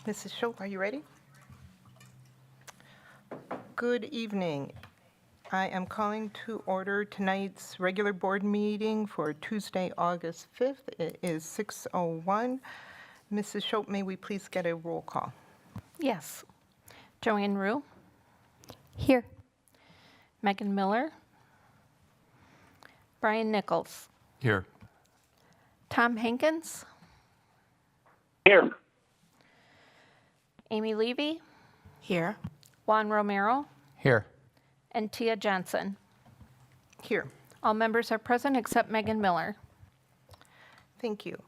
Mrs. Schultz, are you ready? Good evening. I am calling to order tonight's regular board meeting for Tuesday, August 5th. It is 6:01. Mrs. Schultz, may we please get a roll call? Yes. Joanne Rue, Here. Megan Miller, Brian Nichols, Here. Tom Hankins, Here. Amy Levy, Here. Juan Romero, Here. and Tia Johnson. Here. All members are present except Megan Miller. Thank you.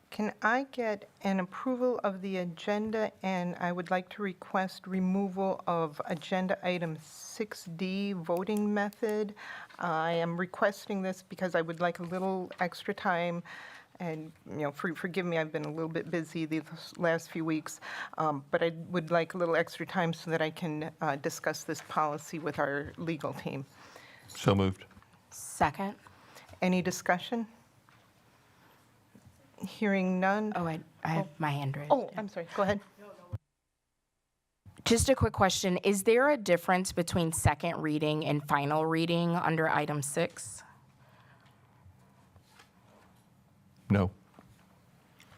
Can I get an approval of the agenda? And I would like to request removal of agenda item 6D, voting method. I am requesting this because I would like a little extra time. And, forgive me, I've been a little bit busy these last few weeks, but I would like a little extra time so that I can discuss this policy with our legal team. So moved. Second. Any discussion? Hearing none. Oh, I have my hand raised. Oh, I'm sorry. Go ahead. Just a quick question. Is there a difference between second reading and final reading under item 6? No.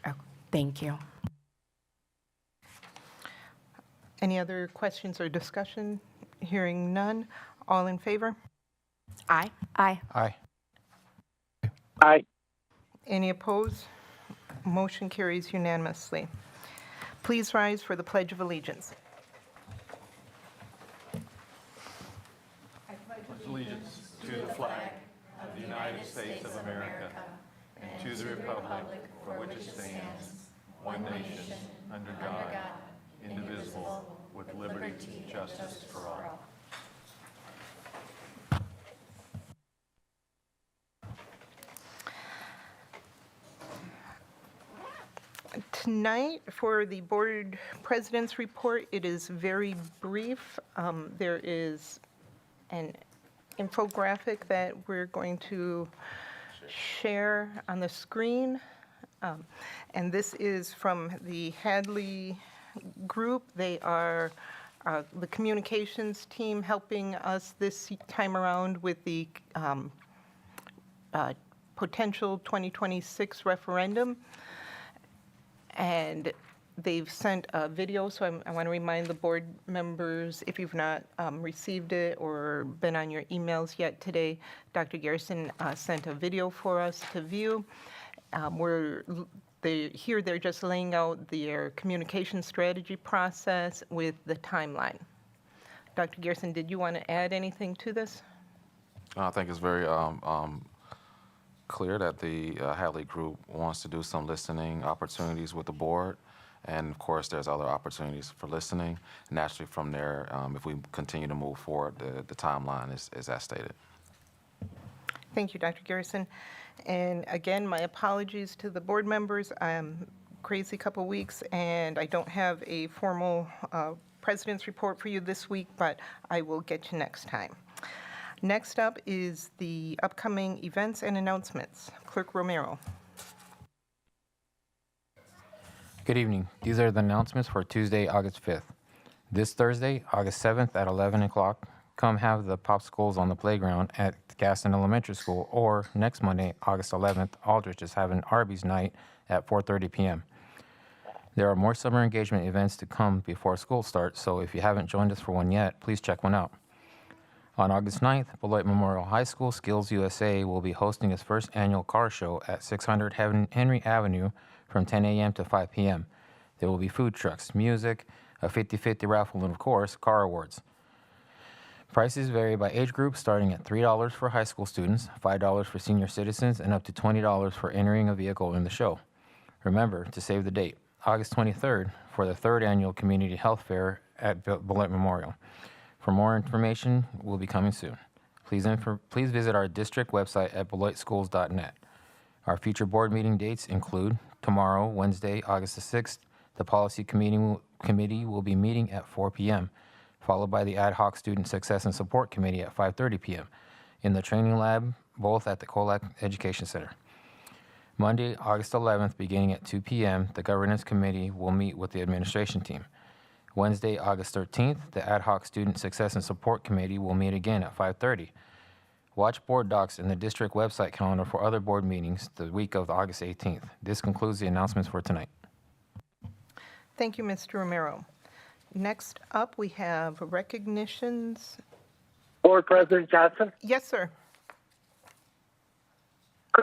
Oh, thank you. Any other questions or discussion? Hearing none. All in favor? Aye. Aye. Aye. Aye. Any opposed? Motion carries unanimously. Please rise for the Pledge of Allegiance. Allegiance to the flag of the United States of America and to the republic for which it stands, one nation, under God, indivisible, with liberty and justice for all. Tonight, for the Board President's report, it is very brief. There is an infographic that we're going to share on the screen. And this is from the Hadley Group. They are the communications team helping us this time around with the potential 2026 referendum. And they've sent a video, so I want to remind the board members, if you've not received it or been on your emails yet today, Dr. Garrison sent a video for us to view. They're just laying out their communication strategy process with the timeline. Dr. Garrison, did you want to add anything to this? I think it's very clear that the Hadley Group wants to do some listening opportunities with the board. And of course, there's other opportunities for listening. Naturally, from there, if we continue to move forward, the timeline is as stated. Thank you, Dr. Garrison. And again, my apologies to the board members. I'm crazy couple weeks, and I don't have a formal president's report for you this week, but I will get you next time. Next up is the upcoming events and announcements. Clerk Romero. Good evening. These are the announcements for Tuesday, August 5th. This Thursday, August 7th at 11 o'clock, come have the popsicles on the playground at Gaston Elementary School, or next Monday, August 11th, Aldrich is having Arby's night at 4:30 p.m. There are more summer engagement events to come before school starts, so if you haven't joined us for one yet, please check one out. On August 9th, Beloit Memorial High School Skills USA will be hosting its first annual car show at 600 Henry Avenue from 10 a.m. to 5 p.m. There will be food trucks, music, a 50-50 raffle, and of course, car awards. Prices vary by age group, starting at $3 for high school students, $5 for senior citizens, and up to $20 for entering a vehicle in the show. Remember to save the date, August 23rd, for the third annual Community Health Fair at Beloit Memorial. For more information, will be coming soon. Please visit our district website at beloitschools.net. Our future board meeting dates include tomorrow, Wednesday, August the 6th, the Policy Committee will be meeting at 4 p.m., followed by the Ad Hoc Student Success and Support Committee at 5:30 p.m. in the training lab, both at the Colac Education Center. Monday, August 11th, beginning at 2 p.m., the Governance Committee will meet with the administration team. Wednesday, August 13th, the Ad Hoc Student Success and Support Committee will meet again at 5:30. Watch board docs in the district website calendar for other board meetings the week of August 18th. This concludes the announcements for tonight. Thank you, Mr. Romero. Next up, we have recognitions. Board President Johnson. Yes, sir.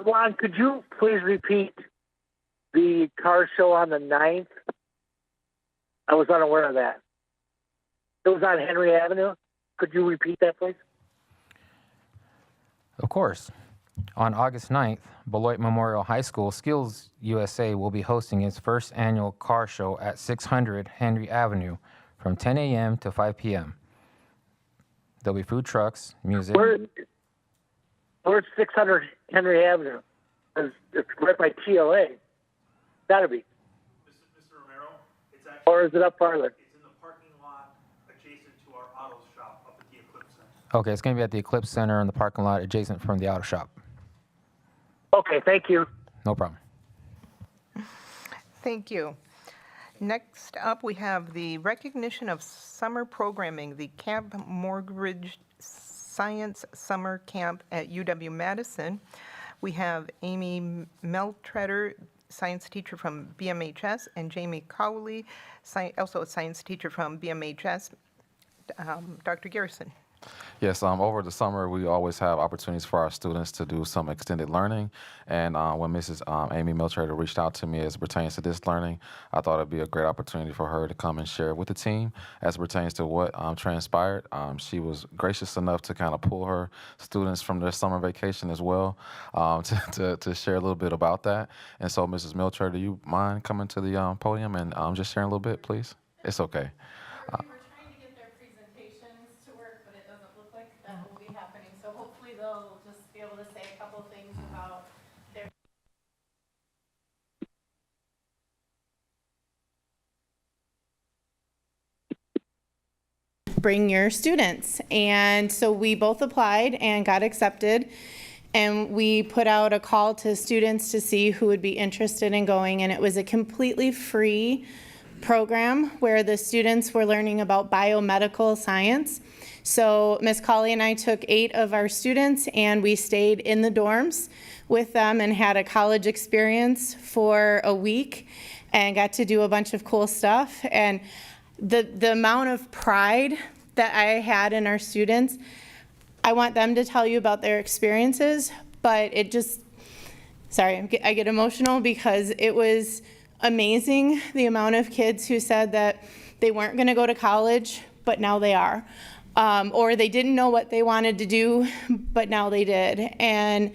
Juan, could you please repeat the car show on the 9th? I was unaware of that. It was on Henry Avenue. Could you repeat that, please? Of course. On August 9th, Beloit Memorial High School Skills USA will be hosting its first annual car show at 600 Henry Avenue from 10 a.m. to 5 p.m. There'll be food trucks, music. Where's 600 Henry Avenue? It's right by TLA. Gotta be. Mr. Romero, it's actually, Or is it up farther? it's in the parking lot adjacent to our auto shop up at the Eclipse Center. Okay, it's going to be at the Eclipse Center in the parking lot adjacent from the auto shop. Okay, thank you. No problem. Thank you. Next up, we have the recognition of summer programming, the Camp Morgridge Science Summer Camp at UW-Madison. We have Amy Meltretter, science teacher from BMHS, and Jamie Cowley, also a science teacher from BMHS. Dr. Garrison. Yes, over the summer, we always have opportunities for our students to do some extended learning. And when Mrs. Amy Miltrader reached out to me as it pertains to this learning, I thought it'd be a great opportunity for her to come and share with the team as it pertains to what transpired. She was gracious enough to kind of pull her students from their summer vacation as well to share a little bit about that. And so, Mrs. Miltrader, do you mind coming to the podium and just sharing a little bit, please? It's okay. We were trying to get their presentations to work, but it doesn't look like that will be happening. So hopefully they'll just be able to say a couple things about their. Bring your students. And so we both applied and got accepted. And we put out a call to students to see who would be interested in going. And it was a completely free program where the students were learning about biomedical science. So Ms. Colley and I took 8 of our students and we stayed in the dorms with them and had a college experience for a week and got to do a bunch of cool stuff. And the amount of pride that I had in our students, I want them to tell you about their experiences, but it just, sorry, I get emotional because it was amazing the amount of kids who said that they weren't going to go to college, but now they are. Or they didn't know what they wanted to do, but now they did. And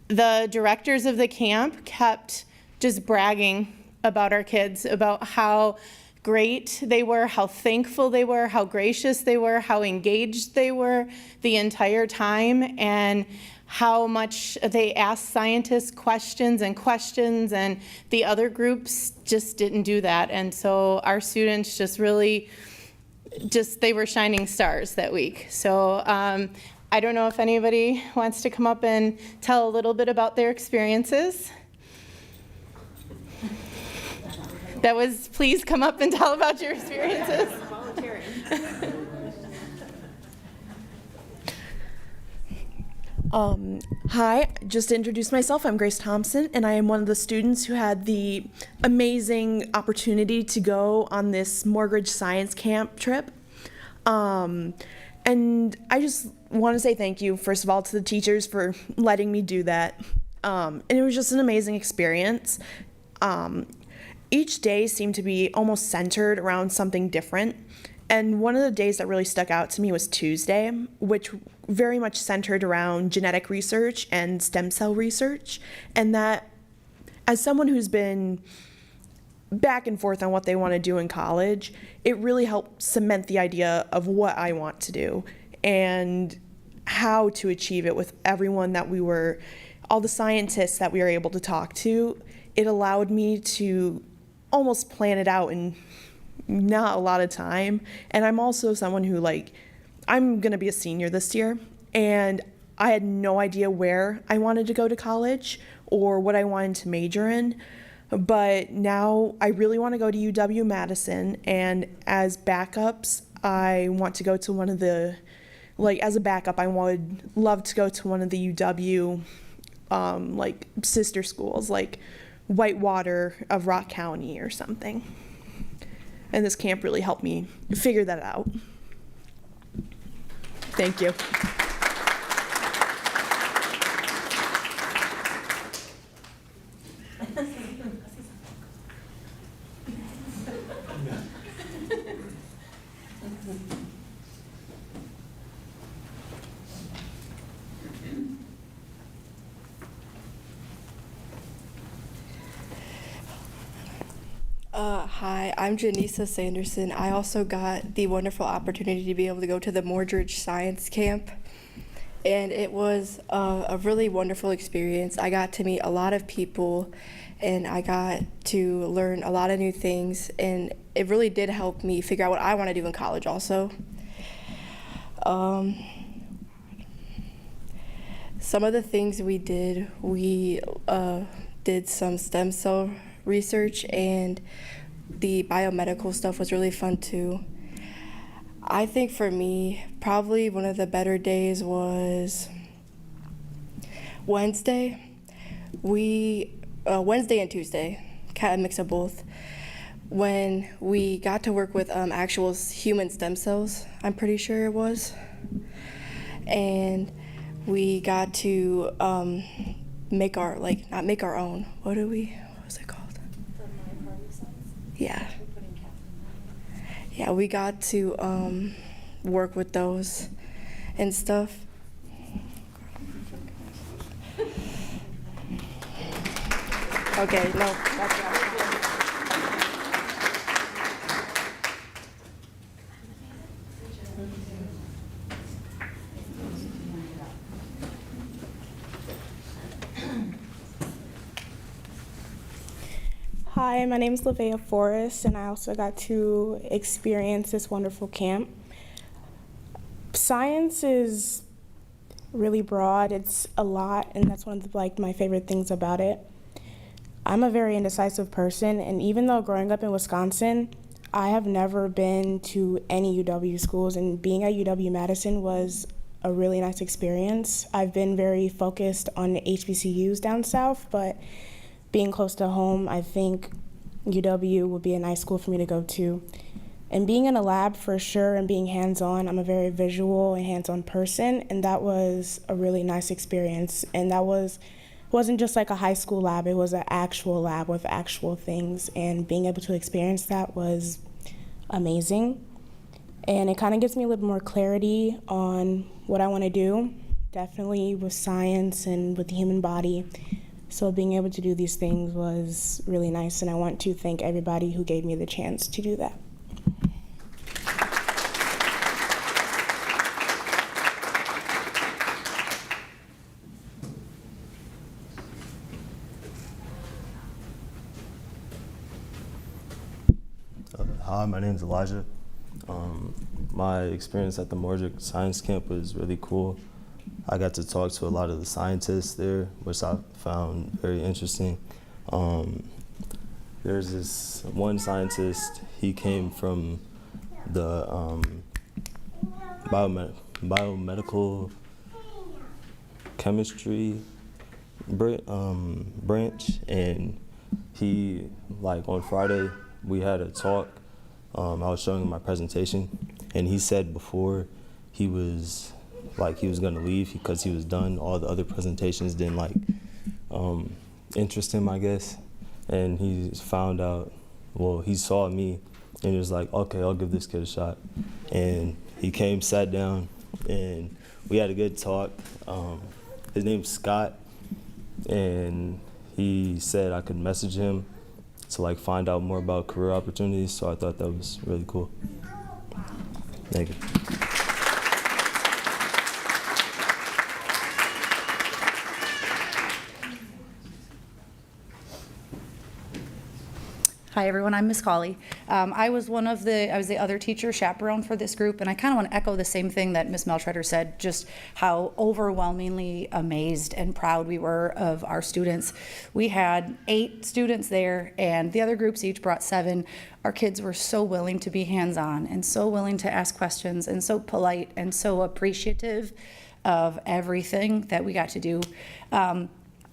the directors of the camp kept just bragging about our kids, about how great they were, how thankful they were, how gracious they were, how engaged they were the entire time, and how much they asked scientists questions, and the other groups just didn't do that. And so our students just really, they were shining stars that week. So I don't know if anybody wants to come up and tell a little bit about their experiences. That was, please come up and tell about your experiences. Hi, just to introduce myself, I'm Grace Thompson, and I am one of the students who had the amazing opportunity to go on this Morgridge Science Camp trip. And I just want to say thank you, first of all, to the teachers for letting me do that. And it was just an amazing experience. Each day seemed to be almost centered around something different. And one of the days that really stuck out to me was Tuesday, which very much centered around genetic research and stem cell research. And that, as someone who's been back and forth on what they want to do in college, it really helped cement the idea of what I want to do and how to achieve it with everyone that we were, all the scientists that we were able to talk to. It allowed me to almost plan it out in not a lot of time. And I'm also someone who, I'm going to be a senior this year, and I had no idea where I wanted to go to college or what I wanted to major in. But now I really want to go to UW-Madison, and as backups, I want to go to one of the, like as a backup, I would love to go to one of the UW like sister schools, like Whitewater of Rock County or something. And this camp really helped me figure that out. Thank you. Hi, I'm Janisa Sanderson. I also got the wonderful opportunity to be able to go to the Mordridge Science Camp, and it was a really wonderful experience. I got to meet a lot of people, and I got to learn a lot of new things, and it really did help me figure out what I want to do in college also. Some of the things we did some stem cell research, and the biomedical stuff was really fun too. I think for me, probably one of the better days was Wednesday. Wednesday and Tuesday, kind of mix of both, when we got to work with actual human stem cells, I'm pretty sure it was. And we got to make our, not make our own, what was it called? Yeah. Yeah, we got to work with those and stuff. Okay, no, that's not. Hi, my name is Lavea Forrest, and I also got to experience this wonderful camp. Science is really broad. It's a lot, and that's one of the, my favorite things about it. I'm a very indecisive person, and even though growing up in Wisconsin, I have never been to any UW schools, and being at UW-Madison was a really nice experience. I've been very focused on HBCUs down south, but being close to home, I think UW would be a nice school for me to go to. And being in a lab for sure and being hands-on, I'm a very visual and hands-on person, and that was a really nice experience. And that wasn't just like a high school lab, it was an actual lab with actual things, and being able to experience that was amazing. And it kind of gives me a little more clarity on what I want to do, definitely with science and with the human body. So being able to do these things was really nice, and I want to thank everybody who gave me the chance to do that. Hi, my name is Elijah. My experience at the Mordridge Science Camp was really cool. I got to talk to a lot of the scientists there, which I found very interesting. There's this one scientist, he came from the biomedical chemistry branch, and he, on Friday, we had a talk. I was showing him my presentation, and he said before he was gonna leave because he was done. All the other presentations didn't interest him, I guess. And he found out, he saw me, and he was like, okay, I'll give this kid a shot. And he came, sat down, and we had a good talk. His name's Scott, and he said I could message him to find out more about career opportunities, so I thought that was really cool. Thank you. Hi, everyone. I'm Miss Colley. I was the other teacher chaperone for this group, and I kind of want to echo the same thing that Miss Meltretter said, just how overwhelmingly amazed and proud we were of our students. We had 8 students there, and the other groups each brought 7. Our kids were so willing to be hands-on and so willing to ask questions and so polite and so appreciative of everything that we got to do.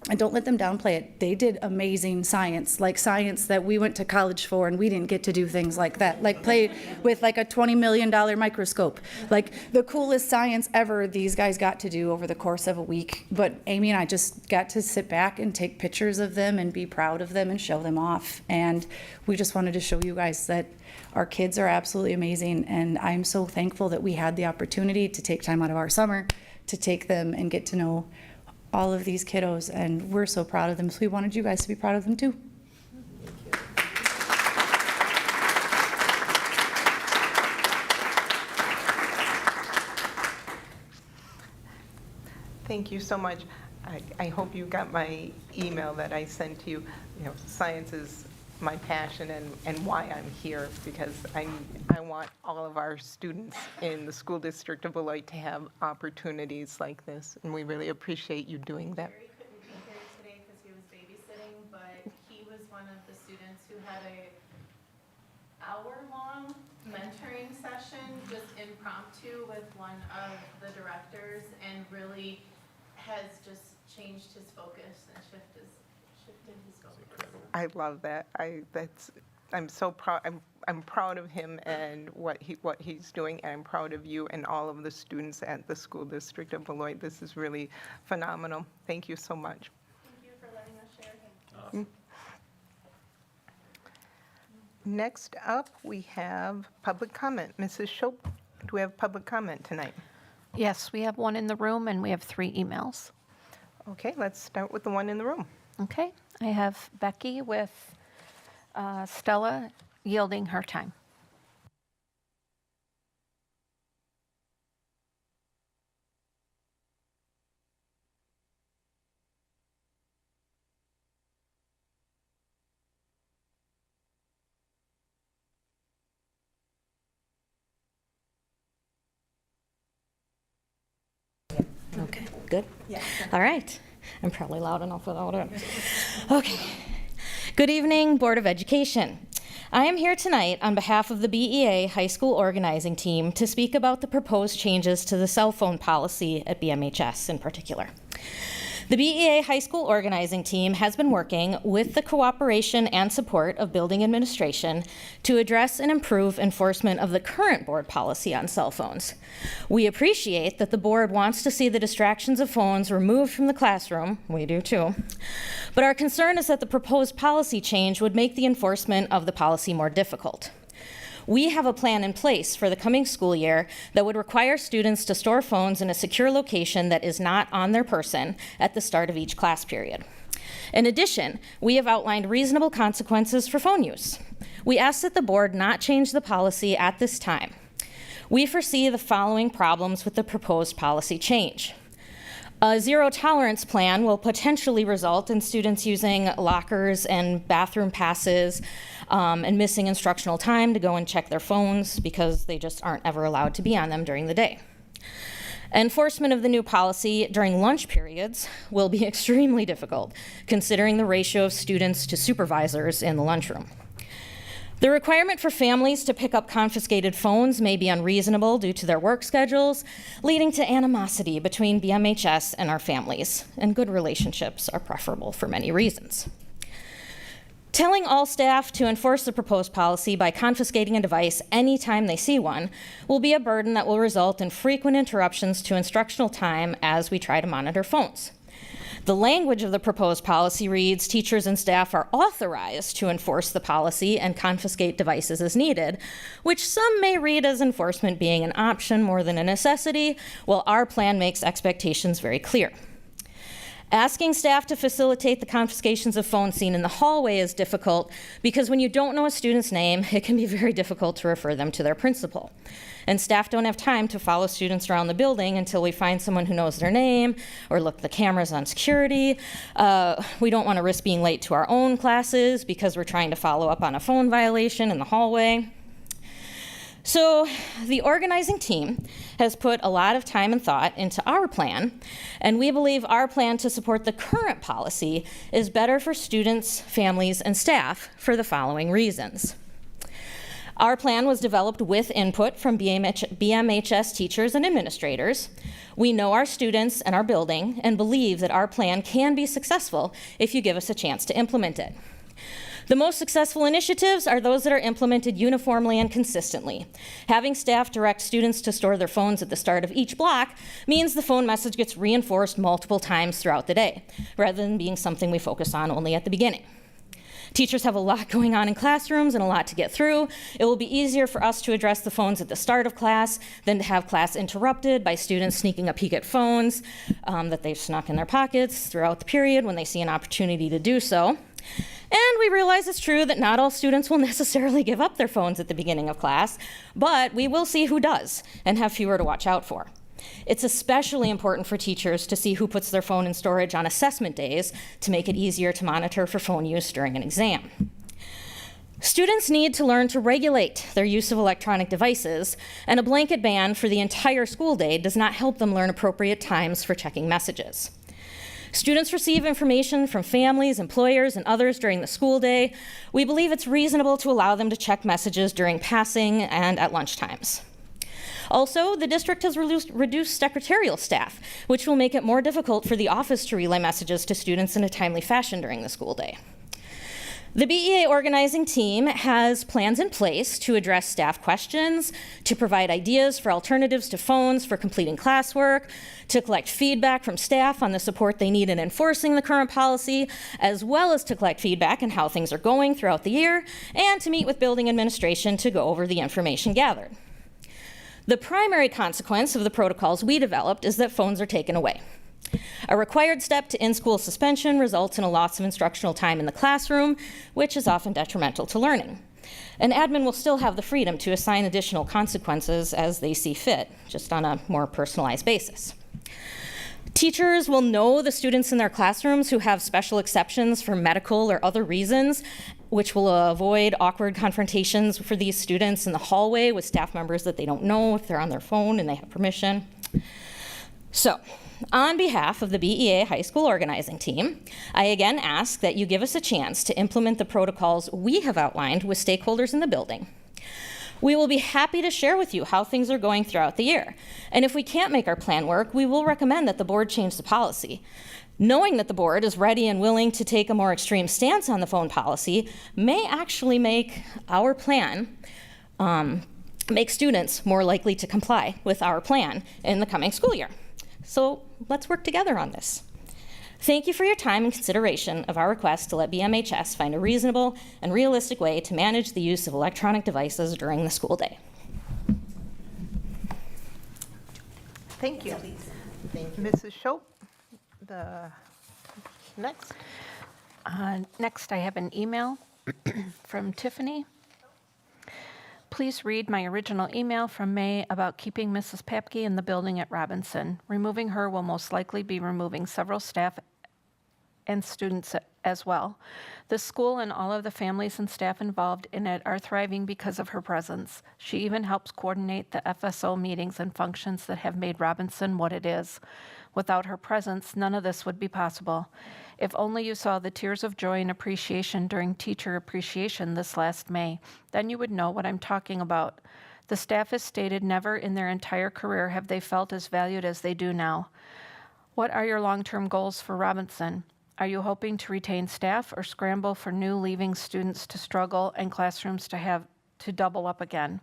And don't let them downplay it. They did amazing science, like science that we went to college for, and we didn't get to do things like that, like play with like a $20 million microscope. Like the coolest science ever these guys got to do over the course of a week. But Amy and I just got to sit back and take pictures of them and be proud of them and show them off. And we just wanted to show you guys that our kids are absolutely amazing, and I'm so thankful that we had the opportunity to take time out of our summer to take them and get to know all of these kiddos, and we're so proud of them, so we wanted you guys to be proud of them too. Thank you so much. I hope you got my email that I sent to you. You know, science is my passion and why I'm here, because I want all of our students in the school district of Beloit to have opportunities like this, and we really appreciate you doing that. Barry couldn't be here today because he was babysitting, but he was one of the students who had a hour-long mentoring session, just impromptu, with one of the directors, and really has just changed his focus and shifted his focus. I love that. I'm so proud. I'm proud of him and what he's doing, and I'm proud of you and all of the students at the school district of Beloit. This is really phenomenal. Thank you so much. Thank you for letting us share. Next up, we have public comment. Mrs. Schultz, do we have public comment tonight? Yes, we have one in the room, and we have 3 emails. Okay, let's start with the one in the room. Okay, I have Becky with Stella yielding her time. Okay, good. All right. I'm probably loud enough without it. Okay. Good evening, Board of Education. I am here tonight on behalf of the BEA High School Organizing Team to speak about the proposed changes to the cell phone policy at BMHS in particular. The BEA High School Organizing Team has been working with the cooperation and support of building administration to address and improve enforcement of the current board policy on cell phones. We appreciate that the board wants to see the distractions of phones removed from the classroom. We do too. But our concern is that the proposed policy change would make the enforcement of the policy more difficult. We have a plan in place for the coming school year that would require students to store phones in a secure location that is not on their person at the start of each class period. In addition, we have outlined reasonable consequences for phone use. We ask that the board not change the policy at this time. We foresee the following problems with the proposed policy change. A zero tolerance plan will potentially result in students using lockers and bathroom passes and missing instructional time to go and check their phones because they just aren't ever allowed to be on them during the day. Enforcement of the new policy during lunch periods will be extremely difficult, considering the ratio of students to supervisors in the lunchroom. The requirement for families to pick up confiscated phones may be unreasonable due to their work schedules, leading to animosity between BMHS and our families, and good relationships are preferable for many reasons. Telling all staff to enforce the proposed policy by confiscating a device anytime they see one will be a burden that will result in frequent interruptions to instructional time as we try to monitor phones. The language of the proposed policy reads, teachers and staff are authorized to enforce the policy and confiscate devices as needed, which some may read as enforcement being an option more than a necessity, while our plan makes expectations very clear. Asking staff to facilitate the confiscations of phones seen in the hallway is difficult because when you don't know a student's name, it can be very difficult to refer them to their principal. And staff don't have time to follow students around the building until we find someone who knows their name or look at the cameras on security. We don't want to risk being late to our own classes because we're trying to follow up on a phone violation in the hallway. So the organizing team has put a lot of time and thought into our plan, and we believe our plan to support the current policy is better for students, families, and staff for the following reasons. Our plan was developed with input from BMHS teachers and administrators. We know our students and our building and believe that our plan can be successful if you give us a chance to implement it. The most successful initiatives are those that are implemented uniformly and consistently. Having staff direct students to store their phones at the start of each block means the phone message gets reinforced multiple times throughout the day, rather than being something we focus on only at the beginning. Teachers have a lot going on in classrooms and a lot to get through. It will be easier for us to address the phones at the start of class than to have class interrupted by students sneaking a peek at phones that they've snuck in their pockets throughout the period when they see an opportunity to do so. And we realize it's true that not all students will necessarily give up their phones at the beginning of class, but we will see who does and have fewer to watch out for. It's especially important for teachers to see who puts their phone in storage on assessment days to make it easier to monitor for phone use during an exam. Students need to learn to regulate their use of electronic devices, and a blanket ban for the entire school day does not help them learn appropriate times for checking messages. Students receive information from families, employers, and others during the school day. We believe it's reasonable to allow them to check messages during passing and at lunch times. Also, the district has reduced secretarial staff, which will make it more difficult for the office to relay messages to students in a timely fashion during the school day. The BEA organizing team has plans in place to address staff questions, to provide ideas for alternatives to phones for completing classwork, to collect feedback from staff on the support they need in enforcing the current policy, as well as to collect feedback on how things are going throughout the year, and to meet with building administration to go over the information gathered. The primary consequence of the protocols we developed is that phones are taken away. A required step to in-school suspension results in a loss of instructional time in the classroom, which is often detrimental to learning. An admin will still have the freedom to assign additional consequences as they see fit, just on a more personalized basis. Teachers will know the students in their classrooms who have special exceptions for medical or other reasons, which will avoid awkward confrontations for these students in the hallway with staff members that they don't know if they're on their phone and they have permission. So, on behalf of the BEA High School organizing team, I again ask that you give us a chance to implement the protocols we have outlined with stakeholders in the building. We will be happy to share with you how things are going throughout the year. And if we can't make our plan work, we will recommend that the board change the policy. Knowing that the board is ready and willing to take a more extreme stance on the phone policy may actually make our plan make students more likely to comply with our plan in the coming school year. So let's work together on this. Thank you for your time and consideration of our request to let BMHS find a reasonable and realistic way to manage the use of electronic devices during the school day. Thank you. Thank you, Mrs. Schopp. Next. Next, I have an email from Tiffany. Please read my original email from May about keeping Mrs. Papke in the building at Robinson. Removing her will most likely be removing several staff and students as well. The school and all of the families and staff involved in it are thriving because of her presence. She even helps coordinate the FSO meetings and functions that have made Robinson what it is. Without her presence, none of this would be possible. If only you saw the tears of joy and appreciation during Teacher Appreciation this last May, then you would know what I'm talking about. The staff has stated never in their entire career have they felt as valued as they do now. What are your long-term goals for Robinson? Are you hoping to retain staff or scramble for new leaving students to struggle and classrooms to have to double up again?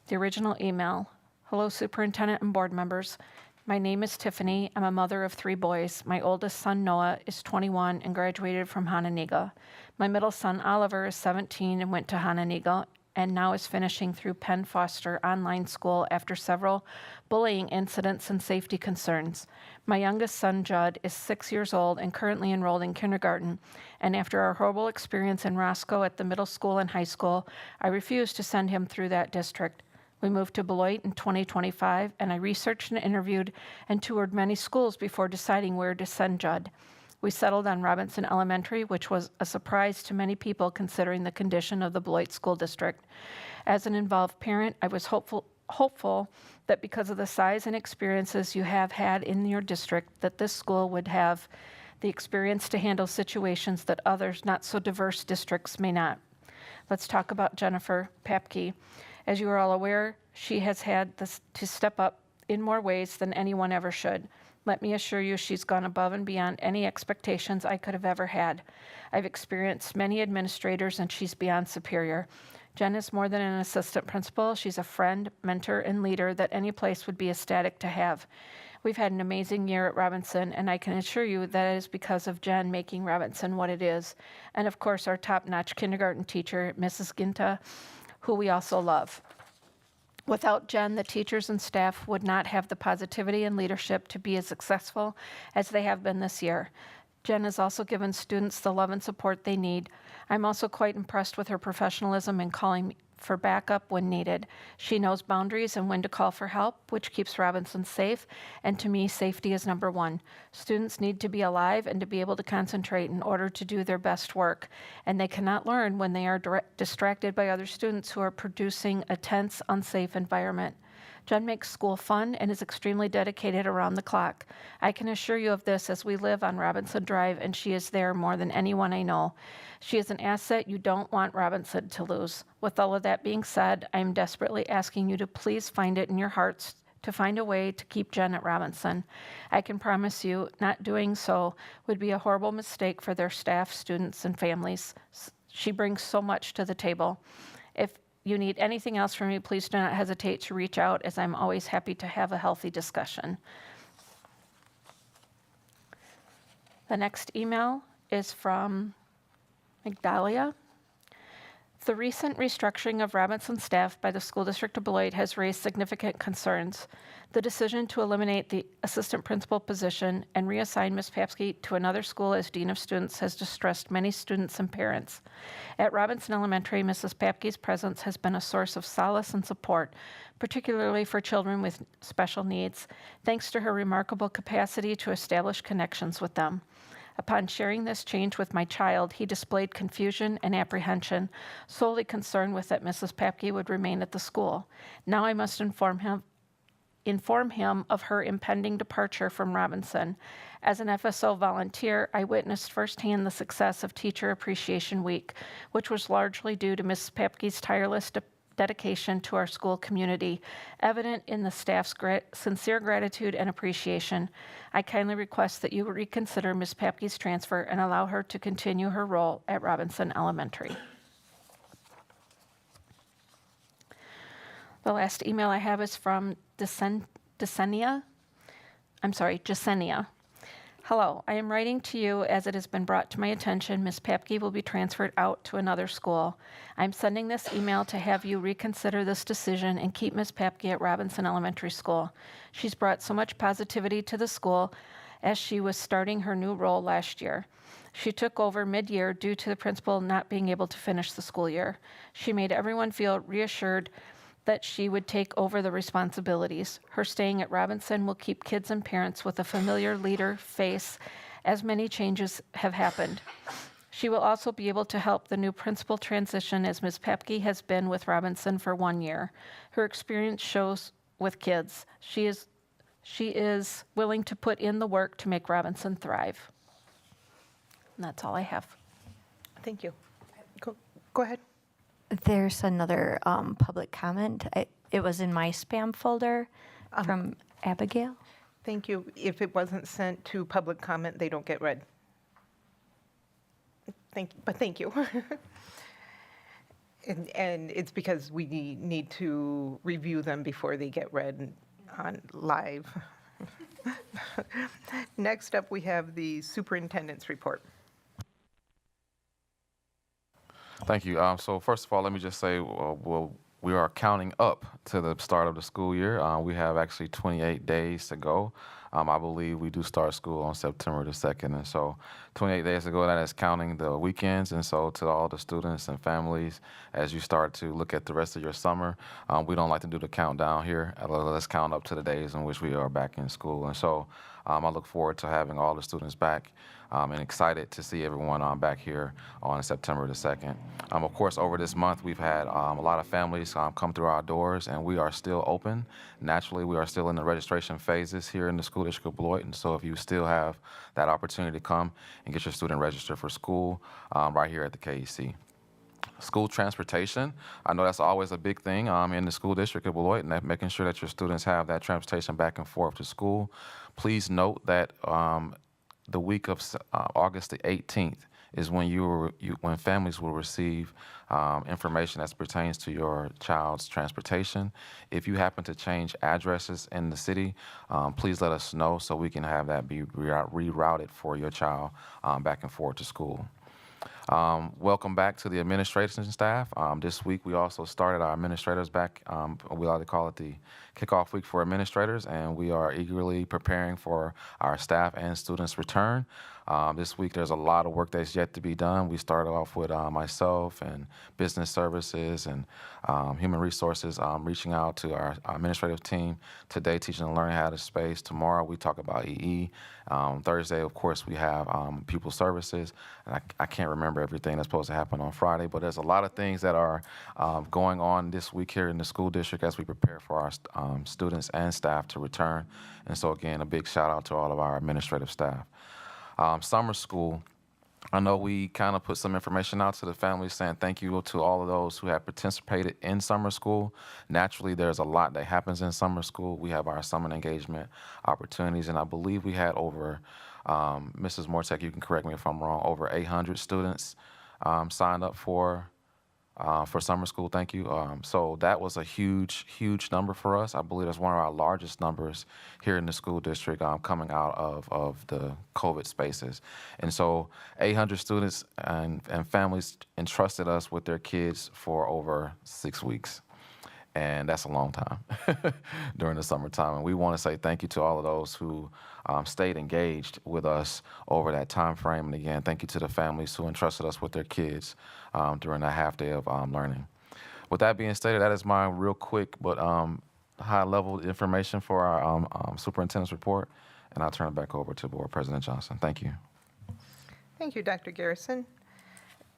The original email. Hello, Superintendent and board members. My name is Tiffany. I'm a mother of 3 boys. My oldest son, Noah, is 21 and graduated from Hananiga. My middle son, Oliver, is 17 and went to Hananiga and now is finishing through Penn Foster online school after several bullying incidents and safety concerns. My youngest son, Judd, is 6 years old and currently enrolled in kindergarten, and after our horrible experience in Roscoe at the middle school and high school, I refused to send him through that district. We moved to Beloit in 2025, and I researched and interviewed and toured many schools before deciding where to send Judd. We settled on Robinson Elementary, which was a surprise to many people considering the condition of the Beloit School District. As an involved parent, I was hopeful that because of the size and experiences you have had in your district, that this school would have the experience to handle situations that others not so diverse districts may not. Let's talk about Jennifer Papke. As you are all aware, she has had to step up in more ways than anyone ever should. Let me assure you she's gone above and beyond any expectations I could have ever had. I've experienced many administrators and she's beyond superior. Jen is more than an assistant principal. She's a friend, mentor, and leader that any place would be ecstatic to have. We've had an amazing year at Robinson, and I can assure you that it is because of Jen making Robinson what it is. And of course, our top-notch kindergarten teacher, Mrs. Ginta, who we also love. Without Jen, the teachers and staff would not have the positivity and leadership to be as successful as they have been this year. Jen has also given students the love and support they need. I'm also quite impressed with her professionalism in calling for backup when needed. She knows boundaries and when to call for help, which keeps Robinson safe, and to me, safety is number one. Students need to be alive and to be able to concentrate in order to do their best work, and they cannot learn when they are distracted by other students who are producing a tense, unsafe environment. Jen makes school fun and is extremely dedicated around the clock. I can assure you of this as we live on Robinson Drive, and she is there more than anyone I know. She is an asset you don't want Robinson to lose. With all of that being said, I am desperately asking you to please find it in your hearts to find a way to keep Jen at Robinson. I can promise you not doing so would be a horrible mistake for their staff, students, and families. She brings so much to the table. If you need anything else from me, please do not hesitate to reach out, as I'm always happy to have a healthy discussion. The next email is from Migdalia. The recent restructuring of Robinson staff by the School District of Beloit has raised significant concerns. The decision to eliminate the assistant principal position and reassign Ms. Papke to another school as Dean of Students has distressed many students and parents. At Robinson Elementary, Mrs. Papke's presence has been a source of solace and support, particularly for children with special needs, thanks to her remarkable capacity to establish connections with them. Upon sharing this change with my child, he displayed confusion and apprehension, solely concerned with that Mrs. Papke would remain at the school. Now I must inform him of her impending departure from Robinson. As an FSO volunteer, I witnessed firsthand the success of Teacher Appreciation Week, which was largely due to Mrs. Papke's tireless dedication to our school community, evident in the staff's sincere gratitude and appreciation. I kindly request that you reconsider Ms. Papke's transfer and allow her to continue her role at Robinson Elementary. The last email I have is from Jasenia. Hello, I am writing to you as it has been brought to my attention Ms. Papke will be transferred out to another school. I'm sending this email to have you reconsider this decision and keep Ms. Papke at Robinson Elementary School. She's brought so much positivity to the school as she was starting her new role last year. She took over mid-year due to the principal not being able to finish the school year. She made everyone feel reassured that she would take over the responsibilities. Her staying at Robinson will keep kids and parents with a familiar leader face, as many changes have happened. She will also be able to help the new principal transition, as Ms. Papke has been with Robinson for 1 year. Her experience shows with kids. She is willing to put in the work to make Robinson thrive. And that's all I have. Thank you. Go ahead. There's another public comment. It was in my spam folder from Abigail. Thank you. If it wasn't sent to public comment, they don't get read. Thank you. And it's because we need to review them before they get read on live. Next up, we have the superintendent's report. Thank you. So first of all, let me just say, we are counting up to the start of the school year. We have actually 28 days to go. I believe we do start school on September the 2nd, and so 28 days ago, that is counting the weekends. And so to all the students and families, as you start to look at the rest of your summer, we don't like to do the countdown here. Let's count up to the days in which we are back in school. And so I look forward to having all the students back. And excited to see everyone back here on September the 2nd. Of course, over this month, we've had a lot of families come through our doors, and we are still open. Naturally, we are still in the registration phases here in the School District of Beloit, and so if you still have that opportunity to come and get your student registered for school right here at the KEC. School transportation, I know that's always a big thing in the School District of Beloit, and that making sure that your students have that transportation back and forth to school. Please note that the week of August the 18th is when when families will receive information that pertains to your child's transportation. If you happen to change addresses in the city, please let us know so we can have that be rerouted for your child back and forth to school. Welcome back to the administration staff. This week we also started our administrators back. We like to call it the kickoff week for administrators, and we are eagerly preparing for our staff and students' return. This week there's a lot of work that's yet to be done. We started off with myself and business services and human resources reaching out to our administrative team. Today, teaching and learning how to space. Tomorrow we talk about EE. Thursday, of course, we have pupil services. And I can't remember everything that's supposed to happen on Friday, but there's a lot of things that are going on this week here in the school district as we prepare for our students and staff to return. And so again, a big shout out to all of our administrative staff. Summer school, I know we kind of put some information out to the families saying thank you to all of those who have participated in summer school. Naturally, there's a lot that happens in summer school. We have our summer engagement opportunities, and I believe we had over, Mrs. Mortek, you can correct me if I'm wrong, over 800 students signed up for summer school. Thank you. So that was a huge, huge number for us. I believe that's one of our largest numbers here in the school district coming out of the COVID spaces. And so 800 students and families entrusted us with their kids for over 6 weeks. And that's a long time during the summertime. And we want to say thank you to all of those who stayed engaged with us over that time frame. And again, thank you to the families who entrusted us with their kids during that half day of learning. With that being stated, that is my real quick but high-level information for our superintendent's report. And I'll turn it back over to Board President Johnson. Thank you. Thank you, Dr. Garrison.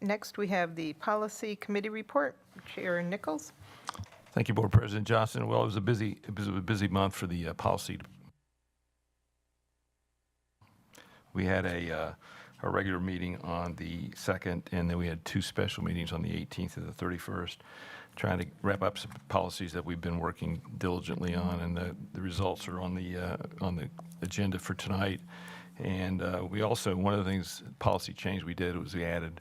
Next, we have the Policy Committee report. Chair Nichols. Thank you, Board President Johnson. Well, it was a busy month for the policy. We had a regular meeting on the 2nd, and then we had 2 special meetings on the 18th and the 31st, trying to wrap up some policies that we've been working diligently on, and the results are on the agenda for tonight. And we also, one of the things, policy change we did was we added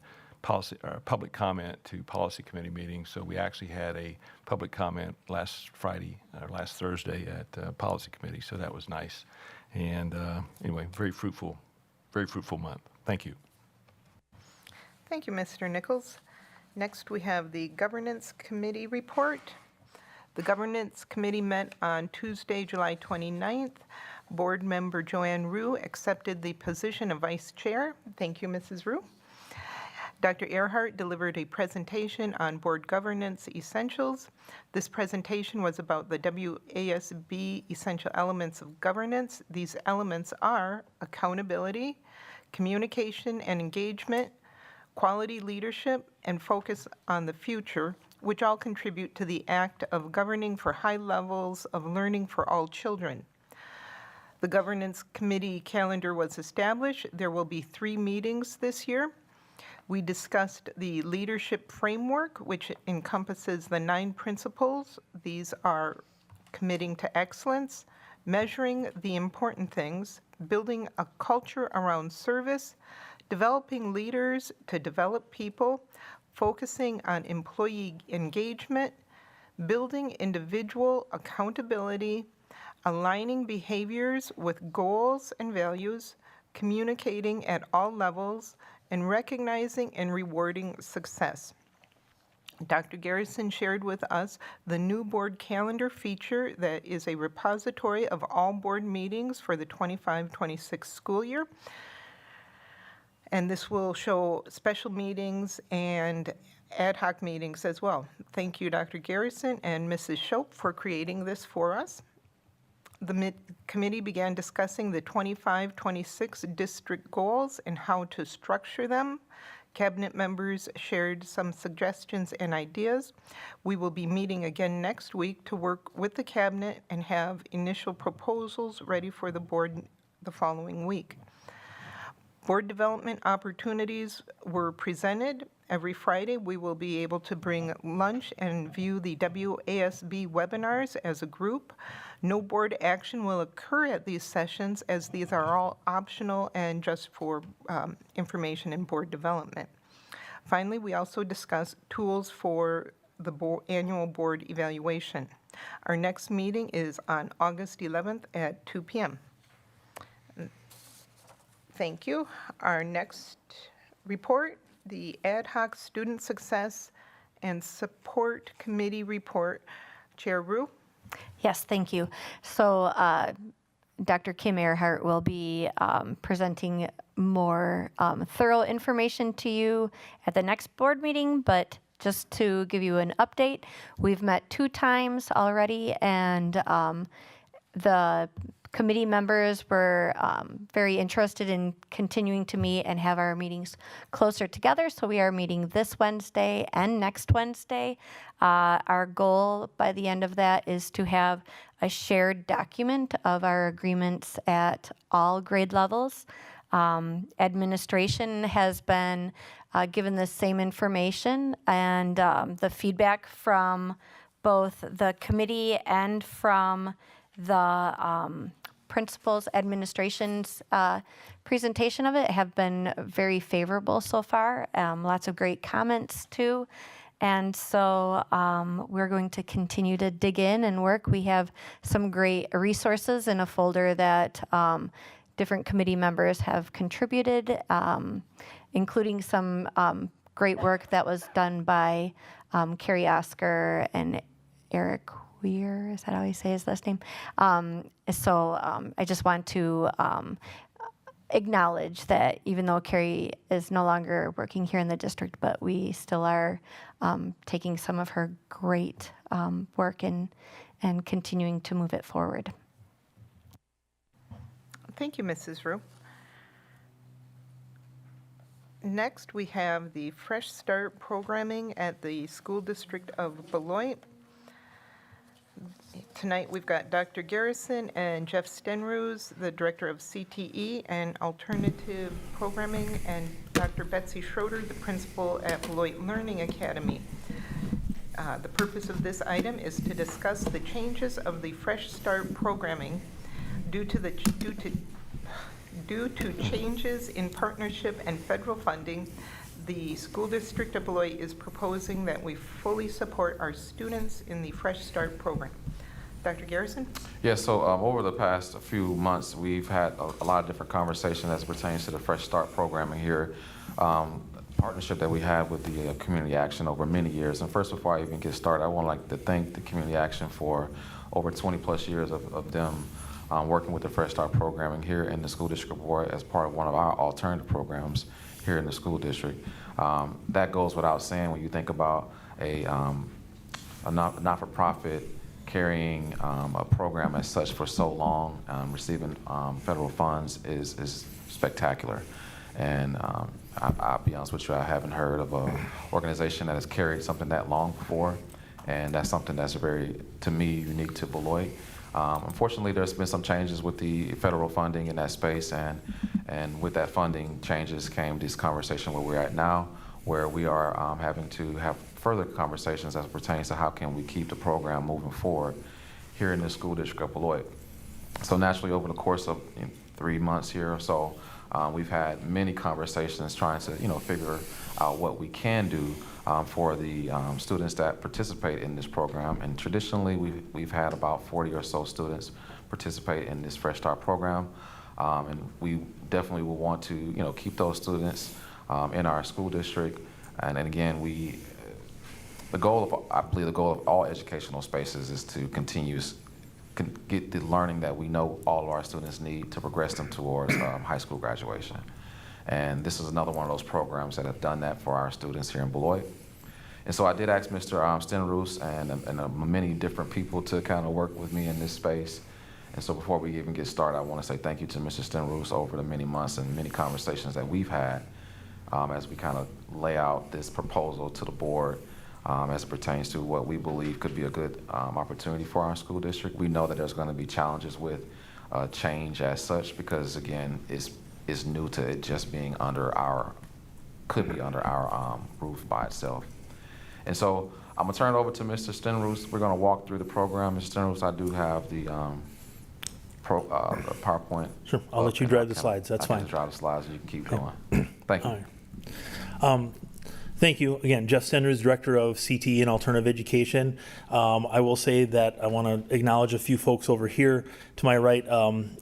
public comment to policy committee meetings. So we actually had a public comment last Thursday at policy committee. So that was nice. And anyway, very fruitful month. Thank you. Thank you, Mr. Nichols. Next, we have the Governance Committee report. The Governance Committee met on Tuesday, July 29th. Board member Joanne Rue accepted the position of vice chair. Thank you, Mrs. Rue. Dr. Earhart delivered a presentation on board governance essentials. This presentation was about the WASB essential elements of governance. These elements are accountability, communication and engagement, quality leadership, and focus on the future, which all contribute to the act of governing for high levels of learning for all children. The Governance Committee calendar was established. There will be 3 meetings this year. We discussed the leadership framework, which encompasses the 9 principles. These are committing to excellence, measuring the important things, building a culture around service, developing leaders to develop people, focusing on employee engagement, building individual accountability, aligning behaviors with goals and values, communicating at all levels, and recognizing and rewarding success. Dr. Garrison shared with us the new board calendar feature that is a repository of all board meetings for the 25-26 school year. And this will show special meetings and ad hoc meetings as well. Thank you, Dr. Garrison and Mrs. Shope, for creating this for us. The committee began discussing the 25-26 district goals and how to structure them. Cabinet members shared some suggestions and ideas. We will be meeting again next week to work with the cabinet and have initial proposals ready for the board the following week. Board development opportunities were presented. Every Friday, we will be able to bring lunch and view the WASB webinars as a group. No board action will occur at these sessions, as these are all optional and just for information and board development. Finally, we also discussed tools for the annual board evaluation. Our next meeting is on August 11th at 2 p.m. Thank you. Our next report, the Ad Hoc Student Success and Support Committee report. Chair Rue? Yes, thank you. So Dr. Kim Earhart will be presenting more thorough information to you at the next board meeting, but just to give you an update, we've met 2 times already, and the committee members were very interested in continuing to meet and have our meetings closer together. So we are meeting this Wednesday and next Wednesday. Our goal by the end of that is to have a shared document of our agreements at all grade levels. Administration has been given the same information, and the feedback from both the committee and from the principal's administration's presentation of it have been very favorable so far. Lots of great comments too. And so we're going to continue to dig in and work. We have some great resources in a folder that different committee members have contributed, including some great work that was done by Carrie Oscar and Eric Weir, is that how you say his last name? I just want to acknowledge that even though Carrie is no longer working here in the district, but we still are taking some of her great work and continuing to move it forward. Thank you, Mrs. Rue. Next, we have the Fresh Start programming at the School District of Beloit. Tonight, we've got Dr. Garrison and Jeff Stenruse, the Director of CTE and Alternative Programming, and Dr. Betsy Schroeder, the Principal at Beloit Learning Academy. The purpose of this item is to discuss the changes of the Fresh Start programming due to changes in partnership and federal funding. The School District of Beloit is proposing that we fully support our students in the Fresh Start program. Dr. Garrison? Yeah, so over the past few months, we've had a lot of different conversations as it pertains to the Fresh Start programming here, partnership that we have with the Community Action over many years. And first, before I even get started, I want to thank the Community Action for over 20 plus years of them working with the Fresh Start programming here in the School District of Beloit as part of one of our alternative programs here in the school district. That goes without saying when you think about a not-for-profit carrying a program as such for so long, receiving federal funds is spectacular. And I'll be honest with you, I haven't heard of an organization that has carried something that long before, and that's something that's very, to me, unique to Beloit. Unfortunately, there's been some changes with the federal funding in that space, and with that funding changes came this conversation where we're at now, where we are having to have further conversations as it pertains to how can we keep the program moving forward here in the School District of Beloit. So naturally, over the course of 3 months here or so, we've had many conversations trying to figure out what we can do for the students that participate in this program. And traditionally, we've had about 40 or so students participate in this Fresh Start program. And we definitely will want to keep those students in our school district. And again, we I believe the goal of all educational spaces is to get the learning that we know all of our students need to progress them towards high school graduation. And this is another one of those programs that have done that for our students here in Beloit. And so I did ask Mr. Stenroos and many different people to kind of work with me in this space. And so before we even get started, I want to say thank you to Mr. Stenroos over the many months and many conversations that we've had as we kind of lay out this proposal to the board as it pertains to what we believe could be a good opportunity for our school district. We know that there's going to be challenges with change as such because, again, it's new to it just being could be under our roof by itself. And so I'm going to turn it over to Mr. Stenroos. We're going to walk through the program. Mr. Stenroos, I do have the PowerPoint. Sure, I'll let you drive the slides. That's fine. I can drive the slides and you can keep going. Thank you. All right. Thank you. Again, Jeff Senders, Director of CTE and Alternative Education. I will say that I want to acknowledge a few folks over here to my right.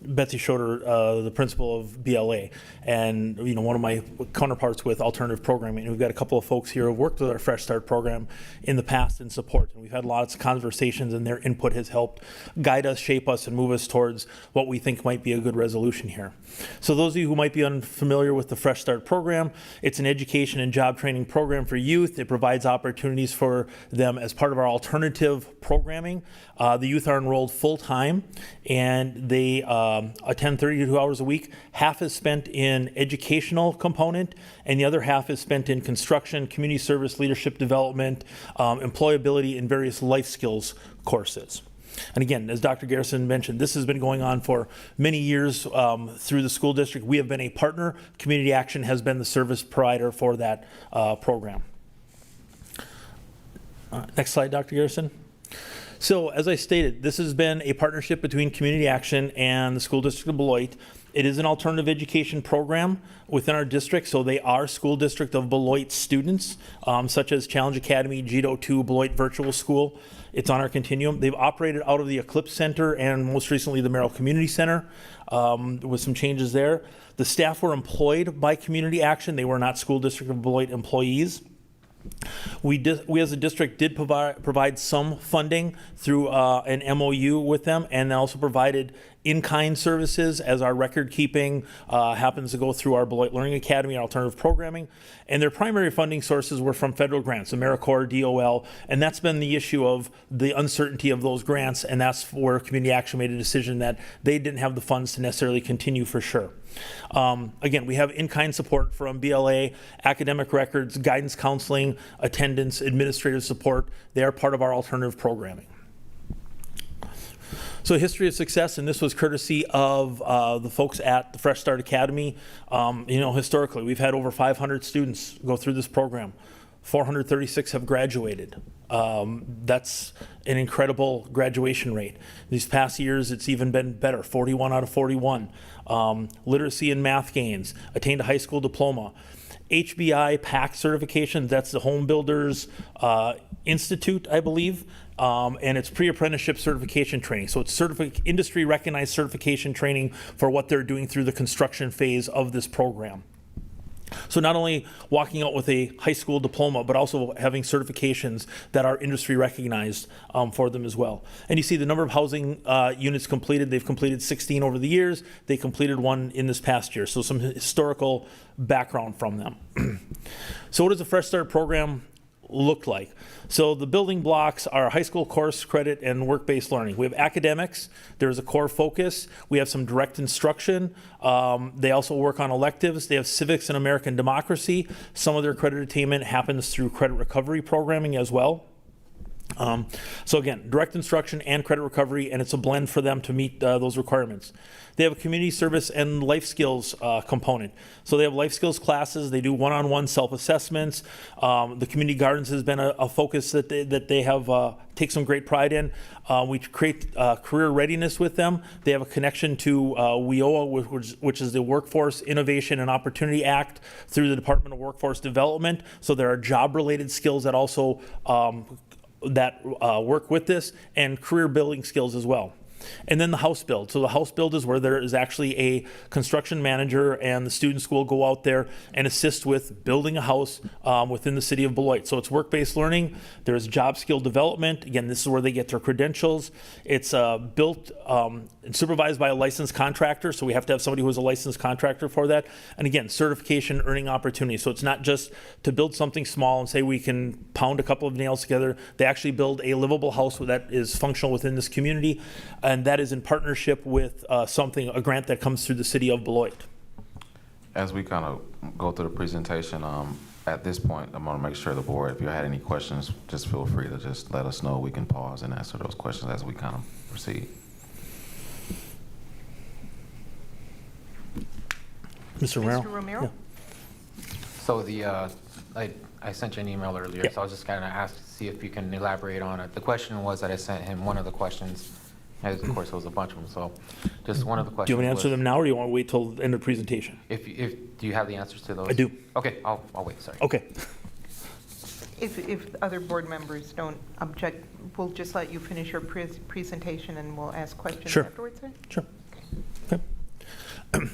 Betsy Schroeder, the principal of BLA, and one of my counterparts with alternative programming. And we've got a couple of folks here who have worked with our Fresh Start program in the past in support. And we've had lots of conversations, and their input has helped guide us, shape us, and move us towards what we think might be a good resolution here. So those of you who might be unfamiliar with the Fresh Start program, it's an education and job training program for youth. It provides opportunities for them as part of our alternative programming. The youth are enrolled full-time, and they attend 32 hours a week. Half is spent in educational component, and the other half is spent in construction, community service, leadership development, employability, and various life skills courses. And again, as Dr. Garrison mentioned, this has been going on for many years through the school district. We have been a partner. Community Action has been the service provider for that program. Next slide, Dr. Garrison. So as I stated, this has been a partnership between Community Action and the school district of Beloit. It is an alternative education program within our district, so they are school district of Beloit students, such as Challenge Academy, GEDO 2, Beloit Virtual School. It's on our continuum. They've operated out of the Eclipse Center and most recently the Merrill Community Center with some changes there. The staff were employed by Community Action. They were not school district of Beloit employees. We as a district did provide some funding through an MOU with them, and also provided in-kind services as our record keeping happens to go through our Beloit Learning Academy and alternative programming. And their primary funding sources were from federal grants, AmeriCorps, DOL, and that's been the issue of the uncertainty of those grants, and that's where Community Action made a decision that they didn't have the funds to necessarily continue for sure. Again, we have in-kind support from BLA, academic records, guidance counseling, attendance, administrative support. They are part of our alternative programming. So history of success, and this was courtesy of the folks at the Fresh Start Academy. Historically, we've had over 500 students go through this program. 436 have graduated. That's an incredible graduation rate. These past years, it's even been better, 41 out of 41. Literacy and math gains, attained a high school diploma. HBI PAC certification, that's the Home Builders Institute, I believe, and it's pre-apprenticeship certification training. So it's industry recognized certification training for what they're doing through the construction phase of this program. So not only walking out with a high school diploma, but also having certifications that are industry recognized for them as well. And you see the number of housing units completed. They've completed 16 over the years. They completed one in this past year. So some historical background from them. So what does the Fresh Start program look like? So the building blocks are high school course credit and work-based learning. We have academics. There's a core focus. We have some direct instruction. They also work on electives. They have civics and American democracy. Some of their credit attainment happens through credit recovery programming as well. So again, direct instruction and credit recovery, and it's a blend for them to meet those requirements. They have a community service and life skills component. So they have life skills classes. They do one-on-one self-assessments. The community gardens has been a focus that they have take some great pride in. We create career readiness with them. They have a connection to WIOA, which is the Workforce Innovation and Opportunity Act through the Department of Workforce Development. So there are job-related skills that also work with this, and career building skills as well. And then the house build. So the house build is where there is actually a construction manager and the students will go out there and assist with building a house within the city of Beloit. So it's work-based learning. There's job skill development. Again, this is where they get their credentials. It's built and supervised by a licensed contractor. So we have to have somebody who is a licensed contractor for that. And again, certification, earning opportunity. So it's not just to build something small and say we can pound a couple of nails together. They actually build a livable house that is functional within this community. And that is in partnership with a grant that comes through the city of Beloit. As we kind of go through the presentation, at this point, I'm going to make sure the board, if you had any questions, just feel free to just let us know. We can pause and answer those questions as we kind of proceed. Mr. Romero? Mr. Romero? Yeah. So I sent you an email earlier, so I was just kind of asked to see if you can elaborate on it. The question was that I sent him one of the questions, as of course there was a bunch of them, so just one of the questions. Do you want me to answer was, them now, or do you want to wait till the end of the presentation? Do you have the answers to those? I do. Okay, I'll wait, sorry. Okay. If other board members don't object, we'll just let you finish your presentation and we'll ask questions Sure. afterwards then? Sure. Okay.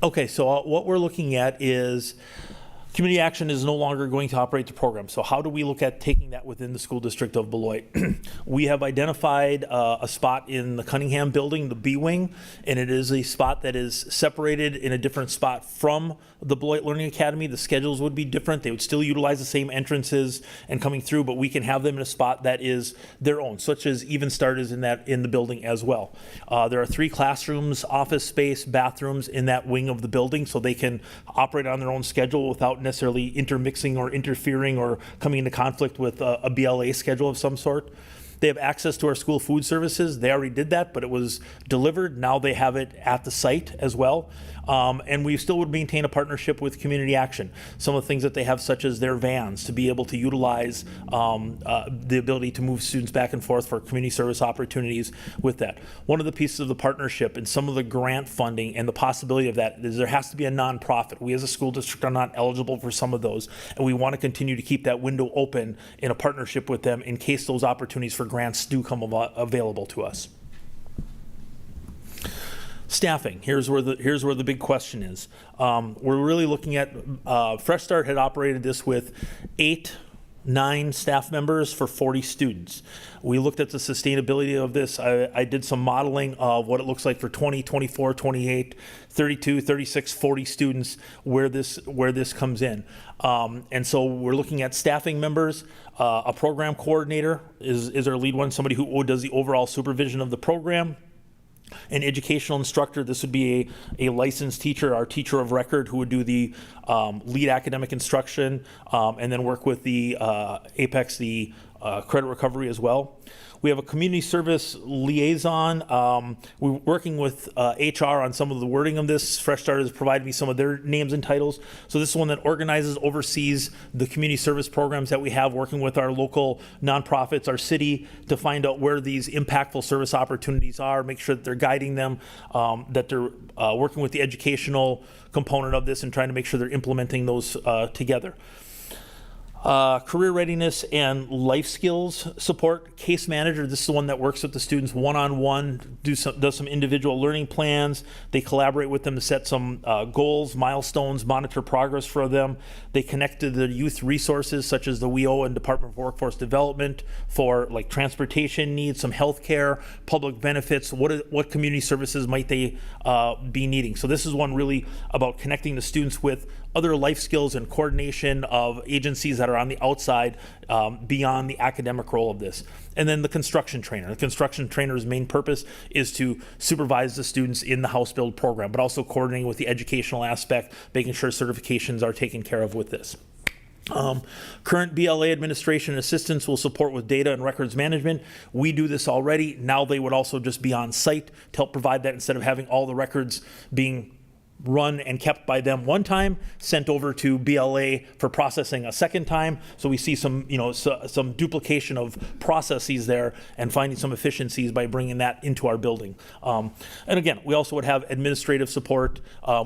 Okay, so what we're looking at is community action is no longer going to operate the program. So how do we look at taking that within the school district of Beloit? We have identified a spot in the Cunningham building, the B wing, and it is a spot that is separated in a different spot from the Beloit Learning Academy. The schedules would be different. They would still utilize the same entrances and coming through, but we can have them in a spot that is their own, such as Even Start is in the building as well. There are 3 classrooms, office space, bathrooms in that wing of the building, so they can operate on their own schedule without necessarily intermixing or interfering or coming into conflict with a BLA schedule of some sort. They have access to our school food services. They already did that, but it was delivered. Now they have it at the site as well. And we still would maintain a partnership with Community Action. Some of the things that they have, such as their vans, to be able to utilize the ability to move students back and forth for community service opportunities with that. One of the pieces of the partnership and some of the grant funding and the possibility of that is there has to be a nonprofit. We as a school district are not eligible for some of those, and we want to continue to keep that window open in a partnership with them in case those opportunities for grants do come available to us. Staffing, here's where the big question is. We're really looking at, Fresh Start had operated this with 8-9 staff members for 40 students. We looked at the sustainability of this. I did some modeling of what it looks like for 20, 24, 28, 32, 36, 40 students where this comes in. And so we're looking at staffing members. A program coordinator is our lead one, somebody who does the overall supervision of the program. An educational instructor, this would be a licensed teacher, our teacher of record, who would do the lead academic instruction and then work with the APEX, the credit recovery as well. We have a community service liaison. We're working with HR on some of the wording of this. Fresh Start has provided me some of their names and titles. So this is one that organizes, oversees the community service programs that we have, working with our local nonprofits, our city, to find out where these impactful service opportunities are, make sure that they're guiding them, that they're working with the educational component of this and trying to make sure they're implementing those together. Career readiness and life skills support. Case manager, this is the one that works with the students one-on-one, does some individual learning plans. They collaborate with them to set some goals, milestones, monitor progress for them. They connect to the youth resources such as the WEO and Department of Workforce Development for like transportation needs, some health care, public benefits, what community services might they be needing. So this is one really about connecting the students with other life skills and coordination of agencies that are on the outside beyond the academic role of this. And then the construction trainer. The construction trainer's main purpose is to supervise the students in the house build program, but also coordinating with the educational aspect, making sure certifications are taken care of with this. Current BLA administration assistants will support with data and records management. We do this already. Now they would also just be on site to help provide that instead of having all the records being run and kept by them one time, sent over to BLA for processing a second time. So we see some, some duplication of processes there and finding some efficiencies by bringing that into our building. And again, we also would have administrative support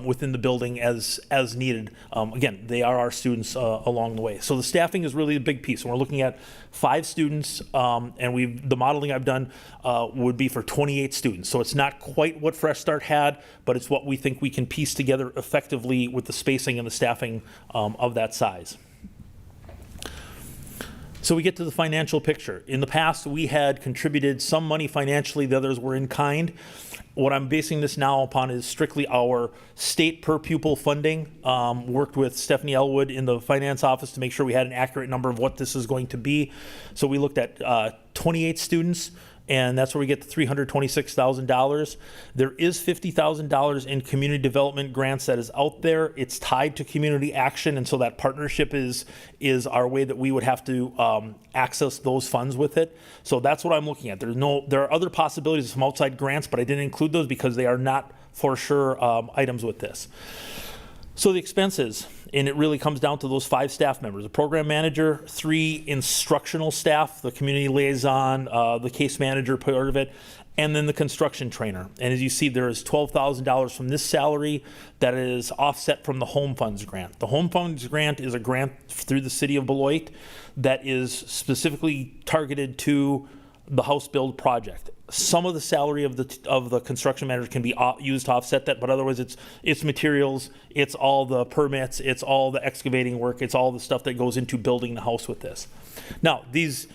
within the building as needed. Again, they are our students along the way. So the staffing is really a big piece. And we're looking at 5 students, and the modeling I've done would be for 28 students. So it's not quite what Fresh Start had, but it's what we think we can piece together effectively with the spacing and the staffing of that size. So we get to the financial picture. In the past, we had contributed some money financially, the others were in kind. What I'm basing this now upon is strictly our state per pupil funding. Worked with Stephanie Elwood in the finance office to make sure we had an accurate number of what this is going to be. So we looked at 28 students, and that's where we get the $326,000. There is $50,000 in community development grants that is out there. It's tied to community action, and so that partnership is our way that we would have to access those funds with it. So that's what I'm looking at. There are other possibilities of some outside grants, but I didn't include those because they are not for sure items with this. So the expenses, and it really comes down to those 5 staff members: a program manager, 3 instructional staff, the community liaison, the case manager part of it, and then the construction trainer. And as you see, there is $12,000 from this salary that is offset from the Home Funds grant. The Home Funds grant is a grant through the city of Beloit that is specifically targeted to the house build project. Some of the salary of the construction manager can be used to offset that, but otherwise it's materials, it's all the permits, it's all the excavating work, it's all the stuff that goes into building the house with this. Now, these,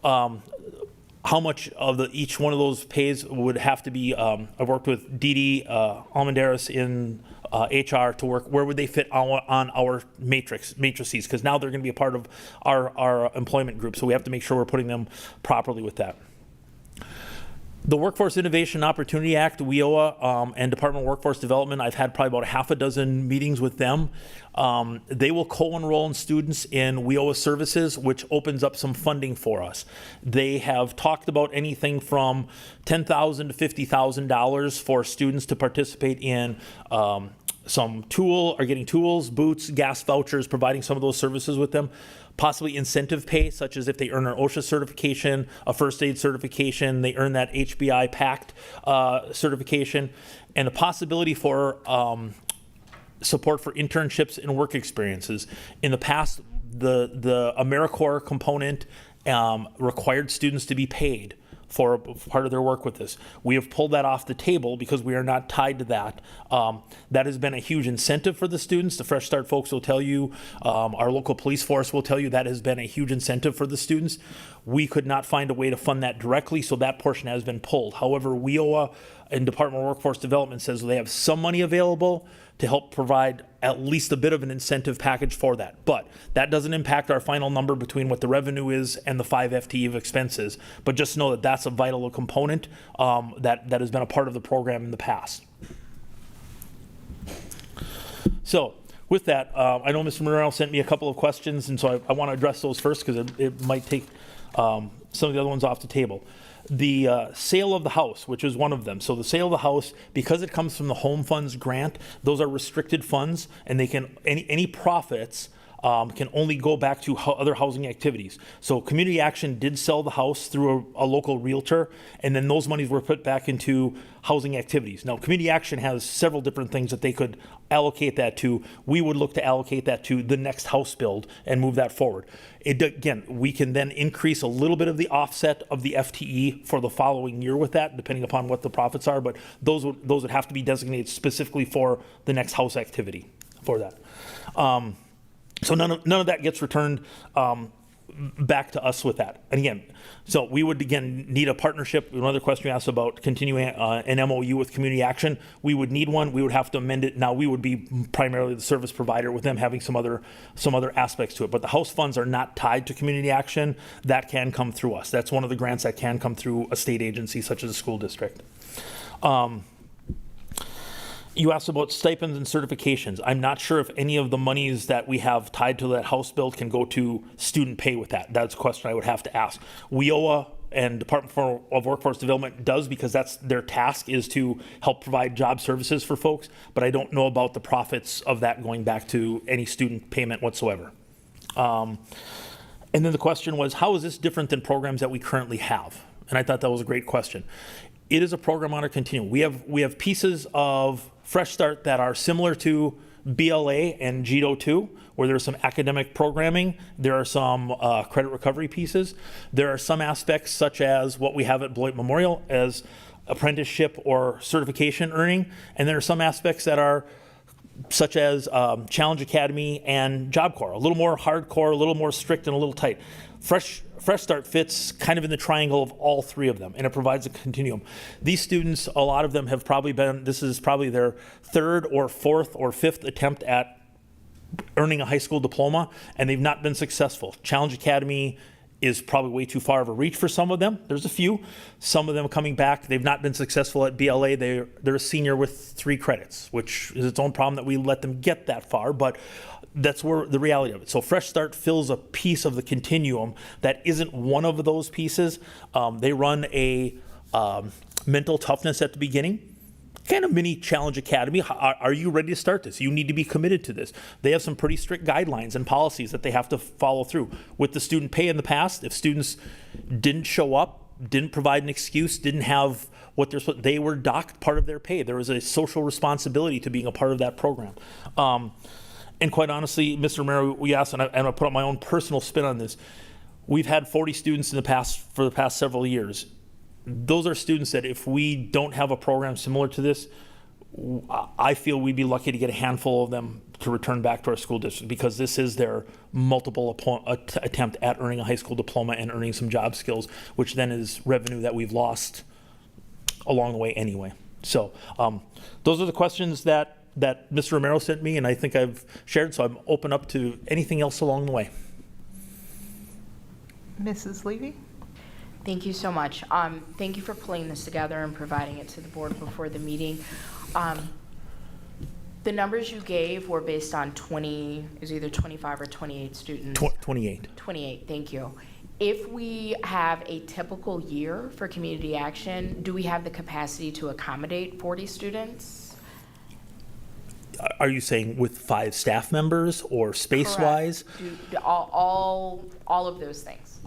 how much of each one of those pays would have to be, I've worked with Dee Dee Almendares in HR to work, where would they fit on our matrices, because now they're going to be a part of our employment group, so we have to make sure we're putting them properly with that. The Workforce Innovation and Opportunity Act, WIOA, and Department of Workforce Development, I've had probably about half a dozen meetings with them. They will co-enroll in students in WIOA services, which opens up some funding for us. They have talked about anything from $10,000 to $50,000 for students to participate in getting tools, boots, gas vouchers, providing some of those services with them. Possibly incentive pay, such as if they earn an OSHA certification, a first aid certification, they earn that HBI PACT certification, and the possibility for support for internships and work experiences. In the past, the AmeriCorps component required students to be paid for part of their work with this. We have pulled that off the table because we are not tied to that. That has been a huge incentive for the students. The Fresh Start folks will tell you, our local police force will tell you that has been a huge incentive for the students. We could not find a way to fund that directly, so that portion has been pulled. However, WIOA and Department of Workforce Development says they have some money available to help provide at least a bit of an incentive package for that. But that doesn't impact our final number between what the revenue is and the 5 FTE of expenses. But just know that that's a vital component that has been a part of the program in the past. So with that, I know Mr. Moreno sent me a couple of questions, and so I want to address those first because it might take some of the other ones off the table. The sale of the house, which is one of them. So the sale of the house, because it comes from the Home Funds grant, those are restricted funds, and they can any profits can only go back to other housing activities. So Community Action did sell the house through a local realtor, and then those monies were put back into housing activities. Now, Community Action has several different things that they could allocate that to. We would look to allocate that to the next house build and move that forward. Again, we can then increase a little bit of the offset of the FTE for the following year with that, depending upon what the profits are, but those would have to be designated specifically for the next house activity for that. So none of that gets returned back to us with that. And again, so we would again need a partnership. Another question you asked about continuing an MOU with Community Action. We would need one. We would have to amend it. Now we would be primarily the service provider with them having some other aspects to it. But the house funds are not tied to Community Action. That can come through us. That's one of the grants that can come through a state agency such as a school district. You asked about stipends and certifications. I'm not sure if any of the monies that we have tied to that house build can go to student pay with that. That's a question I would have to ask. WIOA and Department of Workforce Development does, because that's their task, is to help provide job services for folks. But I don't know about the profits of that going back to any student payment whatsoever. And then the question was, how is this different than programs that we currently have? And I thought that was a great question. It is a program on a continuum. We have pieces of Fresh Start that are similar to BLA and GEDO 2, where there's some academic programming. There are some credit recovery pieces. There are some aspects, such as what we have at Beloit Memorial as apprenticeship or certification earning. And there are some aspects that are such as Challenge Academy and Job Corps, a little more hardcore, a little more strict, and a little tight. Fresh Start fits kind of in the triangle of all three of them, and it provides a continuum. These students, a lot of them have probably this is probably their third or fourth or fifth attempt at earning a high school diploma, and they've not been successful. Challenge Academy is probably way too far of a reach for some of them. There's a few. Some of them coming back, they've not been successful at BLA. They're a senior with 3 credits, which is its own problem that we let them get that far, but that's where the reality of it. So Fresh Start fills a piece of the continuum that isn't one of those pieces. They run a mental toughness at the beginning, kind of mini Challenge Academy. Are you ready to start this? You need to be committed to this. They have some pretty strict guidelines and policies that they have to follow through. With the student pay in the past, if students didn't show up, didn't provide an excuse, didn't have what they're supposed, they were docked part of their pay. There was a social responsibility to being a part of that program. And quite honestly, Mr. Romero, we asked, and I'm going to put up my own personal spin on this. We've had 40 students for the past several years. Those are students that if we don't have a program similar to this, I feel we'd be lucky to get a handful of them to return back to our school district, because this is their multiple attempt at earning a high school diploma and earning some job skills, which then is revenue that we've lost along the way anyway. So those are the questions that Mr. Romero sent me, and I think I've shared, so I'm open up to anything else along the way. Mrs. Levy? Thank you so much. Thank you for pulling this together and providing it to the board before the meeting. The numbers you gave were based on either 25 or 28 students. 28. 28, thank you. If we have a typical year for community action, do we have the capacity to accommodate 40 students? Are you saying with 5 staff members or space-wise? All of those things.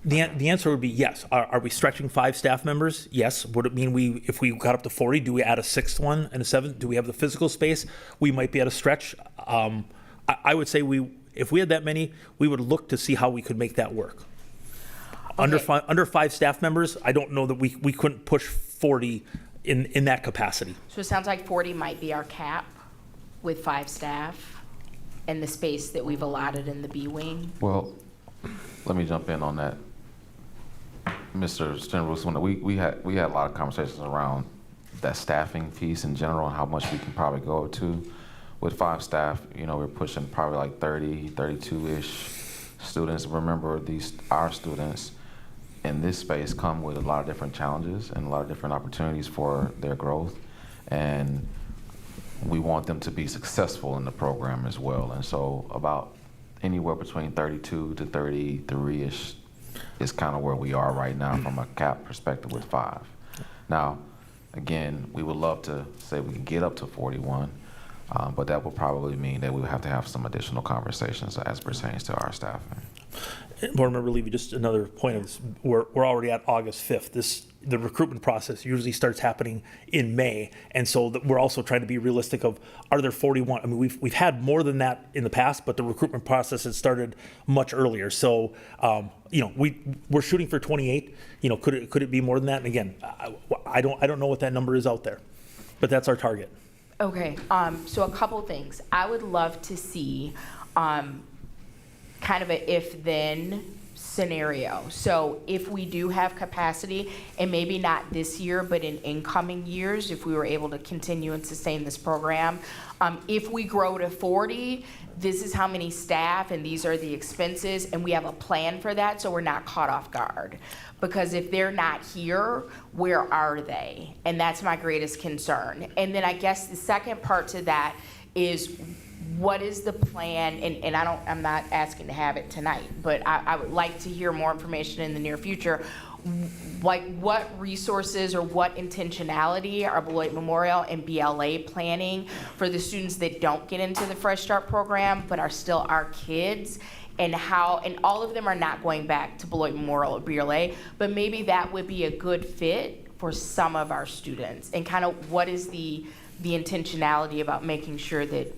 The answer would be yes. Are we stretching 5 staff members? Yes. Would it mean if we got up to 40, do we add a 6th one and a 7th? Do we have the physical space? We might be at a stretch. I would say if we had that many, we would look to see how we could make that work. Okay. Under 5 staff members, I don't know that we couldn't push 40 in that capacity. So it sounds like 40 might be our cap with 5 staff and the space that we've allotted in the B wing. Well, let me jump in on that. Mr. Stenrus, we had a lot of conversations around that staffing piece in general and how much we can probably go to. With 5 staff, we're pushing probably like 30, 32-ish students. Remember, our students in this space come with a lot of different challenges and a lot of different opportunities for their growth. And we want them to be successful in the program as well. And so about anywhere between 32 to 33-ish is kind of where we are right now from a cap perspective with 5. Now, again, we would love to say we can get up to 41, but that would probably mean that we would have to have some additional conversations as pertains to our staffing. Board Member Levy, just another point of this, we're already at August 5th. The recruitment process usually starts happening in May, and so we're also trying to be realistic of, are there 41? I mean, we've had more than that in the past, but the recruitment process has started much earlier. So, we're shooting for 28. Could it be more than that? And again, I don't know what that number is out there, but that's our target. Okay, so a couple things. I would love to see kind of a if-then scenario. So if we do have capacity, and maybe not this year, but in incoming years, if we were able to continue and sustain this program, if we grow to 40, this is how many staff and these are the expenses, and we have a plan for that so we're not caught off guard. Because if they're not here, where are they? And that's my greatest concern. And then I guess the second part to that is, what is the plan, and I'm not asking to have it tonight, but I would like to hear more information in the near future. Like, what resources or what intentionality are Beloit Memorial and BLA planning for the students that don't get into the Fresh Start program but are still our kids, and all of them are not going back to Beloit Memorial or BLA, but maybe that would be a good fit for some of our students, and kind of what is the intentionality about making sure that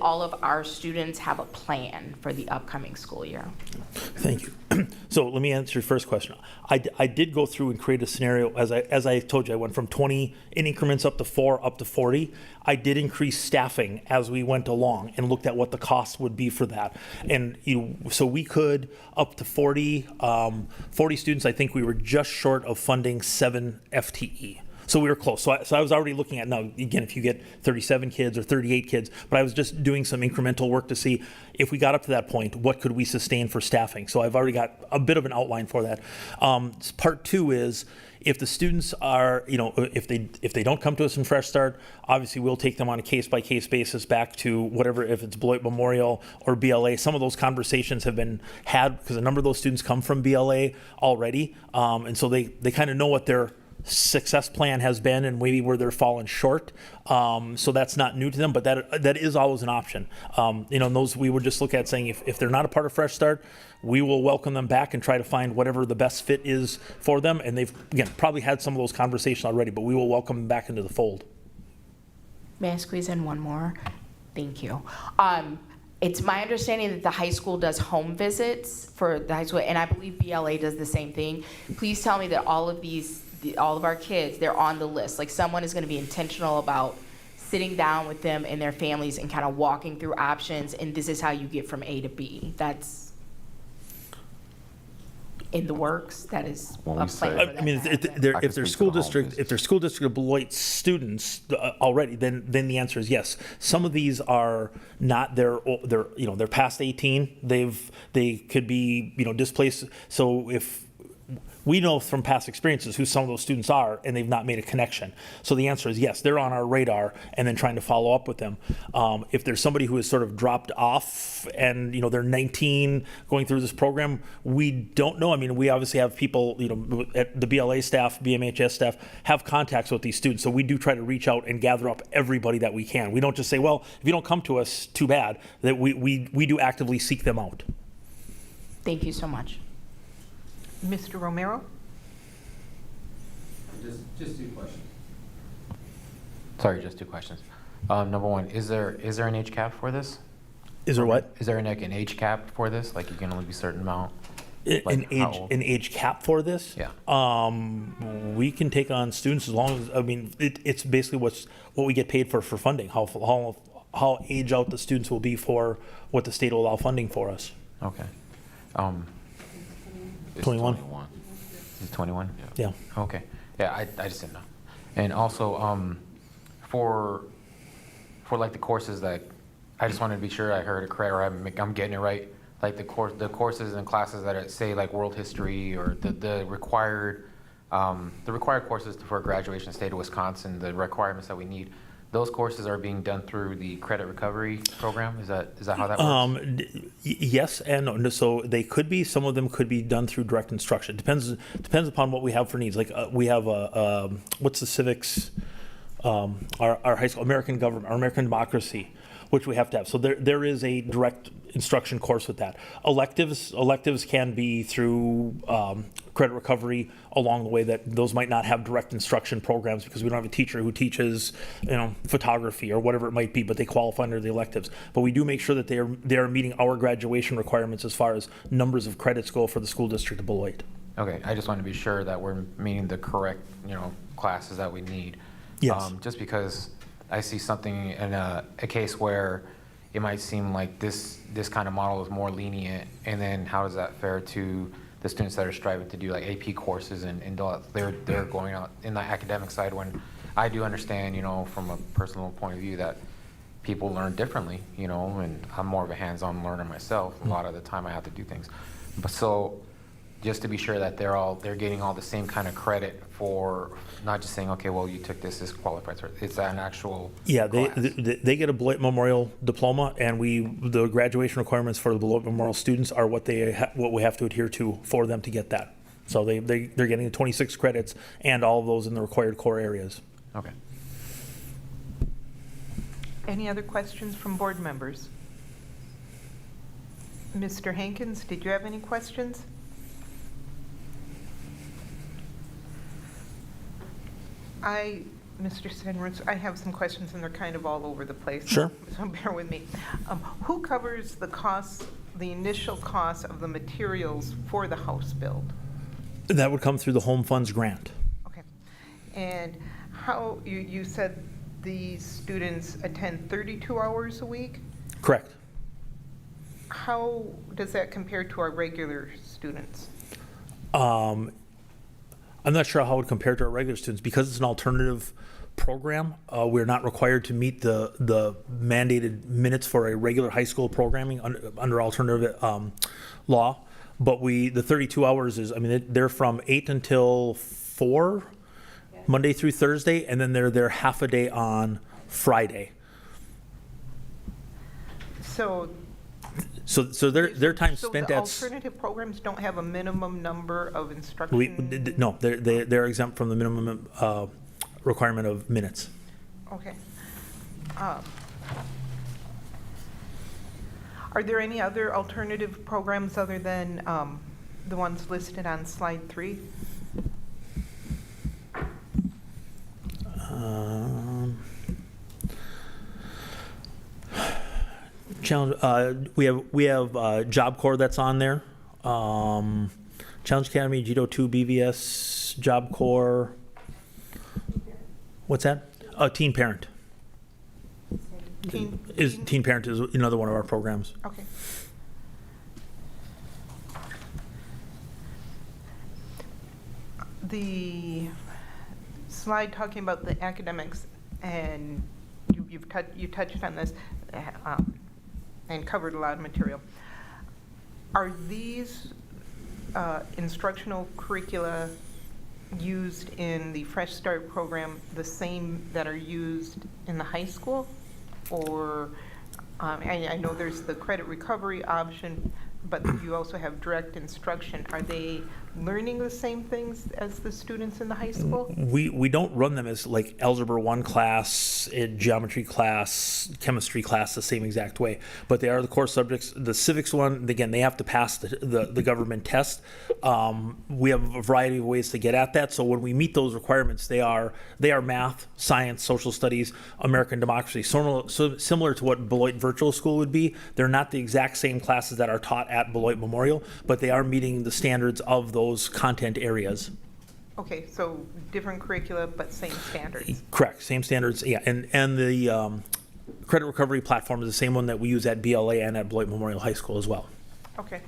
all of our students have a plan for the upcoming school year. Thank you. So let me answer your first question. I did go through and create a scenario. As I told you, I went from 20 in increments up to 4, up to 40. I did increase staffing as we went along and looked at what the cost would be for that. And so we could up to 40 students. I think we were just short of funding 7 FTE. So we were close. So I was already looking at, now, again, if you get 37 kids or 38 kids, but I was just doing some incremental work to see if we got up to that point, what could we sustain for staffing? So I've already got a bit of an outline for that. Part 2 is, if the students are, if they don't come to us in Fresh Start, obviously we'll take them on a case-by-case basis back to whatever, if it's Beloit Memorial or BLA. Some of those conversations have been had because a number of those students come from BLA already, and so they kind of know what their success plan has been and maybe where they're falling short. So that's not new to them, but that is always an option. Those we would just look at saying if they're not a part of Fresh Start, we will welcome them back and try to find whatever the best fit is for them. And they've, again, probably had some of those conversations already, but we will welcome them back into the fold. May I squeeze in one more? Thank you. It's my understanding that the high school does home visits for the high school, and I believe BLA does the same thing. Please tell me that all of our kids, they're on the list. Like, someone is going to be intentional about sitting down with them and their families and kind of walking through options, and this is how you get from A to B. That's in the works. That is a plan for that. I mean, if they're school district Beloit students already, then the answer is yes. Some of these are not, they're past 18. They could be displaced. So if we know from past experiences who some of those students are, and they've not made a connection. So the answer is yes, they're on our radar, and then trying to follow up with them. If there's somebody who has sort of dropped off and they're 19 going through this program, we don't know. I mean, we obviously have people, at the BLA staff, BMHS staff, have contacts with these students. So we do try to reach out and gather up everybody that we can. We don't just say, well, if you don't come to us, too bad. That we do actively seek them out. Thank you so much. Mr. Romero? Just 2 questions. Sorry, just 2 questions. Number 1, is there an age cap for this? Is there what? Is there an age cap for this? Like, you can only be a certain amount? An age cap for this? Yeah. We can take on students as long as, it's basically what we get paid for funding, how age out the students will be for what the state will allow funding for us. Okay. 21. Is it 21? Yeah. Okay. Yeah, I just didn't know. And also, for like the courses that, I just wanted to be sure I heard it correct or I'm getting it right. Like the courses and classes that are, say, like world history or the required courses for graduation in the state of Wisconsin, the requirements that we need. Those courses are being done through the credit recovery program. Is that how that works? Yes and no. So they could be. Some of them could be done through direct instruction. Depends upon what we have for needs. Like we have what's the civics? Our high school American government, our American democracy, which we have to have. So there is a direct instruction course with that. Electives can be through credit recovery along the way. That those might not have direct instruction programs because we don't have a teacher who teaches photography or whatever it might be, but they qualify under the electives. But we do make sure that they are meeting our graduation requirements as far as numbers of credits go for the school district of Beloit. Okay, I just want to be sure that we're meeting the correct classes that we need. Yes. Just because I see something in a case where it might seem like this kind of model is more lenient, and then how does that fare to the students that are striving to do like AP courses and they're going out in the academic side, when I do understand, from a personal point of view that people learn differently, and I'm more of a hands-on learner myself. A lot of the time I have to do things. But so just to be sure that they're getting all the same kind of credit for not just saying, okay, well, you took this qualifies for it. It's an actual Yeah, class. they get a Beloit Memorial diploma, and the graduation requirements for the Beloit Memorial students are what we have to adhere to for them to get that. So they're getting 26 credits and all of those in the required core areas. Okay. Any other questions from board members? Mr. Hankins, did you have any questions? Mr. Senrich, I have some questions and they're kind of all over the place. Sure. So bear with me. Who covers the costs, the initial costs of the materials for the house build? That would come through the Home Funds grant. Okay. And how, you said the students attend 32 hours a week? Correct. How does that compare to our regular students? I'm not sure how it would compare to our regular students. Because it's an alternative program, we're not required to meet the mandated minutes for a regular high school programming under alternative law. But the 32 hours is, they're from 8 until 4, Monday through Thursday, and then they're there half a day on Friday. So their time spent at. So the alternative programs don't have a minimum number of instruction? No, they're exempt from the minimum requirement of minutes. Okay. Are there any other alternative programs other than the ones listed on slide 3? Challenge. We have Job Corps that's on there. Challenge Academy, Judo 2, BVS, Job Corps. What's that? Teen Parent. Teen Parent is another one of our programs. Okay. The slide talking about the academics, and you touched on this and covered a lot of material. Are these instructional curricula used in the Fresh Start program the same that are used in the high school? Or I know there's the credit recovery option, but you also have direct instruction. Are they learning the same things as the students in the high school? We don't run them as like Algebra 1 class, geometry class, chemistry class the same exact way, but they are the core subjects. The civics one, again, they have to pass the government test. We have a variety of ways to get at that. So when we meet those requirements, they are math, science, social studies, American democracy, similar to what Beloit Virtual School would be. They're not the exact same classes that are taught at Beloit Memorial, but they are meeting the standards of those content areas. Okay, so different curricula, but same standards. Correct, same standards, yeah. And the credit recovery platform is the same one that we use at BLA and at Beloit Memorial High School as well. Okay.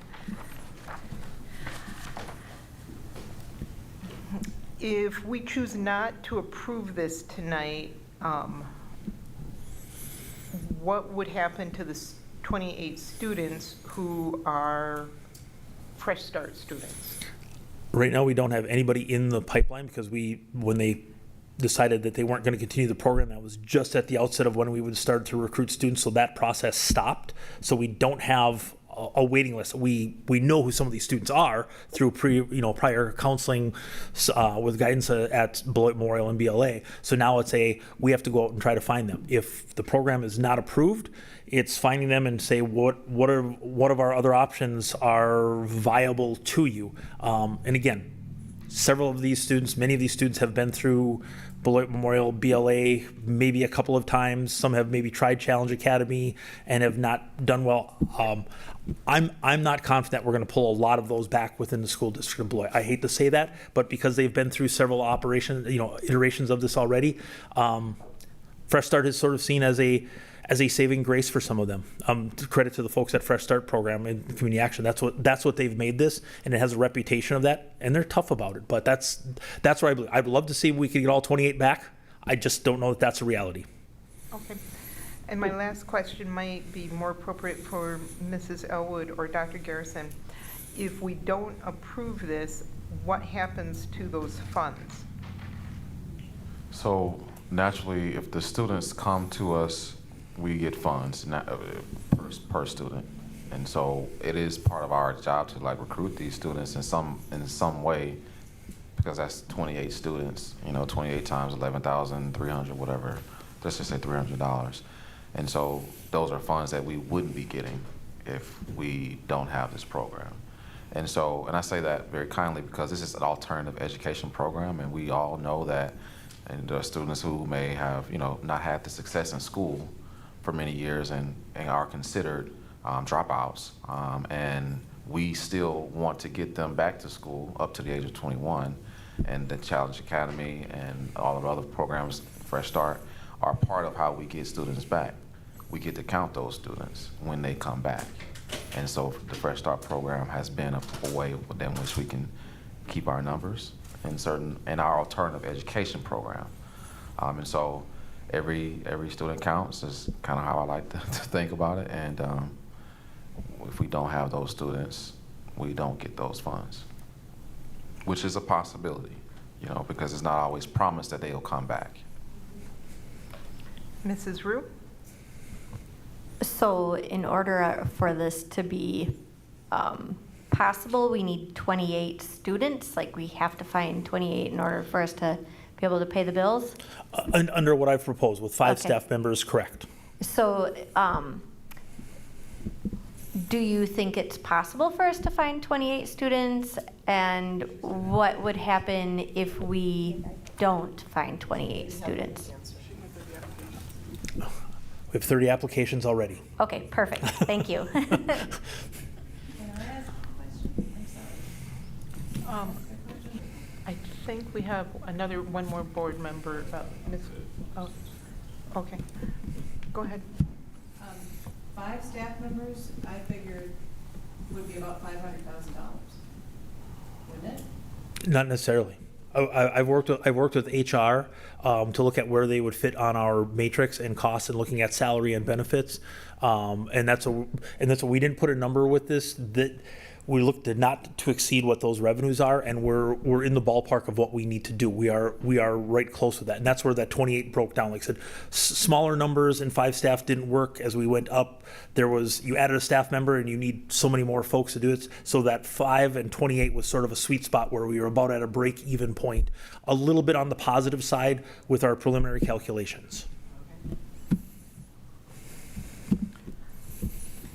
If we choose not to approve this tonight, what would happen to the 28 students who are Fresh Start students? Right now, we don't have anybody in the pipeline because when they decided that they weren't going to continue the program, that was just at the outset of when we would start to recruit students, so that process stopped. So we don't have a waiting list. We know who some of these students are through prior counseling with guidance at Beloit Memorial and BLA. So now we have to go out and try to find them. If the program is not approved, it's finding them and say what of our other options are viable to you. And again, many of these students have been through Beloit Memorial, BLA, maybe a couple of times. Some have maybe tried Challenge Academy and have not done well. I'm not confident we're going to pull a lot of those back within the school district of Beloit. I hate to say that, but because they've been through several iterations of this already, Fresh Start is sort of seen as a saving grace for some of them. Credit to the folks at Fresh Start program and Community Action. That's what they've made this, and it has a reputation of that, and they're tough about it. But that's where I believe. I'd love to see if we could get all 28 back. I just don't know that that's a reality. Okay. And my last question might be more appropriate for Mrs. Elwood or Dr. Garrison. if we don't approve this, what happens to those funds? So naturally, if the students come to us, we get funds per student. And so it is part of our job to like recruit these students in some way, because that's 28 students, 28 times 11,300, whatever, let's just say $300. And so those are funds that we wouldn't be getting if we don't have this program. And I say that very kindly because this is an alternative education program, and we all know that, and there are students who may have, not had the success in school for many years and are considered dropouts. And we still want to get them back to school up to the age of 21. And the Challenge Academy and all of the other programs, Fresh Start, are part of how we get students back. We get to count those students when they come back. And so the Fresh Start program has been a way in which we can keep our numbers in our alternative education program. And so every student counts is kind of how I like to think about it. And if we don't have those students, we don't get those funds, which is a possibility, because it's not always promised that they'll come back. Mrs. Rue? So in order for this to be possible, we need 28 students? Like we have to find 28 in order for us to be able to pay the bills? Under what I've proposed, with 5 Okay. staff members, correct. So do you think it's possible for us to find 28 students? And what would happen if we don't find 28 students? We have 30 applications already. Okay, perfect. Thank you. I think we have one more board member. Oh, okay. Go ahead. 5 staff members, I figured, would be about $500,000, wouldn't it? Not necessarily. I've worked with HR to look at where they would fit on our matrix and costs, and looking at salary and benefits. And that's what we didn't put a number with this. That we looked at not to exceed what those revenues are, and we're in the ballpark of what we need to do. We are right close with that, and that's where that 28 broke down. Like I said, smaller numbers and 5 staff didn't work. As we went up, you added a staff member, and you need so many more folks to do it. So that 5 and 28 was sort of a sweet spot where we were about at a break-even point, a little bit on the positive side with our preliminary calculations.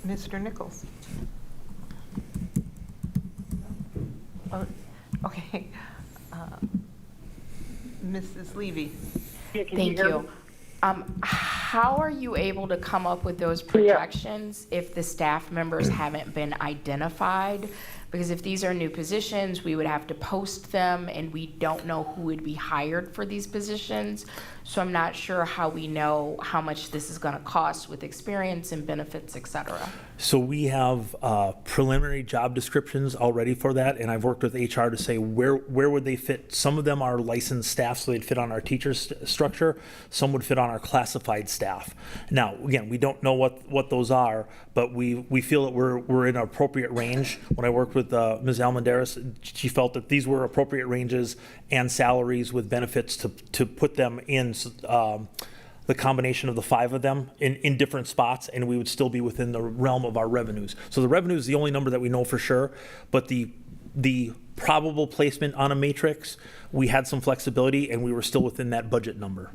Mr. Nichols? Okay. Mrs. Levy? Thank you. How are you able to come up with those projections if the staff members haven't been identified? Because if these are new positions, we would have to post them, and we don't know who would be hired for these positions. So I'm not sure how we know how much this is going to cost with experience and benefits, et cetera. So we have preliminary job descriptions already for that, and I've worked with HR to say where would they fit. Some of them are licensed staff, so they'd fit on our teacher structure. Some would fit on our classified staff. Now, again, we don't know what those are, but we feel that we're in an appropriate range. When I worked with Ms. Almendares, she felt that these were appropriate ranges and salaries with benefits to put them in the combination of the 5 of them in different spots, and we would still be within the realm of our revenues. So the revenue is the only number that we know for sure, but the probable placement on a matrix, we had some flexibility, and we were still within that budget number.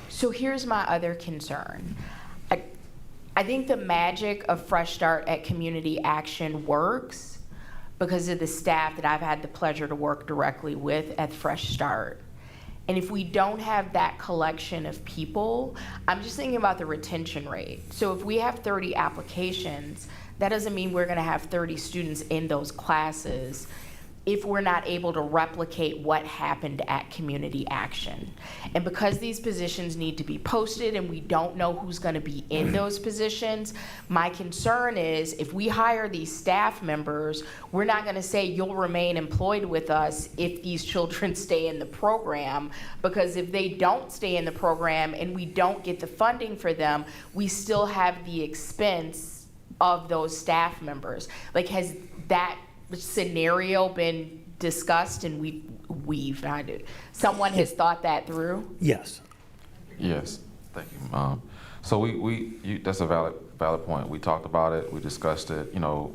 So here's my other concern. I think the magic of Fresh Start at Community Action works because of the staff that I've had the pleasure to work directly with at Fresh Start. And if we don't have that collection of people, I'm just thinking about the retention rate. So if we have 30 applications, that doesn't mean we're gonna have 30 students in those classes if we're not able to replicate what happened at Community Action. And because these positions need to be posted and we don't know who's gonna be in those positions, my concern is if we hire these staff members, we're not gonna say you'll remain employed with us if these children stay in the program, because if they don't stay in the program and we don't get the funding for them, we still have the expense of those staff members? Like, has that scenario been discussed and someone has thought that through? Yes. Yes, thank you. So that's a valid point. We talked about it, we discussed it, well,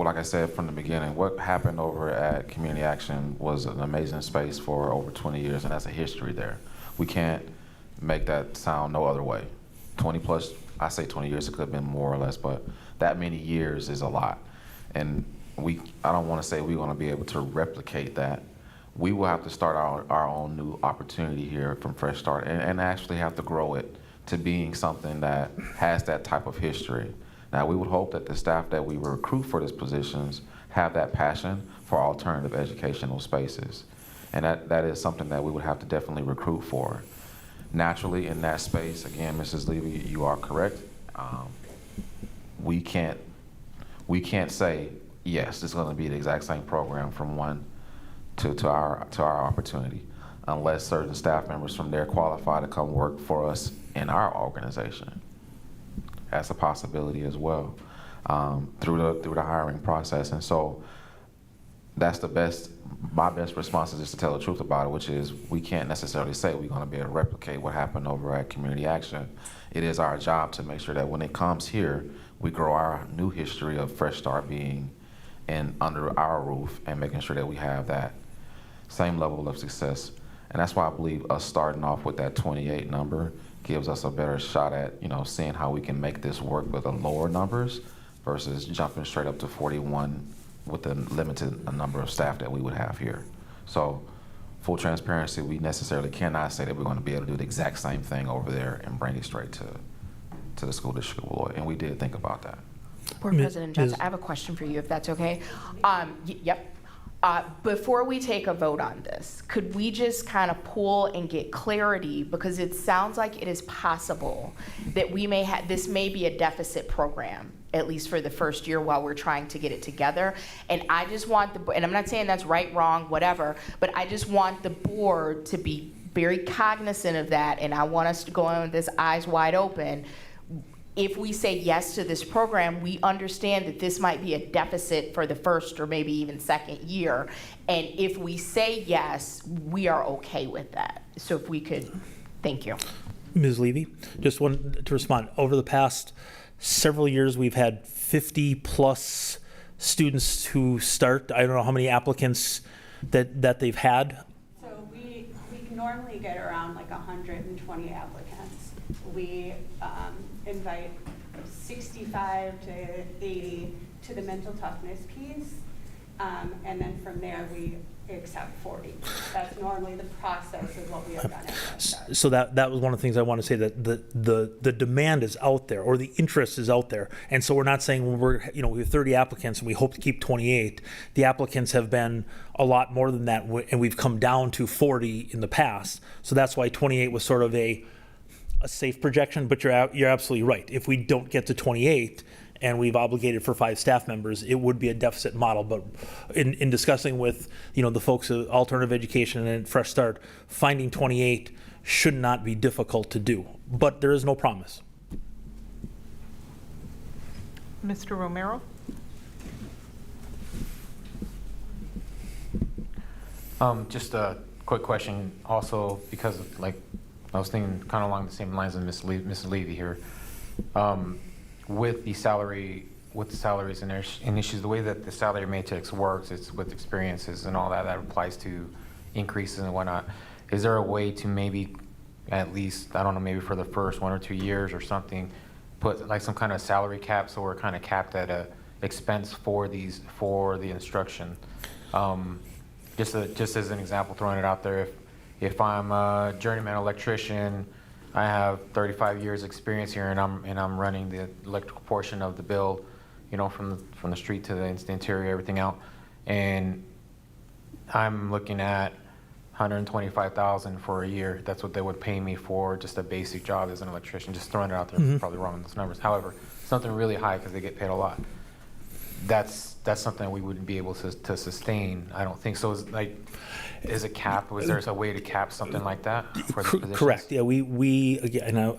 like I said from the beginning, what happened over at Community Action was an amazing space for over 20 years, and that's a history there. We can't make that sound no other way. 20 plus, I say 20 years, it could have been more or less, but that many years is a lot. And I don't want to say we're going to be able to replicate that. We will have to start our own new opportunity here from Fresh Start and actually have to grow it to being something that has that type of history. Now, we would hope that the staff that we recruit for these positions have that passion for alternative educational spaces. And that is something that we would have to definitely recruit for. Naturally, in that space, again, Mrs. Levy, you are correct. We can't say, yes, it's going to be the exact same program from one to our opportunity, unless certain staff members from there qualify to come work for us in our organization. That's a possibility as well, through the hiring process. And so that's my best response is just to tell the truth about it, which is we can't necessarily say we're going to be able to replicate what happened over at Community Action. It is our job to make sure that when it comes here, we grow our new history of Fresh Start being under our roof and making sure that we have that same level of success. And that's why I believe us starting off with that 28 number gives us a better shot at, seeing how we can make this work with the lower numbers versus jumping straight up to 41 with the limited number of staff that we would have here. So full transparency, we necessarily cannot say that we're going to be able to do the exact same thing over there and bring it straight to the school district of Beloit. And we did think about that. Board President Johnson, I have a question for you, if that's okay. Yep. Before we take a vote on this, could we just kind of pull and get clarity, because it sounds like it is possible that this may be a deficit program, at least for the first year while we're trying to get it together. And I just want and I'm not saying that's right, wrong, whatever, but I just want the board to be very cognizant of that, and I want us to go in with this eyes wide open. If we say yes to this program, we understand that this might be a deficit for the first or maybe even second year. And if we say yes, we are okay with that. So if we could, thank you. Ms. Levy, just wanted to respond. Over the past several years, we've had 50 plus students who start. I don't know how many applicants that they've had. So we normally get around like 120 applicants. We invite 65 to 80 to the mental toughness piece, and then from there we accept 40. That's normally the process of what we have done at Fresh Start. So that was one of the things I want to say, that the demand is out there, or the interest is out there. And so we're not saying we have 30 applicants and we hope to keep 28. The applicants have been a lot more than that, and we've come down to 40 in the past. So that's why 28 was sort of a safe projection, but you're absolutely right. If we don't get to 28 and we've obligated for 5 staff members, it would be a deficit model. But in discussing with the folks at Alternative Education and Fresh Start, finding 28 should not be difficult to do, but there is no promise. Mr. Romero? Just a quick question also, because I was thinking kind of along the same lines as Ms. Levy here. With the salaries and issues, the way that the salary matrix works, it's with experiences and all that applies to increases and whatnot. Is there a way to maybe, at least, I don't know, maybe for the first 1 or 2 years or something, put like some kind of salary cap, so we're kind of capped at a expense for the instruction? Just as an example, throwing it out there, if I'm a journeyman electrician, I have 35 years experience here, and I'm running the electrical portion of the build, from the street to the interior, everything out, and I'm looking at $125,000 for a year. That's what they would pay me for just a basic job as an electrician. Just throwing it out there, probably wrong with those numbers. However, something really high because they get paid a lot. that's something we wouldn't be able to sustain. I don't think so. Is a cap? Was there a way to cap something like that for the positions? Correct. Yeah, we again,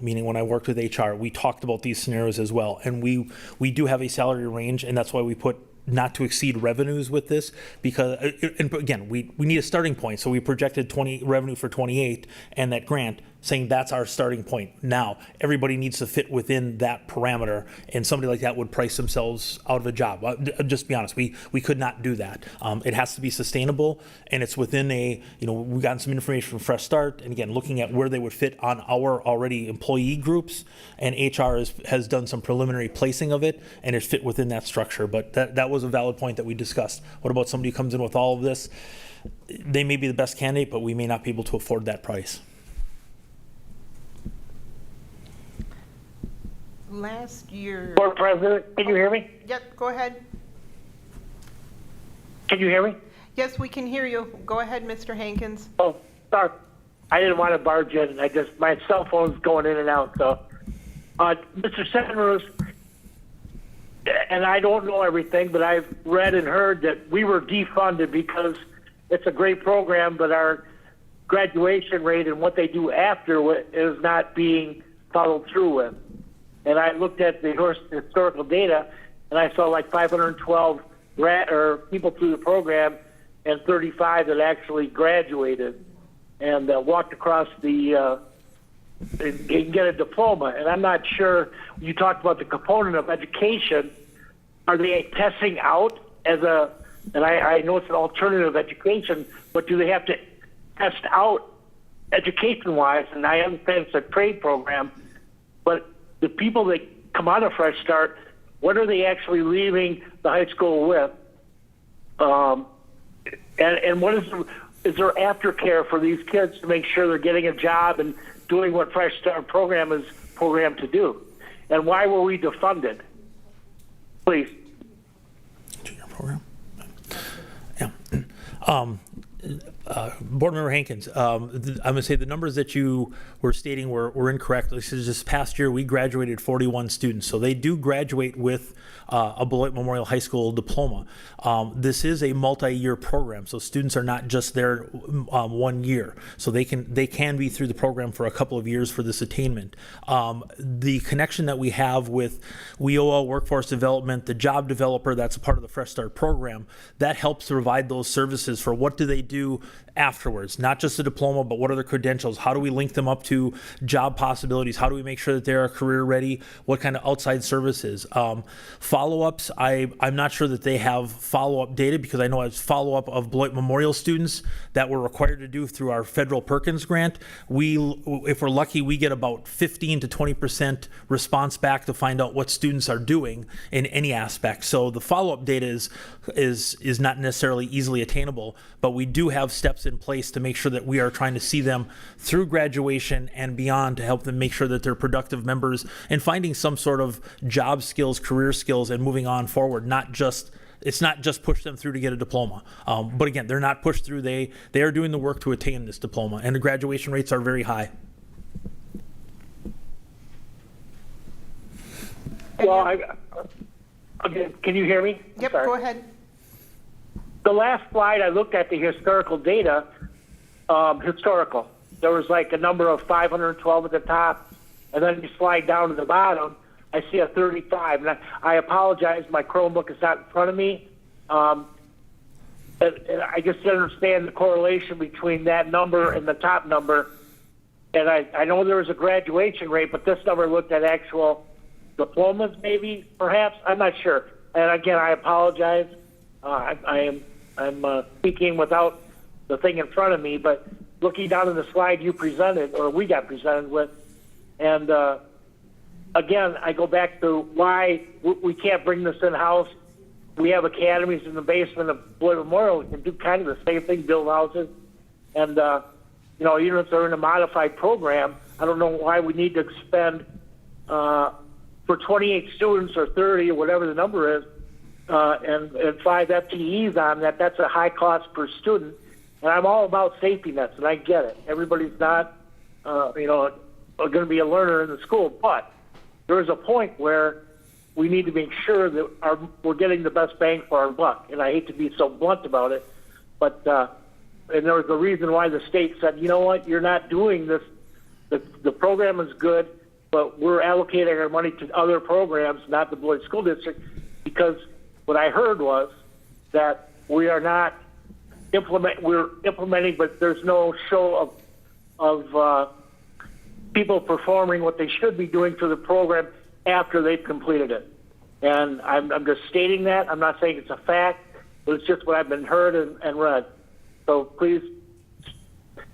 meaning when I worked with HR, we talked about these scenarios as well, and we do have a salary range, and that's why we put not to exceed revenues with this, because and again, we need a starting point. So we projected 20 revenue for 28 and that grant, saying that's our starting point. Now everybody needs to fit within that parameter, and somebody like that would price themselves out of a job. Just be honest, we could not do that. It has to be sustainable, and it's within we've gotten some information from Fresh Start, and again, looking at where they would fit on our already employee groups, and HR has done some preliminary placing of it, and it fit within that structure. But that was a valid point that we discussed. What about somebody who comes in with all of this? They may be the best candidate, but we may not be able to afford that price. Last year. Board President, can you hear me? Yep, go ahead. Can you hear me? Yes, we can hear you. Go ahead, Mr. Hankins. Oh, sorry. I didn't want to barge in. My cell phone's going in and out. So, Mr. Senators, and I don't know everything, but I've read and heard that we were defunded because it's a great program, but our graduation rate and what they do after is not being followed through with. And I looked at the historical data, and I saw like 512 people through the program, and 35 that actually graduated and walked across and get a diploma. And I'm not sure. You talked about the component of education. Are they testing out and I know it's an alternative education, but do they have to test out education-wise? And I understand it's a trade program, but the people that come out of Fresh Start, what are they actually leaving the high school with? And what is there aftercare for these kids to make sure they're getting a job and doing what Fresh Start program is programmed to do? And why were we defunded? Please. Junior program. Yeah. Board Member Hankins, I'm going to say the numbers that you were stating were incorrect. This past year, we graduated 41 students. So they do graduate with a Beloit Memorial High School diploma. This is a multi-year program, so students are not just there 1 year. So they can be through the program for a couple of years for this attainment. The connection that we have with WIOA, Workforce Development, the job developer that's a part of the Fresh Start program, that helps to provide those services for what do they do afterwards, not just a diploma, but what are their credentials? How do we link them up to job possibilities? How do we make sure that they're career ready? What kind of outside services? Follow-ups, I'm not sure that they have follow-up data, because I know it's follow-up of Beloit Memorial students that we're required to do through our federal Perkins grant. If we're lucky, we get about 15 to 20% response back to find out what students are doing in any aspect. So the follow-up data is not necessarily easily attainable, but we do have steps in place to make sure that we are trying to see them through graduation and beyond to help them make sure that they're productive members and finding some sort of job skills, career skills, and moving on forward. It's not just push them through to get a diploma. But again, they're not pushed through. They are doing the work to attain this diploma, and the graduation rates are very high. Well, again, can you hear me? Yep, go ahead. The last slide, I looked at the historical data, historical. There was like a number of 512 at the top, and then you slide down to the bottom, I see a 35. And I apologize, my Chromebook is not in front of me. And I just didn't understand the correlation between that number and the top number. And I know there was a graduation rate, but this number looked at actual diplomas, maybe, perhaps. I'm not sure. And again, I apologize. I'm speaking without the thing in front of me, but looking down at the slide you presented, or we got presented with, and again, I go back to why we can't bring this in-house. We have academies in the basement of Beloit Memorial. We can do kind of the same thing, build houses, and even if they're in a modified program, I don't know why we need to expend for 28 students or 30 or whatever the number is, and 5 FTEs on that. That's a high cost per student. And I'm all about safety nets, and I get it. Everybody's not, going to be a learner in the school, but there is a point where we we need to make sure that we're getting the best bang for our buck. And I hate to be so blunt about it, but and there was a reason why the state said, you know what, you're not doing this. The program is good, but we're allocating our money to other programs, not the Beloit School District, because what I heard was that we are not we're implementing, but there's no show of people performing what they should be doing for the program after they've completed it. And I'm just stating that. I'm not saying it's a fact, but it's just what I've been heard and read. So please,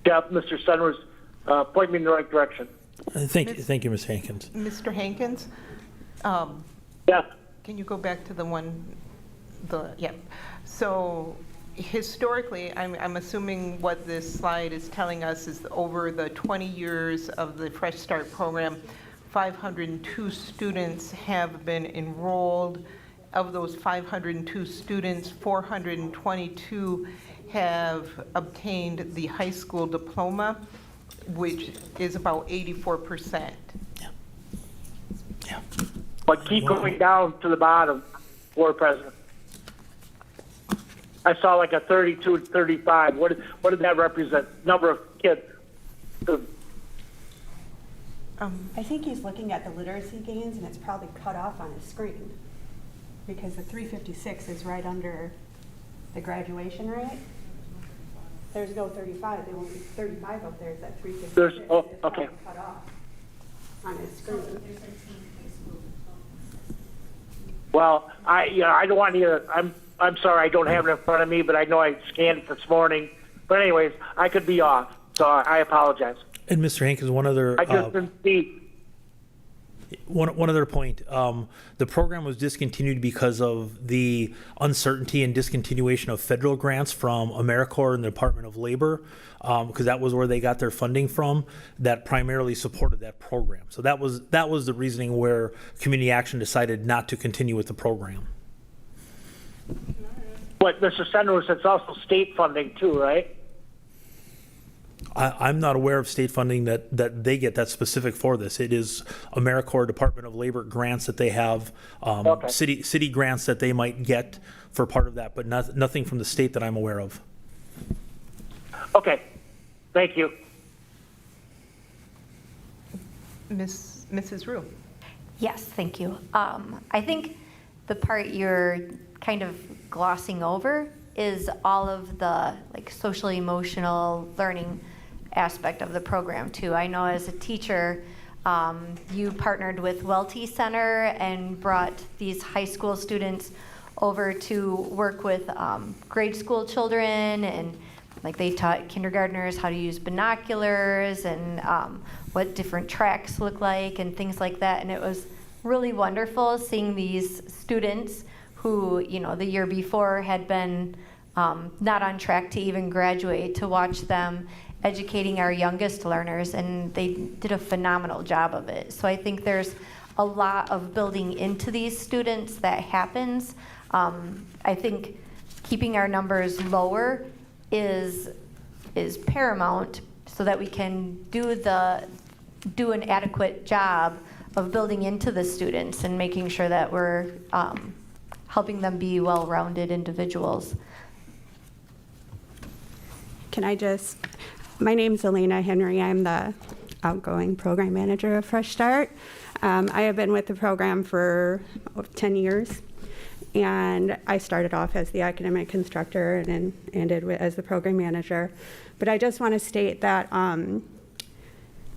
Jeff, Mr. Seners, point me in the right direction. Thank you, Ms. Hankins. Mr. Hankins? Yeah. Can you go back to the one, yeah. So historically, I'm assuming what this slide is telling us is over the 20 years of the Fresh Start program, 502 students have been enrolled. Of those 502 students, 422 have obtained the high school diploma, which is about 84%. But keep going down to the bottom, Board President. I saw like a 32 and 35. What did that represent? Number of kids? I think he's looking at the literacy gains, and it's probably cut off on his screen, because the 356 is right under the graduation rate. There's no 35. There won't be 35 up there. Is that 356? There's, oh, It's probably okay. cut off on his screen. Well, I don't want you. I'm sorry, I don't have it in front of me, but I know I scanned it this morning. But anyways, I could be off, so I apologize. And Mr. Hankins, one other. I just didn't see. One other point. The program was discontinued because of the uncertainty and discontinuation of federal grants from AmeriCorps and the Department of Labor, because that was where they got their funding from, that primarily supported that program. So that was the reasoning where Community Action decided not to continue with the program. But Mr. Seners, it's also state funding too, right? I'm not aware of state funding that they get that's specific for this. It is AmeriCorps, Department of Labor grants that they have, Okay. city grants that they might get for part of that, but nothing from the state that I'm aware of. Okay, thank you. Mrs. Rue? Yes, thank you. I think the part you're kind of glossing over is all of the social emotional learning aspect of the program too. I know as a teacher, you partnered with Welty Center and brought these high school students over to work with grade school children, and they taught kindergartners how to use binoculars and what different tracks look like and things like that. And it was really wonderful seeing these students who, the year before had been not on track to even graduate, to watch them educating our youngest learners, and they did a phenomenal job of it. So I think there's a lot of building into these students that happens. I think keeping our numbers lower is paramount so that we can do an adequate job of building into the students and making sure that we're helping them be well-rounded individuals. My name's Elena Henry. I'm the outgoing program manager of Fresh Start. I have been with the program for 10 years, and I started off as the academic instructor and then ended as the program manager. But I just want to state that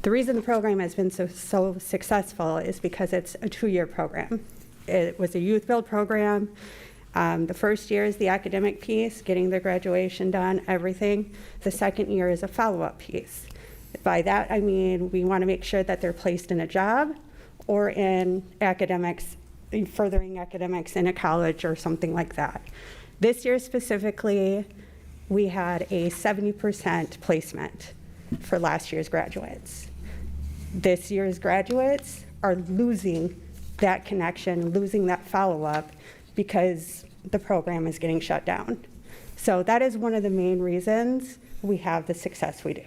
the reason the program has been so successful is because it's a 2-year program. It was a youth build program. The first year is the academic piece, getting their graduation done, everything. The second year is a follow-up piece. By that, I mean we want to make sure that they're placed in a job or in academics, furthering academics in a college or something like that. This year specifically, we had a 70% placement for last year's graduates. This year's graduates are losing that connection, losing that follow-up, because the program is getting shut down. So that is one of the main reasons we have the success we do.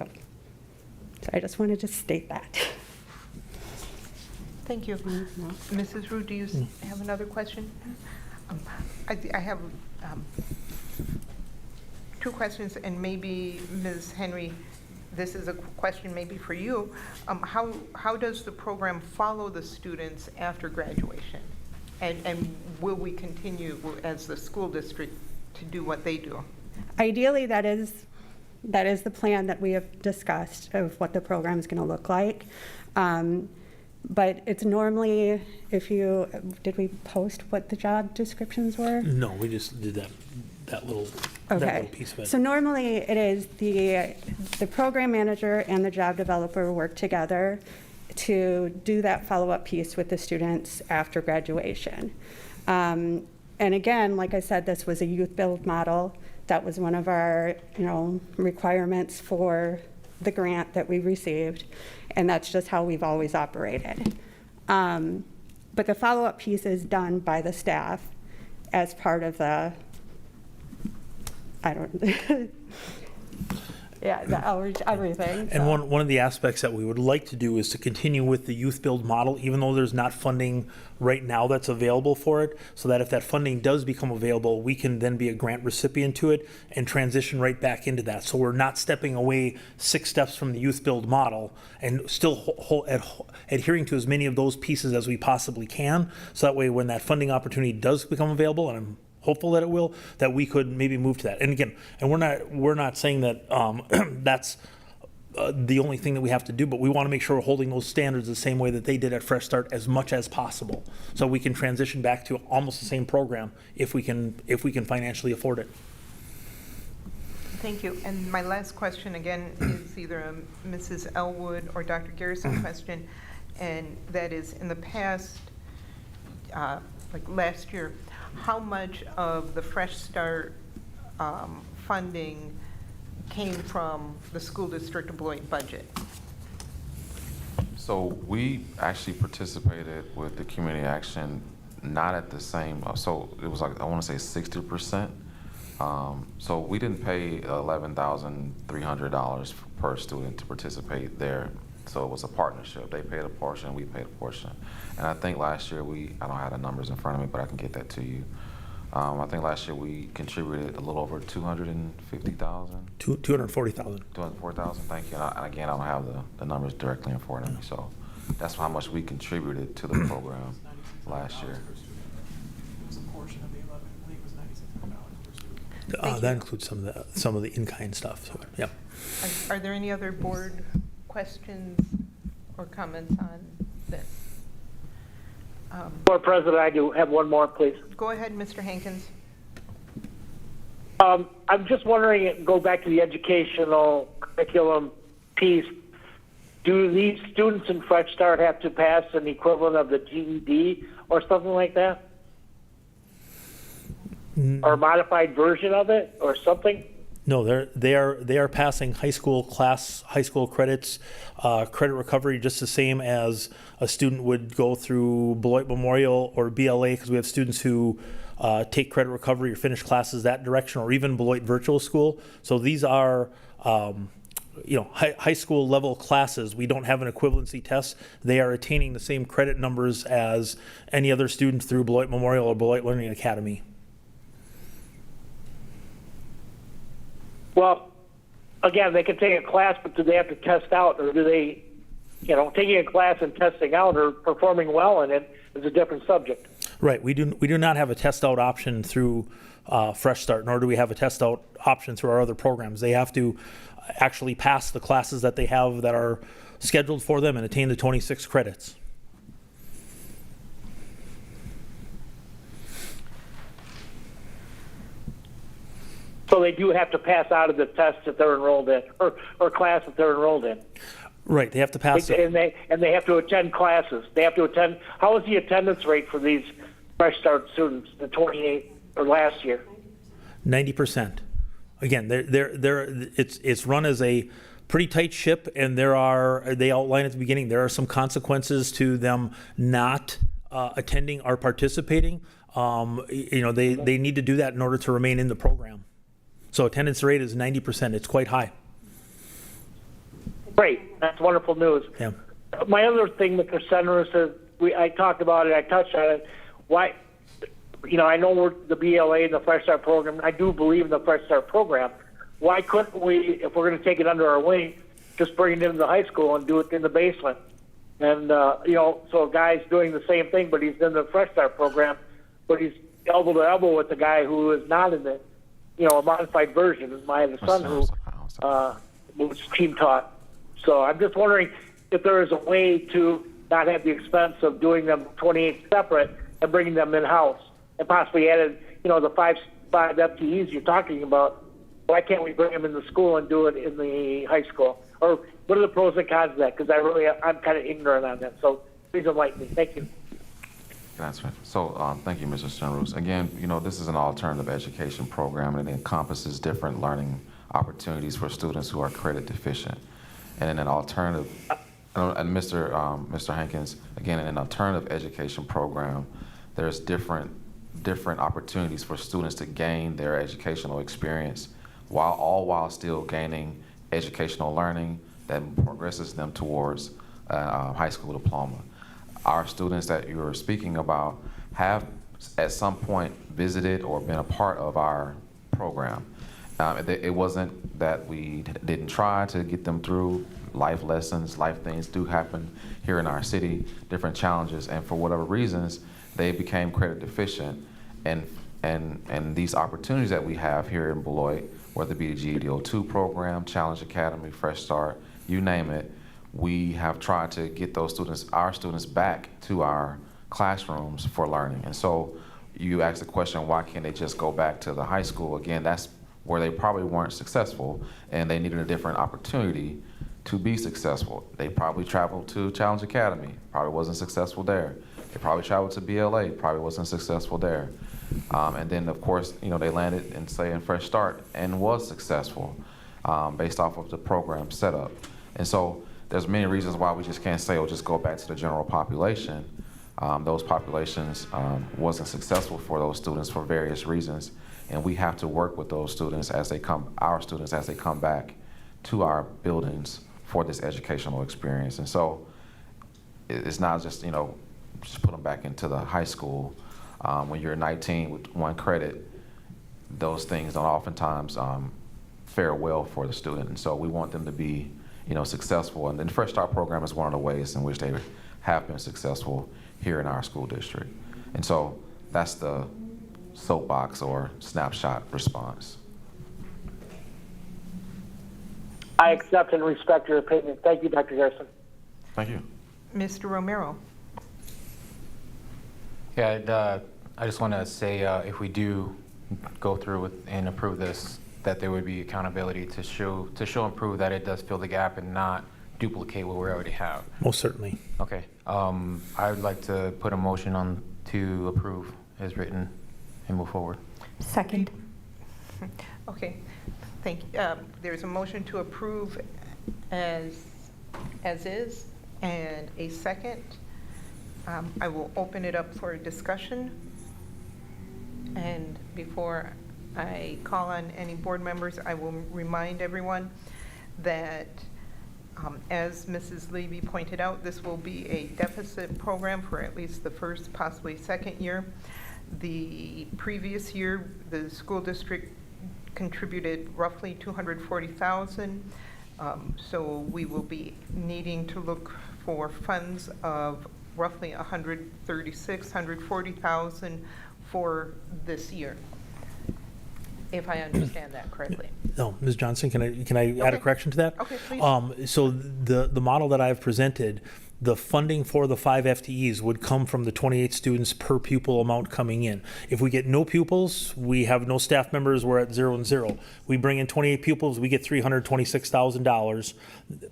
So I just wanted to state that. Thank you. Mrs. Ru, do you have another question? I have two questions, and maybe Ms. Henry, this is a question maybe for you. How does the program follow the students after graduation? And will we continue as the school district to do what they do? Ideally, that is the plan that we have discussed of what the program is going to look like. But it's normally, did we post what the job descriptions were? No, we just did that little piece of it. So normally it is the program manager and the job developer work together to do that follow-up piece with the students after graduation. And again, like I said, this was a youth build model. That was one of our, requirements for the grant that we received, and that's just how we've always operated. But the follow-up piece is done by the staff as part of the, the outreach, everything. And one of the aspects that we would like to do is to continue with the youth build model, even though there's not funding right now that's available for it, so that if that funding does become available, we can then be a grant recipient to it and transition right back into that. So we're not stepping away 6 steps from the youth build model and still adhering to as many of those pieces as we possibly can. So that way, when that funding opportunity does become available, and I'm hopeful that it will, that we could maybe move to that. And again, and we're not saying that that's the only thing that we have to do, but we want to make sure we're holding those standards the same way that they did at Fresh Start as much as possible, so we can transition back to almost the same program if we can financially afford it. Thank you. And my last question again is either a Mrs. Elwood or Dr. Garrison question, and that is, in the past, like last year, how much of the Fresh Start funding came from the school district of Beloit budget? So we actually participated with the community action, not at the same, so it was like, I want to say 60%. So we didn't pay $11,300 per student to participate there. So it was a partnership. They paid a portion, we paid a portion. And I think last year I don't have the numbers in front of me, but I can get that to you. I think last year we contributed a little over 250,000. 240,000. 240,000, thank you. And again, I don't have the numbers directly in front of me, so that's how much we contributed to the program last year. That includes some of the in-kind stuff. So, yeah. Are there any other board questions or comments on this? Board President, I do have one more, please. Go ahead, Mr. Hankins. I'm just wondering, go back to the educational curriculum piece. Do these students in Fresh Start have to pass an equivalent of the GED or something like that? Or a modified version of it or something? No, they are passing high school credits, credit recovery just the same as a student would go through Beloit Memorial or BLA, because we have students who take credit recovery or finish classes that direction, or even Beloit Virtual School. So these are high school level classes. We don't have an equivalency test. They are attaining the same credit numbers as any other students through Beloit Memorial or Beloit Learning Academy. Well, again, they can take a class, but do they have to test out, or do they, taking a class and testing out or performing well in it is a different subject? Right. We do not have a test out option through Fresh Start, nor do we have a test out option through our other programs. They have to actually pass the classes that they have that are scheduled for them and attain the 26 credits. So they do have to pass out of the test that they're enrolled in, or class that they're enrolled in. Right, they have to pass it. And they have to attend classes. They have to attend. How is the attendance rate for these Fresh Start students, the 28 or last year? 90%. Again, it's run as a pretty tight ship, and they outline at the beginning, there are some consequences to them not attending or participating. They need to do that in order to remain in the program. So attendance rate is 90%. It's quite high. Great. That's wonderful news. Yeah. My other thing, Mr. Senator, is I talked about it, I touched on it. Why, I know we're the BLA and the Fresh Start program. I do believe in the Fresh Start program. Why couldn't we, if we're going to take it under our wing, just bring it into the high school and do it in the basement? And, so a guy's doing the same thing, but he's in the Fresh Start program, but he's elbow to elbow with the guy who is not in the, a modified version. I have a son who was team taught. So I'm just wondering if there is a way to not have the expense of doing them 28 separate and bringing them in-house, and possibly added, the five FTEs you're talking about. Why can't we bring them in the school and do it in the high school? Or what are the pros and cons of that? Because I'm kind of ignorant on that. So please enlighten me. Thank you. That's right. So thank you, Mr. Stenroos. Again, this is an alternative education program, and it encompasses different learning opportunities for students who are credit deficient. And in an alternative, and Mr. Hankins, again, in an alternative education program, there's different opportunities for students to gain their educational experience while still gaining educational learning that progresses them towards a high school diploma. Our students that you were speaking about have at some point visited or been a part of our program. It wasn't that we didn't try to get them through life lessons. Life things do happen here in our city, different challenges, and for whatever reasons, they became credit deficient. And these opportunities that we have here in Beloit, whether it be the GEDO2 program, Challenge Academy, Fresh Start, you name it, we have tried to get our students back to our classrooms for learning. And so you asked the question, why can't they just go back to the high school? Again, that's where they probably weren't successful and they needed a different opportunity to be successful. They probably traveled to Challenge Academy, probably wasn't successful there. They probably traveled to BLA, probably wasn't successful there. And then, of course, they landed in Fresh Start and was successful based off of the program setup. And so there's many reasons why we just can't say, just go back to the general population. Those populations wasn't successful for those students for various reasons. And we have to work with those students as they come back to our buildings for this educational experience. And so it's not just, just put them back into the high school. When you're 19 with one credit, those things don't oftentimes fare well for the student. And so we want them to be, successful. And the Fresh Start program is one of the ways in which they have been successful here in our school district. And so that's the soapbox or snapshot response. I accept and respect your opinion. Thank you, Dr. Garrison. Thank you. Mr. Romero. Yeah, I just want to say if we do go through with and approve this, that there would be accountability to show and prove that it does fill the gap and not duplicate what we already have. Most certainly. Okay. I would like to put a motion on to approve as written and move forward. Second. Okay, thank you. There's a motion to approve as is and a second. I will open it up for discussion. And before I call on any board members, I will remind everyone that as Mrs. Levy pointed out, this will be a deficit program for at least the first, possibly second year. The previous year, the school district contributed roughly $240,000. So we will be needing to look for funds of roughly $140,000 for this year, if I understand that correctly. No, Ms. Johnson, can I add a correction to that? Okay, please. So the model that I've presented, the funding for the 5 FTEs would come from the 28 students per pupil amount coming in. If we get no pupils, we have no staff members, we're at 0 and 0. We bring in 28 pupils, we get $326,000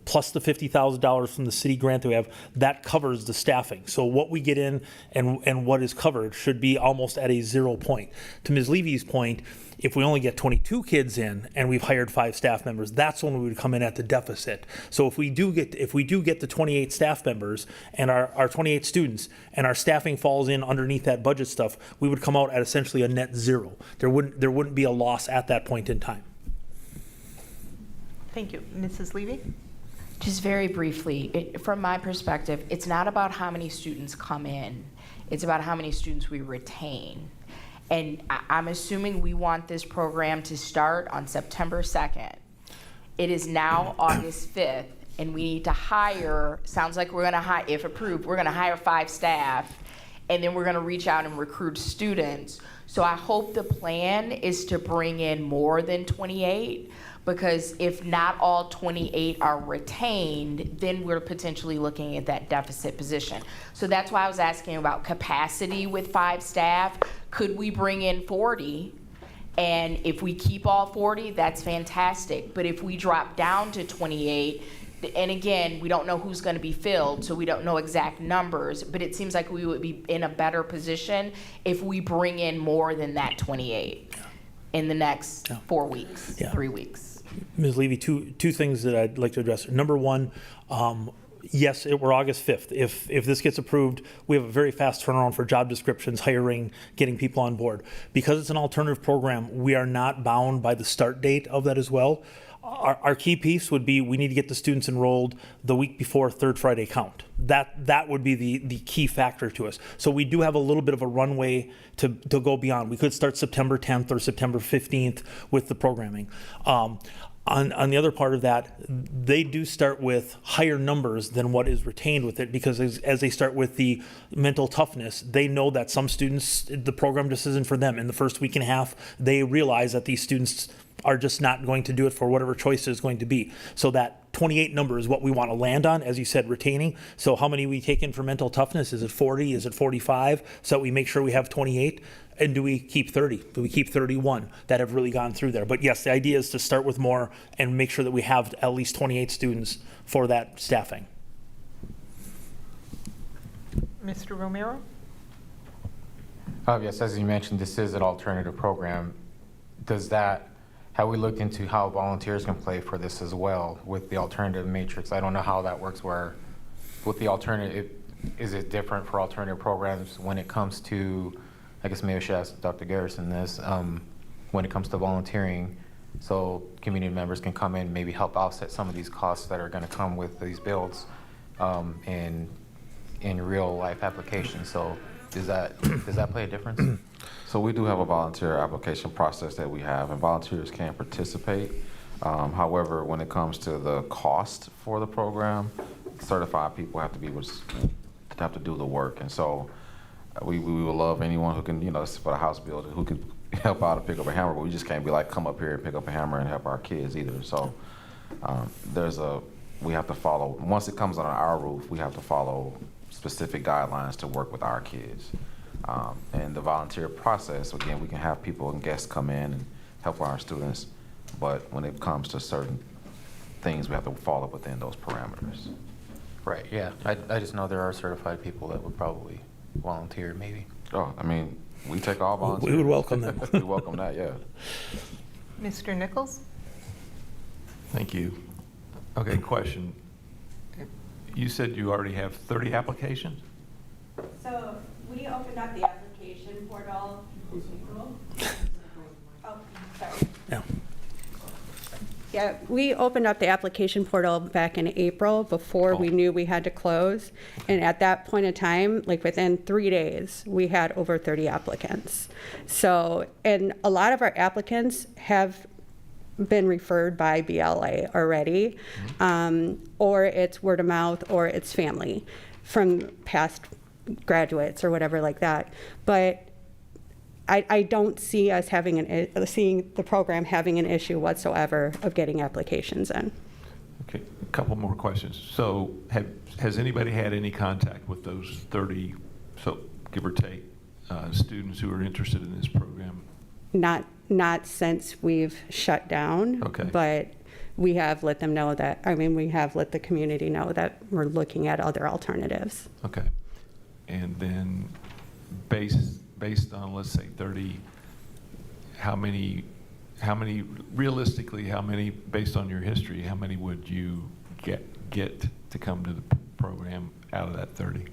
plus the $50,000 from the city grant that we have. That covers the staffing. So what we get in and what is covered should be almost at a 0 point. To Ms. Levy's point, if we only get 22 kids in and we've hired 5 staff members, that's when we would come in at the deficit. So if we do get the 28 staff members and our 28 students and our staffing falls in underneath that budget stuff, we would come out at essentially a net 0. There wouldn't be a loss at that point in time. Thank you. Mrs. Levy? Just very briefly, from my perspective, it's not about how many students come in. It's about how many students we retain. And I'm assuming we want this program to start on September 2nd. It is now August 5th, and we need to hire, sounds like we're gonna hire, if approved, we're gonna hire 5 staff, and then we're gonna reach out and recruit students. So I hope the plan is to bring in more than 28, because if not all 28 are retained, then we're potentially looking at that deficit position. So that's why I was asking about capacity with 5 staff. Could we bring in 40? And if we keep all 40, that's fantastic. But if we drop down to 28, and again, we don't know who's going to be filled, so we don't know exact numbers, but it seems like we would be in a better position if we bring in more than that 28 in the next 4 weeks, 3 weeks. Ms. Levy, two things that I'd like to address. Number one, yes, we're August 5th. If this gets approved, we have a very fast turnaround for job descriptions, hiring, getting people on board. Because it's an alternative program, we are not bound by the start date of that as well. Our key piece would be we need to get the students enrolled the week before Third Friday count. That would be the key factor to us. So we do have a little bit of a runway to go beyond. We could start September 10th or September 15th with the programming. On the other part of that, they do start with higher numbers than what is retained with it, because as they start with the mental toughness, they know that some students, the program just isn't for them. In the first week and a half, they realize that these students are just not going to do it for whatever choice is going to be. So that 28 number is what we want to land on, as you said, retaining. So how many we take in for mental toughness? Is it 40? Is it 45? So we make sure we have 28. And do we keep 30? Do we keep 31 that have really gone through there? But yes, the idea is to start with more and make sure that we have at least 28 students for that staffing. Mr. Romero? Yes, as you mentioned, this is an alternative program. Have we looked into how volunteers can play for this as well with the alternative matrix? I don't know how that works, where with the alternative, is it different for alternative programs when it comes to, I guess maybe I should ask Dr. Garrison this, when it comes to volunteering, so community members can come in, maybe help offset some of these costs that are going to come with these builds in real life applications. So does that play a difference? So we do have a volunteer application process that we have, and volunteers can participate. However, when it comes to the cost for the program, certified people have to be able to do the work. And so we would love anyone who can, for the house builder, who can help out and pick up a hammer, but we just can't be like, come up here and pick up a hammer and help our kids either. So we have to follow, once it comes on our roof, we have to follow specific guidelines to work with our kids. And the volunteer process, again, we can have people and guests come in and help our students, but when it comes to certain things, we have to follow within those parameters. Right, yeah. I just know there are certified people that would probably volunteer, maybe. Oh, I mean, we take all volunteers. We would welcome them. We welcome that, yeah. Mr. Nichols? Thank you. Okay, question. You said you already have 30 applications? So we opened up the application portal in April. Oh, sorry. Yeah. Yeah, we opened up the application portal back in April before we knew we had to close. And at that point in time, like within 3 days, we had over 30 applicants. So, and a lot of our applicants have been referred by BLA already, or it's word of mouth, or it's family from past graduates or whatever like that. But I don't see us seeing the program having an issue whatsoever of getting applications in. Okay, a couple more questions. So has anybody had any contact with those 30, so give or take, students who are interested in this program? Not since we've shut down, but we have let them know that, we have let the community know that we're looking at other alternatives. Okay. And then based on, let's say 30, how many realistically, based on your history, how many would you get to come to the program out of that 30?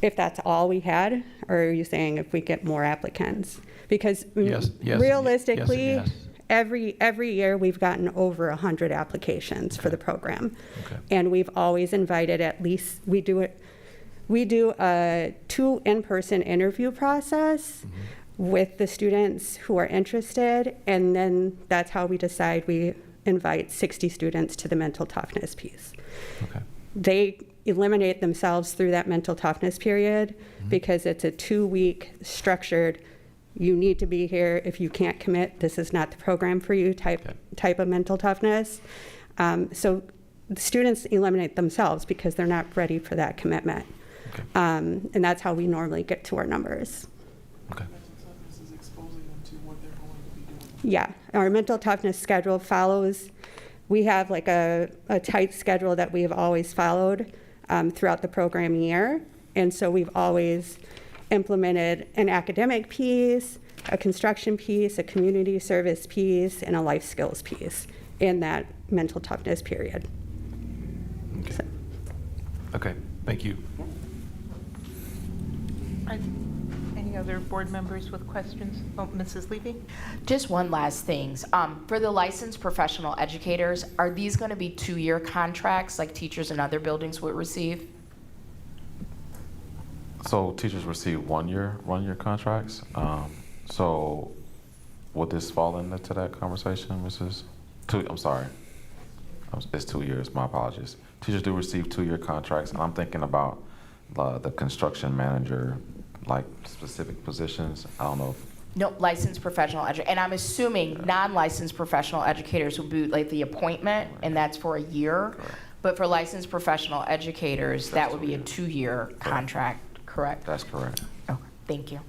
If that's all we had, or are you saying if we get more applicants? Because yes, realistically, yes, every year we've gotten over 100 applications for the program. Okay. And we've always invited at least, we do a 2 in-person interview process with the students who are interested, and then that's how we decide we invite 60 students to the mental toughness piece. Okay. They eliminate themselves through that mental toughness period because it's a 2-week structured, you need to be here. If you can't commit, this is not the program for you type of mental toughness. So the students eliminate themselves because they're not ready for that commitment. Okay. And that's how we normally get to our numbers. Okay. Yeah, our mental toughness schedule follows, we have like a tight schedule that we've always followed throughout the program year. And so we've always implemented an academic piece, a construction piece, a community service piece, and a life skills piece in that mental toughness period. Okay. Okay, thank you. Any other board members with questions? Oh, Mrs. Levy? Just one last thing. For the licensed professional educators, are these going to be 2-year contracts like teachers in other buildings would receive? So teachers receive 1-year contracts. So would this fall into that conversation, Mrs.? I'm sorry. It's 2 years, my apologies. Teachers do receive 2-year contracts, and I'm thinking about the construction manager, like specific positions. I don't know if No, licensed professional and I'm assuming non-licensed professional educators would be like the appointment, and that's for a year. Correct. But for licensed professional educators, that would be a 2-year contract, correct? that's correct. Okay, thank you.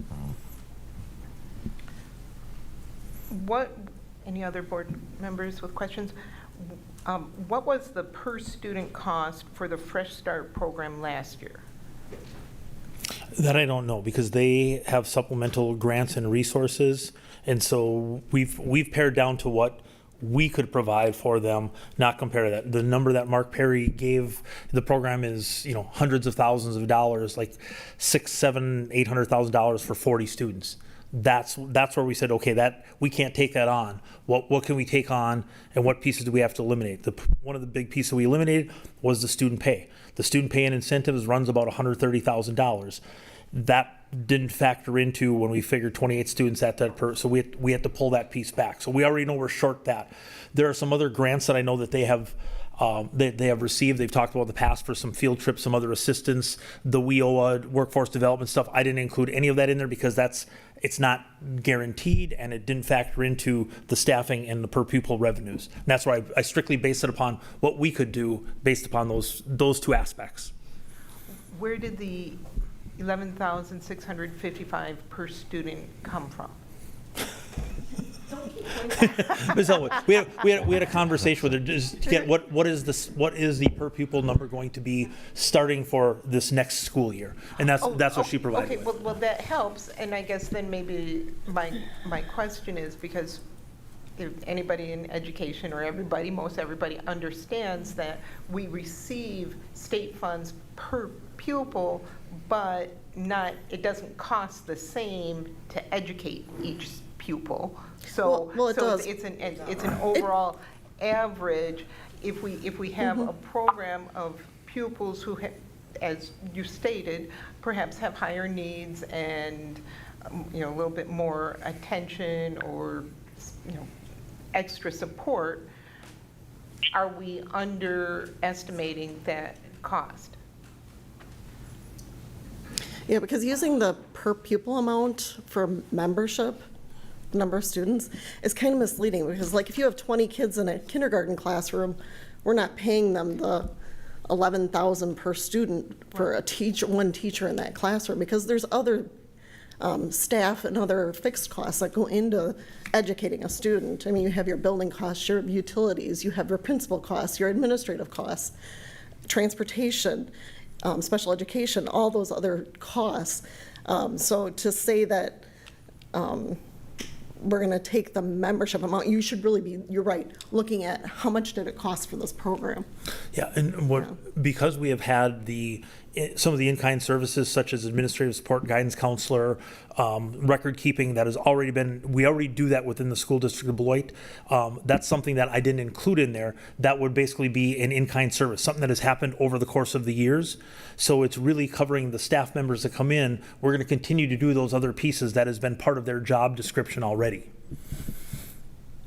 Any other board members with questions? What was the per student cost for the Fresh Start program last year? That I don't know, because they have supplemental grants and resources, and so we've pared down to what we could provide for them, not compare that. The number that Mark Perry gave the program is, hundreds of thousands of dollars, like $600,000, $700,000, $800,000 for 40 students. That's where we said, okay, that we can't take that on. What can we take on, and what pieces do we have to eliminate? One of the big pieces we eliminated was the student pay. The student pay and incentives runs about $130,000. That didn't factor into when we figured 28 students at that so we had to pull that piece back. So we already know we're short that. There are some other grants that I know that they have received. They've talked about in the past for some field trips, some other assistance, the WIOA workforce development stuff. I didn't include any of that in there because it's not guaranteed, and it didn't factor into the staffing and the per pupil revenues. And that's why I strictly based it upon what we could do based upon those 2 aspects. Where did the $11,655 per student come from? Ms. Elwood, we had a conversation with her just to get what is the per pupil number going to be starting for this next school year, and that's what she provided. Okay, well that helps, and I guess then maybe my question is, because if anybody in education or most everybody understands that we receive state funds per pupil, but it doesn't cost the same to educate each pupil. So, well, it does. It's an overall average. If we have a program of pupils who, as you stated, perhaps have higher needs and a little bit more attention or extra support, are we underestimating that cost? Yeah, because using the per pupil amount for membership, number of students, is kind of misleading, because like if you have 20 kids in a kindergarten classroom, we're not paying them the $11,000 per student for one teacher in that classroom, because there's other staff and other fixed costs that go into educating a student. I mean, you have your building costs, your utilities, you have your principal costs, your administrative costs, transportation, special education, all those other costs. So to say that we're going to take the membership amount, you should really be, you're right, looking at how much did it cost for this program. Yeah, and because we have had the some of the in-kind services such as administrative support, guidance counselor, record keeping that has already been, we already do that within the school district of Beloit. That's something that I didn't include in there. That would basically be an in-kind service, something that has happened over the course of the years. So it's really covering the staff members that come in. We're going to continue to do those other pieces that has been part of their job description already.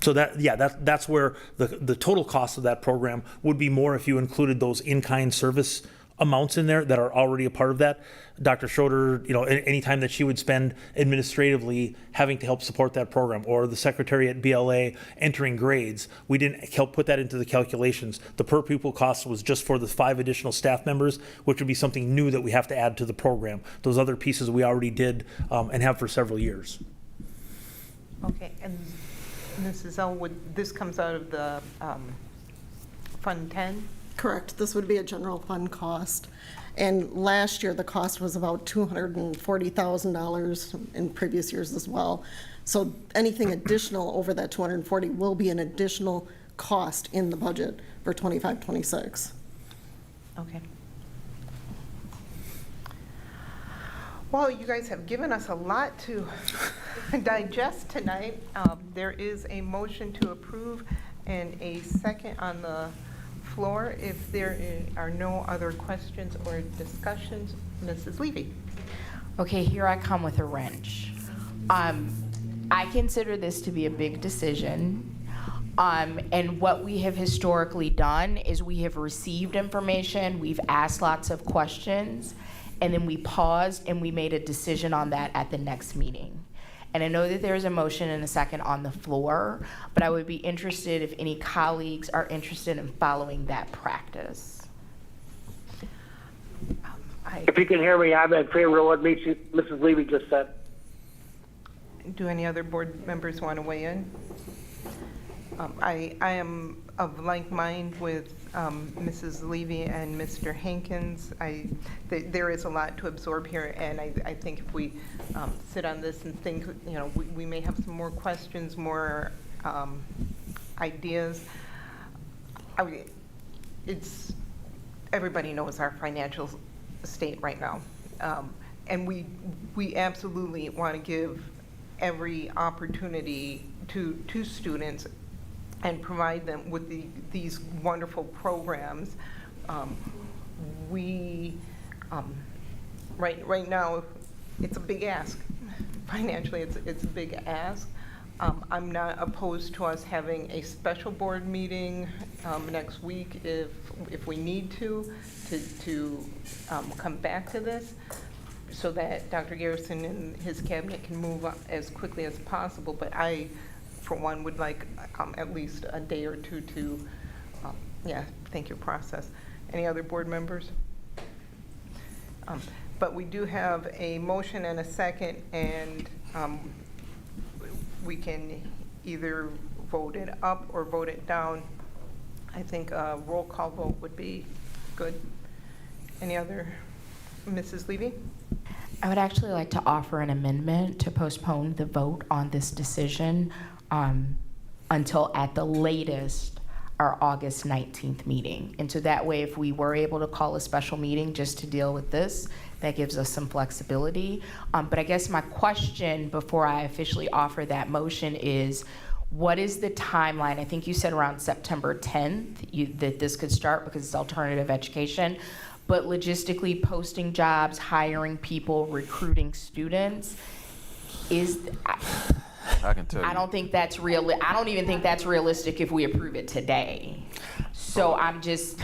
So that's where the total cost of that program would be more if you included those in-kind service amounts in there that are already a part of that. Dr. Schroeder, any time that she would spend administratively having to help support that program, or the secretary at BLA entering grades, we didn't help put that into the calculations. The per pupil cost was just for the 5 additional staff members, which would be something new that we have to add to the program. Those other pieces we already did and have for several years. Okay, and Mrs. Elwood, this comes out of the Fund 10? Correct. This would be a general fund cost. And last year, the cost was about $240,000 in previous years as well. So anything additional over that 240 will be an additional cost in the budget for 25-26. Okay. Well, you guys have given us a lot to digest tonight. There is a motion to approve and a second on the floor. If there are no other questions or discussions, Mrs. Levy. Okay, here I come with a wrench. I consider this to be a big decision. And what we have historically done is we have received information, we've asked lots of questions, and then we paused and we made a decision on that at the next meeting. And I know that there is a motion and a second on the floor, but I would be interested if any colleagues are interested in following that practice. If you can hear me, I'm in favor of what Mrs. Levy just said. Do any other board members want to weigh in? I am of like mind with Mrs. Levy and Mr. Hankins. There is a lot to absorb here, and I think if we sit on this and think, we may have some more questions, more ideas. Everybody knows our financial state right now, and we absolutely want to give every opportunity to students and provide them with these wonderful programs. Right now, it's a big ask. Financially, it's a big ask. I'm not opposed to us having a special board meeting next week if we need to come back to this, so that Dr. Garrison and his cabinet can move up as quickly as possible. But I, for one, would like at least a day or two to, think your process. Any other board members? But we do have a motion and a second, and we can either vote it up or vote it down. I think a roll call vote would be good. Any other? Mrs. Levy? I would actually like to offer an amendment to postpone the vote on this decision until at the latest our August 19th meeting. And so that way, if we were able to call a special meeting just to deal with this, that gives us some flexibility. But I guess my question before I officially offer that motion is, what is the timeline? I think you said around September 10th that this could start because it's alternative education. But logistically, posting jobs, hiring people, recruiting students, I can tell you. I don't think that's real. I don't even think that's realistic if we approve it today. So I'm just,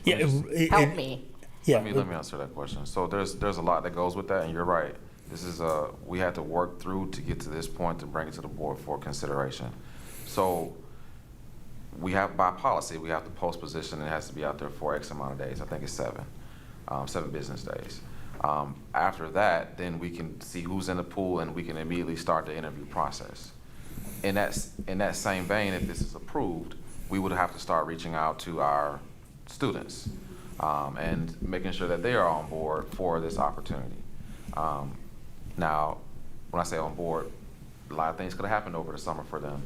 help me. Yeah. Let me answer that question. So there's a lot that goes with that, and you're right. This is we had to work through to get to this point to bring it to the board for consideration. So we have, by policy, we have to post position, and it has to be out there for X amount of days. I think it's 7 business days. After that, then we can see who's in the pool, and we can immediately start the interview process. In that same vein, if this is approved, we would have to start reaching out to our students and making sure that they are on board for this opportunity. Now, when I say on board, a lot of things could have happened over the summer for them.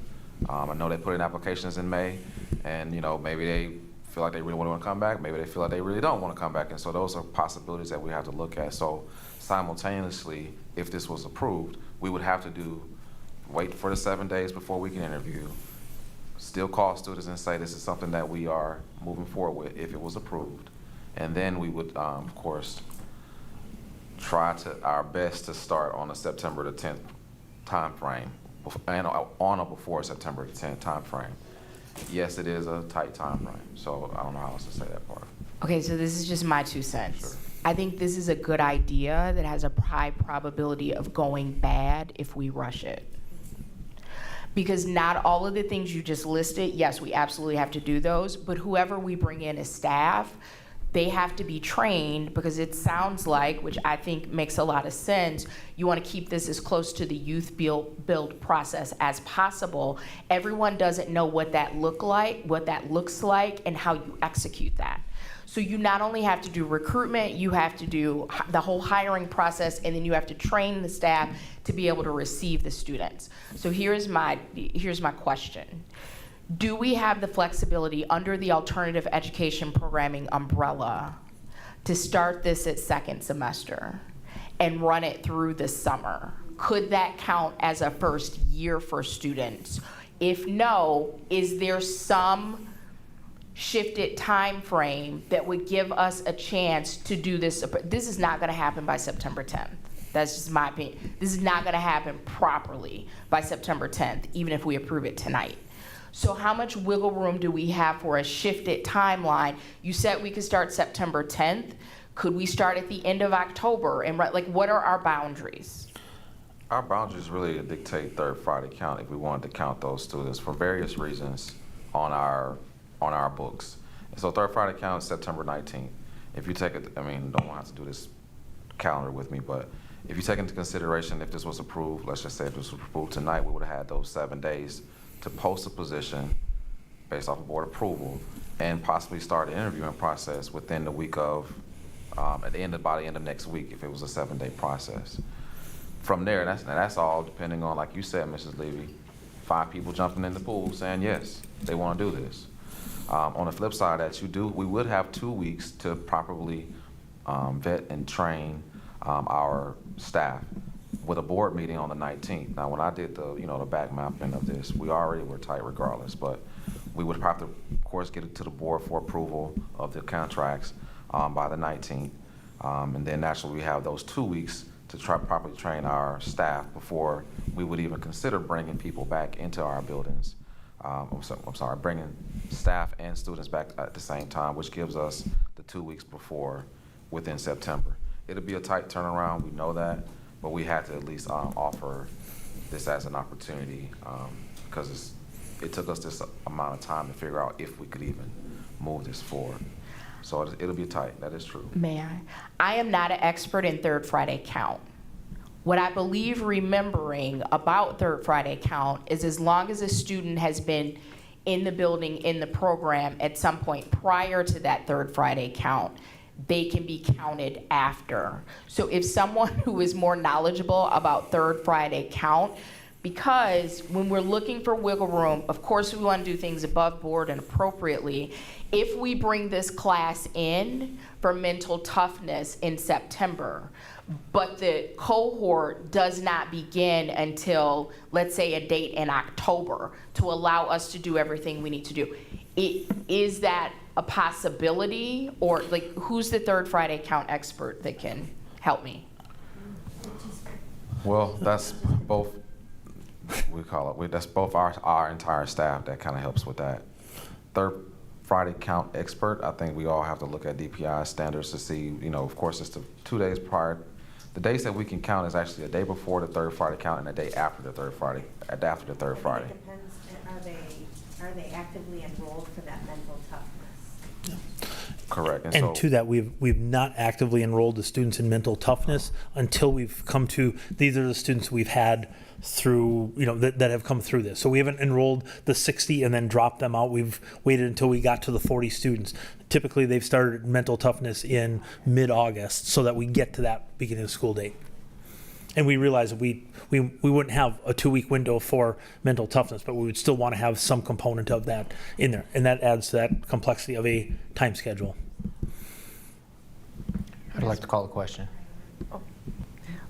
I know they put in applications in May, and maybe they feel like they really want to come back. Maybe they feel like they really don't want to come back. And so those are possibilities that we have to look at. So simultaneously, if this was approved, we would have to wait for the 7 days before we can interview, still call students and say this is something that we are moving forward with if it was approved. And then we would, of course, try our best to start on the September the 10th time frame, and on or before September the 10th time frame. Yes, it is a tight time frame, so I don't know how else to say that part. Okay, so this is just my 2 cents. Sure. I think this is a good idea that has a high probability of going bad if we rush it. Because not all of the things you just listed, yes, we absolutely have to do those, but whoever we bring in as staff, they have to be trained, because it sounds like, which I think makes a lot of sense, you want to keep this as close to the youth build process as possible. Everyone doesn't know what that looks like, and how you execute that. So you not only have to do recruitment, you have to do the whole hiring process, and then you have to train the staff to be able to receive the students. So here's my question. Do we have the flexibility under the alternative education programming umbrella to start this at second semester and run it through the summer? Could that count as a first year for students? If no, is there some shifted time frame that would give us a chance to do this? This is not going to happen by September 10th. That's just my opinion. This is not going to happen properly by September 10th, even if we approve it tonight. So how much wiggle room do we have for a shifted timeline? You said we could start September 10th. Could we start at the end of October? And what are our boundaries? Our boundaries really dictate third Friday count if we wanted to count those students for various reasons on our books. And so third Friday count is September 19th. If you take it, don't have to do this calendar with me, but if you take into consideration if this was approved, let's just say if this was approved tonight, we would have had those 7 days to post a position based off of board approval and possibly start the interviewing process within the week of, by the end of next week if it was a 7-day process. From there, that's all depending on, like you said, Mrs. Levy, 5 people jumping in the pool saying yes, they want to do this. On the flip side of that, we would have 2 weeks to properly vet and train our staff with a board meeting on the 19th. Now, when I did the back mapping of this, we already were tight regardless, but we would have to, of course, get it to the board for approval of the contracts by the 19th. And then naturally, we have those 2 weeks to properly train our staff before we would even consider bringing people back into our buildings. Bringing staff and students back at the same time, which gives us the 2 weeks before within September. It'll be a tight turnaround, we know that, but we had to at least offer this as an opportunity because it took us this amount of time to figure out if we could even move this forward. So it'll be tight, that is true. May I? I am not an expert in third Friday count. What I believe remembering about third Friday count is as long as a student has been in the building, in the program at some point prior to that third Friday count, they can be counted after. So if someone who is more knowledgeable about third Friday count, because when we're looking for wiggle room, of course we want to do things above board and appropriately. If we bring this class in for mental toughness in September, but the cohort does not begin until, let's say, a date in October to allow us to do everything we need to do, is that a possibility? Or who's the third Friday count expert that can help me? Well, that's both, that's both our entire staff that kind of helps with that. Third Friday count expert, I think we all have to look at DPI standards to see, of course it's the 2 days prior. The days that we can count is actually a day before the third Friday count and a day after the third Friday, Friday. It depends, are they actively enrolled for that mental toughness? Correct. And so, to that, we've not actively enrolled the students in mental toughness until we've come to, these are the students we've had through, that have come through this. So we haven't enrolled the 60 and then dropped them out. We've waited until we got to the 40 students. Typically, they've started mental toughness in mid-August so that we get to that beginning of school date. And we realized that we wouldn't have a 2-week window for mental toughness, but we would still want to have some component of that in there. And that adds to that complexity of a time schedule. I'd like to call a question.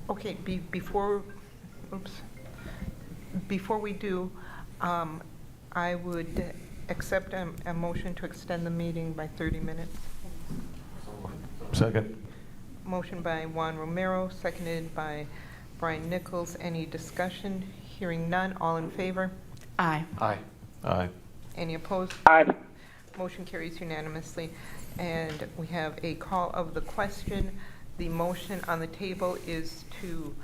Okay, before we do, I would accept a motion to extend the meeting by 30 minutes. Second. Motion by Juan Romero, seconded by Brian Nichols. Any discussion? Hearing none. All in favor? Aye. Aye. Aye. Any opposed? Aye. Motion carries unanimously. And we have a call of the question. The motion on the table is to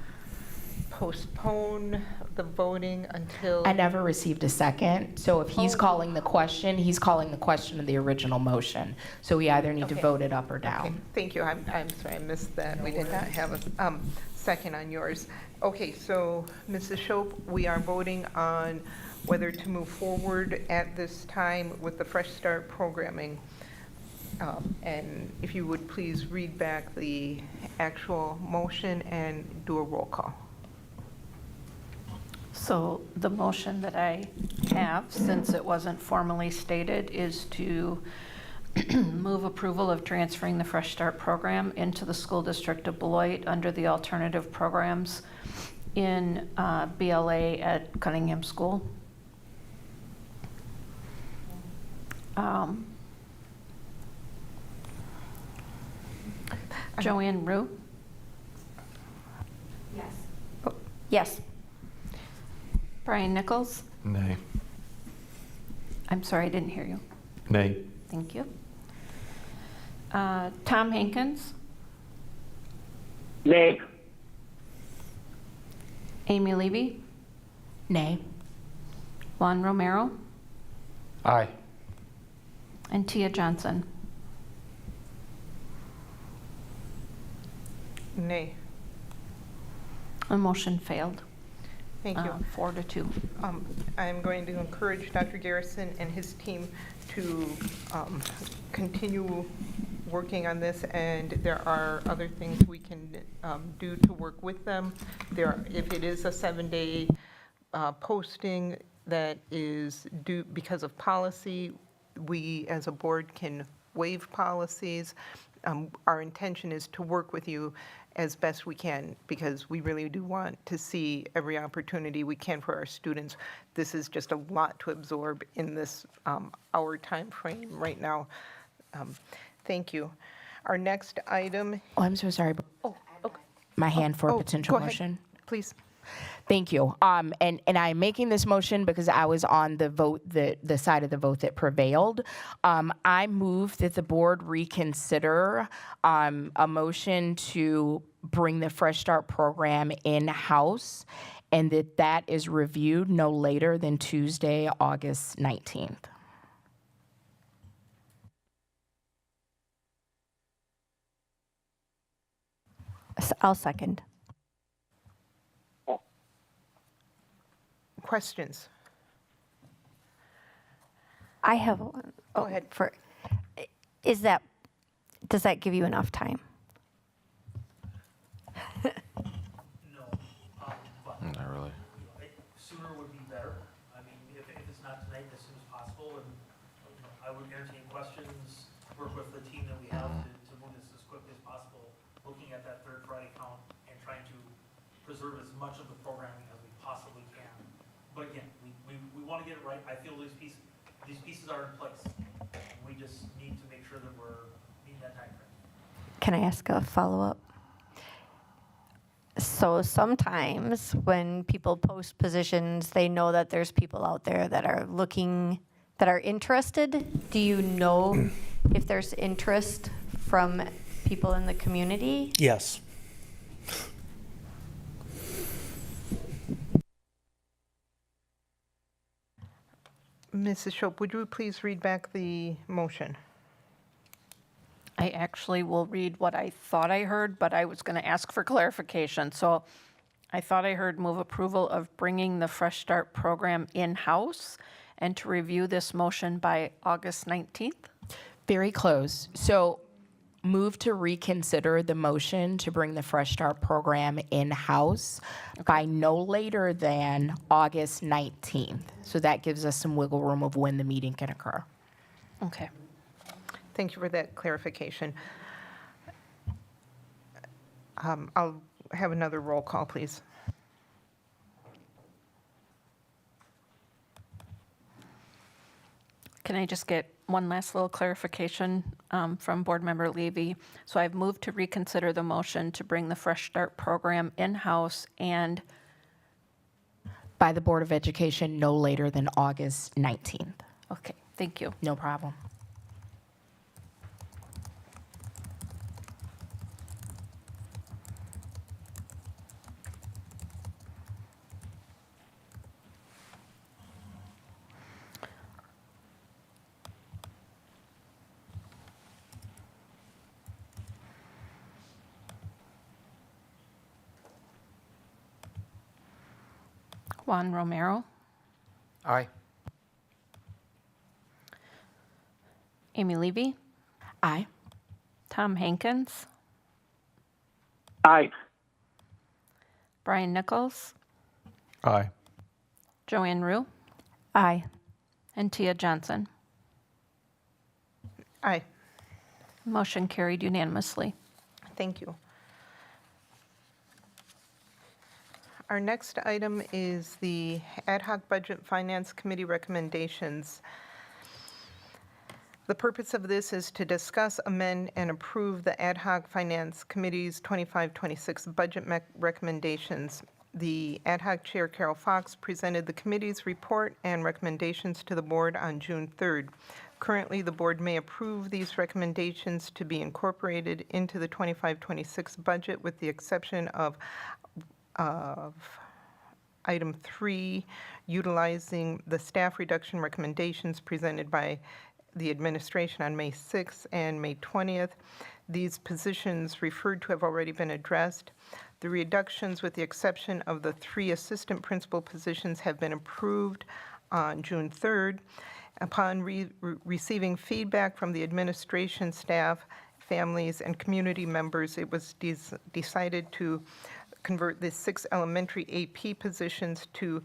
postpone the voting until... I never received a second, so if he's calling the question, he's calling the question of the original motion. So we either need to vote it up or down. Okay, thank you. I'm sorry, I missed that. We did not have a second on yours. Okay, so Mrs. Shope, we are voting on whether to move forward at this time with the Fresh Start programming. And if you would please read back the actual motion and do a roll call. So the motion that I have, since it wasn't formally stated, is to move approval of transferring the Fresh Start program into the School District of Beloit under the alternative programs in BLA at Cunningham School. Joanne Rue? Yes. Yes. Brian Nichols? Nay. I'm sorry, I didn't hear you. Nay. Thank you. Tom Hankins? Nay. Amy Levy? Nay. Juan Romero? Aye. And Tia Johnson? Nay. The motion failed. Thank you. 4-2. I'm going to encourage Dr. Garrison and his team to continue working on this, and there are other things we can do to work with them. If it is a 7-day posting that is due because of policy, we as a board can waive policies. Our intention is to work with you as best we can, because we really do want to see every opportunity we can for our students. This is just a lot to absorb in this hour time frame right now. Thank you. Our next item. Oh, I'm so sorry. My hand for a potential go ahead, motion. please. Thank you. And I'm making this motion because I was on the vote, the side of the vote that prevailed. I move that the board reconsider a motion to bring the Fresh Start program in-house, and that is reviewed no later than Tuesday, August 19th. I'll second. Questions? I have one. Go ahead. Does that give you enough time? Not really. Sooner would be better. I mean, if it's not tonight, as soon as possible. And I would entertain questions, work with the team that we have to move this as quickly as possible, looking at that third Friday count and trying to preserve as much of the programming as we possibly can. But again, we want to get it right. I feel these pieces are in place. We just need to make sure that we're meeting that time frame. Can I ask a follow-up? So sometimes when people post positions, they know that there's people out there that are looking, that are interested. Do you know if there's interest from people in the community? Yes. Mrs. Shope, would you please read back the motion? I actually will read what I thought I heard, but I was going to ask for clarification. So I thought I heard move approval of bringing the Fresh Start program in-house and to review this motion by August 19th. Very close. So Move to reconsider the motion to bring the Fresh Start program in-house by no later than August 19th. So that gives us some wiggle room of when the meeting can occur. Okay. Thank you for that clarification. I'll have another roll call, please. Can I just get one last little clarification from Board Member Levy? So I've moved to reconsider the motion to bring the Fresh Start program in-house and By the Board of Education no later than August 19th. okay, thank you. No problem. Juan Romero, Aye. Amy Levy, Aye. Tom Hankins, Aye. Brian Nichols, Aye. Joanne Rue, Aye. and Tia Johnson. Aye. Motion carried unanimously. Thank you. Our next item is the Ad hoc Budget Finance Committee recommendations. The purpose of this is to discuss, amend, and approve the Ad hoc Finance Committee's 25-26 budget recommendations. The Ad hoc Chair, Carol Fox, presented the committee's report and recommendations to the board on June 3rd. Currently, the board may approve these recommendations to be incorporated into the 25-26 budget with the exception of item 3, utilizing the staff reduction recommendations presented by the administration on May 6th and May 20th. These positions referred to have already been addressed. The reductions, with the exception of the 3 assistant principal positions, have been approved on June 3rd. Upon receiving feedback from the administration staff, families, and community members, it was decided to convert the 6 elementary AP positions to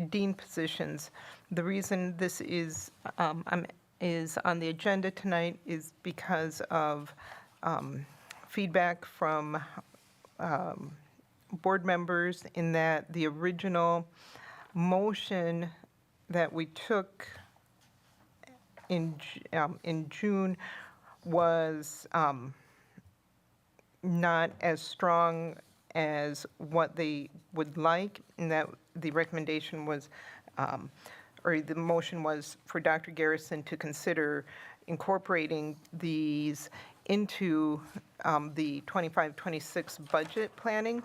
dean positions. The reason this is on the agenda tonight is because of feedback from board members in that the original motion that we took in June was not as strong as what they would like, and that the recommendation was, or the motion was for Dr. Garrison to consider incorporating these into the 25-26 budget planning.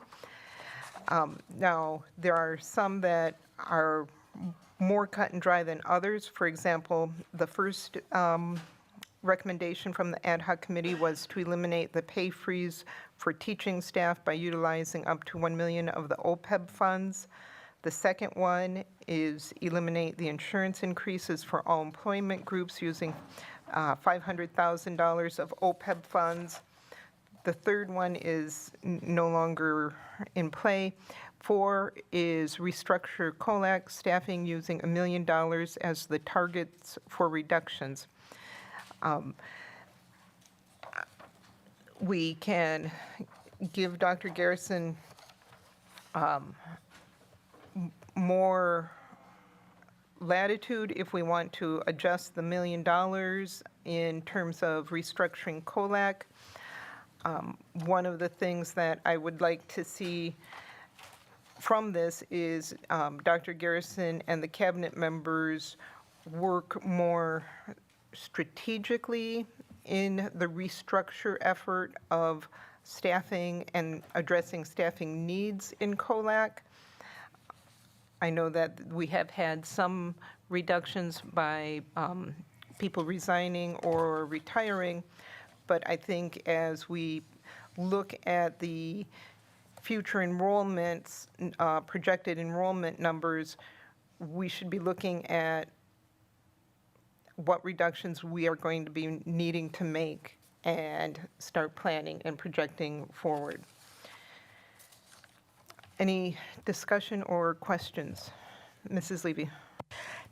Now, there are some that are more cut and dry than others. For example, the first recommendation from the ad hoc committee was to eliminate the pay freeze for teaching staff by utilizing up to $1 million of the OPEB funds. The second one is eliminate the insurance increases for all employment groups using $500,000 of OPEB funds. The third one is no longer in play. 4 is restructure COLAC staffing using $1 million as the targets for reductions. We can give Dr. Garrison more latitude if we want to adjust the $1 million in terms of restructuring COLAC. One of the things that I would like to see from this is Dr. Garrison and the cabinet members work more strategically in the restructure effort of staffing and addressing staffing needs in COLAC. I know that we have had some reductions by people resigning or retiring, but I think as we look at the future enrollments, projected enrollment numbers, we should be looking at what reductions we are going to be needing to make and start planning and projecting forward. Any discussion or questions? Mrs. Levy?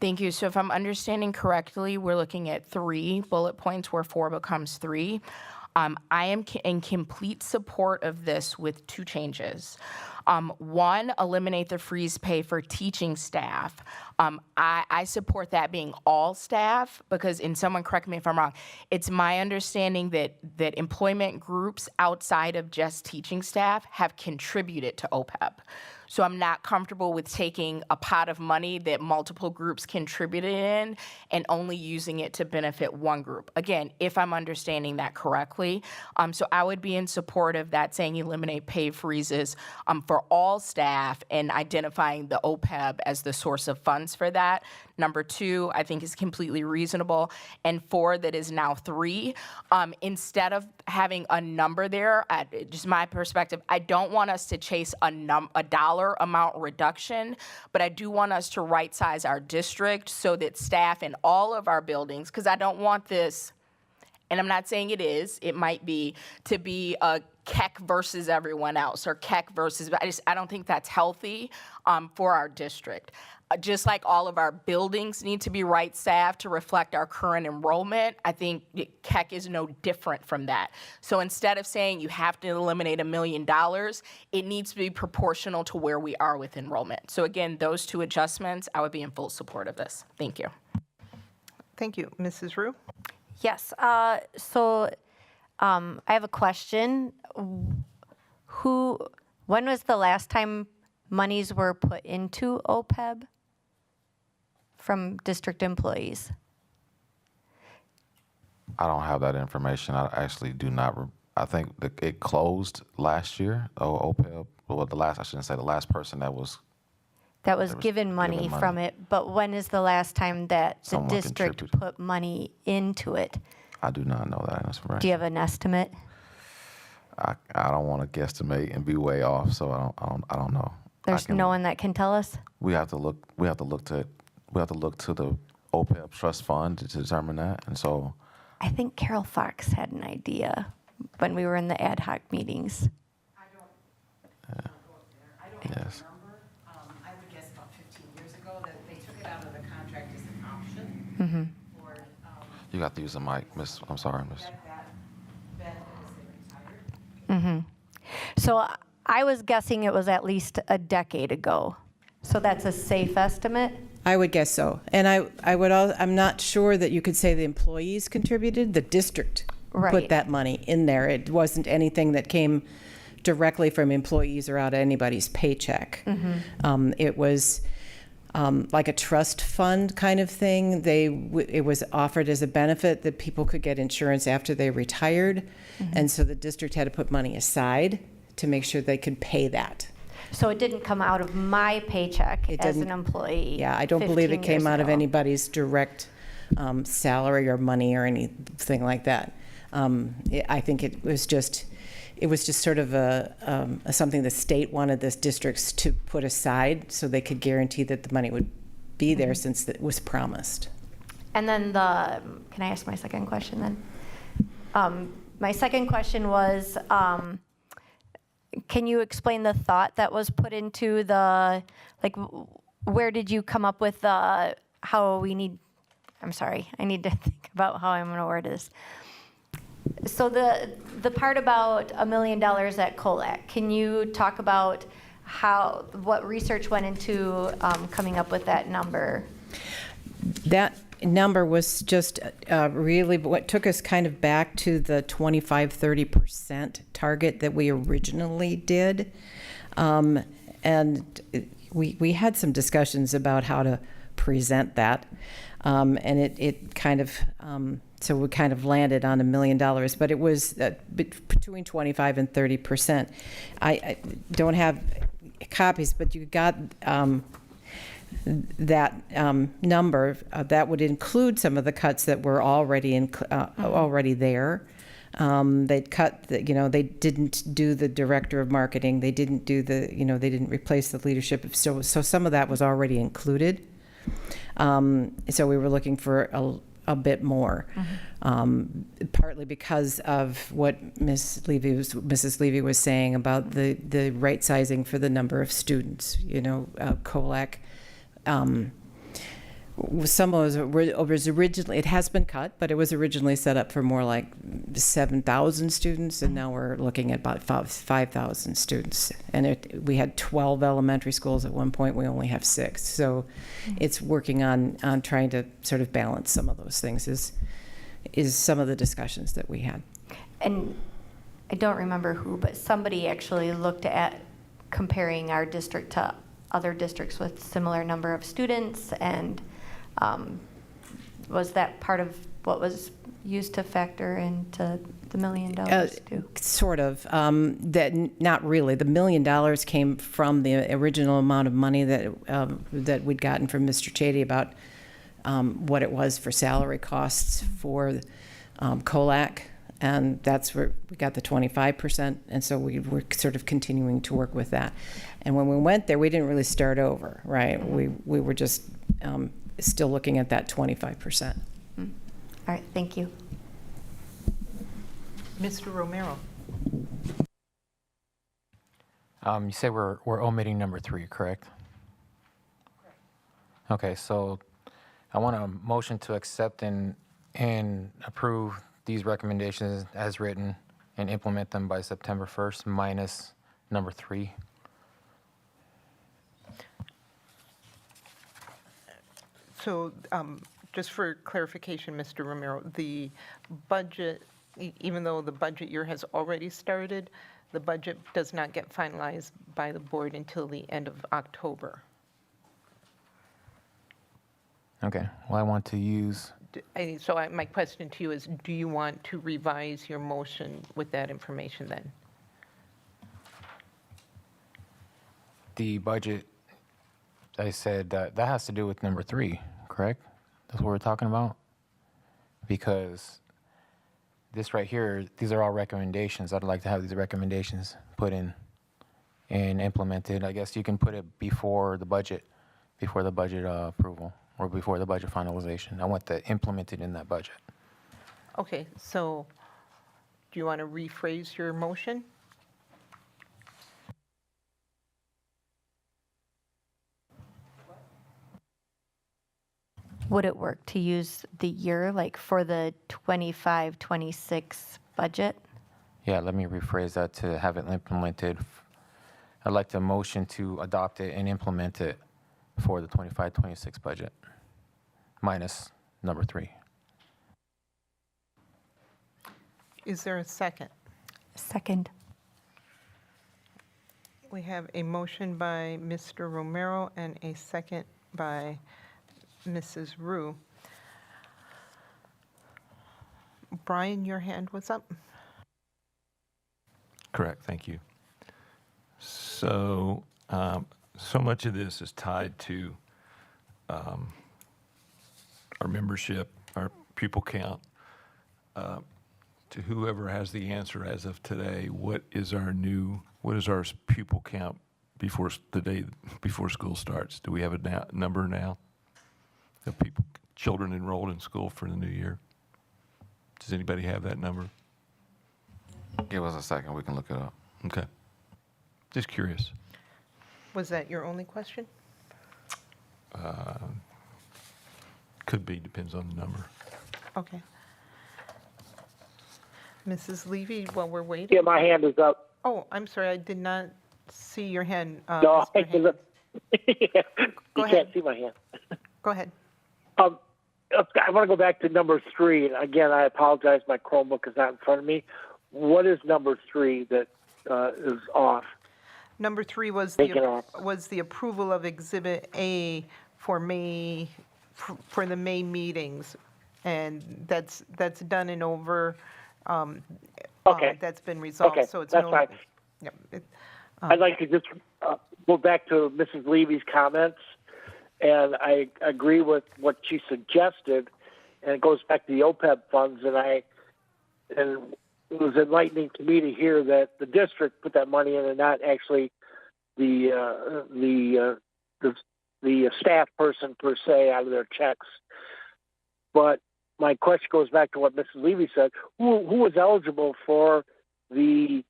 Thank you. So if I'm understanding correctly, we're looking at 3 bullet points where 4 becomes 3. I am in complete support of this with 2 changes. 1, eliminate the freeze pay for teaching staff. I support that being all staff because, and someone correct me if I'm wrong, it's my understanding that employment groups outside of just teaching staff have contributed to OPEB. So I'm not comfortable with taking a pot of money that multiple groups contributed in and only using it to benefit one group. Again, if I'm understanding that correctly. So I would be in support of that, saying eliminate pay freezes for all staff and identifying the OPEB as the source of funds for that. Number 2, I think is completely reasonable. And 4, that is now 3. Instead of having a number there, just my perspective, I don't want us to chase a dollar amount reduction, but I do want us to right size our district so that staff in all of our buildings, because I don't want this, and I'm not saying it is, it might be, to be a Keck versus everyone else or Keck versus, I don't think that's healthy for our district. Just like all of our buildings need to be right staffed to reflect our current enrollment, I think Keck is no different from that. So instead of saying you have to eliminate $1 million, it needs to be proportional to where we are with enrollment. So again, those 2 adjustments, I would be in full support of this. Thank you. Thank you. Mrs. Rue? Yes. I have a question. When was the last time monies were put into OPEB from district employees? I don't have that information. I actually do not. I think it closed last year. OPEB. Well, I shouldn't say the last person that was given money from it. But when is the last time that the district put money into it? I do not know that information. Do you have an estimate? I don't want to guesstimate and be way off, so I don't know. There's no one that can tell us? We have to look to the OPEB trust fund to determine that, and so. I think Carol Fox had an idea when we were in the ad hoc meetings. I don't Yes. remember. I would guess about 15 years ago that they took it out of the contract as an option. Mm-hmm. For, You got to use the mic, Miss. I'm sorry, Miss. Mm-hmm. So I was guessing it was at least a decade ago. So that's a safe estimate? I would guess so. And I'm not sure that you could say the employees contributed. The district put that money in there. It wasn't anything that came directly from employees or out of anybody's paycheck. Mm-hmm. It was like a trust fund kind of thing. It was offered as a benefit that people could get insurance after they retired. Mm-hmm. And so the district had to put money aside to make sure they could pay that. So it didn't come out of my paycheck as an employee? Yeah, I don't believe it came out of anybody's direct salary or money or anything like that. I think it was just sort of something the state wanted the districts to put aside so they could guarantee that the money would be there since it was promised. And then can I ask my second question then? My second question was, can you explain the thought that was put into where did you come up with how we need, I'm sorry, I need to think about how I'm gonna word this. So the part about $1 million at COLAC, can you talk about what research went into coming up with that number? That number was just really what took us kind of back to the 25-30% target that we originally did. And we had some discussions about how to present that. And it kind of, so we kind of landed on $1 million, but it was between 25 and 30%. I don't have copies, but you got that number. That would include some of the cuts that were already already there. They'd cut, they didn't do the director of marketing. They didn't do they didn't replace the leadership. So some of that was already included. So we were looking for a bit more, partly because of what Mrs. Levy was saying about the right sizing for the number of students. COLAC. Some was originally, it has been cut, but it was originally set up for more like 7,000 students, and now we're looking at about 5,000 students. And we had 12 elementary schools at one point, we only have 6. So it's working on trying to sort of balance some of those things is some of the discussions that we had. And I don't remember who, but somebody actually looked at comparing our district to other districts with similar number of students, and was that part of what was used to factor into the $1 million too? Sort of. Not really. The $1 million came from the original amount of money that we'd gotten from Mr. Chady about what it was for salary costs for COLAC, and that's where we got the 25%, and so we were sort of continuing to work with that. And when we went there, we didn't really start over, right? We were just still looking at that 25%. All right, thank you. Mr. Romero. You say we're omitting number 3, correct? Okay, so I want a motion to accept and approve these recommendations as written and implement them by September 1st minus number 3. So just for clarification, Mr. Romero, the budget, even though the budget year has already started, the budget does not get finalized by the board until the end of October. Okay, well, I want to use... So my question to you is, do you want to revise your motion with that information then? The budget, I said that has to do with number 3, correct? That's what we're talking about? Because this right here, these are all recommendations. I'd like to have these recommendations put in and implemented. I guess you can put it before the budget approval or before the budget finalization. I want that implemented in that budget. Okay, so do you want to rephrase your motion? Would it work to use the year, like for the 25-26 budget? Yeah, let me rephrase that to have it implemented. I'd like to motion to adopt it and implement it for the 25-26 budget, minus number 3. Is there a second? Second. We have a motion by Mr. Romero and a second by Mrs. Rue. Brian, your hand was up. Correct, thank you. So, so much of this is tied to our membership, our pupil count. To whoever has the answer as of today, what is our pupil count before the day before school starts? Do we have a number now of children enrolled in school for the new year? Does anybody have that number? Give us a second, we can look it up. Okay. Just curious. Was that your only question? Could be, depends on the number. Okay. Mrs. Levy, while we're waiting. Yeah, my hand is up. Oh, I'm sorry, I did not see your hand. No, Mr. Haynes. you Go can't ahead. see my hand. Go ahead. I want to go back to number 3. And again, I apologize, my Chromebook is not in front of me. What is number 3 that is off? Number 3 was the approval of Exhibit A for for the May meetings, and that's done and over. Okay. That's been resolved. Okay, So it's that's fine. Yep, I'd like to just go back to Mrs. Levy's comments, and I agree with what she suggested, and it goes back to the OPEB funds, and it was enlightening to me to hear that the district put that money in and not actually the staff person per se out of their checks. But my question goes back to what Mrs. Levy said. Who was eligible for the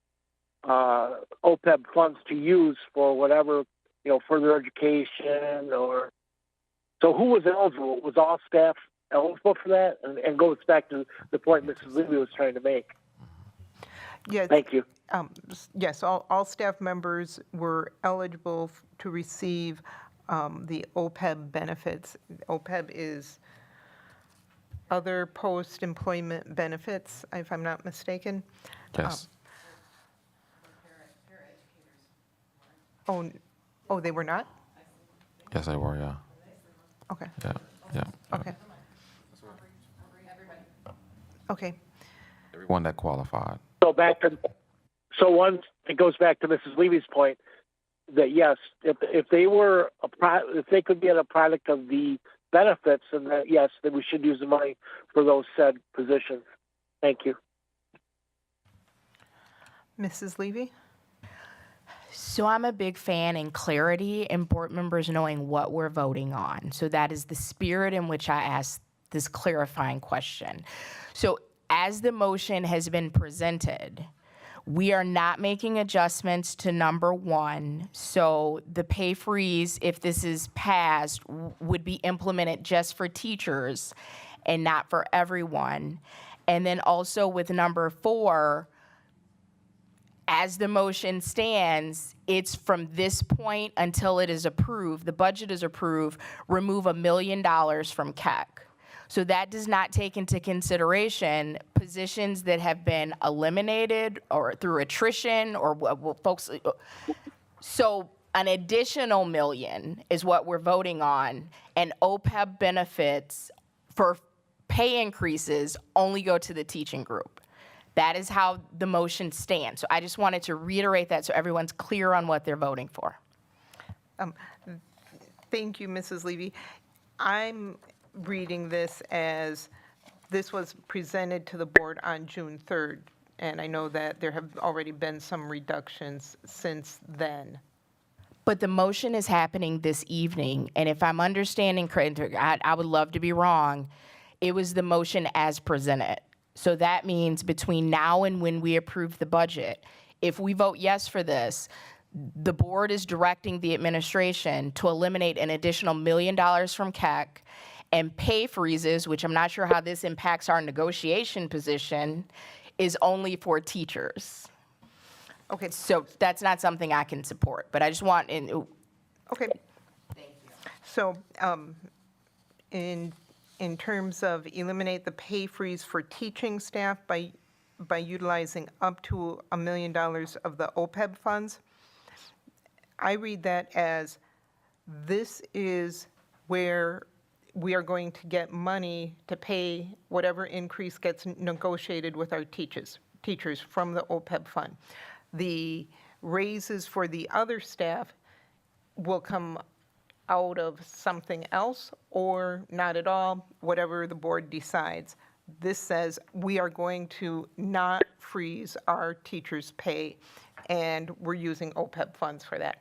OPEB funds to use for whatever, further education or... So who was eligible? Was all staff eligible for that? And goes back to the point Mrs. Levy was trying to make. Yes. Thank you. Yes, all staff members were eligible to receive the OPEB benefits. OPEB is other post-employment benefits, if I'm not mistaken. Yes. Oh, they were not? Yes, they were, yeah. Okay. Yeah, yeah. Okay. Okay. Everyone that qualified. So once it goes back to Mrs. Levy's point that yes, if they were if they could get a product of the benefits, and that yes, then we should use the money for those said positions. Thank you. Mrs. Levy? So I'm a big fan in clarity and board members knowing what we're voting on. So that is the spirit in which I asked this clarifying question. So as the motion has been presented, we are not making adjustments to number 1. So the pay freeze, if this is passed, would be implemented just for teachers and not for everyone. And then also with number 4, as the motion stands, it's from this point until it is approved, the budget is approved, remove $1 million from CAC. So that does not take into consideration positions that have been eliminated or through attrition or folks. So an additional $1 million is what we're voting on, and OPEB benefits for pay increases only go to the teaching group. That is how the motion stands. So I just wanted to reiterate that so everyone's clear on what they're voting for. Thank you, Mrs. Levy. I'm reading this as this was presented to the board on June 3rd, and I know that there have already been some reductions since then. But the motion is happening this evening, and if I'm understanding correctly, I would love to be wrong, it was the motion as presented. So that means between now and when we approve the budget, if we vote yes for this, the board is directing the administration to eliminate an additional $1 million from CAC and pay freezes, which I'm not sure how this impacts our negotiation position, is only for teachers. Okay, so that's not something I can support, but I just want in. Okay. Thank you. So in terms of eliminate the pay freeze for teaching staff by utilizing up to $1 million of the OPEB funds, I read that as this is where we are going to get money to pay whatever increase gets negotiated with our teachers from the OPEB fund. The raises for the other staff will come out of something else or not at all, whatever the board decides. This says we are going to not freeze our teachers' pay, and we're using OPEB funds for that.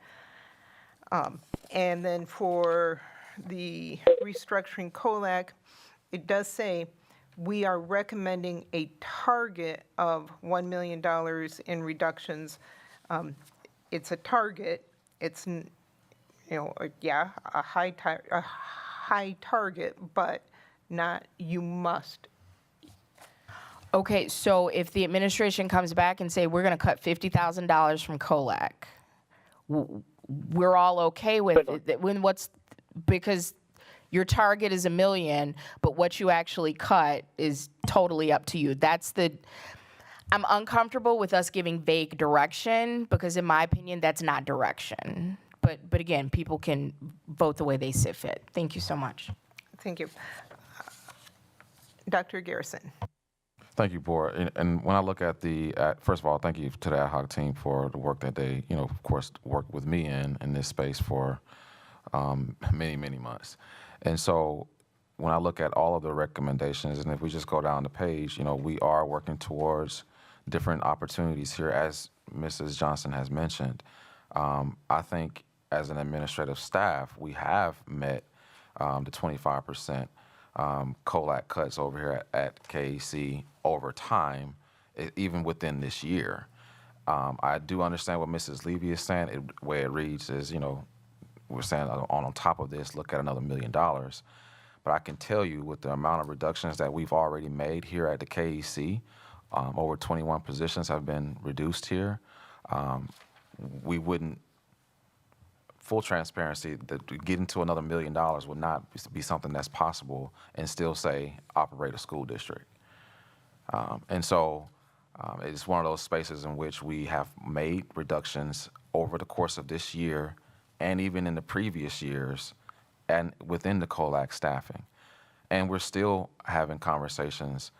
And then for the restructuring COLAC, it does say we are recommending a target of $1 million in reductions. It's a target. It's, a high target, but not you must. Okay, so if the administration comes back and say we're going to cut $50,000 from COLAC, we're all okay with it. Because your target is $1 million, but what you actually cut is totally up to you. I'm uncomfortable with us giving vague direction because in my opinion, that's not direction. But again, people can vote the way they see fit. Thank you so much. Thank you. Dr. Garrison. Thank you, board. And when I look at first of all, thank you to the ad hoc team for the work that they, of course, worked with me in this space for many, many months. And so when I look at all of the recommendations, and if we just go down the page, we are working towards different opportunities here, as Mrs. Johnson has mentioned. I think as an administrative staff, we have met the 25% COLAC cuts over here at KEC over time, even within this year. I do understand what Mrs. Levy is saying. The way it reads is, we're saying on top of this, look at another $1 million. But I can tell you with the amount of reductions that we've already made here at the KEC, over 21 positions have been reduced here. We wouldn't, full transparency, that getting to another $1 million would not be something that's possible and still say operate a school district. And so it's one of those spaces in which we have made reductions over the course of this year and even in the previous years and within the COLAC staffing. And we're still having conversations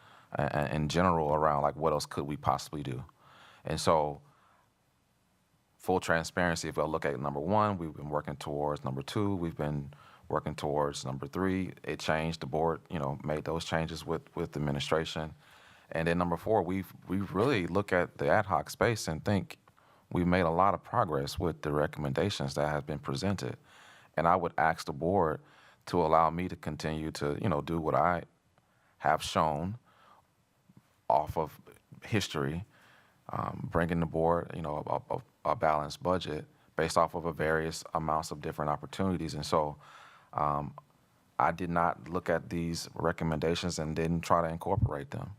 in general around like what else could we possibly do. And so full transparency, if I look at number one, we've been working towards number two, we've been working towards number three. It changed, the board, made those changes with administration. And then number four, we really look at the ad hoc space and think we've made a lot of progress with the recommendations that have been presented. And I would ask the board to allow me to continue to, do what I have shown off of history, bringing the board, a balanced budget based off of a various amounts of different opportunities. And so I did not look at these recommendations and didn't try to incorporate them.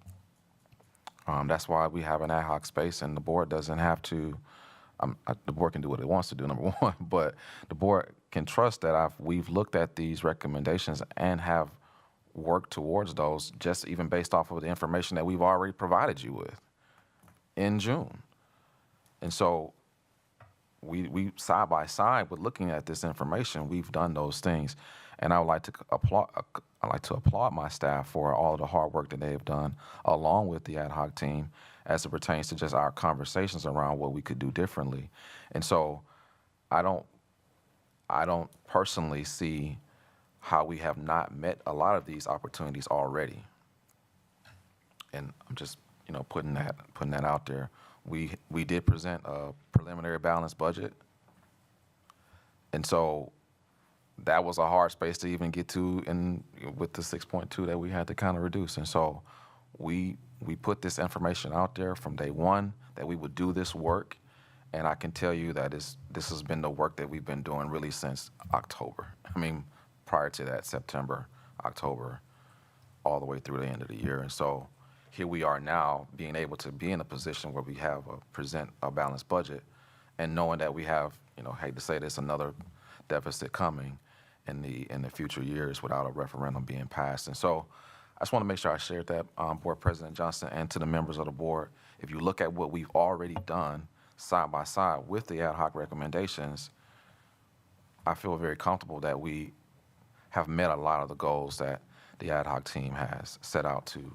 That's why we have an ad hoc space, and the board doesn't have to, the board can do what it wants to do, number one, but the board can trust that we've looked at these recommendations and have worked towards those just even based off of the information that we've already provided you with in June. And so we side by side with looking at this information, we've done those things. And I would like to applaud my staff for all of the hard work that they have done, along with the ad hoc team, as it pertains to just our conversations around what we could do differently. And so I don't personally see how we have not met a lot of these opportunities already. And I'm just, putting that out there. We did present a preliminary balanced budget. And so that was a hard space to even get to with the 6.2 that we had to kind of reduce. And so we put this information out there from day one that we would do this work. And I can tell you that this has been the work that we've been doing really since October. I mean, prior to that, September, October, all the way through the end of the year. And so here we are now being able to be in a position where we have present a balanced budget and knowing that we have, hate to say this, another deficit coming in the future years without a referendum being passed. And so I just want to make sure I shared that, Board President Johnson, and to the members of the board. If you look at what we've already done side by side with the ad hoc recommendations, I feel very comfortable that we have met a lot of the goals that the ad hoc team has set out to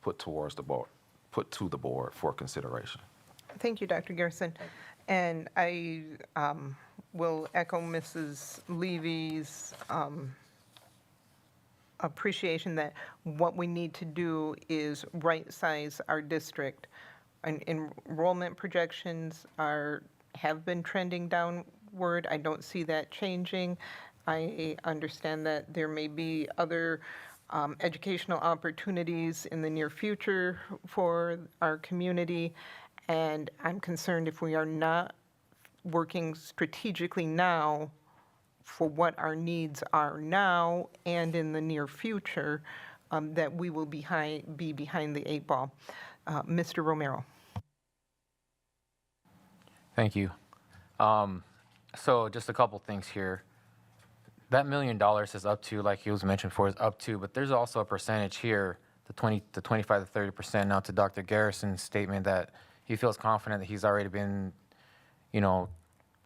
put to the board for consideration. Thank you, Dr. Garrison. And I will echo Mrs. Levy's appreciation that what we need to do is right-size our district. And enrollment projections have been trending downward. I don't see that changing. I understand that there may be other educational opportunities in the near future for our community, and I'm concerned if we are not working strategically now for what our needs are now and in the near future, that we will be behind the eight ball. Mr. Romero. Thank you. So just a couple things here. That $1 million is up to, like he was mentioned for, is up to, but there's also a percentage here, the 25 to 30%. Now to Dr. Garrison's statement that he feels confident that he's already been,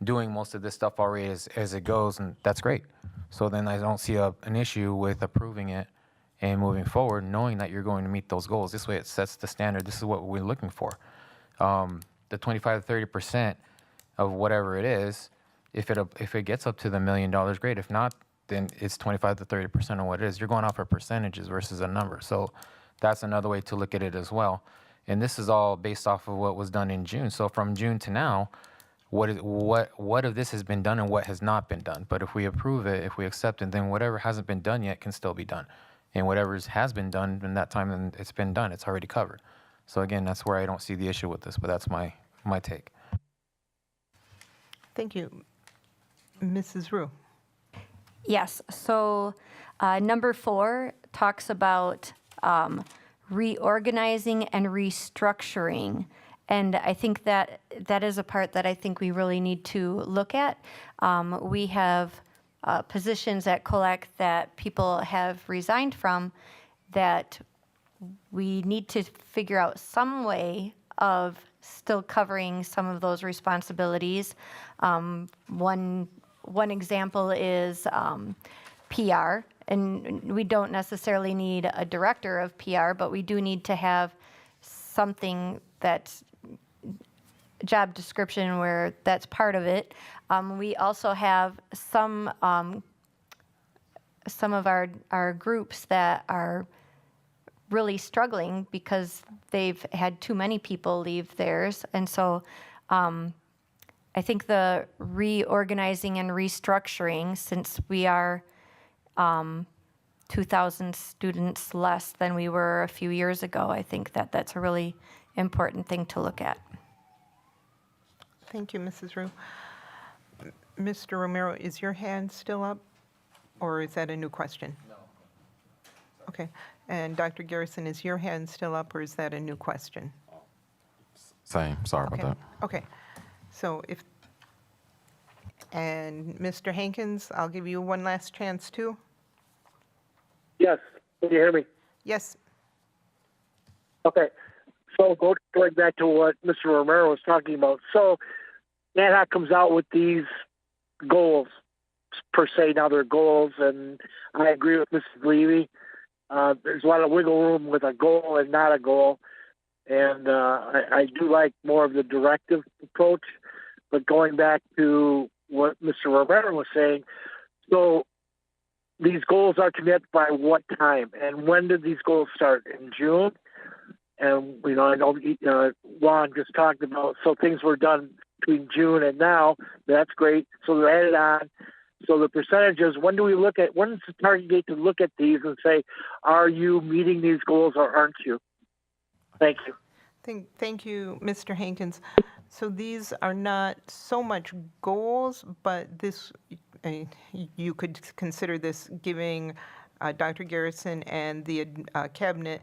doing most of this stuff already as it goes, and that's great. So then I don't see an issue with approving it and moving forward, knowing that you're going to meet those goals. This way it sets the standard. This is what we're looking for. The 25 to 30% of whatever it is, if it gets up to the $1 million, great. If not, then it's 25 to 30% of what it is. You're going off of percentages versus a number. So that's another way to look at it as well. And this is all based off of what was done in June. So from June to now, what of this has been done and what has not been done? But if we approve it, if we accept it, then whatever hasn't been done yet can still be done. And whatever has been done in that time, and it's been done, it's already covered. So again, that's where I don't see the issue with this, but that's my take. Thank you. Mrs. Rue? Yes, so number 4 talks about reorganizing and restructuring. And I think that is a part that I think we really need to look at. We have positions at COLAC that people have resigned from that we need to figure out some way of still covering some of those responsibilities. One example is PR, and we don't necessarily need a director of PR, but we do need to have something that's job description where that's part of it. We also have some of our groups that are really struggling because they've had too many people leave theirs. And so I think the reorganizing and restructuring, since we are 2,000 students less than we were a few years ago, I think that that's a really important thing to look at. Thank you, Mrs. Rue. Mr. Romero, is your hand still up, or is that a new question? No. Okay. And Dr. Garrison, is your hand still up, or is that a new question? Same, sorry Okay. about Okay. So and Mr. Hankins, I'll give you one last chance too. Yes, can you hear me? Yes. Okay, so going back to what Mr. Romero was talking about. So NADHOC comes out with these goals, per se. Now they're goals, and I agree with Mrs. Levy. There's a lot of wiggle room with a goal and not a goal. And I do like more of the directive approach. But going back to what Mr. Romero was saying, so these goals are to be met by what time? And when did these goals start? In June? And, you know, I know Juan just talked about, so things were done between June and now. That's great. So they're added on. So the percentages, when is the target date to look at these and say, are you meeting these goals or aren't you? Thank you. Thank you, Mr. Hankins. So these are not so much goals, but this, you could consider this giving Dr. Garrison and the cabinet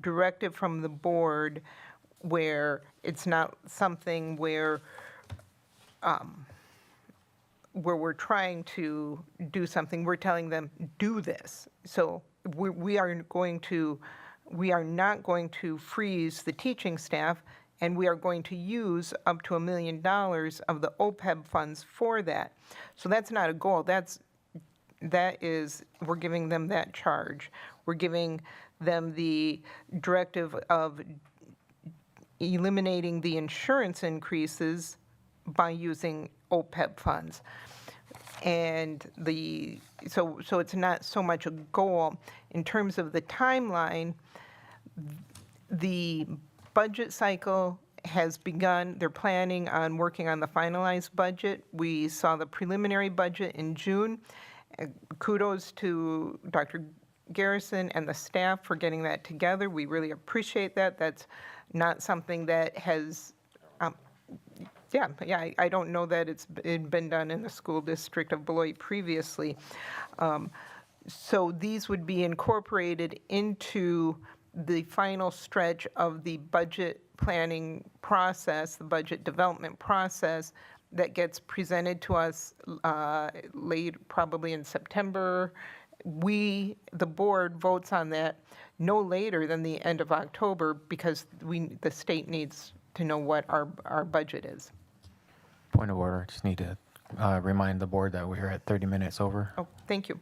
directive from the board where it's not something where we're trying to do something. We're telling them, do this. So we are not going to freeze the teaching staff, and we are going to use up to $1 million of the OPEB funds for that. So that's not a goal. That is, we're giving them that charge. We're giving them the directive of eliminating the insurance increases by using OPEB funds. And so it's not so much a goal. In terms of the timeline, the budget cycle has begun. They're planning on working on the finalized budget. We saw the preliminary budget in June. Kudos to Dr. Garrison and the staff for getting that together. We really appreciate that. That's not something that has, I don't know that it's been done in the school district of Beloit previously. So these would be incorporated into the final stretch of the budget planning process, the budget development process that gets presented to us late, probably in September. The board votes on that no later than the end of October because the state needs to know what our budget is. Point of order, just need to remind the board that we're at 30 minutes over. Oh, thank you.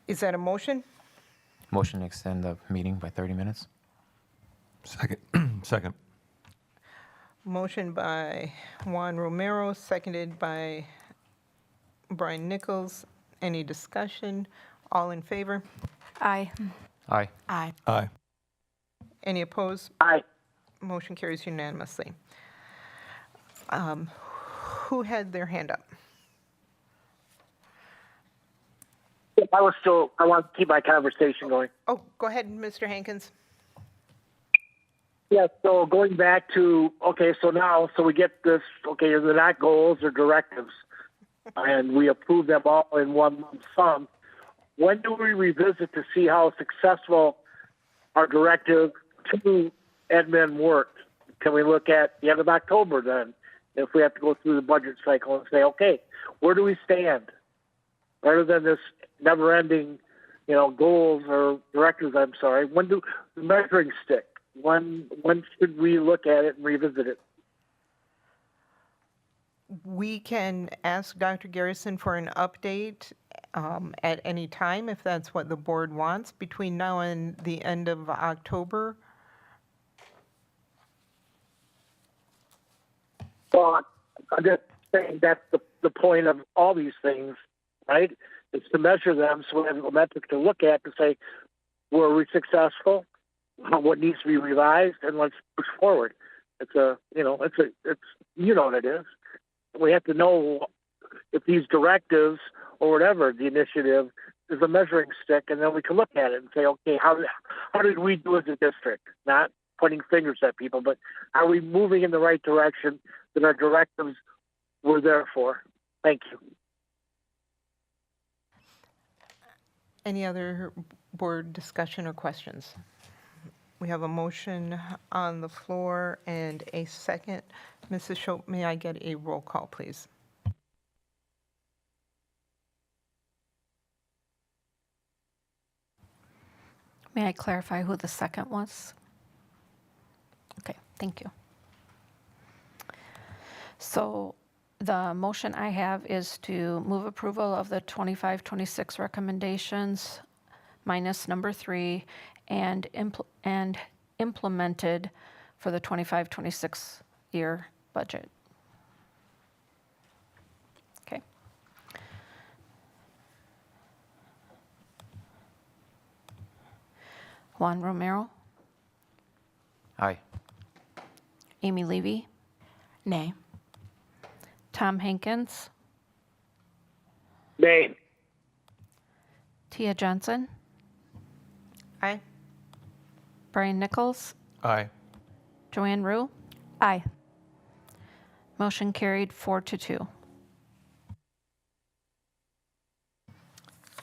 Is that a motion? Motion to extend the meeting by 30 minutes. Second. Motion by Juan Romero, seconded by Brian Nichols. Any discussion? All in favor? Aye. Aye. Aye. Aye. Any opposed? Aye. Motion carries unanimously. Who had their hand up? I want to keep my conversation going. Oh, go ahead, Mr. Hankins. Yeah, so going back to, okay, so we get this, okay, they're not goals or directives, and we approve them all in one lump sum. When do we revisit to see how successful our directive to admin worked? Can we look at the end of October then, if we have to go through the budget cycle and say, okay, where do we stand? Rather than this never-ending, goals or directives, I'm sorry, when do the measuring stick? When should we look at it and revisit it? We can ask Dr. Garrison for an update at any time if that's what the board wants between now and the end of October. Well, I'm just saying that's the point of all these things, right? It's to measure them so we have a metric to look at to say, were we successful? What needs to be revised, and let's push forward. It's what it is. We have to know if these directives or whatever the initiative is a measuring stick, and then we can look at it and say, okay, how did we do as a district? Not pointing fingers at people, but are we moving in the right direction that our directives were there for? Thank you. Any other board discussion or questions? We have a motion on the floor and a second. Mrs. Schopp, may I get a roll call, please? May I clarify who the second was? Okay, thank you. So the motion I have is to move approval of the 25-26 recommendations minus number 3 and implemented for the 25-26 year budget. Okay. Juan Romero, Aye. Amy Levy, Nay. Tom Hankins, Nay. Tia Johnson, Aye. Brian Nichols, Aye. Joanne Rue. Aye. Motion carried 4-2.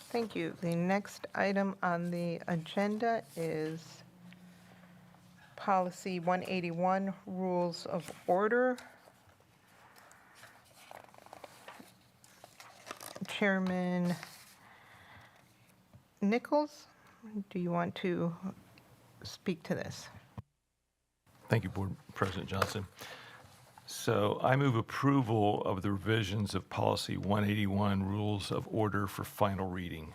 Thank you. The next item on the agenda is Policy 181, Rules of Order. Chairman Nichols, do you want to speak to this? Thank you, Board President Johnson. So I move approval of the revisions of Policy 181, Rules of Order for final reading.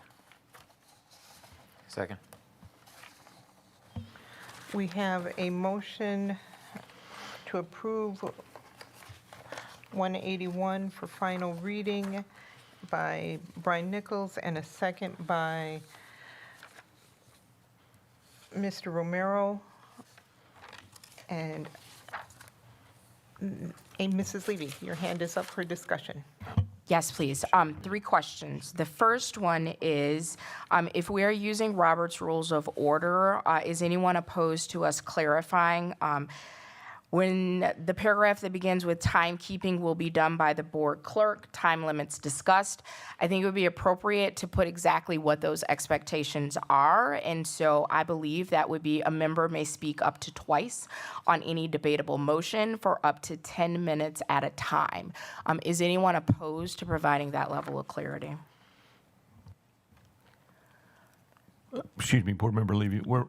Second. We have a motion to approve 181 for final reading by Brian Nichols and a second by Mr. Romero. And Mrs. Levy, your hand is up for discussion. Yes, please. 3 questions. The first one is, if we are using Robert's Rules of Order, is anyone opposed to us clarifying when the paragraph that begins with timekeeping will be done by the board clerk, time limits discussed? I think it would be appropriate to put exactly what those expectations are. And so I believe that would be a member may speak up to twice on any debatable motion for up to 10 minutes at a time. Is anyone opposed to providing that level of clarity? Excuse me, Board Member Levy, where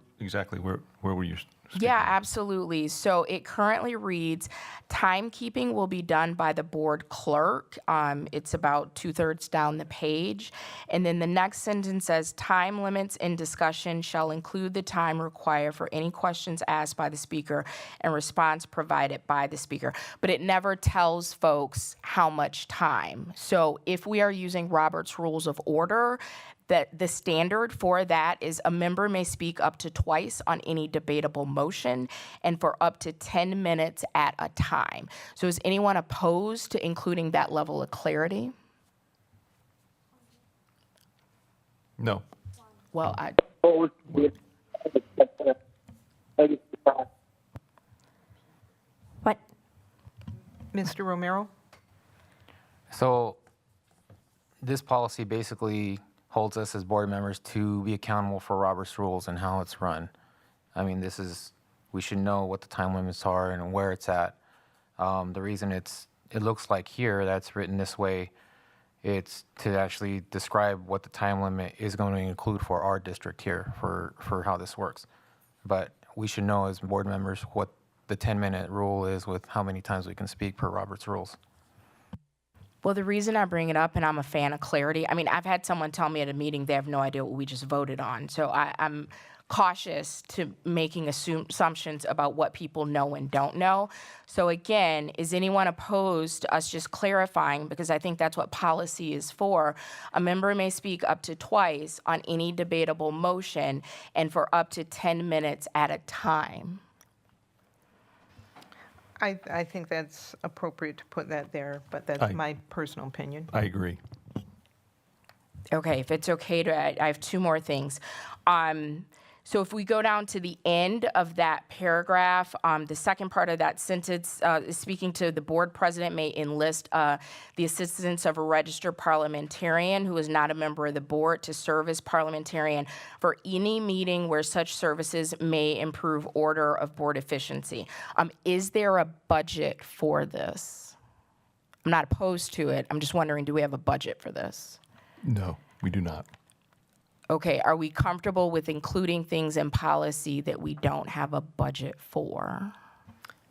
were you? Yeah, absolutely. So it currently reads, timekeeping will be done by the board clerk. It's about 2/3 down the page. And then the next sentence says, time limits in discussion shall include the time required for any questions asked by the speaker and response provided by the speaker. But it never tells folks how much time. So if we are using Robert's Rules of Order, that the standard for that is a member may speak up to twice on any debatable motion and for up to 10 minutes at a time. So is anyone opposed to including that level of clarity? No. Well, I, What? Mr. Romero? So this policy basically holds us as board members to be accountable for Robert's rules and how it's run. I mean, we should know what the time limits are and where it's at. The reason it looks like here that's written this way, it's to actually describe what the time limit is going to include for our district here for how this works. But we should know as board members what the 10-minute rule is with how many times we can speak per Robert's rules. well, the reason I bring it up, and I'm a fan of clarity, I mean, I've had someone tell me at a meeting they have no idea what we just voted on. So I'm cautious to making assumptions about what people know and don't know. So again, is anyone opposed to us just clarifying, because I think that's what policy is for. A member may speak up to twice on any debatable motion and for up to 10 minutes at a time. I think that's appropriate to put that there, but that's my personal opinion. I agree. Okay, if it's okay I have two more things. So if we go down to the end of that paragraph, the second part of that sentence is speaking to the board president may enlist the assistance of a registered parliamentarian who is not a member of the board to serve as parliamentarian for any meeting where such services may improve order of board efficiency. Is there a budget for this? I'm not opposed to it. I'm just wondering, do we have a budget for this? No, we do not. Okay, are we comfortable with including things in policy that we don't have a budget for?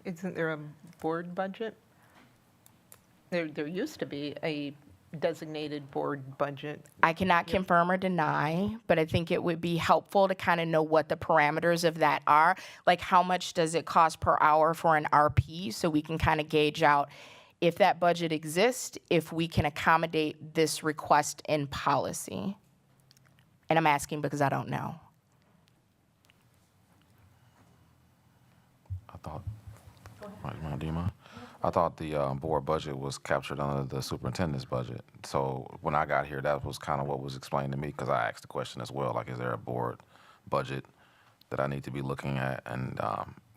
Isn't there a board budget? There used to be a designated board budget. I cannot confirm or deny, but I think it would be helpful to kind of know what the parameters of that are. Like, how much does it cost per hour for an RP, so we can kind of gauge out if that budget exists, if we can accommodate this request in policy. And I'm asking because I don't know. I thought the board budget was captured under the superintendent's budget. So when I got here, that was kind of what was explained to me, because I asked the question as well, like, is there a board budget that I need to be looking at? And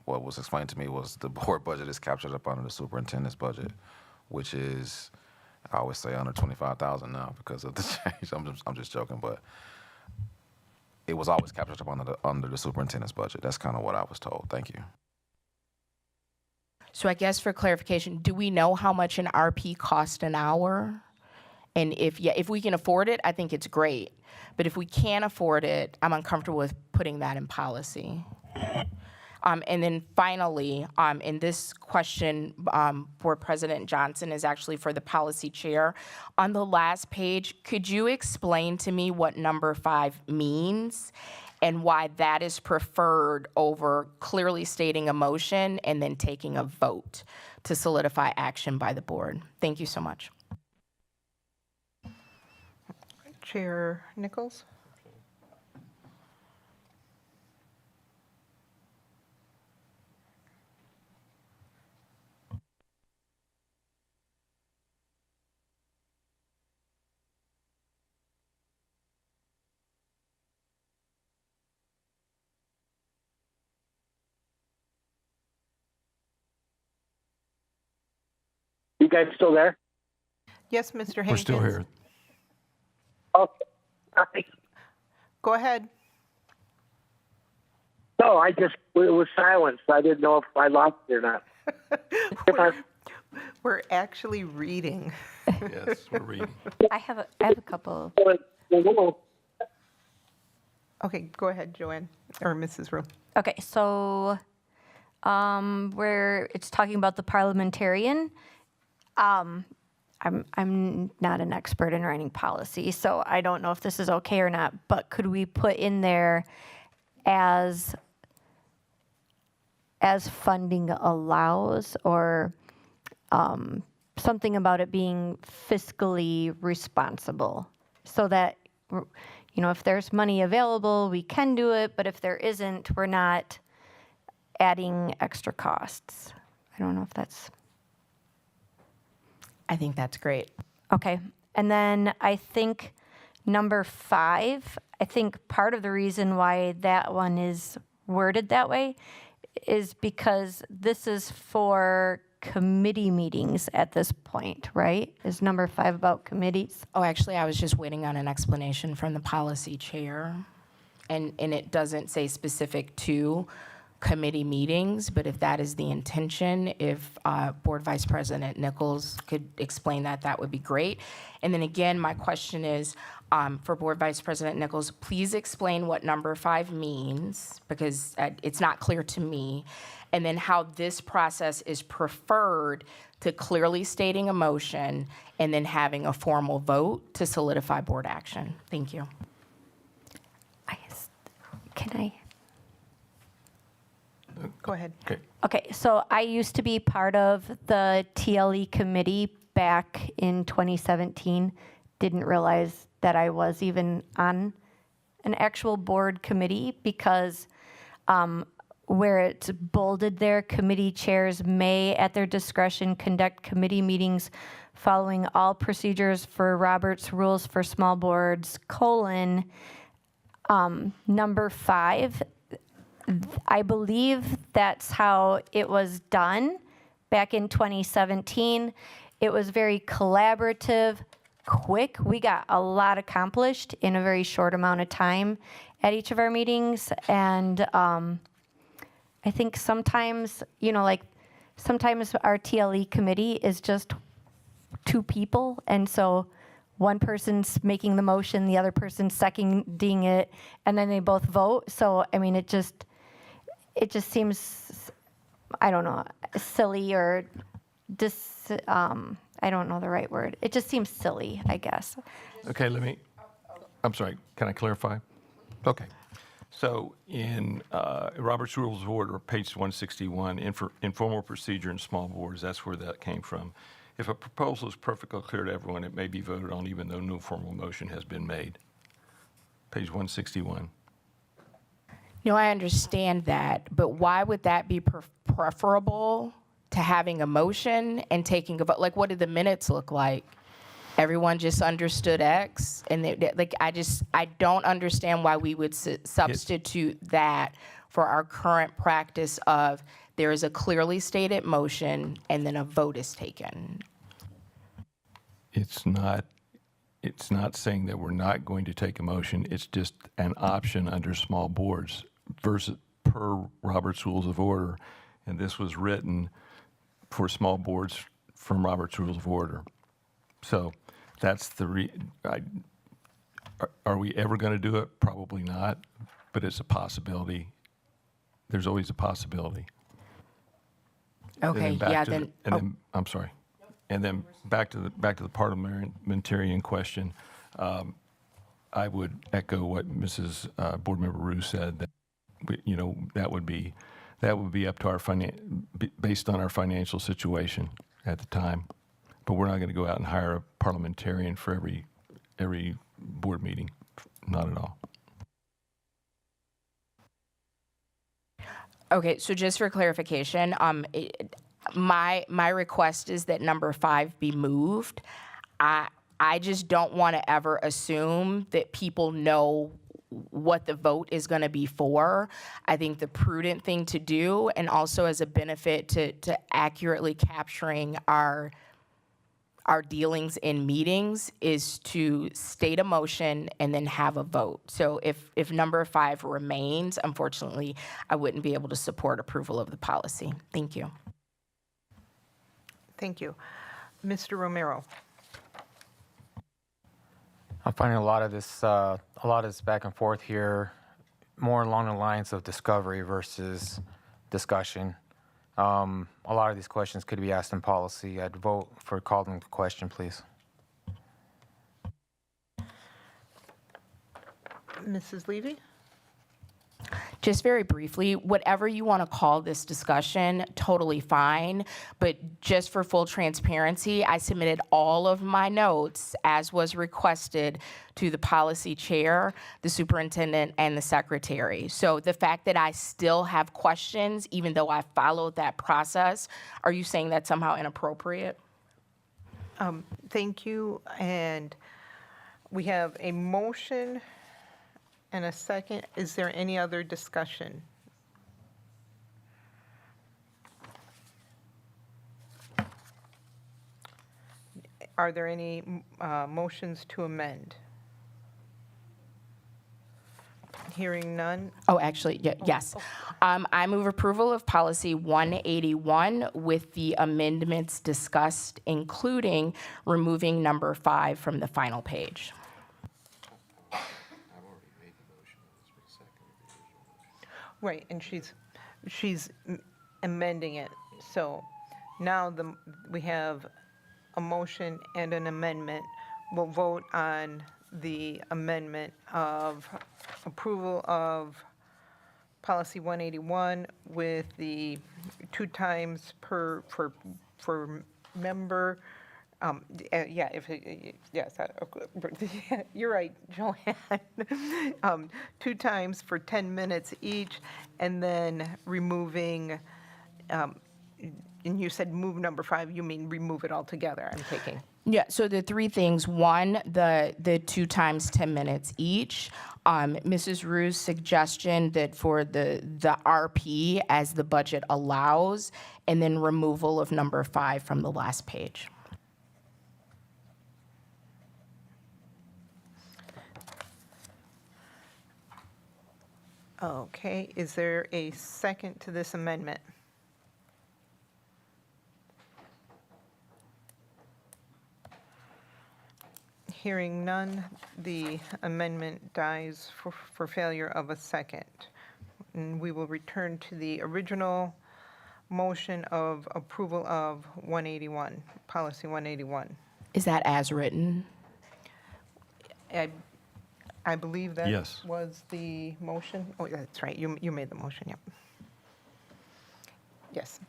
what was explained to me was the board budget is captured up under the superintendent's budget, which is, I always say, under $25,000 now because of the change. I'm just joking, but it was always captured up under the superintendent's budget. That's kind of what I was told. Thank you. So I guess for clarification, do we know how much an RP costs an hour? And if we can afford it, I think it's great. But if we can't afford it, I'm uncomfortable with putting that in policy. And then finally, in this question, Board President Johnson is actually for the policy chair. On the last page, could you explain to me what number 5 means and why that is preferred over clearly stating a motion and then taking a vote to solidify action by the board? Thank you so much. Chair Nichols? You guys still there? Yes, Mr. Hankins? We're still here. Okay. Go ahead. No, it was silence. I didn't know if I lost it or not. We're actually reading. Yes, we're reading. I have a couple. Okay, go ahead, Joanne, or Mrs. Rowe. Okay, so where it's talking about the parliamentarian, I'm not an expert in writing policy, so I don't know if this is okay or not, but could we put in there as funding allows, or something about it being fiscally responsible, so that, you know, if there's money available, we can do it, but if there isn't, we're not adding extra costs. I don't know if that's... I think that's great. Okay. And then I think Number 5, I think part of the reason why that one is worded that way is because this is for committee meetings at this point, right? Is number 5 about committees? Oh, actually, I was just waiting on an explanation from the policy chair. And it doesn't say specific to committee meetings, but if that is the intention, if Board Vice President Nichols could explain that, that would be great. And then again, my question is, for Board Vice President Nichols, please explain what number 5 means, because it's not clear to me, and then how this process is preferred to clearly stating a motion and then having a formal vote to solidify board action. Thank you. Can I? Go ahead. Okay. Okay, so I used to be part of the TLE committee back in 2017. Didn't realize that I was even on an actual board committee because where it's bolded there, committee chairs may, at their discretion, conduct committee meetings following all procedures for Robert's Rules for Small Boards, number 5, I believe that's how it was done back in 2017. It was very collaborative, quick. We got a lot accomplished in a very short amount of time at each of our meetings. And I think sometimes, sometimes our TLE committee is just 2 people. And so one person's making the motion, the other person's seconding it, and then they both vote. So, I mean, it just seems, I don't know, silly or I don't know the right word. It just seems silly, I guess. Okay, I'm sorry, can I clarify? Okay. So in Robert's Rules of Order, page 161, informal procedure in small boards, that's where that came from. If a proposal is perfectly clear to everyone, it may be voted on even though no formal motion has been made. Page 161. No, I understand that, but why would that be preferable to having a motion and taking a vote? Like, what did the minutes look like? Everyone just understood X, and I don't understand why we would substitute that for our current practice of there is a clearly stated motion and then a vote is taken. It's not saying that we're not going to take a motion. It's just an option under small boards versus per Robert's Rules of Order. And this was written for small boards from Robert's Rules of Order. So that's are we ever going to do it? Probably not, but it's a possibility. There's always a possibility. Okay, I'm sorry. And then back to the parliamentarian question. I would echo what Mrs. Board Member Rue said, that that would be up to based on our financial situation at the time. But we're not going to go out and hire a parliamentarian for every board meeting, not at all. Okay, so just for clarification, my request is that number 5 be moved. I just don't want to ever assume that people know what the vote is going to be for. I think the prudent thing to do, and also as a benefit to accurately capturing our dealings in meetings, is to state a motion and then have a vote. So if number 5 remains, unfortunately, I wouldn't be able to support approval of the policy. Thank you. Thank you. Mr. Romero. I'm finding a lot of this back and forth here, more along the lines of discovery versus discussion. A lot of these questions could be asked in policy. I'd vote for calling the question, please. Mrs. Levy? Just very briefly, whatever you want to call this discussion, totally fine. But just for full transparency, I submitted all of my notes as was requested to the policy chair, the superintendent, and the secretary. So the fact that I still have questions, even though I followed that process, are you saying that's somehow inappropriate? Thank you. And We have a motion and a second. Is there any other discussion? Are there any motions to amend? Hearing none. Oh, actually, yes. I move approval of policy 181 with the amendments discussed, including removing number 5 from the final page. Right, and she's amending it. So now we have a motion and an amendment. We'll vote on the amendment of approval of policy 181 with the 2 times per for member. Yeah, yes, you're right, Joanne. 2 times for 10 minutes each, and then removing, and you said move number 5, you mean remove it altogether, I'm taking. Yeah, so the 3 things. One, the 2 times 10 minutes each. Mrs. Rue's suggestion that for the RP as the budget allows, and then removal of number 5 from the last page. Okay, is there a second to this amendment? Hearing none, the amendment dies for failure of a second. And we will return to the original motion of approval of 181, policy 181. Is that as written? I believe that Yes. was the motion. Oh, that's right, you made the motion, yep. Yes.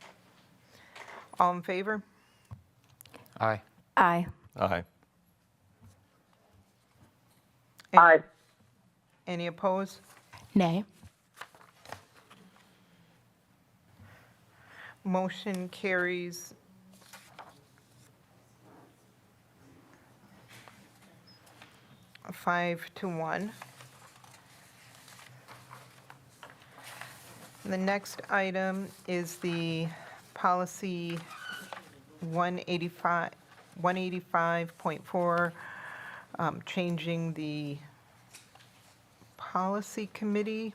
All in favor? Aye. Aye. Aye. Aye. Any opposed? Nay. Motion carries 5-1. The next item is the policy 185.4, changing the policy committee.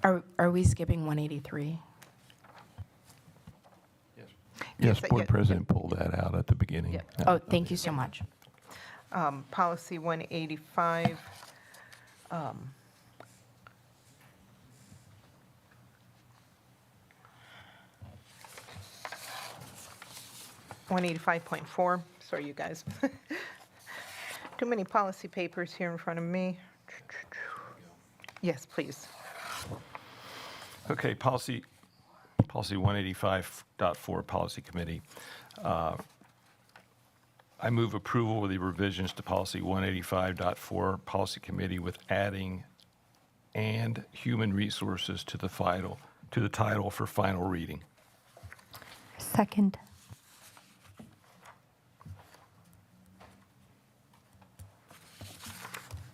Are we skipping 183? Yes, Yes, Board President pulled that out at the beginning. Yeah. Oh, thank you so much. Policy 185. 185.4, sorry, you guys. Too many policy papers here in front of me. Yes, please. Okay, policy 185.4, Policy Committee. I move approval of the revisions to policy 185.4, Policy Committee with adding "and human resources" to the title for final reading. Second.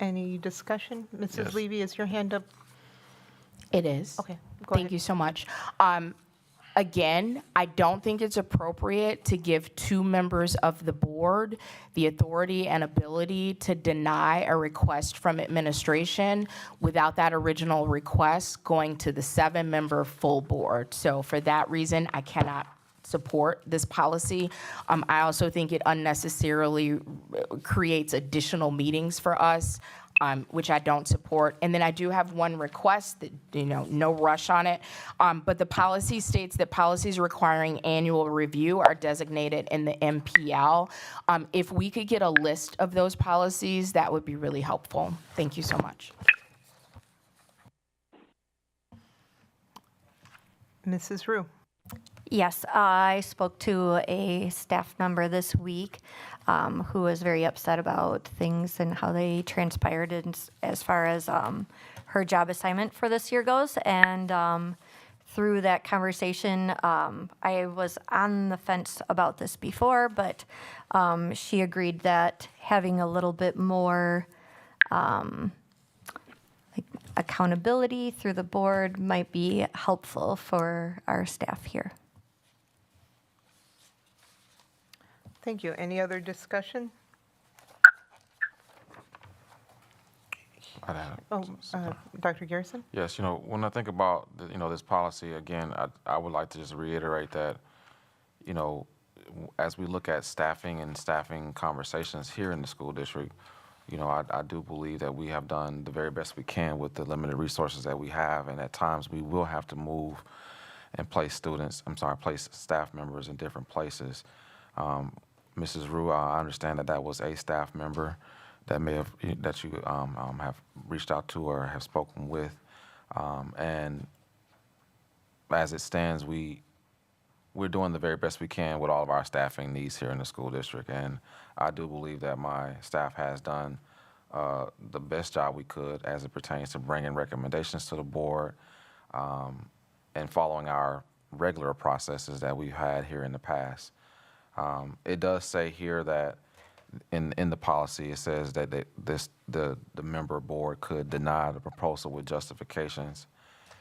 Any discussion? Mrs. Yes. Levy, is your hand up? It is. Okay, go Thank ahead. you so much. Again, I don't think it's appropriate to give 2 members of the board the authority and ability to deny a request from administration without that original request going to the 7-member full board. So for that reason, I cannot support this policy. I also think it unnecessarily creates additional meetings for us, which I don't support. And then I do have one request that, no rush on it. But the policy states that policies requiring annual review are designated in the MPL. If we could get a list of those policies, that would be really helpful. Thank you so much. Mrs. Rue? Yes, I spoke to a staff member this week who was very upset about things and how they transpired as far as her job assignment for this year goes. And through that conversation. I was on the fence about this before, but she agreed that having a little bit more like accountability through the board might be helpful for our staff here. Thank you. Any other discussion? Dr. Garrison? Yes, when I think about, this policy, again, I would like to just reiterate that, as we look at staffing and staffing conversations here in the school district, I do believe that we have done the very best we can with the limited resources that we have, and at times we will have to move and place place staff members in different places. Mrs. Rue, I understand that was a staff member that you have reached out to or have spoken with, and as it stands, we're doing the very best we can with all of our staffing needs here in the school district, and I do believe that my staff has done the best job we could as it pertains to bringing recommendations to the board and following our regular processes that we've had here in the past. It does say here that in the policy, it says that the member board could deny the proposal with justifications.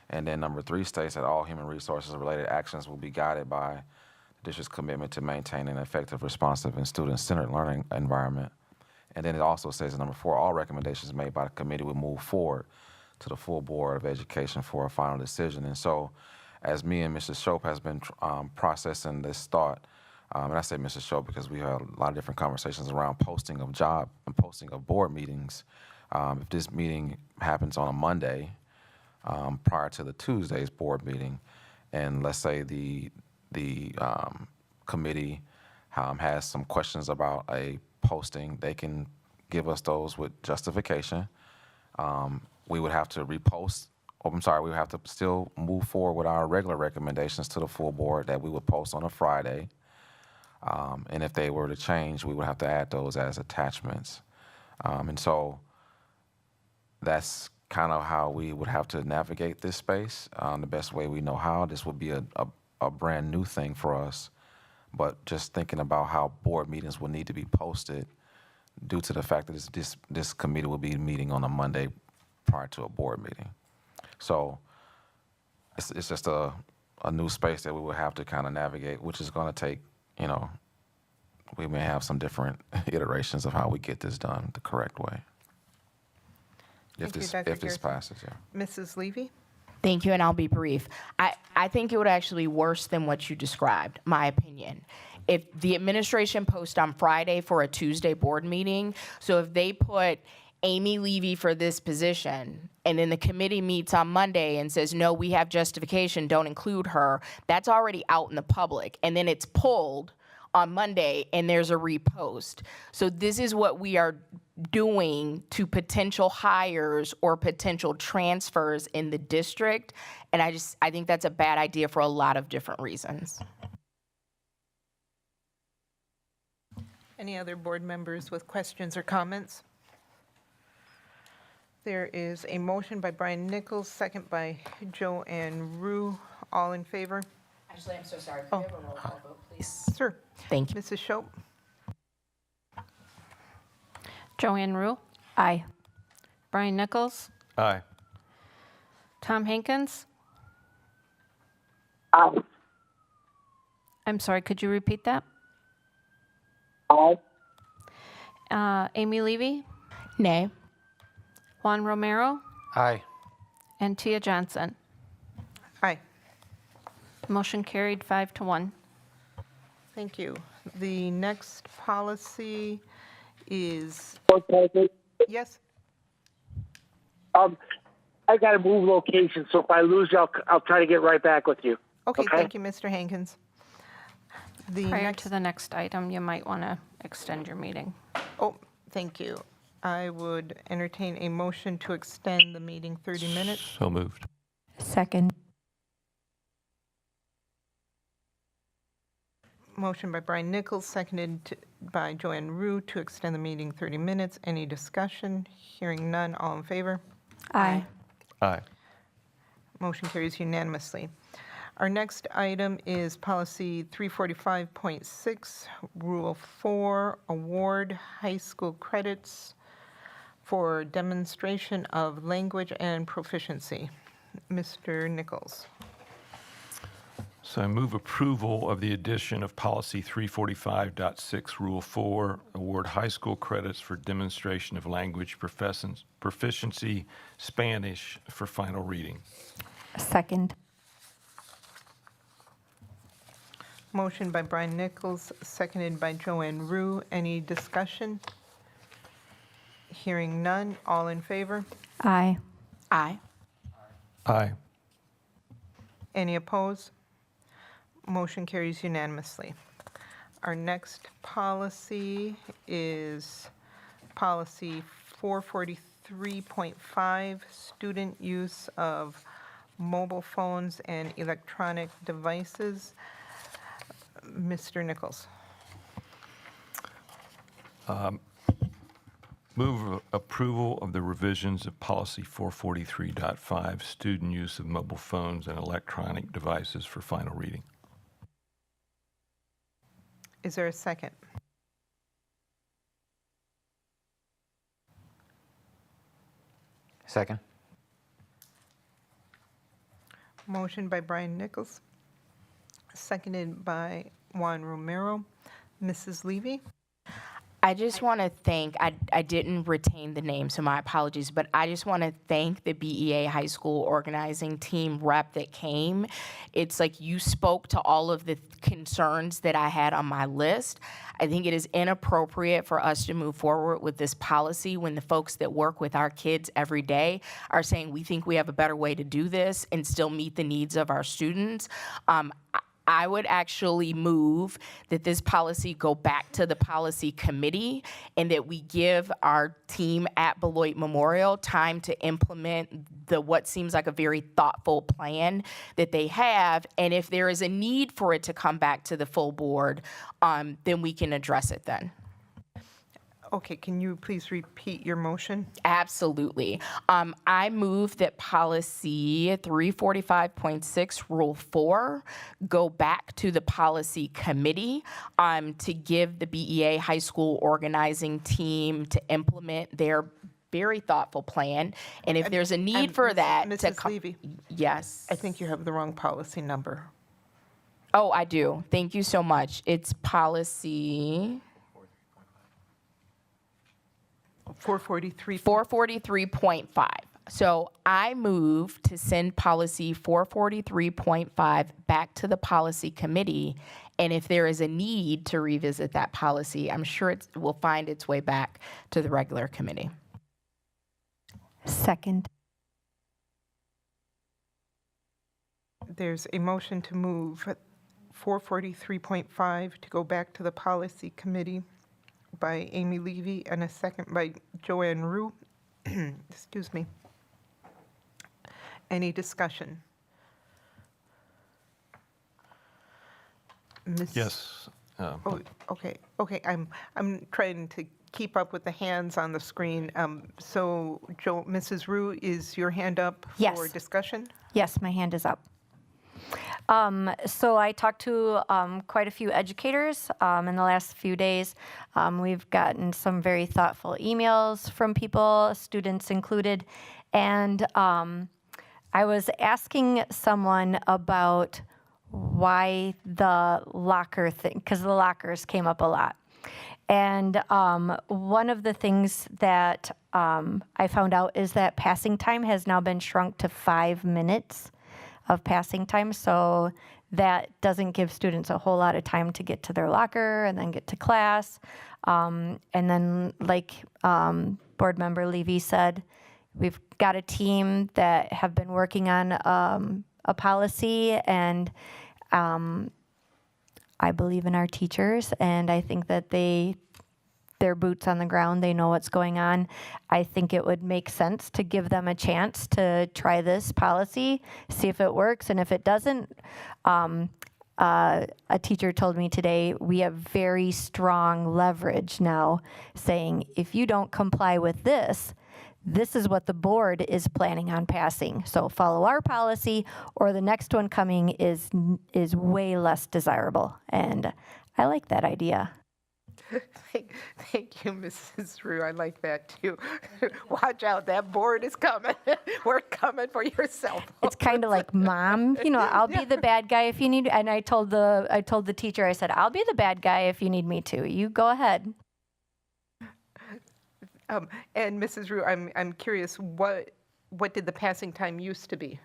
And then number 3 states that all human resources related actions will be guided by the district's commitment to maintain an effective, responsive, and student-centered learning environment. And then it also says in number 4, all recommendations made by the committee will move forward to the full Board of Education for a final decision. And so as me and Mrs. Shope has been processing this thought, and I say Mrs. Shope because we had a lot of different conversations around posting of job and posting of board meetings. If this meeting happens on a Monday, prior to the Tuesday's board meeting, and let's say the committee has some questions about a posting, they can give us those with justification. We would have to repost. We would have to still move forward with our regular recommendations to the full board that we would post on a Friday. And if they were to change, we would have to add those as attachments. And so that's kind of how we would have to navigate this space the best way we know how. This would be a brand new thing for us, but just thinking about how board meetings will need to be posted due to the fact that this committee will be meeting on a Monday prior to a board meeting. So it's just a new space that we will have to kind of navigate, which is going to take, we may have some different iterations of how we get this done the correct way. If this passes, yeah. Mrs. Levy? Thank you, and I'll be brief. I think it would actually be worse than what you described, my opinion. If the administration posts on Friday for a Tuesday board meeting, so if they put Amy Levy for this position, and then the committee meets on Monday and says, no, we have justification, don't include her, that's already out in the public, and then it's pulled on Monday, and there's a repost. So this is what we are doing to potential hires or potential transfers in the district, and I think that's a bad idea for a lot of different reasons. Any other board members with questions or comments? There is a motion by Brian Nichols, second by Joanne Rue. All in favor? Actually, I'm so sorry. Can we have a roll call vote, please? Sure. Thank you. Mrs. Shope? Joanne Rue? Aye. Brian Nichols? Aye. Tom Hankins? Aye. I'm sorry, could you repeat that? Aye. Amy Levy? Nay. Juan Romero? Aye. And Tia Johnson? Aye. Motion carried 5-1. Thank you. The next policy is, yes? I got to move location, so if I lose you, I'll try to get right back with you. Okay, thank you, Mr. Hankins. Prior to the next item, you might want to extend your meeting. Oh, thank you. I would entertain a motion to extend the meeting 30 minutes. So moved. Second. Motion by Brian Nichols, seconded by Joanne Rue to extend the meeting 30 minutes. Any discussion? Hearing none, all in favor? Aye. Aye. Motion carries unanimously. Our next item is policy 345.6, Rule 4, award high school credits for demonstration of language and proficiency. Mr. Nichols. So I move approval of the addition of policy 345.6, Rule 4, award high school credits for demonstration of language proficiency, Spanish, for final reading. Second. Motion by Brian Nichols, seconded by Joanne Rue. Any discussion? Hearing none. All in favor? Aye. Aye. Aye. Any opposed? Motion carries unanimously. Our next policy is policy 443.5, student use of mobile phones and electronic devices. Mr. Nichols. Move approval of the revisions of policy 443.5, student use of mobile phones and electronic devices, for final reading. Is there a second? Second. Motion by Brian Nichols, seconded by Juan Romero. Mrs. Levy? I just want to thank, I didn't retain the name, so my apologies, but I just want to thank the BEA High School organizing team rep that came. It's like you spoke to all of the concerns that I had on my list. I think it is inappropriate for us to move forward with this policy when the folks that work with our kids every day are saying we think we have a better way to do this and still meet the needs of our students. I would actually move that this policy go back to the policy committee and that we give our team at Beloit Memorial time to implement what seems like a very thoughtful plan that they have. And if there is a need for it to come back to the full board, then we can address it then. Okay, can you please repeat your motion? Absolutely. I move that policy 345.6, Rule 4, go back to the policy committee to give the BEA High School organizing team to implement their very thoughtful plan. And if there's a need for that to Mrs. Levy? Yes. I think you have the wrong policy number. Oh, I do. Thank you so much. It's policy 443.5. So I move to send policy 443.5 back to the policy committee. And if there is a need to revisit that policy, I'm sure it will find its way back to the regular committee. Second. There's a motion to move 443.5 to go back to the policy committee by Amy Levy and a second by Joanne Rue. Excuse me. Any discussion? Yes. Oh, okay. I'm trying to keep up with the hands on the screen. So, Mrs. Rue, is your hand up for Yes. discussion? Yes, my hand is up. So I talked to quite a few educators in the last few days. We've gotten some very thoughtful emails from people, students included, and I was asking someone about why the locker thing, because the lockers came up a lot. And one of the things that I found out is that passing time has now been shrunk to 5 minutes of passing time. So that doesn't give students a whole lot of time to get to their locker and then get to class. And then, like Board Member Levy said, we've got a team that have been working on a policy, and I believe in our teachers, and I think that they're boots on the ground. They know what's going on. I think it would make sense to give them a chance to try this policy, see if it works, and if it doesn't, a teacher told me today, we have very strong leverage now saying, if you don't comply with this, this is what the board is planning on passing. So follow our policy, or the next one coming is way less desirable. And I like that idea. Thank you, Mrs. Rue. I like that too. Watch out, that board is coming. We're coming for your cell phone. It's kind of like, Mom, I'll be the bad guy if you need. And I told the teacher, I said, I'll be the bad guy if you need me to. You go ahead. And Mrs. Rue, I'm curious, what did the passing time used to be?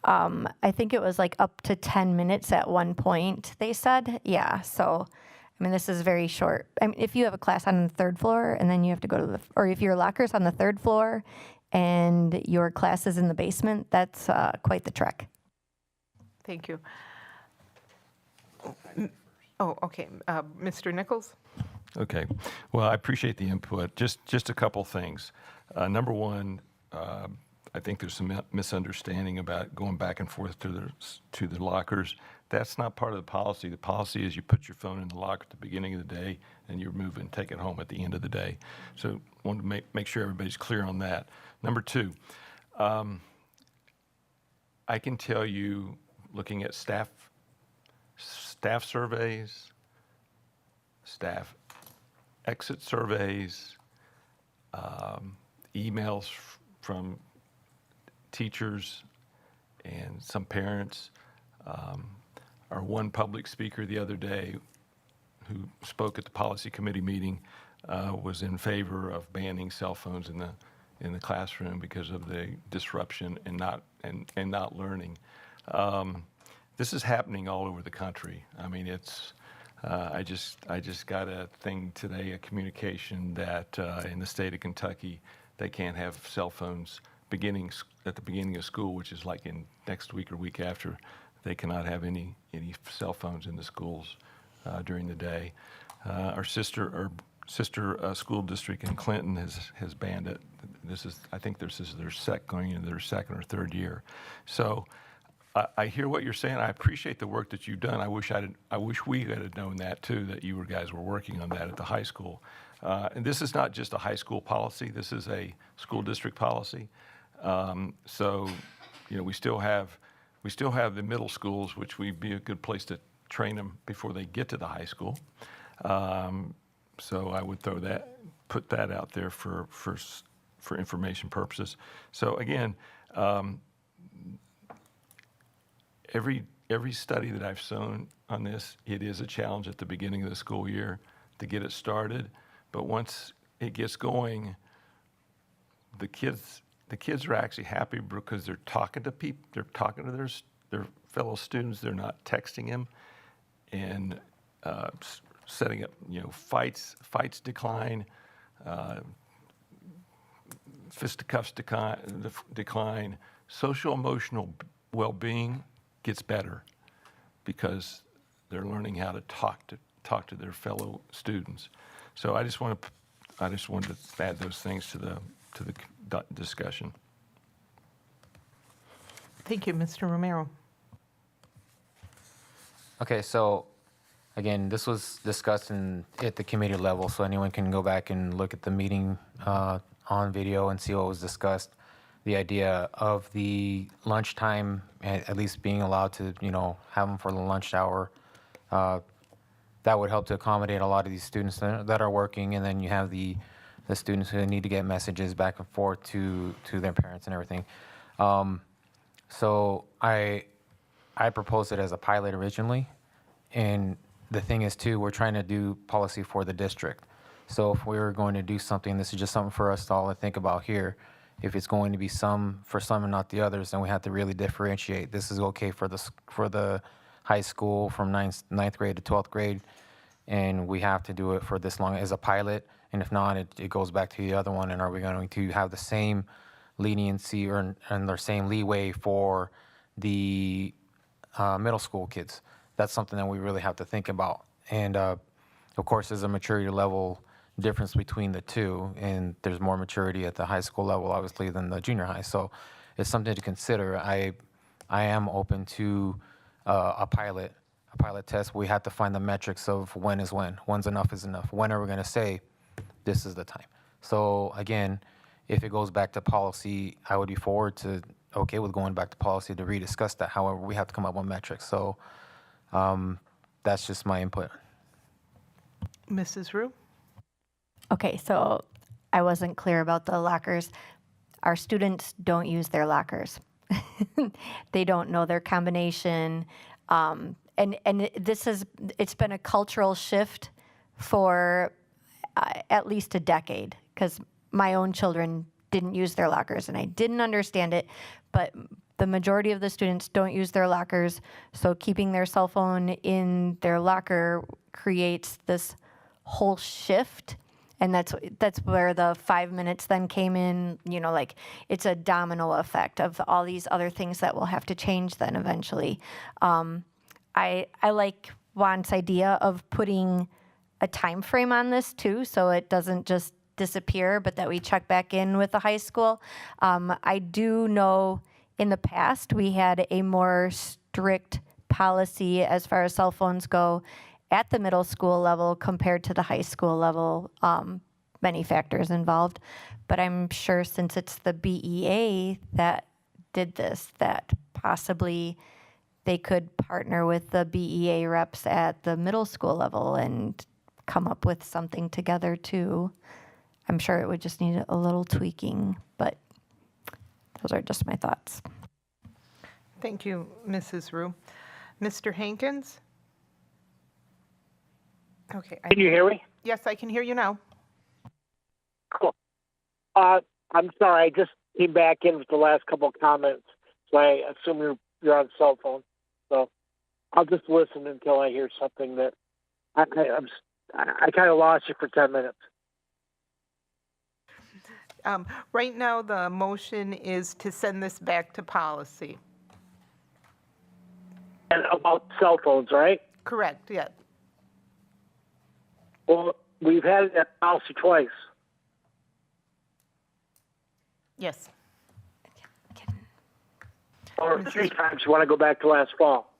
I think it was like up to 10 minutes at one point, they said. Yeah, so, I mean, this is very short. I mean, if you have a class on the third floor and then you have to go to or if your locker's on the third floor and your class is in the basement, that's quite the trek. Thank you. Oh, okay. Mr. Nichols? Okay. Well, I appreciate the input. Just a couple things. Number one, I think there's some misunderstanding about going back and forth to the lockers. That's not part of the policy. The policy is you put your phone in the locker at the beginning of the day and you remove it and take it home at the end of the day. So I want to make sure everybody's clear on that. Number two, I can tell you, looking at staff surveys, staff exit surveys, emails from teachers and some parents. Our one public speaker the other day who spoke at the policy committee meeting was in favor of banning cell phones in the classroom because of the disruption and not learning. This is happening all over the country. I mean, it's I just got a thing today, a communication that in the state of Kentucky they can't have cell phones at the beginning of school, which is like in next week or week after. They cannot have any cell phones in the schools during the day. Our sister school district in Clinton has banned it. I think this is going into their second or third year. So I hear what you're saying. I appreciate the work that you've done. I wish we had known that too, that you guys were working on that at the high school. And this is not just a high school policy. This is a school district policy. So, we still have the middle schools, which would be a good place to train them before they get to the high school. So I would put that out there for information purposes. So again, every study that I've shown on this, it is a challenge at the beginning of the school year to get it started. But once it gets going, the kids are actually happy because they're talking to people, they're talking to their fellow students, they're not texting them, and setting up, fights decline, fisticuffs decline, social emotional well-being gets better because they're learning how to talk to their fellow students. So I just wanted to add those things to the discussion. Thank you, Mr. Romero. Okay, so again, this was discussed at the committee level, so anyone can go back and look at the meeting on video and see what was discussed. The idea of the lunchtime, at least being allowed to, have them for the lunch hour, that would help to accommodate a lot of these students that are working, and then you have the students who need to get messages back and forth to their parents and everything. So I proposed it as a pilot originally, and the thing is too, we're trying to do policy for the district. So if we were going to do something, this is just something for us all to think about here. If it's going to be some for some and not the others, then we have to really differentiate. This is okay for the high school from ninth grade to 12th grade, and we have to do it for this long as a pilot. And if not, it goes back to the other one. And are we going to have the same leniency and the same leeway for the middle school kids? That's something that we really have to think about. And of course, there's a maturity level difference between the two, and there's more maturity at the high school level, obviously, than the junior high. So it's something to consider. I am open to a pilot a pilot test, we had to find the metrics of when is when. When's enough is enough. When are we going to say this is the time? So again, if it goes back to policy, I would be okay with going back to policy to rediscuss that. However, we have to come up with metrics. So that's just my input. Mrs. Rue? Okay, so I wasn't clear about the lockers. Our students don't use their lockers. They don't know their combination. And it's been a cultural shift for at least a decade, because my own children didn't use their lockers and I didn't understand it, but the majority of the students don't use their lockers, so keeping their cell phone in their locker creates this whole shift. And that's where the 5 minutes then came in, like it's a domino effect of all these other things that will have to change then eventually. I like Juan's idea of putting a time frame on this too, so it doesn't just disappear, but that we check back in with the high school. I do know in the past we had a more strict policy as far as cell phones go at the middle school level compared to the high school level. Many factors involved, but I'm sure since it's the BEA that did this, that possibly they could partner with the BEA reps at the middle school level and come up with something together too. I'm sure it would just need a little tweaking, but those are just my thoughts. Thank you, Mrs. Rue. Mr. Hankins? Okay. Can you hear me? Yes, I can hear you now. Cool. I'm sorry, I just came back in with the last couple of comments, so I assume you're on cell phone. So I'll just listen until I hear something that I kind of lost you for 10 minutes. Right now, the motion is to send this back to policy. And about cell phones, right? Correct, yeah. Well, we've had that policy twice. Yes. Or 3 times. You want to go back to last fall?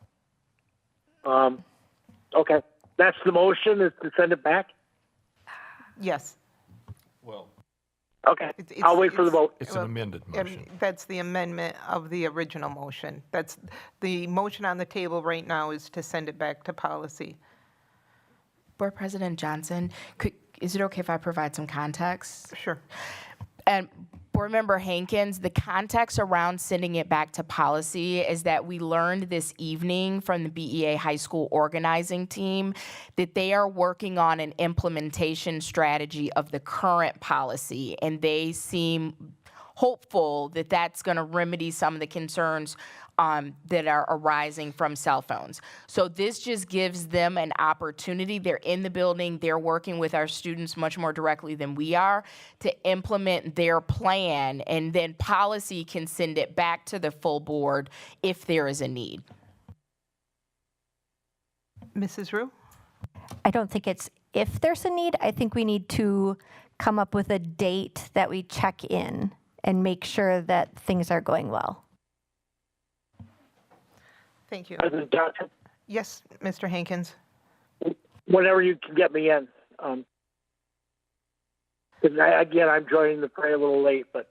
Okay. That's the motion, is to send it back? Yes. Well, okay. I'll wait for the vote. It's an amended motion. That's the amendment of the original motion. That's the motion on the table right now is to send it back to policy. Board President Johnson, is it okay if I provide some context? Sure. And Board Member Hankins, the context around sending it back to policy is that we learned this evening from the BEA High School organizing team that they are working on an implementation strategy of the current policy, and they seem hopeful that that's going to remedy some of the concerns that are arising from cell phones. So this just gives them an opportunity. They're in the building. They're working with our students much more directly than we are to implement their plan, and then policy can send it back to the full board if there is a need. Mrs. Rue? I don't think it's if there's a need. I think we need to come up with a date that we check in and make sure that things are going well. Thank you. President Johnson? Yes, Mr. Hankins. Whenever you can get me in. Because again, I'm joining the fray a little late, but.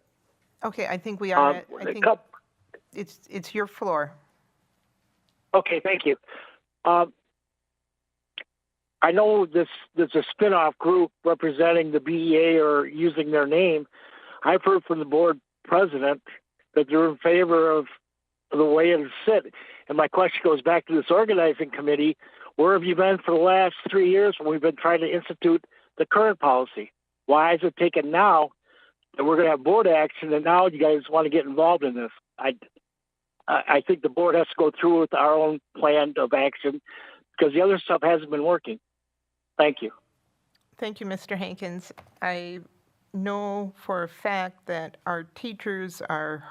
Okay, I think we are. I think it's your floor. Okay, thank you. I know there's a spin-off group representing the BEA or using their name. I've heard from the board president that they're in favor of the way it is set. And my question goes back to this organizing committee. Where have you been for the last 3 years when we've been trying to institute the current policy? Why is it taken now that we're going to have board action and now you guys want to get involved in this? I think the board has to go through with our own plan of action because the other stuff hasn't been working. Thank you. Thank you, Mr. Hankins. I know for a fact that our teachers are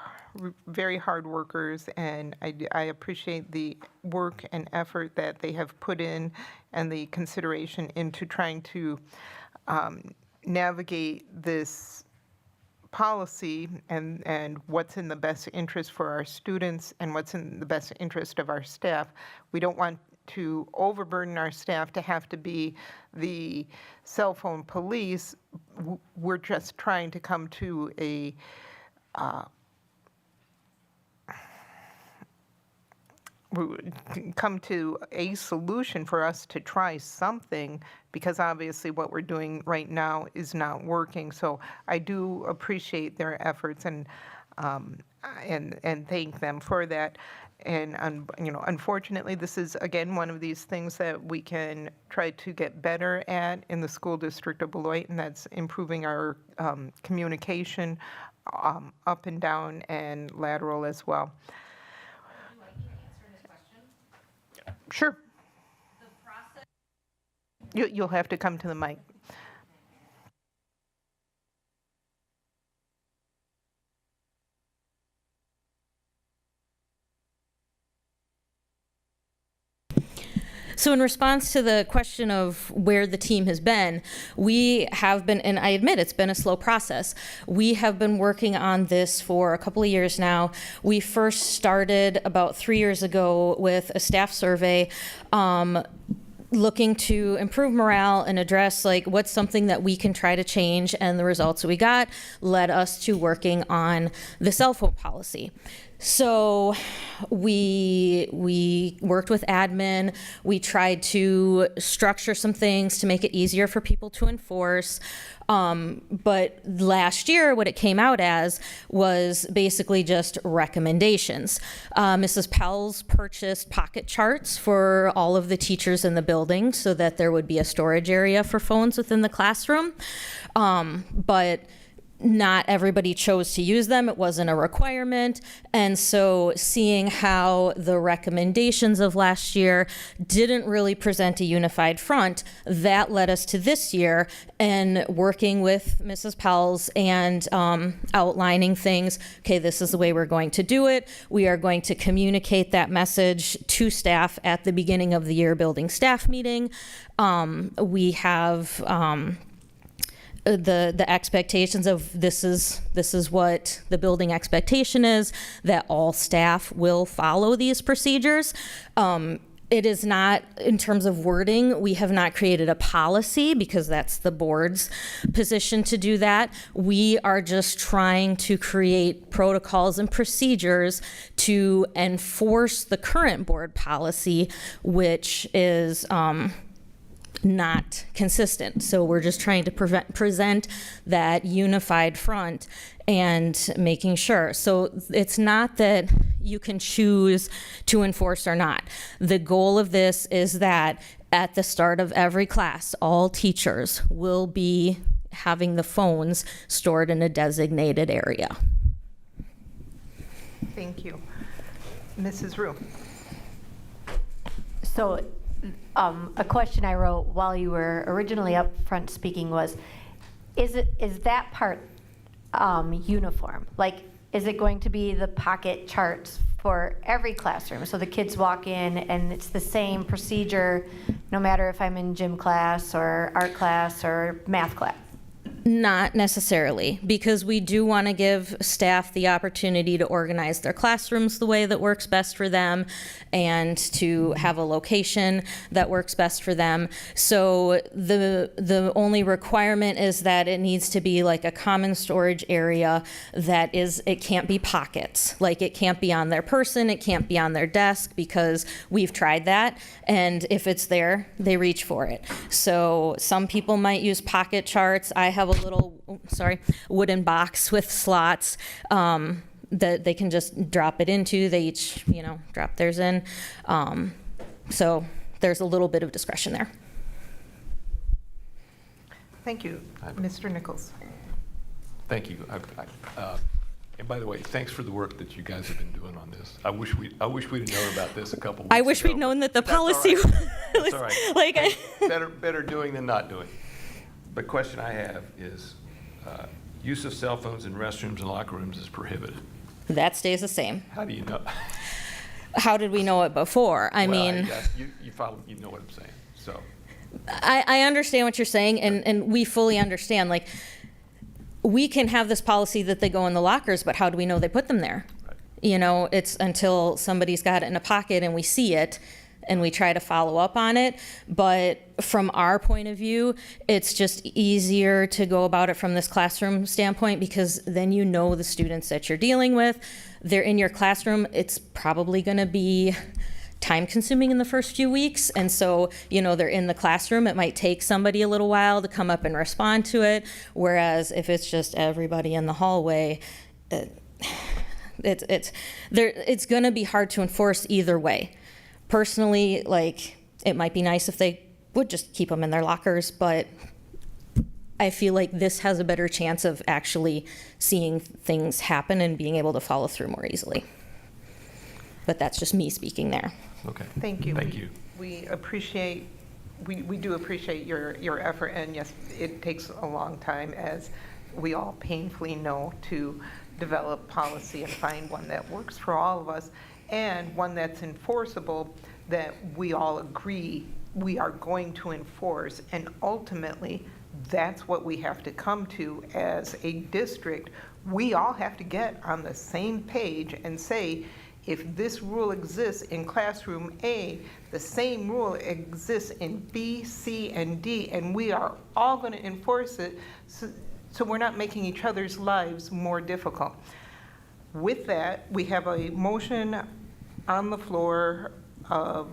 very hard workers, and I appreciate the work and effort that they have put in and the consideration into trying to navigate this policy and what's in the best interest for our students and what's in the best interest of our staff. We don't want to overburden our staff to have to be the cell phone police. We're just trying to come to a solution for us to try something, because obviously what we're doing right now is not working. So I do appreciate their efforts and thank them for that. And unfortunately, this is again one of these things that we can try to get better at in the school district of Beloit, and that's improving our communication up and down and lateral as well. Sure. You'll have to come to the mic. So in response to the question of where the team has been, we have been, and I admit it's been a slow process. We have been working on this for a couple of years now. We first started about 3 years ago with a staff survey, looking to improve morale and address like what's something that we can try to change, and the results that we got led us to working on the cell phone policy. So we worked with admin. We tried to structure some things to make it easier for people to enforce. But last year, what it came out as was basically just recommendations. Mrs. Powell's purchased pocket charts for all of the teachers in the building so that there would be a storage area for phones within the classroom. But not everybody chose to use them. It wasn't a requirement. And so seeing how the recommendations of last year didn't really present a unified front, that led us to this year and working with Mrs. Powell's and outlining things. Okay, this is the way we're going to do it. We are going to communicate that message to staff at the beginning of the year building staff meeting. We have the expectations of this is what the building expectation is, that all staff will follow these procedures. It is not, in terms of wording, we have not created a policy because that's the board's position to do that. We are just trying to create protocols and procedures to enforce the current board policy, which is not consistent. So we're just trying to present that unified front and making sure. So it's not that you can choose to enforce or not. The goal of this is that at the start of every class, all teachers will be having the phones stored in a designated area. Thank you. Mrs. Rue. So a question I wrote while you were originally up front speaking was, is that part uniform? Like, is it going to be the pocket charts for every classroom? So the kids walk in and it's the same procedure no matter if I'm in gym class or art class or math class? Not necessarily, because we do want to give staff the opportunity to organize their classrooms the way that works best for them and to have a location that works best for them. So the only requirement is that it needs to be like a common storage area that is, it can't be pockets. Like it can't be on their person, it can't be on their desk, because we've tried that, and if it's there, they reach for it. So some people might use pocket charts. I have a little, wooden box with slots that they can just drop it into. They each, drop theirs in. So there's a little bit of discretion there. Thank you. Mr. Nichols. Thank you. And by the way, thanks for the work that you guys have been doing on this. I wish we'd known about this a couple weeks ago. I wish we'd known that the policy was all right. like hey, better doing than not doing. But question I have is, use of cell phones in restrooms and locker rooms is prohibited. That stays the same. How do you know? How did we know it before? I mean, you follow, you know what I'm saying. So I understand what you're saying, and we fully understand. Like, we can have this policy that they go in the lockers, but how do we know they put them there? Right. It's until somebody's got it in a pocket and we see it, and we try to follow up on it. But from our point of view, it's just easier to go about it from this classroom standpoint, because then you know the students that you're dealing with. They're in your classroom. It's probably going to be time consuming in the first few weeks. And so, they're in the classroom. It might take somebody a little while to come up and respond to it. Whereas if it's just everybody in the hallway, it's going to be hard to enforce either way. Personally, it might be nice if they would just keep them in their lockers, but I feel like this has a better chance of actually seeing things happen and being able to follow through more easily. But that's just me speaking there. Okay. Thank you. Thank you. We do appreciate your effort, and yes, it takes a long time, as we all painfully know, to develop policy and find one that works for all of us, and one that's enforceable, that we all agree we are going to enforce. And ultimately, that's what we have to come to as a district. We all have to get on the same page and say, if this rule exists in classroom A, the same rule exists in B, C, and D, and we are all going to enforce it, so we're not making each other's lives more difficult. With that, we have a motion on the floor of...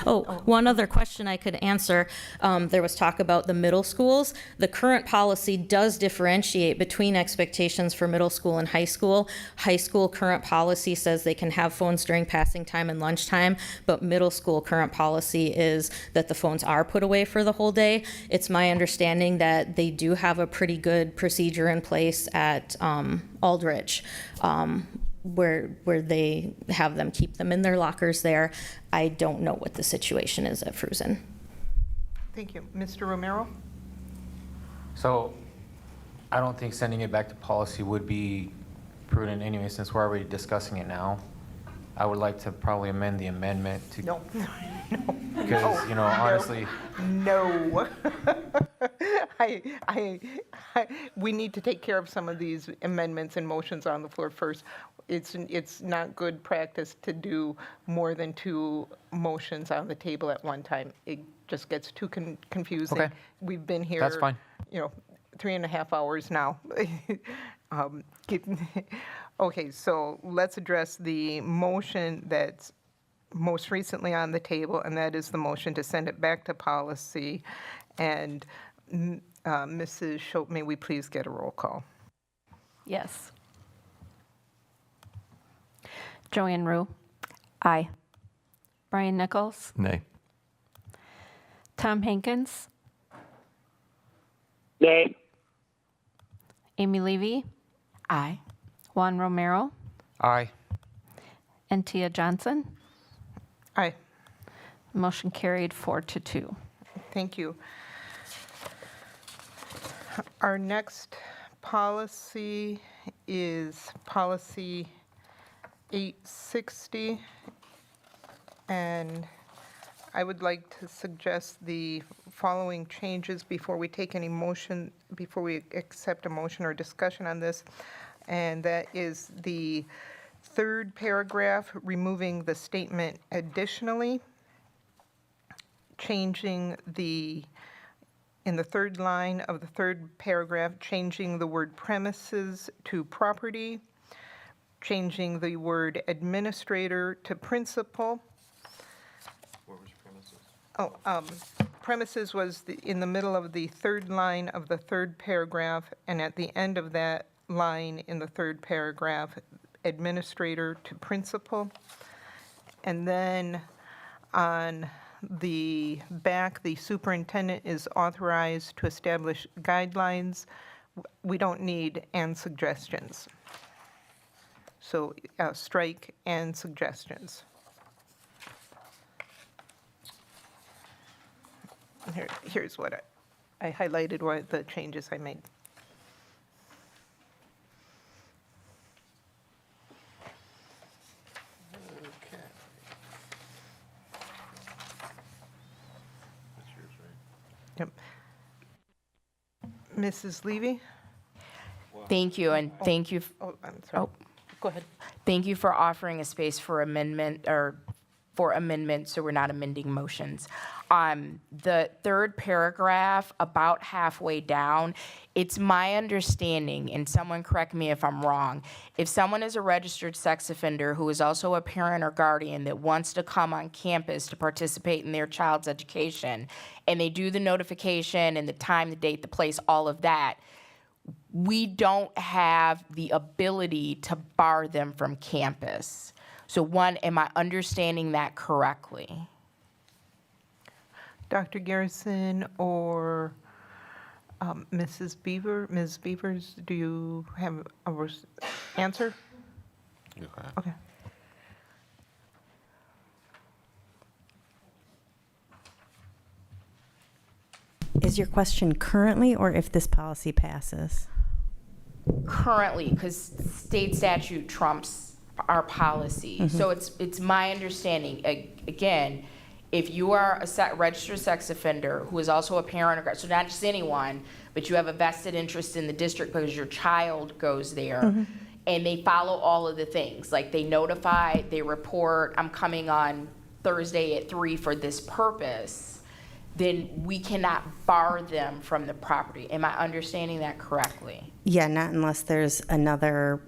One other question I could answer. There was talk about the middle schools. The current policy does differentiate between expectations for middle school and high school. High school current policy says they can have phones during passing time and lunchtime, but middle school current policy is that the phones are put away for the whole day. It's my understanding that they do have a pretty good procedure in place at Aldrich, where they have them keep them in their lockers there. I don't know what the situation is at Fruzen. Thank you. Mr. Romero? So I don't think sending it back to policy would be prudent anyway, since we're already discussing it now. I would like to probably amend the amendment to. No. Because, honestly. No. We need to take care of some of these amendments and motions on the floor first. It's not good practice to do more than 2 motions on the table at one time. It just gets too confusing. Okay. We've been here. That's fine. 3.5 hours now. Okay, so let's address the motion that's most recently on the table, and that is the motion to send it back to policy. And Mrs. Schopp, may we please get a roll call? Yes. Joanne Rue. Aye. Brian Nichols. Nay. Tom Hankins. Nay. Amy Levy. Aye. Juan Romero. Aye. And Tia Johnson. Aye. Motion carried 4-2. Thank you. Our next policy is policy 860, and I would like to suggest the following changes before we take any motion, before we accept a motion or discussion on this, and that is the 3rd paragraph, removing the statement additionally, changing in the 3rd line of the 3rd paragraph, changing the word premises to property, changing the word administrator to principal. Where was your premises? Premises was in the middle of the 3rd line of the 3rd paragraph, and at the end of that line in the 3rd paragraph, administrator to principal. And then on the back, the superintendent is authorized to establish guidelines. We don't need "and suggestions." So strike "and suggestions." Here's what I highlighted, what the changes I made. Okay. That's yours, right? Yep. Mrs. Levy? Thank you, and thank you. I'm sorry. Go ahead. Thank you for offering a space for amendment or for amendments, so we're not amending motions. The third paragraph, about halfway down, it's my understanding, and someone correct me if I'm wrong, if someone is a registered sex offender who is also a parent or guardian that wants to come on campus to participate in their child's education, and they do the notification and the time, the date, the place, all of that, we don't have the ability to bar them from campus. So one, am I understanding that correctly? Dr. Garrison or Ms. Beavers, do you have an answer? Okay. Is your question currently or if this policy passes? Currently, because state statute trumps our policy. So it's my understanding, again, if you are a registered sex offender who is also a parent or guardian, so not just anyone, but you have a vested interest in the district because your child goes there, and they follow all of the things, like they notify, they report, I'm coming on Thursday at 3 for this purpose, then we cannot bar them from the property. Am I understanding that correctly? Yeah, not unless there's another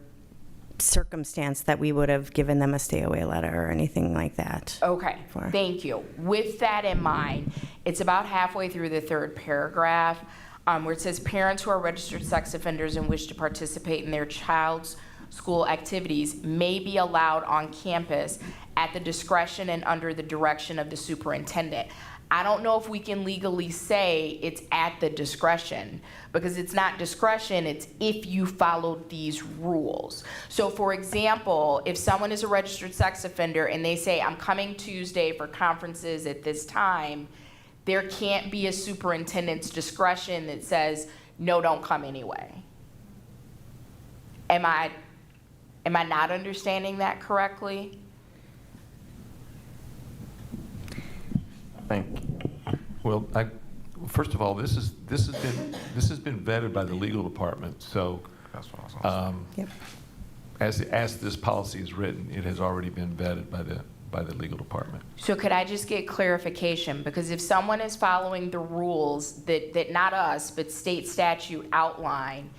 circumstance that we would have given them a stay away letter or anything like that. Okay, thank you. With that in mind, it's about halfway through the third paragraph where it says parents who are registered sex offenders and wish to participate in their child's school activities may be allowed on campus at the discretion and under the direction of the superintendent. I don't know if we can legally say it's at the discretion, because it's not discretion, it's if you followed these rules. So for example, if someone is a registered sex offender and they say, I'm coming Tuesday for conferences at this time, there can't be a superintendent's discretion that says, no, don't come anyway. Am I not understanding that correctly? Well, first of all, this has been vetted by the legal department. So, as this policy is written, it has already been vetted by the legal department. So could I just get clarification? Because if someone is following the rules that not us, but state statute outline,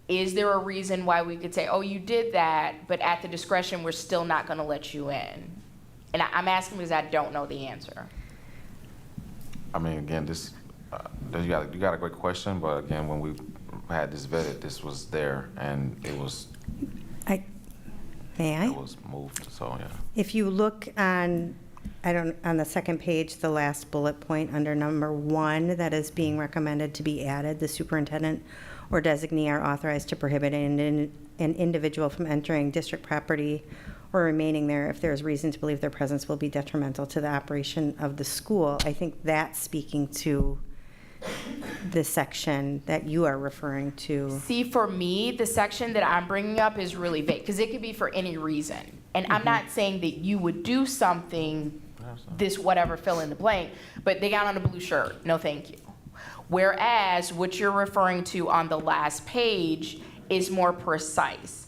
is there a reason why we could say, oh, you did that, but at the discretion, we're still not going to let you in? And I'm asking because I don't know the answer. I mean, again, you got a great question, but again, when we had this vetted, this was there, and it was. May I? It was moved, so yeah. If you look on the second page, the last bullet point under number 1 that is being recommended to be added, the superintendent or designee are authorized to prohibit an individual from entering district property or remaining there if there's reason to believe their presence will be detrimental to the operation of the school. I think that's speaking to the section that you are referring to. See, for me, the section that I'm bringing up is really vague, because it could be for any reason. And I'm not saying that you would do something, this whatever, fill in the blank, but they got on a blue shirt, no thank you. Whereas what you're referring to on the last page is more precise.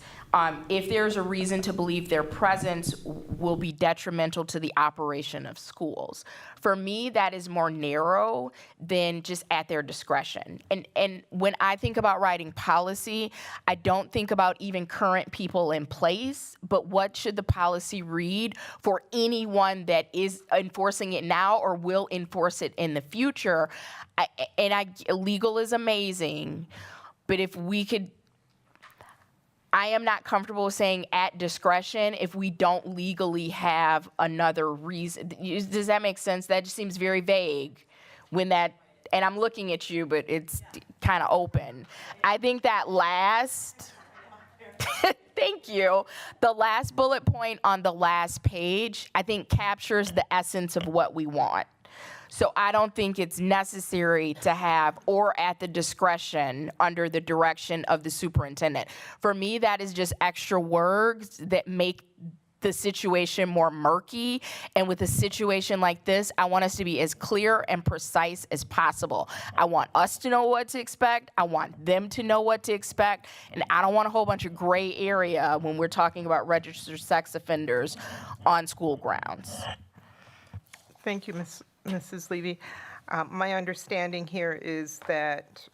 If there's a reason to believe their presence will be detrimental to the operation of schools. For me, that is more narrow than just at their discretion. And when I think about writing policy, I don't think about even current people in place, but what should the policy read for anyone that is enforcing it now or will enforce it in the future? Legal is amazing, but if we could, I am not comfortable saying at discretion if we don't legally have another reason. Does that make sense? That just seems very vague when that, and I'm looking at you, but it's kind of open. I think that last, thank you, the last bullet point on the last page, I think captures the essence of what we want. So I don't think it's necessary to have or at the discretion under the direction of the superintendent. For me, that is just extra words that make the situation more murky. And with a situation like this, I want us to be as clear and precise as possible. I want us to know what to expect. I want them to know what to expect. And I don't want a whole bunch of gray area when we're talking about registered sex offenders on school grounds. Thank you, Mrs. Levy. My understanding here is that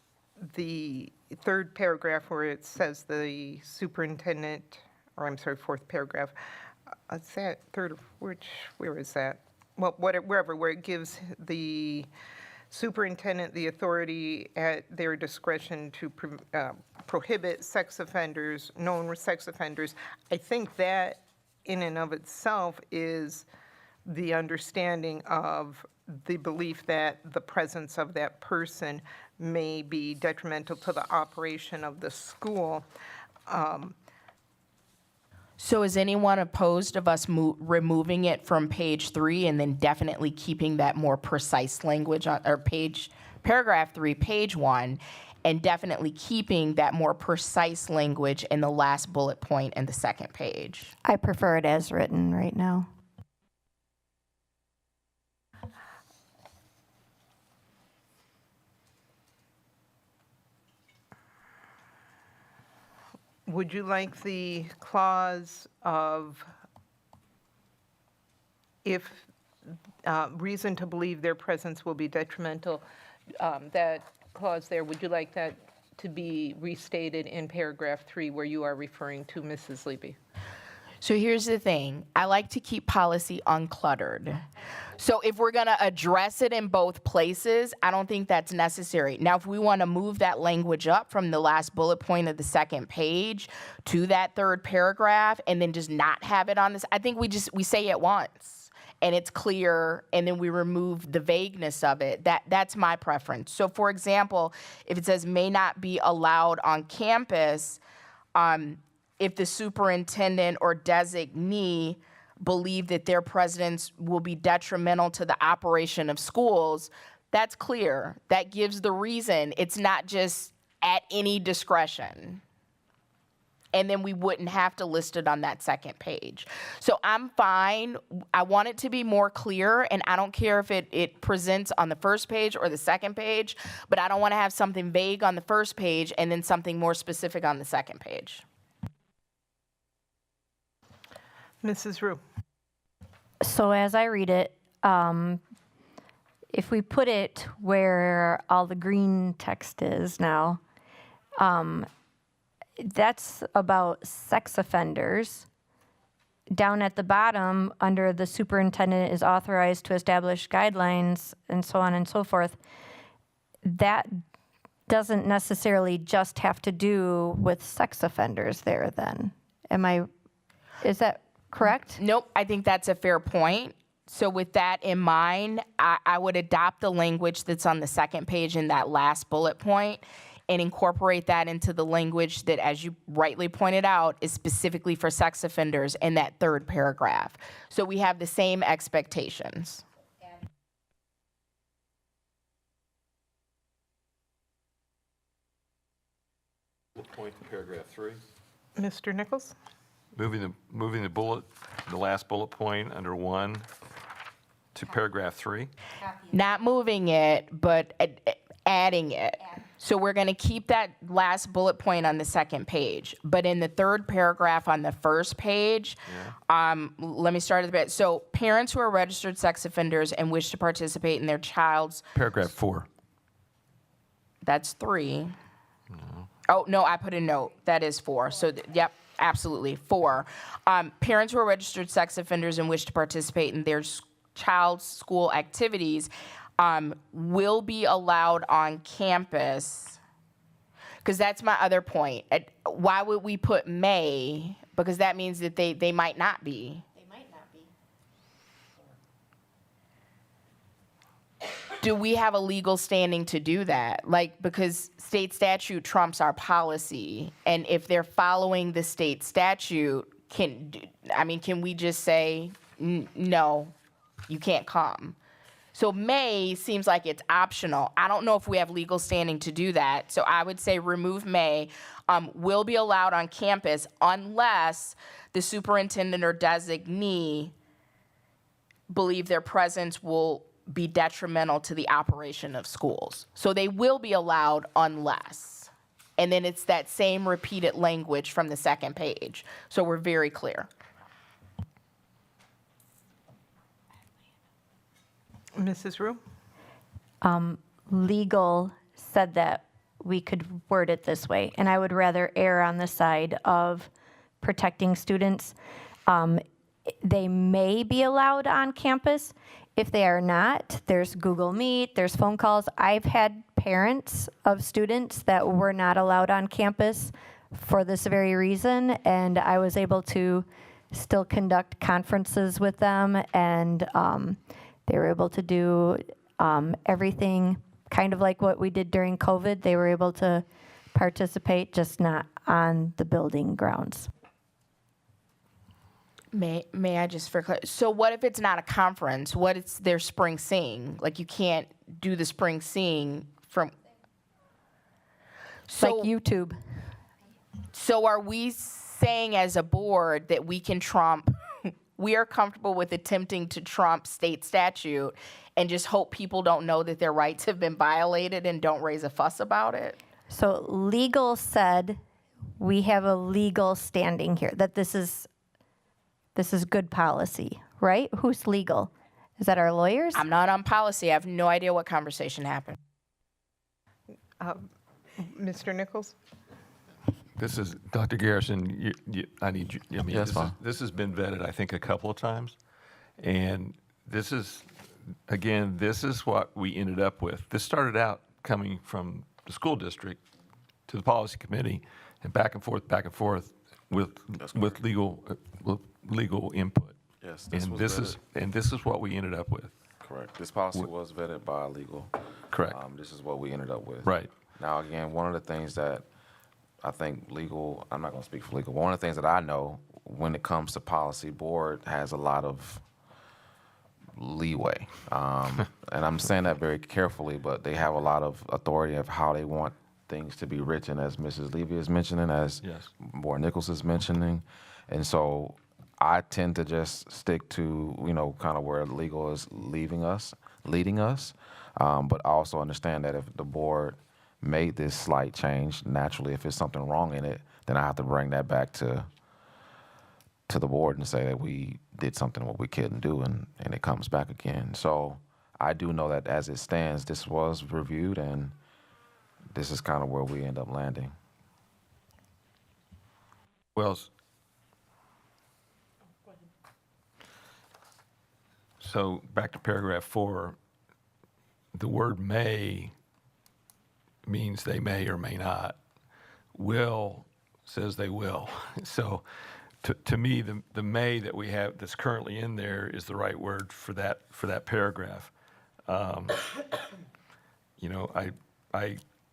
the third paragraph where it says the superintendent, or I'm sorry, fourth paragraph, is that third, where is that? Well, wherever, where it gives the superintendent the authority at their discretion to prohibit sex offenders, known sex offenders. I think that in and of itself is the understanding of the belief that the presence of that person may be detrimental to the operation of the school. So is anyone opposed of us removing it from page 3 and then definitely keeping that more precise language on, or paragraph 3, page 1, and definitely keeping that more precise language in the last bullet point and the second page? I prefer it as written right now. Would you like the clause of if reason to believe their presence will be detrimental, that clause there, would you like that to be restated in paragraph 3 where you are referring to Mrs. Levy? So here's the thing. I like to keep policy uncluttered. So if we're going to address it in both places, I don't think that's necessary. Now, if we want to move that language up from the last bullet point of the second page to that third paragraph and then just not have it on this, I think we say it once and it's clear, and then we remove the vagueness of it. That's my preference. So for example, if it says may not be allowed on campus, if the superintendent or designee believe that their presence will be detrimental to the operation of schools, that's clear. That gives the reason. It's not just at any discretion. And then we wouldn't have to list it on that second page. So I'm fine. I want it to be more clear, and I don't care if it presents on the first page or the second page, but I don't want to have something vague on the first page and then something more specific on the second page. Mrs. Rue. So as I read it, if we put it where all the green text is now, that's about sex offenders. Down at the bottom, under the superintendent is authorized to establish guidelines and so on and so forth, that doesn't necessarily just have to do with sex offenders there then. Is that correct? Nope, I think that's a fair point. So with that in mind, I would adopt the language that's on the second page in that last bullet point and incorporate that into the language that, as you rightly pointed out, is specifically for sex offenders in that third paragraph. So we have the same expectations. Point to paragraph 3. Mr. Nichols? Moving the last bullet point under 1 to paragraph 3. Not moving it, but adding it. So we're going to keep that last bullet point on the second page, but in the third paragraph on the first page, let me start at the bit. So parents who are registered sex offenders and wish to participate in their child's... Paragraph 4. That's 3. No. Oh, no, I put a note. That is 4. So, yep, absolutely, 4. Parents who are registered sex offenders and wish to participate in their child's school activities will be allowed on campus, because that's my other point. Why would we put may? Because that means that they might not be. They might not be. Do we have a legal standing to do that? Because state statute trumps our policy, and if they're following the state statute, can we just say, no, you can't come? So may seems like it's optional. I don't know if we have legal standing to do that. So I would say remove may. Will be allowed on campus unless the superintendent or designee believe their presence will be detrimental to the operation of schools. So they will be allowed unless. And then it's that same repeated language from the second page. So we're very clear. Mrs. Rue? Legal said that we could word it this way, and I would rather err on the side of protecting students. They may be allowed on campus. If they are not, there's Google Meet, there's phone calls. I've had parents of students that were not allowed on campus for this very reason, and I was able to still conduct conferences with them, and they were able to do everything kind of like what we did during COVID. They were able to participate, just not on the building grounds. May I just for so what if it's not a conference? What it's their spring sing? Like you can't do the spring sing from. So like YouTube. So are we saying as a board that we can trump? We are comfortable with attempting to trump state statute and just hope people don't know that their rights have been violated and don't raise a fuss about it? So legal said we have a legal standing here, that this is good policy, right? Who's legal? Is that our lawyers? I'm not on policy. I have no idea what conversation happened. Mr. Nichols? This is, Dr. Garrison, I need you, I mean, Yes, fine. this has been vetted, I think, a couple of times. And this is, again, this is what we ended up with. This started out coming from the school district to the policy committee and back and forth with legal input. Yes, And this is what we ended up with. Correct. This policy was vetted by legal. Correct. This is what we ended up with. Right. Now, again, one of the things that I think legal, I'm not going to speak for legal, one of the things that I know when it comes to policy, board has a lot of leeway. And I'm saying that very carefully, but they have a lot of authority of how they want things to be written, as Mrs. Levy is mentioning, as Yes. Board Nichols is mentioning. And so I tend to just stick to, kind of where legal is leading us. But I also understand that if the board made this slight change, naturally, if there's something wrong in it, then I have to bring that back to the board and say that we did something what we couldn't do, and it comes back again. So I do know that as it stands, this was reviewed, and this is kind of where we end up landing. Well, so back to paragraph 4, the word may means they may or may not. Will says they will. So to me, the may that we have that's currently in there is the right word for that paragraph. I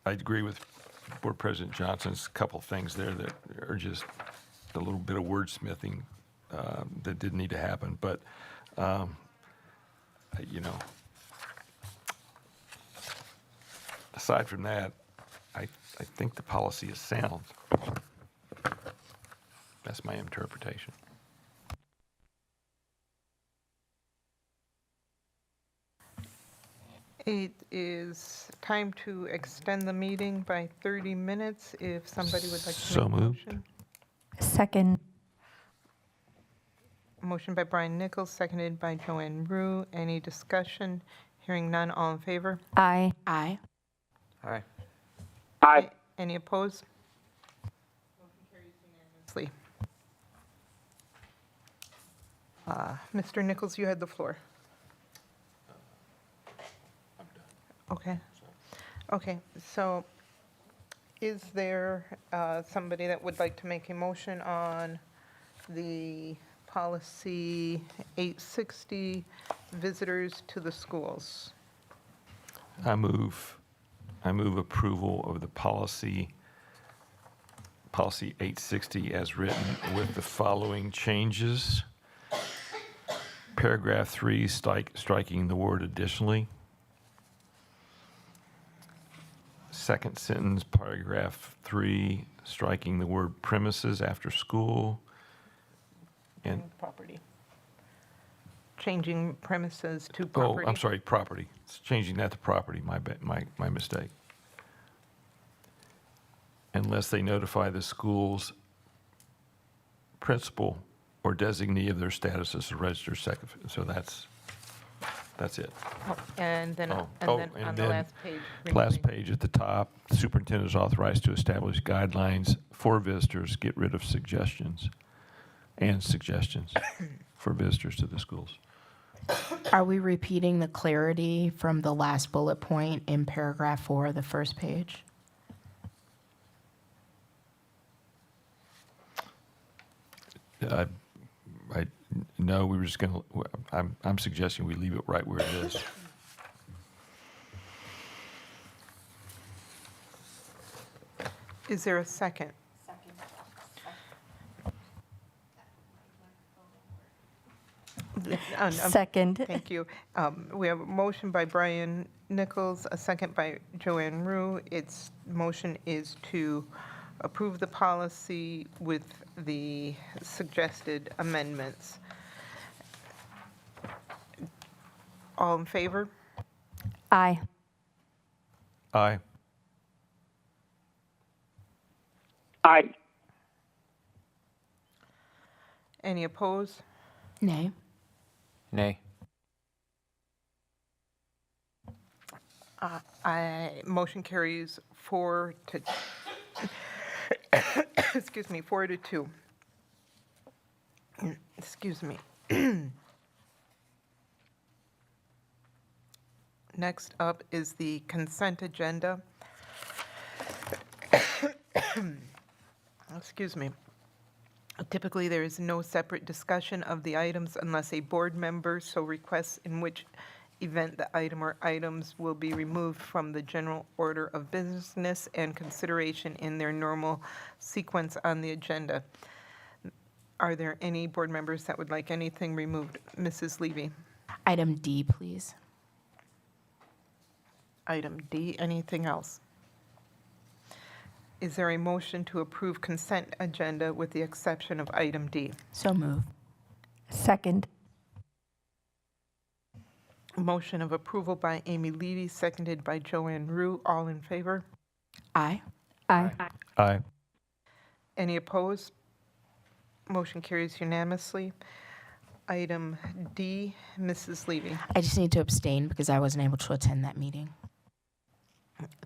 agree with Board President Johnson's couple things there that are just a little bit of wordsmithing that didn't need to happen. But, aside from that, I think the policy is sound. That's my interpretation. It is time to extend the meeting by 30 minutes if somebody would like to So make a moved. motion. Second. Motion by Brian Nichols, seconded by Joanne Rue. Any discussion? Hearing none, all in favor? Aye. Aye. Aye. Aye. Any opposed? Motion carries unanimously. Mr. Nichols, you had the floor. Okay. Okay, so is there somebody that would like to make a motion on the policy 860, visitors to the schools? I move approval of the policy 860 as written with the following changes. Paragraph 3, striking the word additionally. Second sentence, paragraph 3, striking the word premises after school. And, Property. Changing premises to oh, property. I'm sorry, property. It's changing that to property, my mistake. Unless they notify the school's principal or designee of their status as a registered sex offender. So That's it. And then, Oh, and on the then last page. Last page at the top, the superintendent is authorized to establish guidelines for visitors, get rid of suggestions for visitors to the schools. Are we repeating the clarity from the last bullet point in paragraph 4 of the first page? No, we were just going to, I'm suggesting we leave it right where it is. Is there a second? Second. Thank you. We have a motion by Brian Nichols, a second by Joanne Rue. Its motion is to approve the policy with the suggested amendments. All in favor? Aye. Aye. Aye. Any opposed? Nay. Nay. Motion carries 4 to, excuse me, 4 to 2. Excuse me. Next up is the consent agenda. Excuse me. Typically, there is no separate discussion of the items unless a board member so requests, in which event the item or items will be removed from the general order of business and consideration in their normal sequence on the agenda. Are there any board members that would like anything removed? Mrs. Levy. Item D, please. Item D, anything else? Is there a motion to approve consent agenda with the exception of item D? So move. Second. Motion of approval by Amy Levy, seconded by Joanne Rue. All in favor? Aye. Aye. Aye. Any opposed? Motion carries unanimously. Item D, Mrs. Levy. I just need to abstain because I wasn't able to attend that meeting.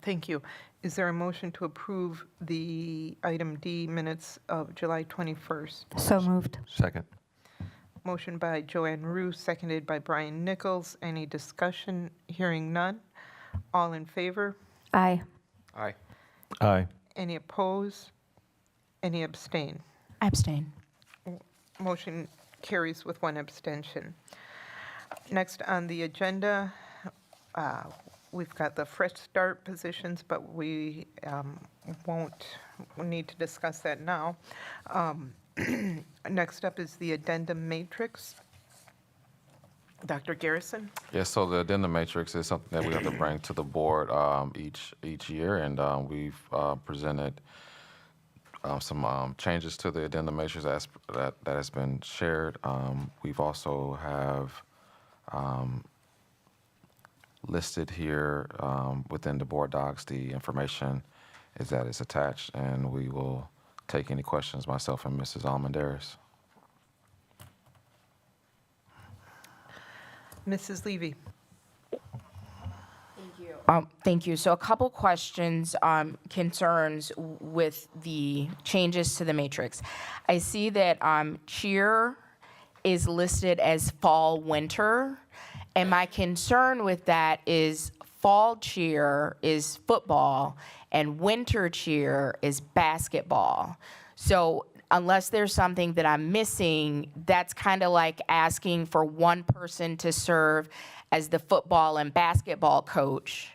Thank you. Is there a motion to approve the item D minutes of July 21st? So moved. Second. Motion by Joanne Rue, seconded by Brian Nichols. Any discussion? Hearing none. All in favor? Aye. Aye. Aye. Any opposed? Any abstain? I abstain. Motion carries with 1 abstention. Next on the agenda, we've got the Fresh Start positions, but we won't need to discuss that now. Next up is the addendum matrix. Dr. Garrison? Yes, so the addendum matrix is something that we have to bring to the board each year, and we've presented some changes to the addendum matrix that has been shared. We've also have listed here within the board docs the information that is attached, and we will take any questions, myself and Mrs. Almendares. Mrs. Levy? Thank you. So a couple questions, concerns with the changes to the matrix. I see that cheer is listed as fall winter, and my concern with that is fall cheer is football and winter cheer is basketball. So unless there's something that I'm missing, that's kind of like asking for one person to serve as the football and basketball coach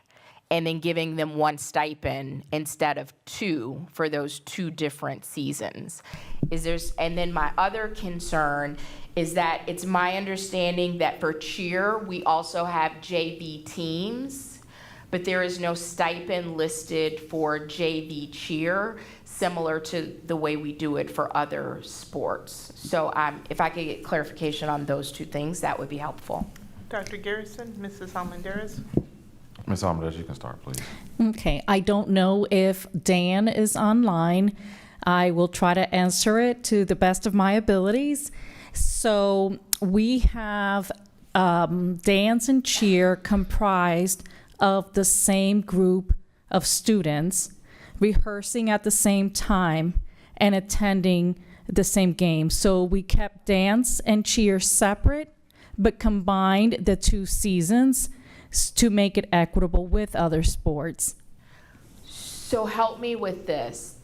and then giving them one stipend instead of 2 for those 2 different seasons. And then my other concern is that it's my understanding that for cheer, we also have JV teams, but there is no stipend listed for JV cheer, similar to the way we do it for other sports. So if I could get clarification on those 2 things, that would be helpful. Dr. Garrison, Mrs. Almendares? Ms. Almendares, you can start, please. Okay, I don't know if Dan is online. I will try to answer it to the best of my abilities. So we have dance and cheer comprised of the same group of students rehearsing at the same time and attending the same game. So we kept dance and cheer separate, but combined the 2 seasons to make it equitable with other sports. So help me with this.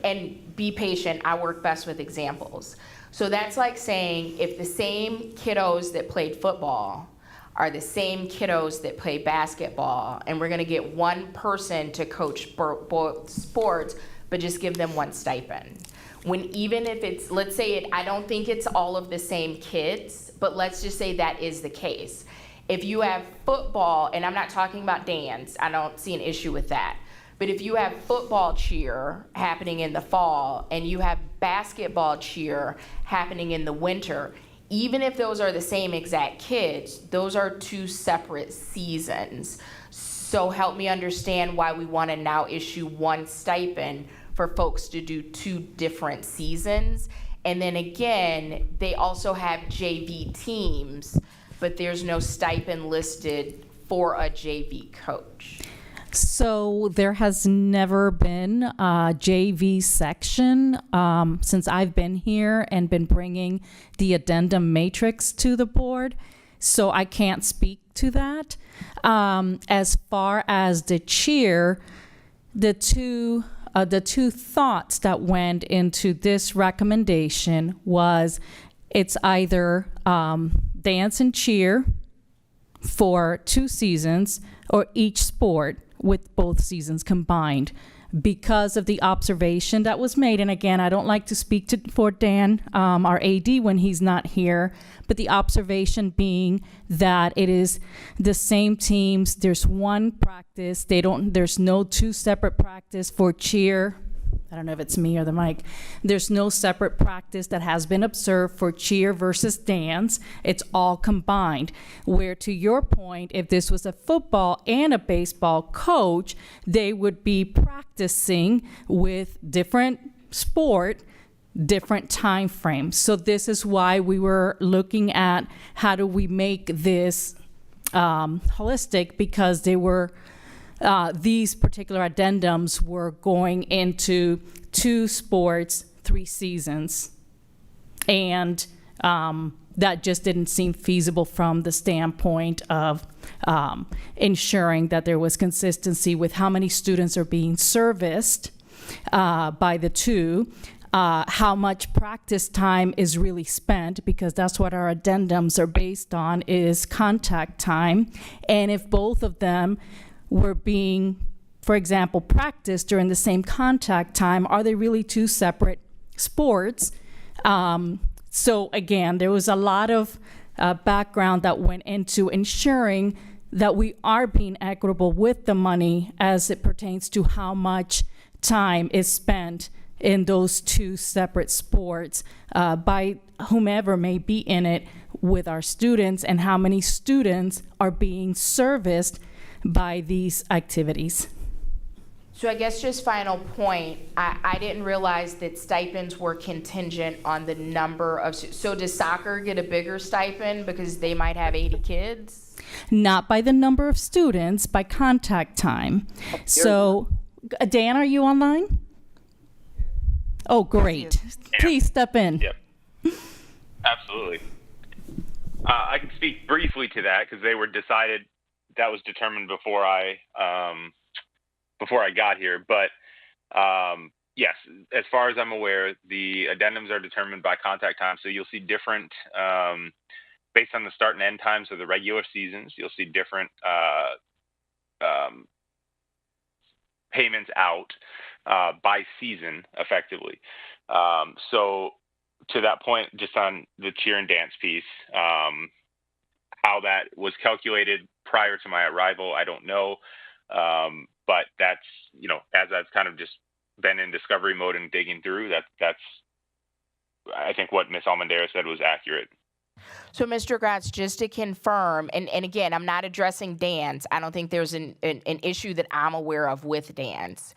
And be patient. I work best with examples. So that's like saying if the same kiddos that played football are the same kiddos that play basketball, and we're going to get one person to coach both sports, but just give them one stipend. When even if it's, let's say I don't think it's all of the same kids, but let's just say that is the case. If you have football, and I'm not talking about dance, I don't see an issue with that. But if you have football cheer happening in the fall and you have basketball cheer happening in the winter, even if those are the same exact kids, those are 2 separate seasons. So help me understand why we want to now issue one stipend for folks to do 2 different seasons. And then again, they also have JV teams, but there's no stipend listed for a JV coach. So there has never been a JV section since I've been here and been bringing the addendum matrix to the board. So I can't speak to that. As far as the cheer, the two thoughts that went into this recommendation was it's either dance and cheer for 2 seasons or each sport with both seasons combined because of the observation that was made. And again, I don't like to speak for Dan, our AD, when he's not here, but the observation being that it is the same teams. There's one practice. There's no 2 separate practice for cheer. I don't know if it's me or the mic. There's no separate practice that has been observed for cheer versus dance. It's all combined. Where to your point, if this was a football and a baseball coach, they would be practicing with different sport, different time frames. So this is why we were looking at how do we make this holistic, because they were these particular addendums were going into 2 sports, 3 seasons. And that just didn't seem feasible from the standpoint of ensuring that there was consistency with how many students are being serviced by the 2, how much practice time is really spent, because that's what our addendums are based on, is contact time. And if both of them were being, for example, practiced during the same contact time, are they really 2 separate sports? So again, there was a lot of background that went into ensuring that we are being equitable with the money as it pertains to how much time is spent in those 2 separate sports by whomever may be in it with our students, and how many students are being serviced by these activities. So I guess just final point, I didn't realize that stipends were contingent on the number of, so does soccer get a bigger stipend because they might have 80 kids? Not by the number of students, by contact time. So, Dan, are you online? Oh, great. Please step in. Yep. Absolutely. I can speak briefly to that because they were decided. That was determined before I got here. But yes, as far as I'm aware, the addendums are determined by contact time. So you'll see different, based on the start and end times of the regular seasons, you'll see different payments out by season, effectively. So to that point, just on the cheer and dance piece, how that was calculated prior to my arrival, I don't know. But that's, as I've kind of just been in discovery mode and digging through, that's I think what Ms. Almondera said was accurate. So, Mr. Gratz, just to confirm, and again, I'm not addressing dance. I don't think there's an issue that I'm aware of with dance.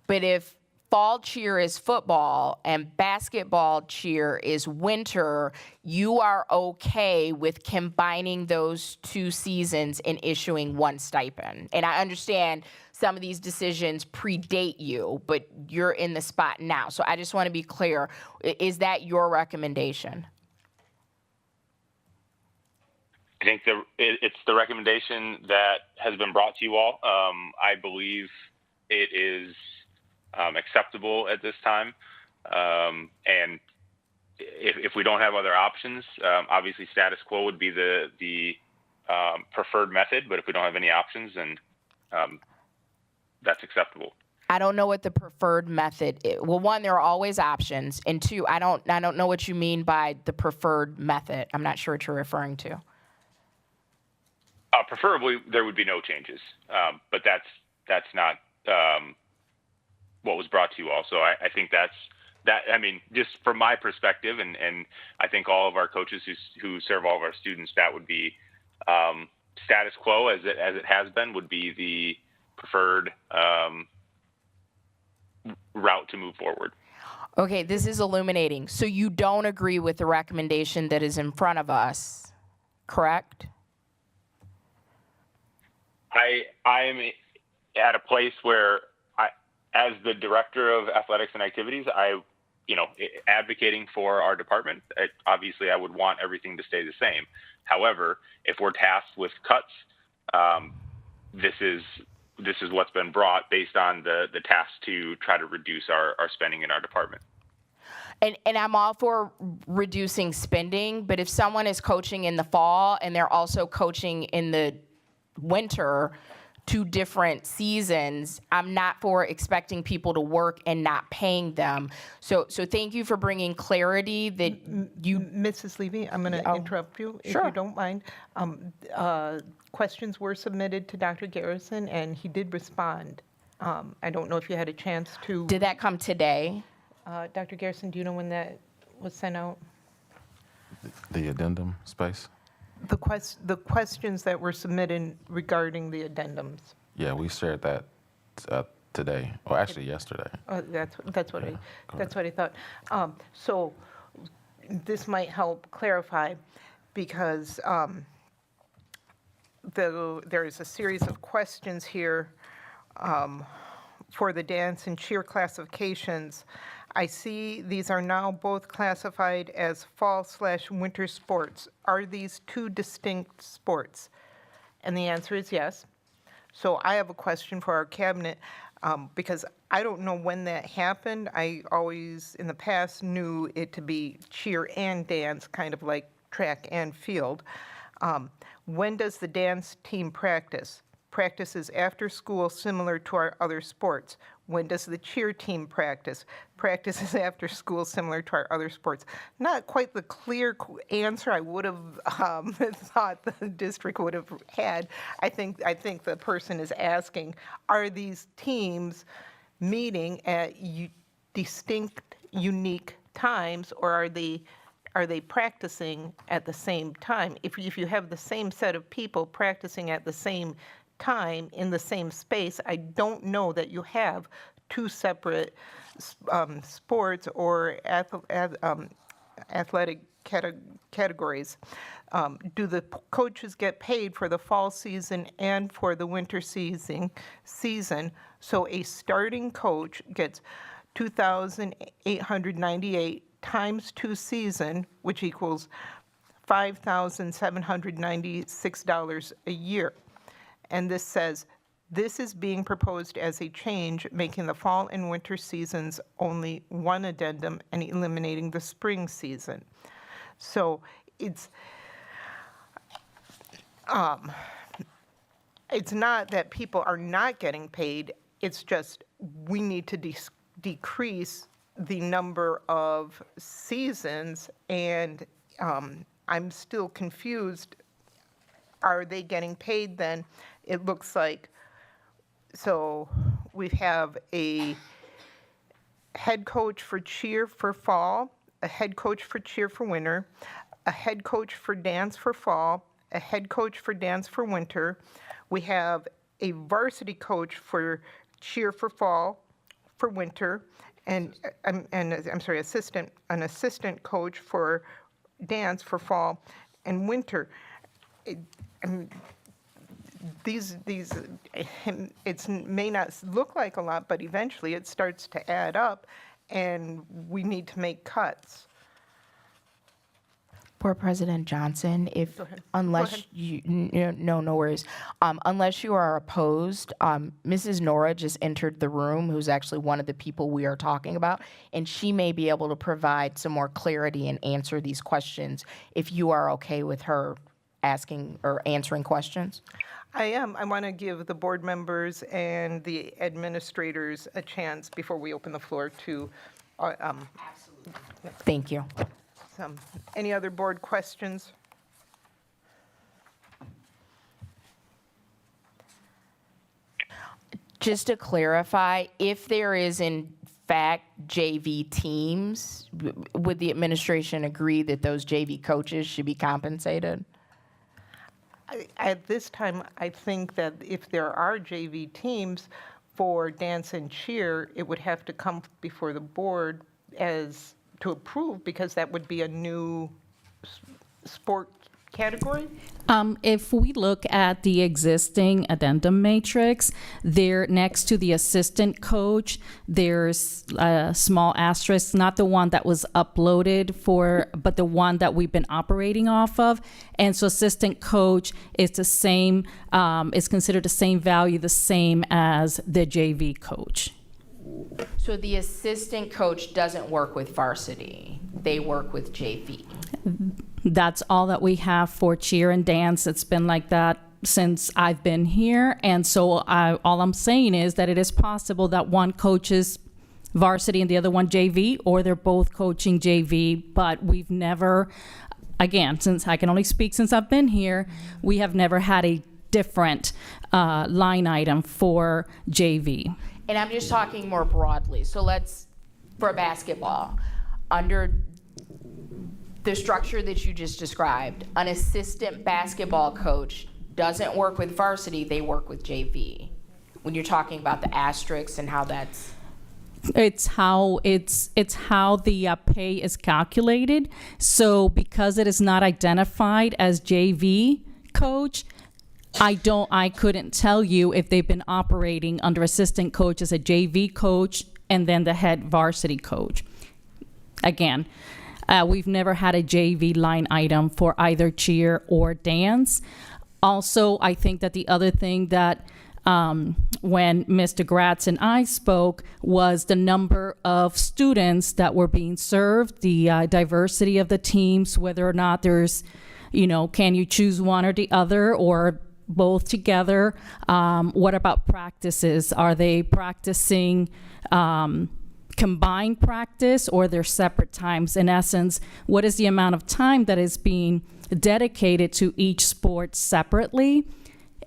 But if fall cheer is football and basketball cheer is winter, you are okay with combining those 2 seasons and issuing one stipend. And I understand some of these decisions predate you, but you're in the spot now. So I just want to be clear. Is that your recommendation? I think it's the recommendation that has been brought to you all. I believe it is acceptable at this time. And if we don't have other options, obviously status quo would be the preferred method. But if we don't have any options, then that's acceptable. I don't know what the preferred method is. Well, one, there are always options, and two, I don't know what you mean by the preferred method. I'm not sure what you're referring to. Preferably, there would be no changes, but that's not what was brought to you all. So I think that. I mean, just from my perspective, and I think all of our coaches who serve all of our students, that would be status quo as it has been would be the preferred route to move forward. Okay, this is illuminating. So you don't agree with the recommendation that is in front of us, correct? I am at a place where as the director of athletics and activities, advocating for our department, obviously I would want everything to stay the same. However, if we're tasked with cuts, this is what's been brought based on the task to try to reduce our spending in our department. And I'm all for reducing spending, but if someone is coaching in the fall and they're also coaching in the winter, 2 different seasons, I'm not for expecting people to work and not paying them. So thank you for bringing clarity that you... Mrs. Levy, I'm going to interrupt you, if Sure. you don't mind. Questions were submitted to Dr. Garrison, and he did respond. I don't know if you had a chance to... Did that come today? Dr. Garrison, do you know when that was sent out? The addendum space? The questions that were submitted regarding the addendums. Yeah, we shared that today, or actually yesterday. That's what I thought. So this might help clarify, because there is a series of questions here for the dance and cheer classifications. I see these are now both classified as fall/winter sports. Are these 2 distinct sports? And the answer is yes. So I have a question for our cabinet, because I don't know when that happened. I always, in the past, knew it to be cheer and dance, kind of like track and field. When does the dance team practice? Practice is after school, similar to our other sports. When does the cheer team practice? Practice is after school, similar to our other sports. Not quite the clear answer I would have thought the district would have had. I think the person is asking, are these teams meeting at distinct, unique times, or are they practicing at the same time? If you have the same set of people practicing at the same time in the same space, I don't know that you have 2 separate sports or athletic categories. Do the coaches get paid for the fall season and for the winter season? So a starting coach gets $2,898 times 2 season, which equals $5,796 a year. And this says, this is being proposed as a change, making the fall and winter seasons only 1 addendum and eliminating the spring season. So it's not that people are not getting paid, it's just we need to decrease the number of seasons, and I'm still confused. Are they getting paid then? It looks like, so we have a head coach for cheer for fall, a head coach for cheer for winter, a head coach for dance for fall, a head coach for dance for winter. We have a varsity coach for cheer for fall, for winter, and an assistant coach for dance for fall and winter. These it may not look like a lot, but eventually it starts to add up, and we need to make cuts. Board President Johnson, unless you, no worries. Unless you are opposed, Mrs. Nora just entered the room, who's actually one of the people we are talking about, and she may be able to provide some more clarity and answer these questions if you are okay with her asking or answering questions. I am. I want to give the board members and the administrators a chance before we open the floor to. Absolutely. Thank you. Any other board questions? Just to clarify, if there is in fact JV teams, would the administration agree that those JV coaches should be compensated? At this time, I think that if there are JV teams for dance and cheer, it would have to come before the board as to approve, because that would be a new sport category? If we look at the existing addendum matrix, there next to the assistant coach, there's a small asterisk, not the one that was uploaded but the one that we've been operating off of. And so assistant coach is the same, is considered the same value, the same as the JV coach. So the assistant coach doesn't work with varsity, they work with JV. That's all that we have for cheer and dance. It's been like that since I've been here. And so all I'm saying is that it is possible that one coaches varsity and the other one JV, or they're both coaching JV, but we've never, again, since I can only speak since I've been here, we have never had a different line item for JV. And I'm just talking more broadly. So for basketball, under the structure that you just described, an assistant basketball coach doesn't work with varsity, they work with JV. When you're talking about the asterisks and how that's... It's how the pay is calculated. So because it is not identified as JV coach, I couldn't tell you if they've been operating under assistant coach as a JV coach and then the head varsity coach. Again, we've never had a JV line item for either cheer or dance. Also, I think that the other thing that when Mr. Gratz and I spoke was the number of students that were being served, the diversity of the teams, whether or not there's, can you choose one or the other or both together? What about practices? Are they practicing combined practice or they're separate times? In essence, what is the amount of time that is being dedicated to each sport separately?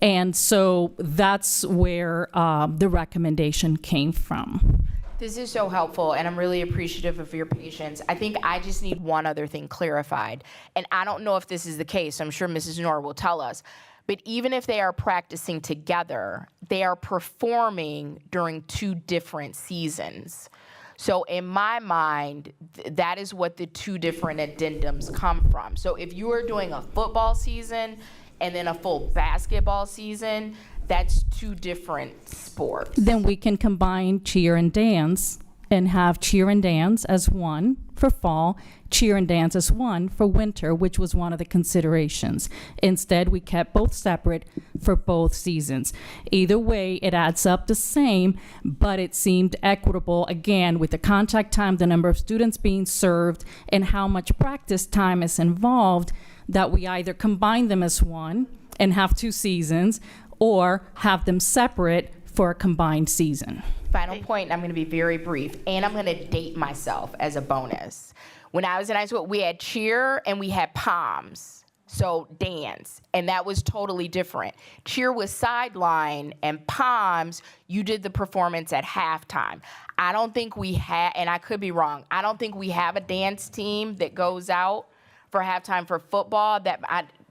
And so that's where the recommendation came from. This is so helpful, and I'm really appreciative of your patience. I think I just need one other thing clarified, and I don't know if this is the case. I'm sure Mrs. Nora will tell us. But even if they are practicing together, they are performing during 2 different seasons. So in my mind, that is what the 2 different addendums come from. So if you are doing a football season and then a full basketball season, that's 2 different sports. Then we can combine cheer and dance and have cheer and dance as one for fall, cheer and dance as one for winter, which was one of the considerations. Instead, we kept both separate for both seasons. Either way, it adds up the same, but it seemed equitable, again, with the contact time, the number of students being served, and how much practice time is involved, that we either combine them as one and have 2 seasons, or have them separate for a combined season. Final point, I'm going to be very brief, and I'm going to date myself as a bonus. When I was in high school, we had cheer and we had POMs, so dance, and that was totally different. Cheer was sideline, and POMs, you did the performance at halftime. I don't think we had, and I could be wrong, I don't think we have a dance team that goes out for halftime for football.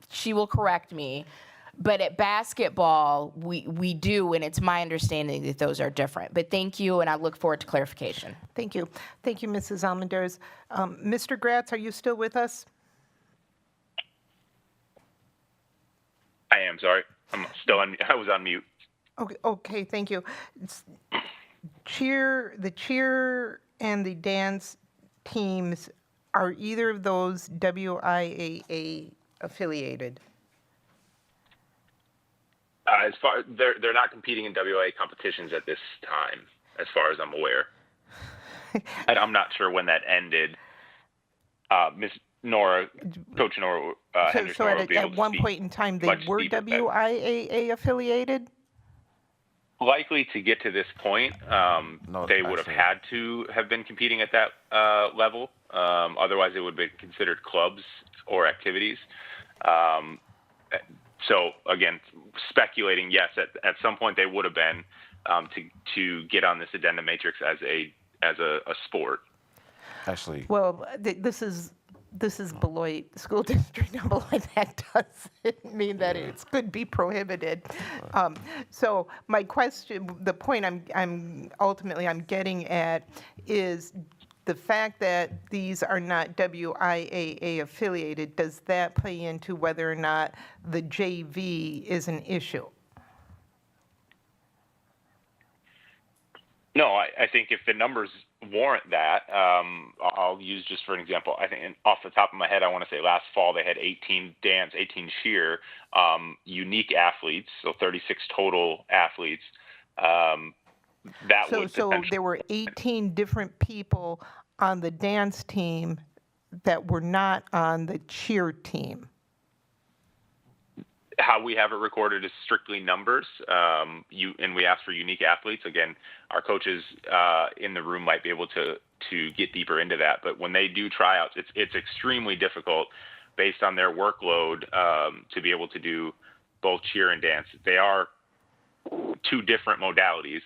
She will correct me. But at basketball, we do, and it's my understanding that those are different. But thank you, and I look forward to clarification. Thank you. Thank you, Mrs. Almenders. Mr. Gratz, are you still with us? I am, sorry. I'm still on, I was on mute. Okay, thank you. The cheer and the dance teams, are either of those WIAA affiliated? As far they're not competing in WIA competitions at this time, as far as I'm aware. And I'm not sure when that ended. Miss Nora, Coach Nora Hendricks So Nora will be able at to one speak point in time, they much were deeper than that. WIAA affiliated? Likely to get to this point, they would have had to have been competing at that level. Otherwise, it would be considered clubs or activities. So again, speculating, yes, at some point they would have been to get on this addendum matrix as a sport. Actually, Well, this is Beloit School District. Now, Beloit Act doesn't mean that it could be prohibited. So my question, the point I'm ultimately getting at is the fact that these are not WIAA affiliated. Does that play into whether or not the JV is an issue? No, I think if the numbers warrant that, I'll use just for an example. I think off the top of my head, I want to say last fall they had 18 dance, 18 cheer, unique athletes, so 36 total athletes. So there were 18 different people on the dance team that were not on the cheer team. How we have it recorded is strictly numbers. And we ask for unique athletes. Again, our coaches in the room might be able to get deeper into that. But when they do tryouts, it's extremely difficult based on their workload to be able to do both cheer and dance. They are two different modalities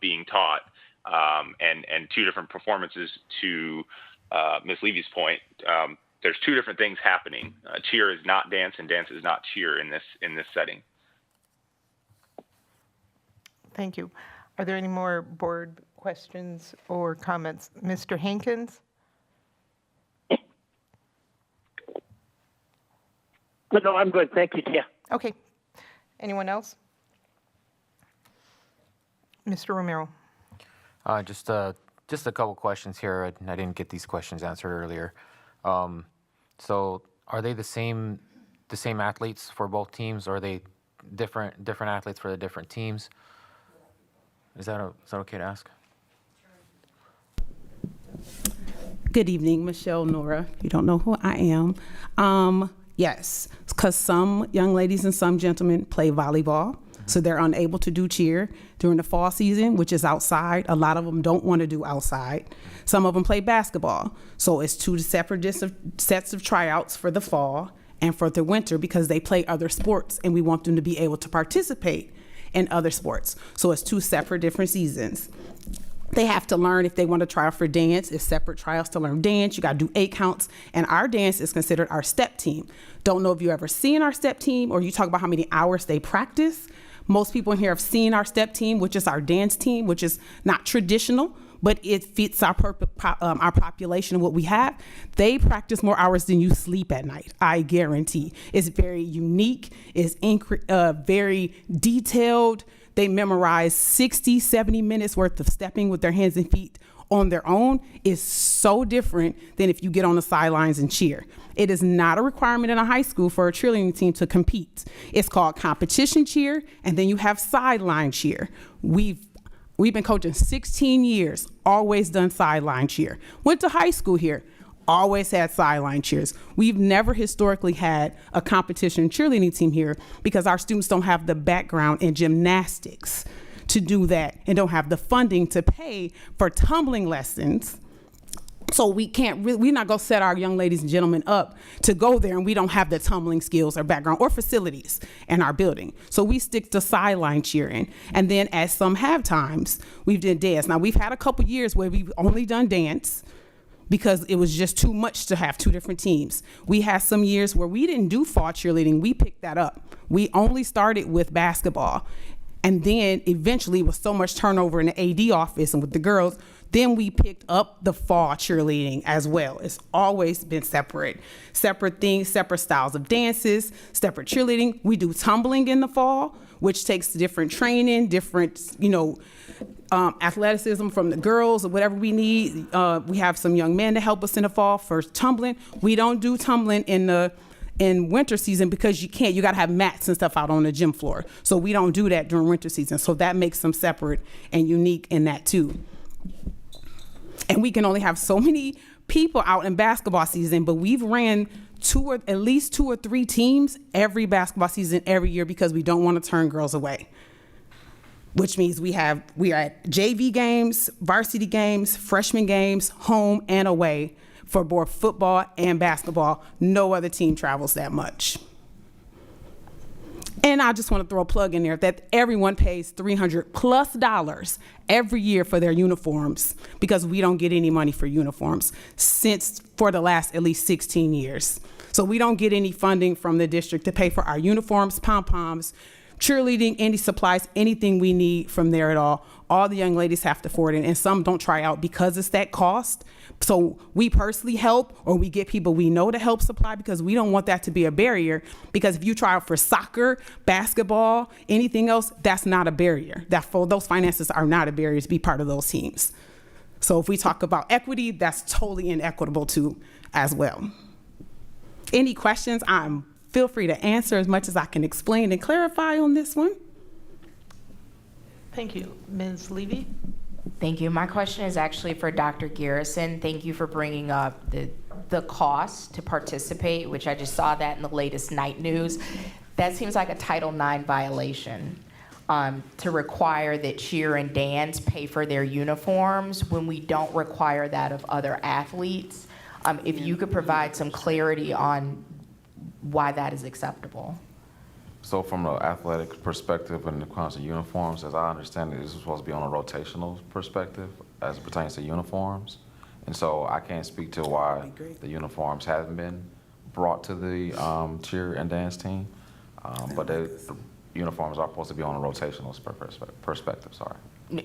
being taught, and two different performances. To Ms. Levy's point, there's two different things happening. Cheer is not dance, and dance is not cheer in this setting. Thank you. Are there any more board questions or comments? Mr. Hankins? No, I'm good. Thank you, Tia. Okay. Anyone else? Mr. Romero. Just a couple questions here. I didn't get these questions answered earlier. So are they the same athletes for both teams, or are they different athletes for the different teams? Is that okay to ask? Good evening, Michelle Nora. If you don't know who I am. Yes, because some young ladies and some gentlemen play volleyball, so they're unable to do cheer during the fall season, which is outside. A lot of them don't want to do outside. Some of them play basketball, so it's two separate sets of tryouts for the fall and for the winter because they play other sports, and we want them to be able to participate in other sports. So it's two separate different seasons. They have to learn if they want to try out for dance. It's separate tryouts to learn dance. You got to do 8 counts. And our dance is considered our step team. Don't know if you ever seen our step team or you talk about how many hours they practice. Most people in here have seen our step team, which is our dance team, which is not traditional, but it fits our population and what we have. They practice more hours than you sleep at night, I guarantee. It's very unique. It's very detailed. They memorize 60, 70 minutes worth of stepping with their hands and feet on their own. Is so different than if you get on the sidelines and cheer. It is not a requirement in a high school for a cheerleading team to compete. It's called competition cheer, and then you have sideline cheer. We've been coaching 16 years, always done sideline cheer. Went to high school here, always had sideline cheers. We've never historically had a competition cheerleading team here because our students don't have the background in gymnastics to do that and don't have the funding to pay for tumbling lessons. So we're not gonna set our young ladies and gentlemen up to go there and we don't have the tumbling skills or background or facilities in our building. So we stick to sideline cheering. And then as some have times, we've done dance. Now we've had a couple years where we've only done dance, because it was just too much to have two different teams. We had some years where we didn't do fall cheerleading. We picked that up. We only started with basketball. And then eventually with so much turnover in the AD office and with the girls, then we picked up the fall cheerleading as well. It's always been separate things, separate styles of dances, separate cheerleading. We do tumbling in the fall, which takes different training, different, athleticism from the girls or whatever we need. We have some young men to help us in the fall for tumbling. We don't do tumbling in winter season because you can't. You got to have mats and stuff out on the gym floor. So we don't do that during winter season. So that makes them separate and unique in that too. And we can only have so many people out in basketball season, but we've ran at least two or three teams every basketball season every year because we don't want to turn girls away. Which means we are at JV games, varsity games, freshman games, home and away for both football and basketball. No other team travels that much. And I just want to throw a plug in there that everyone pays $300+ every year for their uniforms because we don't get any money for uniforms for the last at least 16 years. So we don't get any funding from the district to pay for our uniforms, pom-poms, cheerleading, any supplies, anything we need from there at all. All the young ladies have to afford it, and some don't try out because it's that cost. So we personally help, or we get people we know to help supply because we don't want that to be a barrier. Because if you try out for soccer, basketball, anything else, that's not a barrier. Those finances are not a barrier to be part of those teams. So if we talk about equity, that's totally inequitable too, as well. Any questions? Feel free to answer as much as I can explain and clarify on this one. Thank you. Ms. Levy? Thank you. My question is actually for Dr. Garrison. Thank you for bringing up the cost to participate, which I just saw that in the latest night news. That seems like a Title IX violation to require that cheer and dance pay for their uniforms when we don't require that of other athletes. If you could provide some clarity on why that is acceptable. So from an athletic perspective when it comes to uniforms, as I understand it, this is supposed to be on a rotational perspective as it pertains to uniforms. And so I can't speak to why the uniforms haven't been brought to the cheer and dance team, but the uniforms are supposed to be on a rotational perspective, sorry.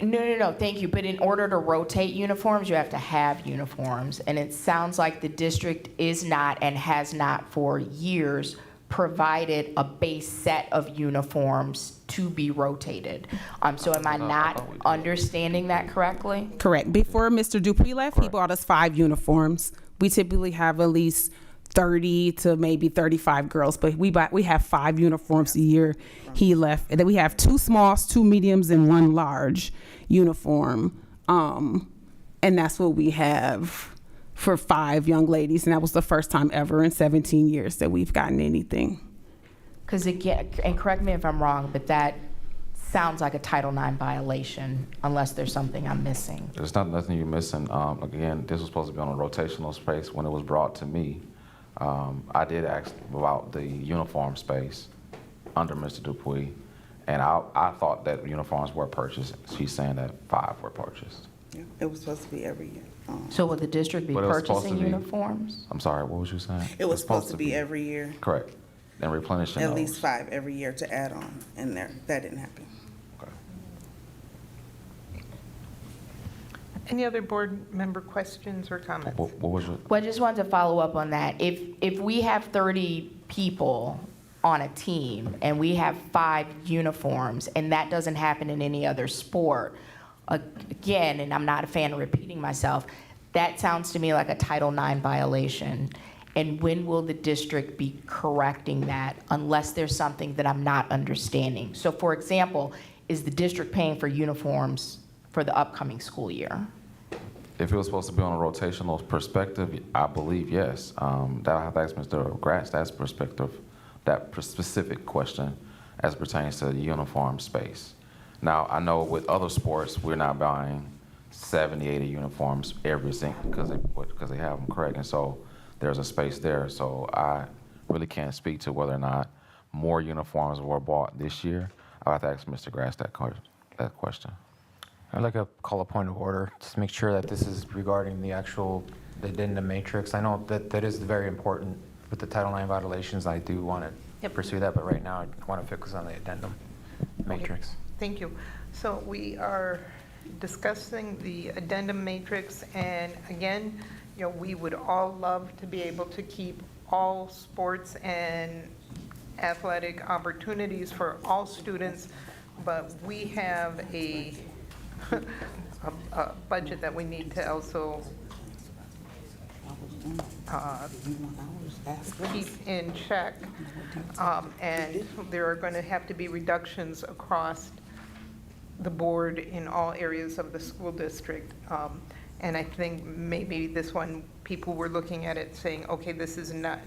No, thank you. But in order to rotate uniforms, you have to have uniforms. And it sounds like the district is not and has not for years provided a base set of uniforms to be rotated. So am I not understanding that correctly? Correct. Before Mr. Dupuis left, he bought us 5 uniforms. We typically have at least 30 to maybe 35 girls, but we have 5 uniforms a year. He left, and then we have 2 smalls, 2 mediums, and 1 large uniform, and that's what we have for 5 young ladies, and that was the first time ever in 17 years that we've gotten anything. Because again, and correct me if I'm wrong, but that sounds like a Title IX violation unless there's something I'm missing. There's nothing you're missing. Again, this was supposed to be on a rotational space. When it was brought to me, I did ask about the uniform space under Mr. Dupuis, and I thought that uniforms were purchased. She's saying that 5 were purchased. Yeah, it was supposed to be every year. So will the district be purchasing uniforms? I'm sorry, what was you saying? It was supposed to be every year. Correct. And replenishing At those. least 5 every year to add on in there. That didn't happen. Any other board member questions or comments? What was your? Well, I just wanted to follow up on that. If we have 30 people on a team and we have 5 uniforms and that doesn't happen in any other sport, again, and I'm not a fan of repeating myself, that sounds to me like a Title IX violation. And when will the district be correcting that unless there's something that I'm not understanding? So for example, is the district paying for uniforms for the upcoming school year? If it was supposed to be on a rotational perspective, I believe yes. That I have to ask Mr. Gratz that perspective, that specific question as it pertains to the uniform space. Now, I know with other sports, we're not buying 70, 80 uniforms every single, because they have them, correct? And so there's a space there. So I really can't speak to whether or not more uniforms were bought this year. I'll have to ask Mr. Gratz that question. I'd like to call a point of order, just make sure that this is regarding the actual the addendum matrix. I know that is very important with the Title IX violations. I do want to pursue that, but right now I want to focus on the addendum matrix. Okay, thank you. So we are discussing the addendum matrix, and again, we would all love to be able to keep all sports and athletic opportunities for all students, but we have a budget that we need to also keep in check, and there are going to have to be reductions across the board in all areas of the school district. And I think maybe this one, people were looking at it saying, okay, this is not,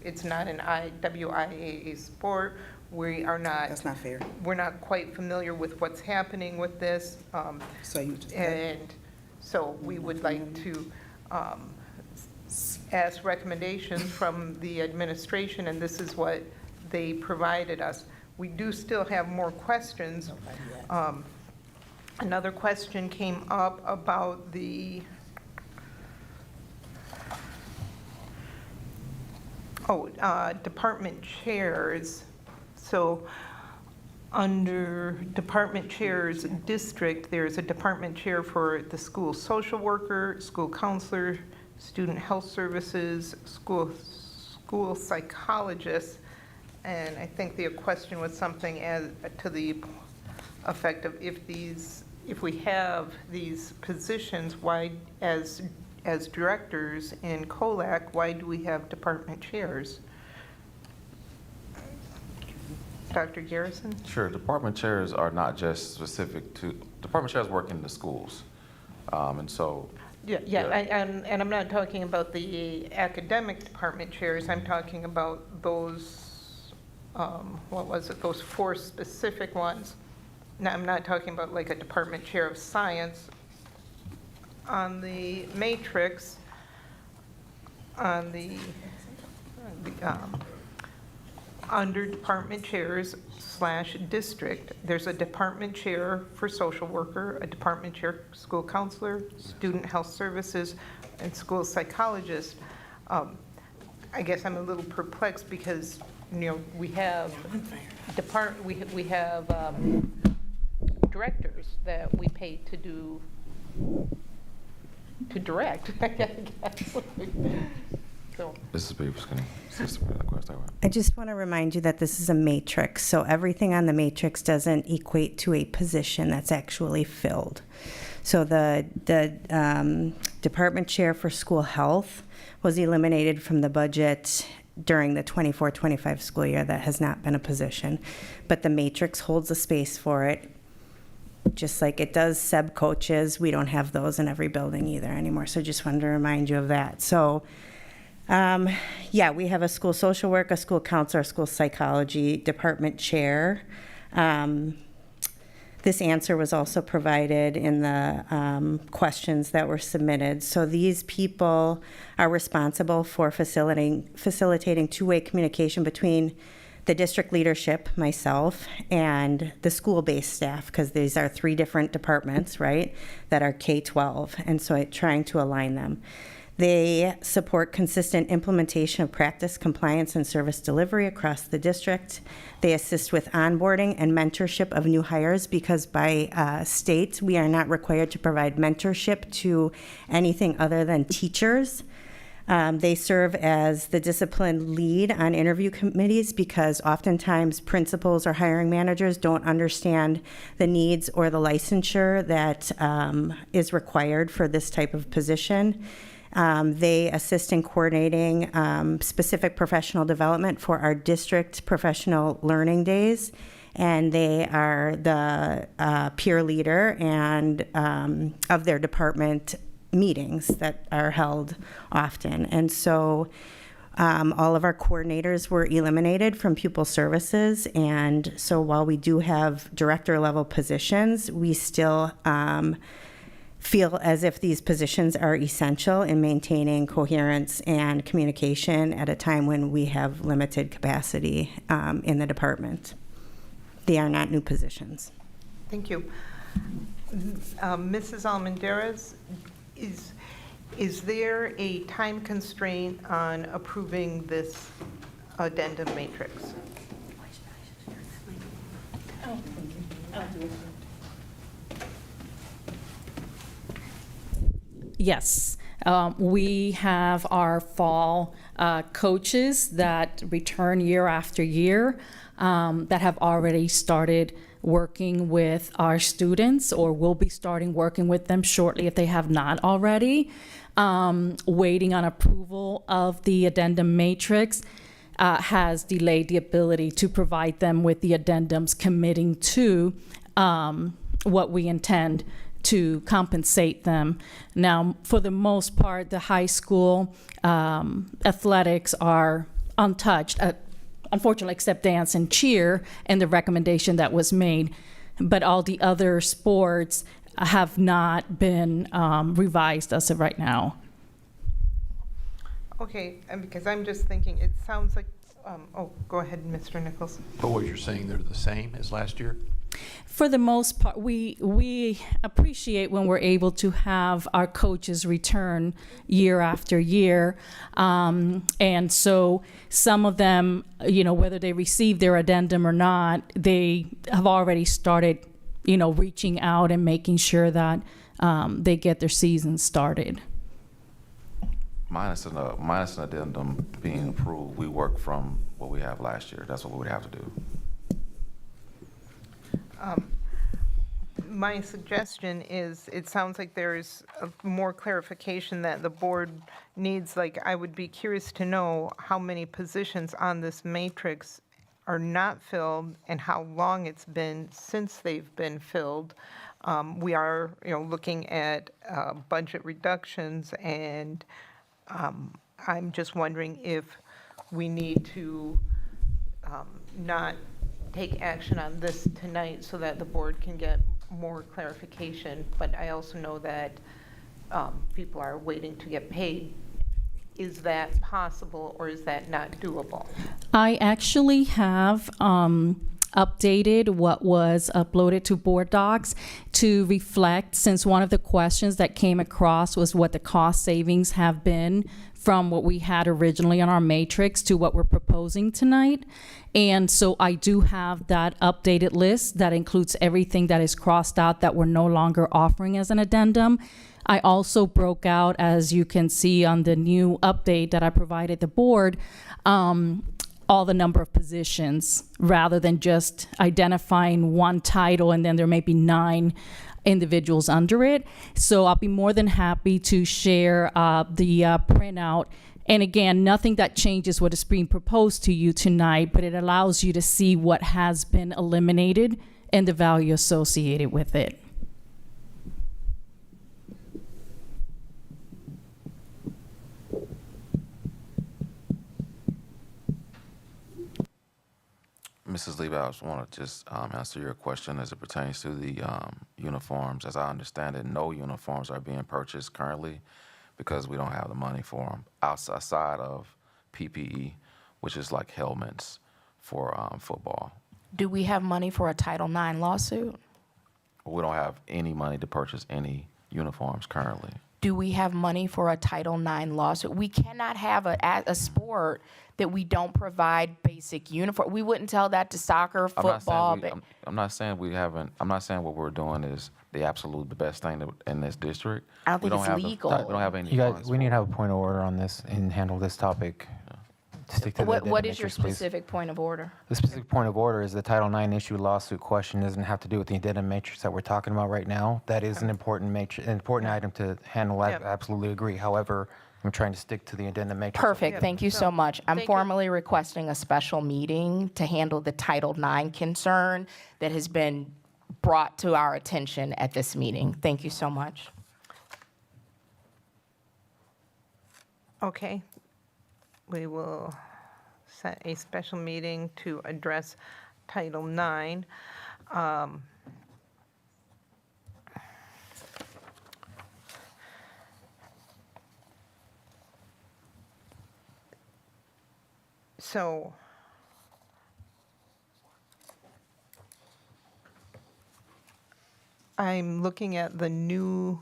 it's not an WIAA sport. We are not. That's not fair. We're not quite familiar with what's happening with this. And so we would like to ask recommendations from the administration, and this is what they provided us. We do still have more questions. Another question came up about the, department chairs. So under department chairs district, there's a department chair for the school social worker, school counselor, student health services, school psychologist, and I think the question was something as to the effect of if we have these positions, why, as directors in COLAC, why do we have department chairs? Dr. Garrison? Sure. Department chairs are not just specific to, department chairs work in the schools. And so. And I'm not talking about the academic department chairs. I'm talking about those, those 4 specific ones. Now, I'm not talking about like a department chair of science. On the matrix, on the under department chairs / district, there's a department chair for social worker, a department chair school counselor, student health services, and school psychologist. I guess I'm a little perplexed because we have we have directors that we pay to direct, I guess. So. Mrs. Beaver's going to question. I just want to remind you that this is a matrix, so everything on the matrix doesn't equate to a position that's actually filled. So the department chair for school health was eliminated from the budget during the 24-25 school year. That has not been a position, but the matrix holds a space for it. Just like it does SEB coaches, we don't have those in every building either anymore. So just wanted to remind you of that. So we have a school social work, a school counselor, a school psychology department chair. This answer was also provided in the questions that were submitted. So these people are responsible for facilitating two-way communication between the district leadership, myself, and the school-based staff, because these are 3 different departments, right, that are K-12, and so trying to align them. They support consistent implementation of practice, compliance, and service delivery across the district. They assist with onboarding and mentorship of new hires because by state, we are not required to provide mentorship to anything other than teachers. They serve as the discipline lead on interview committees because oftentimes principals or hiring managers don't understand the needs or the licensure that is required for this type of position. They assist in coordinating specific professional development for our district professional learning days, and they are the peer leader and of their department meetings that are held often. And so all of our coordinators were eliminated from pupil services, and so while we do have director level positions, we still feel as if these positions are essential in maintaining coherence and communication at a time when we have limited capacity in the department. They are not new positions. Thank you. Mrs. Almendarez, Is there a time constraint on approving this addendum matrix? Yes, we have our fall coaches that return year after year that have already started working with our students or will be starting working with them shortly if they have not already. Waiting on approval of the addendum matrix has delayed the ability to provide them with the addendums committing to what we intend to compensate them. Now, for the most part, the high school athletics are untouched, unfortunately, except dance and cheer and the recommendation that was made. But all the other sports have not been revised as of right now. Okay, and because I'm just thinking, it sounds like, oh, go ahead, Mr. Nichols. But what you're saying, they're the same as last year? For the most part, we appreciate when we're able to have our coaches return year after year. And so some of them, whether they receive their addendum or not, they have already started, reaching out and making sure that they get their season started. Minus an addendum being approved, we work from what we have last year. That's what we would have to do. My suggestion is, it sounds like there's more clarification that the board needs. Like, I would be curious to know how many positions on this matrix are not filled and how long it's been since they've been filled. We are, looking at budget reductions, and I'm just wondering if we need to not take action on this tonight so that the board can get more clarification. But I also know that people are waiting to get paid. Is that possible, or is that not doable? I actually have updated what was uploaded to board docs to reflect, since one of the questions that came across was what the cost savings have been from what we had originally on our matrix to what we're proposing tonight. And so I do have that updated list that includes everything that is crossed out that we're no longer offering as an addendum. I also broke out, as you can see on the new update that I provided the board, all the number of positions, rather than just identifying one title and then there may be 9 individuals under it. So I'll be more than happy to share the printout. And again, nothing that changes what is being proposed to you tonight, but it allows you to see what has been eliminated and the value associated with it. Mrs. Levy, I just want to just answer your question as it pertains to the uniforms. As I understand it, no uniforms are being purchased currently because we don't have the money for them outside of PPE, which is like helmets for football. Do we have money for a Title IX lawsuit? We don't have any money to purchase any uniforms currently. Do we have money for a Title IX lawsuit? We cannot have a sport that we don't provide basic uniform. We wouldn't tell that to soccer, football. I'm not saying we haven't. I'm not saying what we're doing is the best thing in this district. I don't think it's legal. We don't have any. You guys, we need to have a point of order on this and handle this topic. Stick to What the is your matrix, please. specific point of order? The specific point of order is the Title IX issue lawsuit question doesn't have to do with the addendum matrix that we're talking about right now. That is an important item to handle. I absolutely agree. However, I'm trying to stick to the addendum matrix. Perfect. Thank you so much. I'm formally requesting a special meeting to handle the Title IX concern that has been brought to our attention at this meeting. Thank you so much. Okay. We will set a special meeting to address Title IX. So I'm looking at the new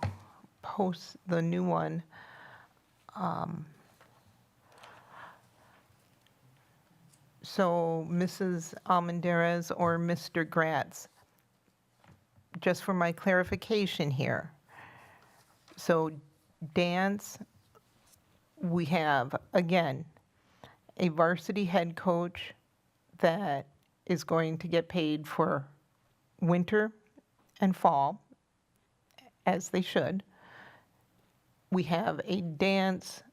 post, the new one. So Mrs. Almendarez or Mr. Gratz, just for my clarification here. So dance, we have, again, a varsity head coach that is going to get paid for winter and fall, as they should. We have a dance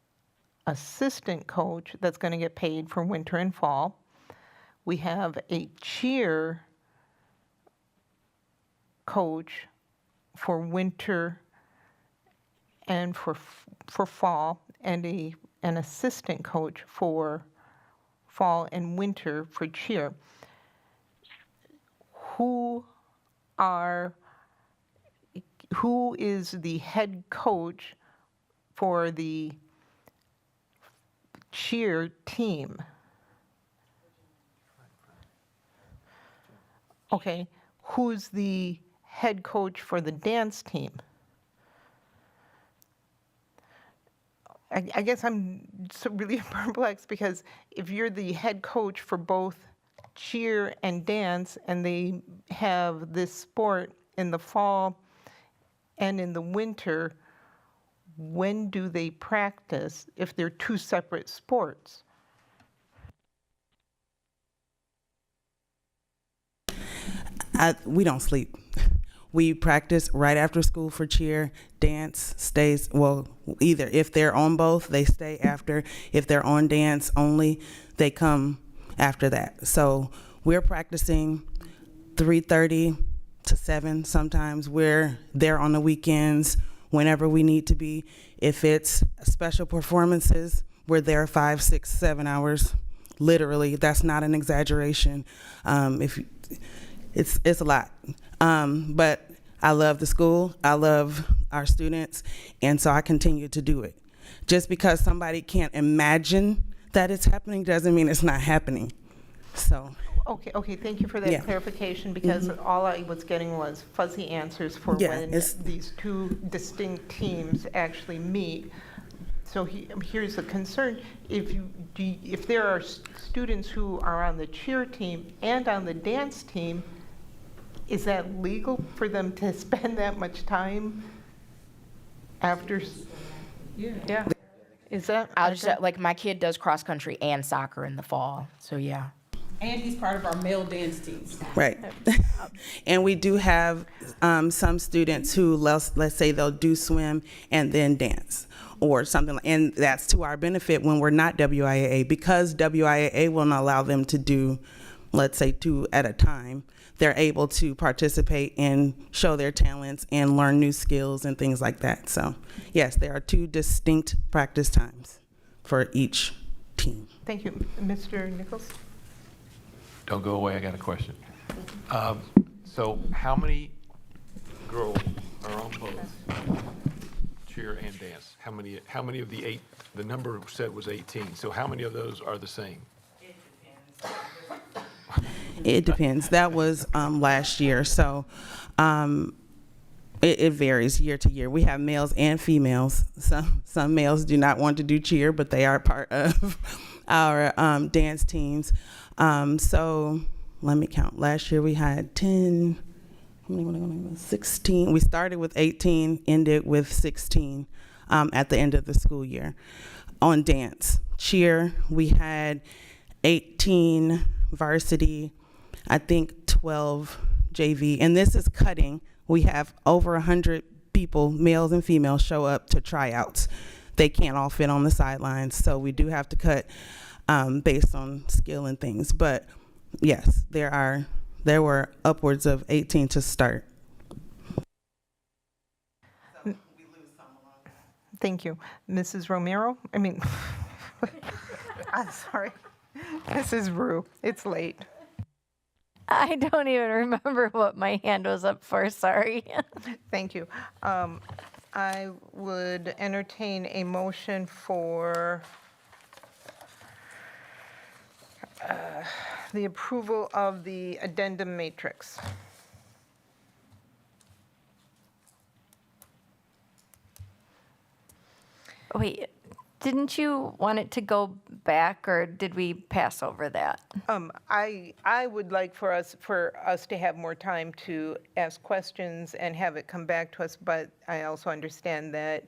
assistant coach that's going to get paid for winter and fall. We have a cheer coach for winter and for fall, and an assistant coach for fall and winter for cheer. Who is the head coach for the cheer team? Okay, who's the head coach for the dance team? I guess I'm so really perplexed, because if you're the head coach for both cheer and dance, and they have this sport in the fall and in the winter, when do they practice if they're two separate sports? We don't sleep. We practice right after school for cheer. Dance stays, well, either if they're on both, they stay after. If they're on dance only, they come after that. So we're practicing 3:30 to 7 sometimes. We're there on the weekends whenever we need to be. If it's special performances, we're there 5, 6, 7 hours. Literally, that's not an exaggeration. It's a lot. But I love the school, I love our students, and so I continue to do it. Just because somebody can't imagine that it's happening doesn't mean it's not happening. So. Okay, thank you for that clarification, because all I was getting was fuzzy answers for when these two distinct teams actually meet. So here's the concern: if there are students who are on the cheer team and on the dance team, is that legal for them to spend that much time after? Yeah. Is that? I'll just, like, my kid does cross country and soccer in the fall, so yeah. And he's part of our male dance teams. Right. And we do have some students who, let's say they'll do swim and then dance or something, and that's to our benefit when we're not WIAA, because WIAA will not allow them to do, let's say, 2 at a time. They're able to participate and show their talents and learn new skills and things like that. So yes, there are 2 distinct practice times for each team. Thank you. Mr. Nichols? Don't go away, I got a question. So how many girls are on both cheer and dance? How many of the 8, the number said was 18, so how many of those are the same? It depends. That was last year, so it varies year to year. We have males and females. Some males do not want to do cheer, but they are part of our dance teams. So let me count. Last year we had 10, 16. We started with 18, ended with 16 at the end of the school year. On dance, cheer, we had 18 varsity, I think 12 JV, and this is cutting. We have over 100 people, males and females, show up to tryouts. They can't all fit on the sidelines, so we do have to cut based on skill and things. But yes, there were upwards of 18 to start. Thank you. Mrs. Romero? I'm sorry. Mrs. Rue, it's late. I don't even remember what my hand was up for, sorry. Thank you. I would entertain a motion for the approval of the addendum matrix. Wait, Didn't you want it to go back, or did we pass over that? I would like for us to have more time to ask questions and have it come back to us, but I also understand that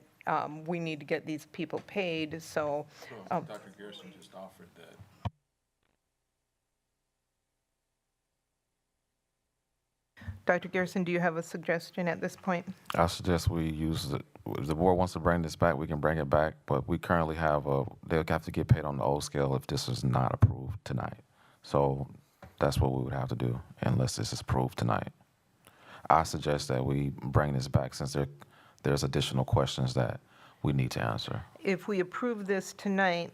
we need to get these people paid, so. Dr. Garrison just offered that. Dr. Garrison, do you have a suggestion at this point? I suggest we use if the board wants to bring this back, we can bring it back, but we currently they'll have to get paid on the old scale if this is not approved tonight. So that's what we would have to do unless this is approved tonight. I suggest that we bring this back since there's additional questions that we need to answer. If we approve this tonight,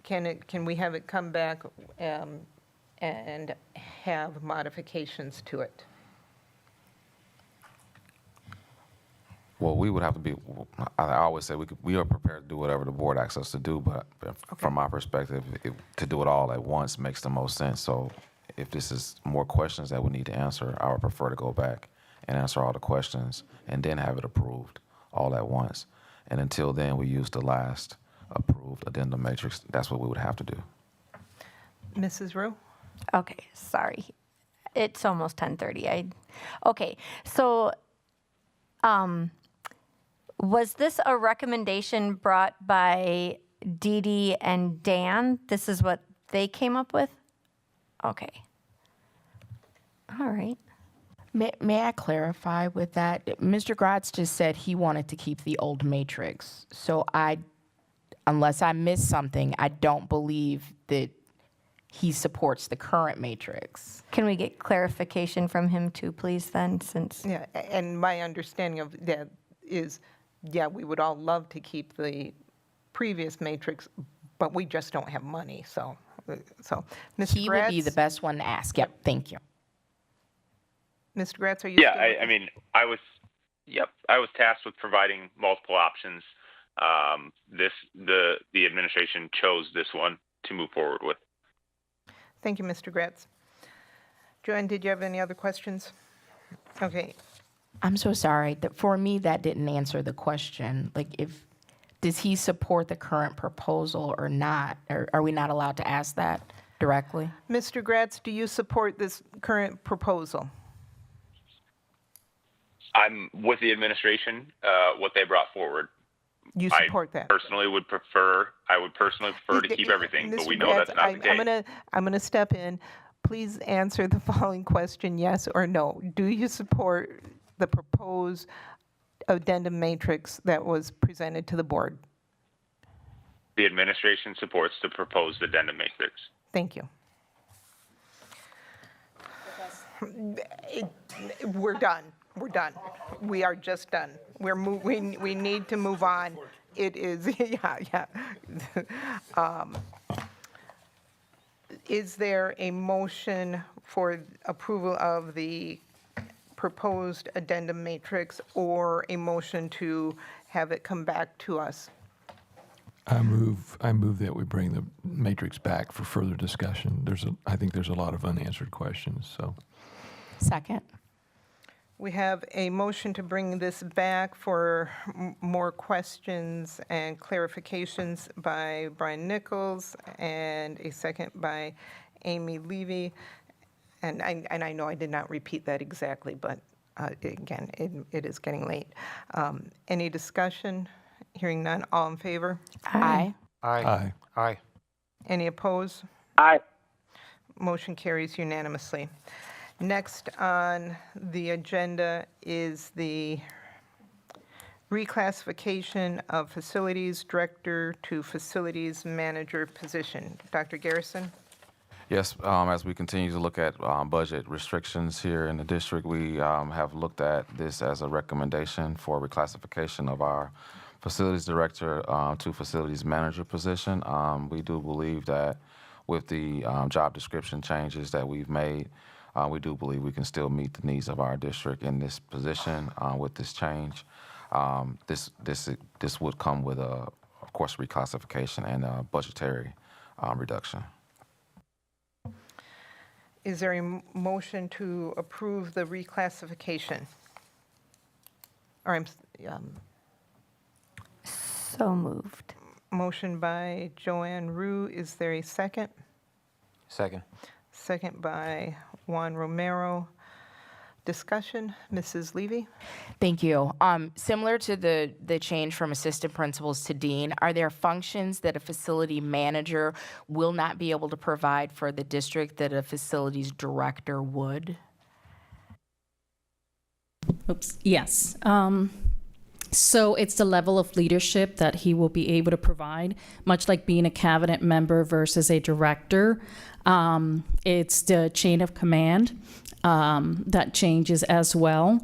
can we have it come back and have modifications to it? Well, we would have to be, I always say we are prepared to do whatever the board asks us to do, but from my perspective, to do it all at once makes the most sense. So if this is more questions that we need to answer, I would prefer to go back and answer all the questions and then have it approved all at once. And until then, we use the last approved addendum matrix. That's what we would have to do. Mrs. Rue? Okay, sorry. It's almost 10:30. Okay, so was this a recommendation brought by Dee Dee and Dan? This is what they came up with? Okay. All right. May I clarify with that? Mr. Gratz just said he wanted to keep the old matrix. So unless I missed something, I don't believe that he supports the current matrix. Can we get clarification from him too, please, then, since? Yeah, and my understanding of that is, yeah, we would all love to keep the previous matrix, but we just don't have money, so Mr. He would be Gratz? the best one to ask. Yep, thank you. Mr. Gratz, are you Yeah, still with I us? mean, I was tasked with providing multiple options. The administration chose this one to move forward with. Thank you, Mr. Gratz. Joanne, did you have any other questions? Okay. I'm so sorry. For me, that didn't answer the question. Does he support the current proposal or not? Or are we not allowed to ask that directly? Mr. Gratz, do you support this current proposal? I'm with the administration, what they brought forward. You support that? I would personally prefer to keep everything, but we know that's not the case. I'm gonna step in. Please answer the following question, yes or no. Do you support the proposed addendum matrix that was presented to the board? The administration supports the proposed addendum matrix. Thank you. We're done. We're done. We are just done. We need to move on. It is, yeah. Is there a motion for approval of the proposed addendum matrix or a motion to have it come back to us? I move that we bring the matrix back for further discussion. I think there's a lot of unanswered questions, so. Second. We have a motion to bring this back for more questions and clarifications by Brian Nichols and a second by Amy Levy. And I know I did not repeat that exactly, but again, it is getting late. Any discussion? Hearing none, all in favor? Aye. Aye. Aye. Any opposed? Aye. Motion carries unanimously. Next on the agenda is the reclassification of facilities director to facilities manager position. Dr. Garrison? Yes, as we continue to look at budget restrictions here in the district, we have looked at this as a recommendation for reclassification of our facilities director to facilities manager position. We do believe that with the job description changes that we've made, we do believe we can still meet the needs of our district in this position with this change. This would come with, of course, reclassification and a budgetary reduction. Is there a motion to approve the reclassification? Or So moved. Motion by Joanne Rue. Is there a second? Second. Second by Juan Romero. Discussion, Mrs. Levy? Thank you. Similar to the change from assistant principals to dean, are there functions that a facility manager will not be able to provide for the district that a facilities director would? Oops. Yes. So it's the level of leadership that he will be able to provide, much like being a cabinet member versus a director. It's the chain of command that changes as well.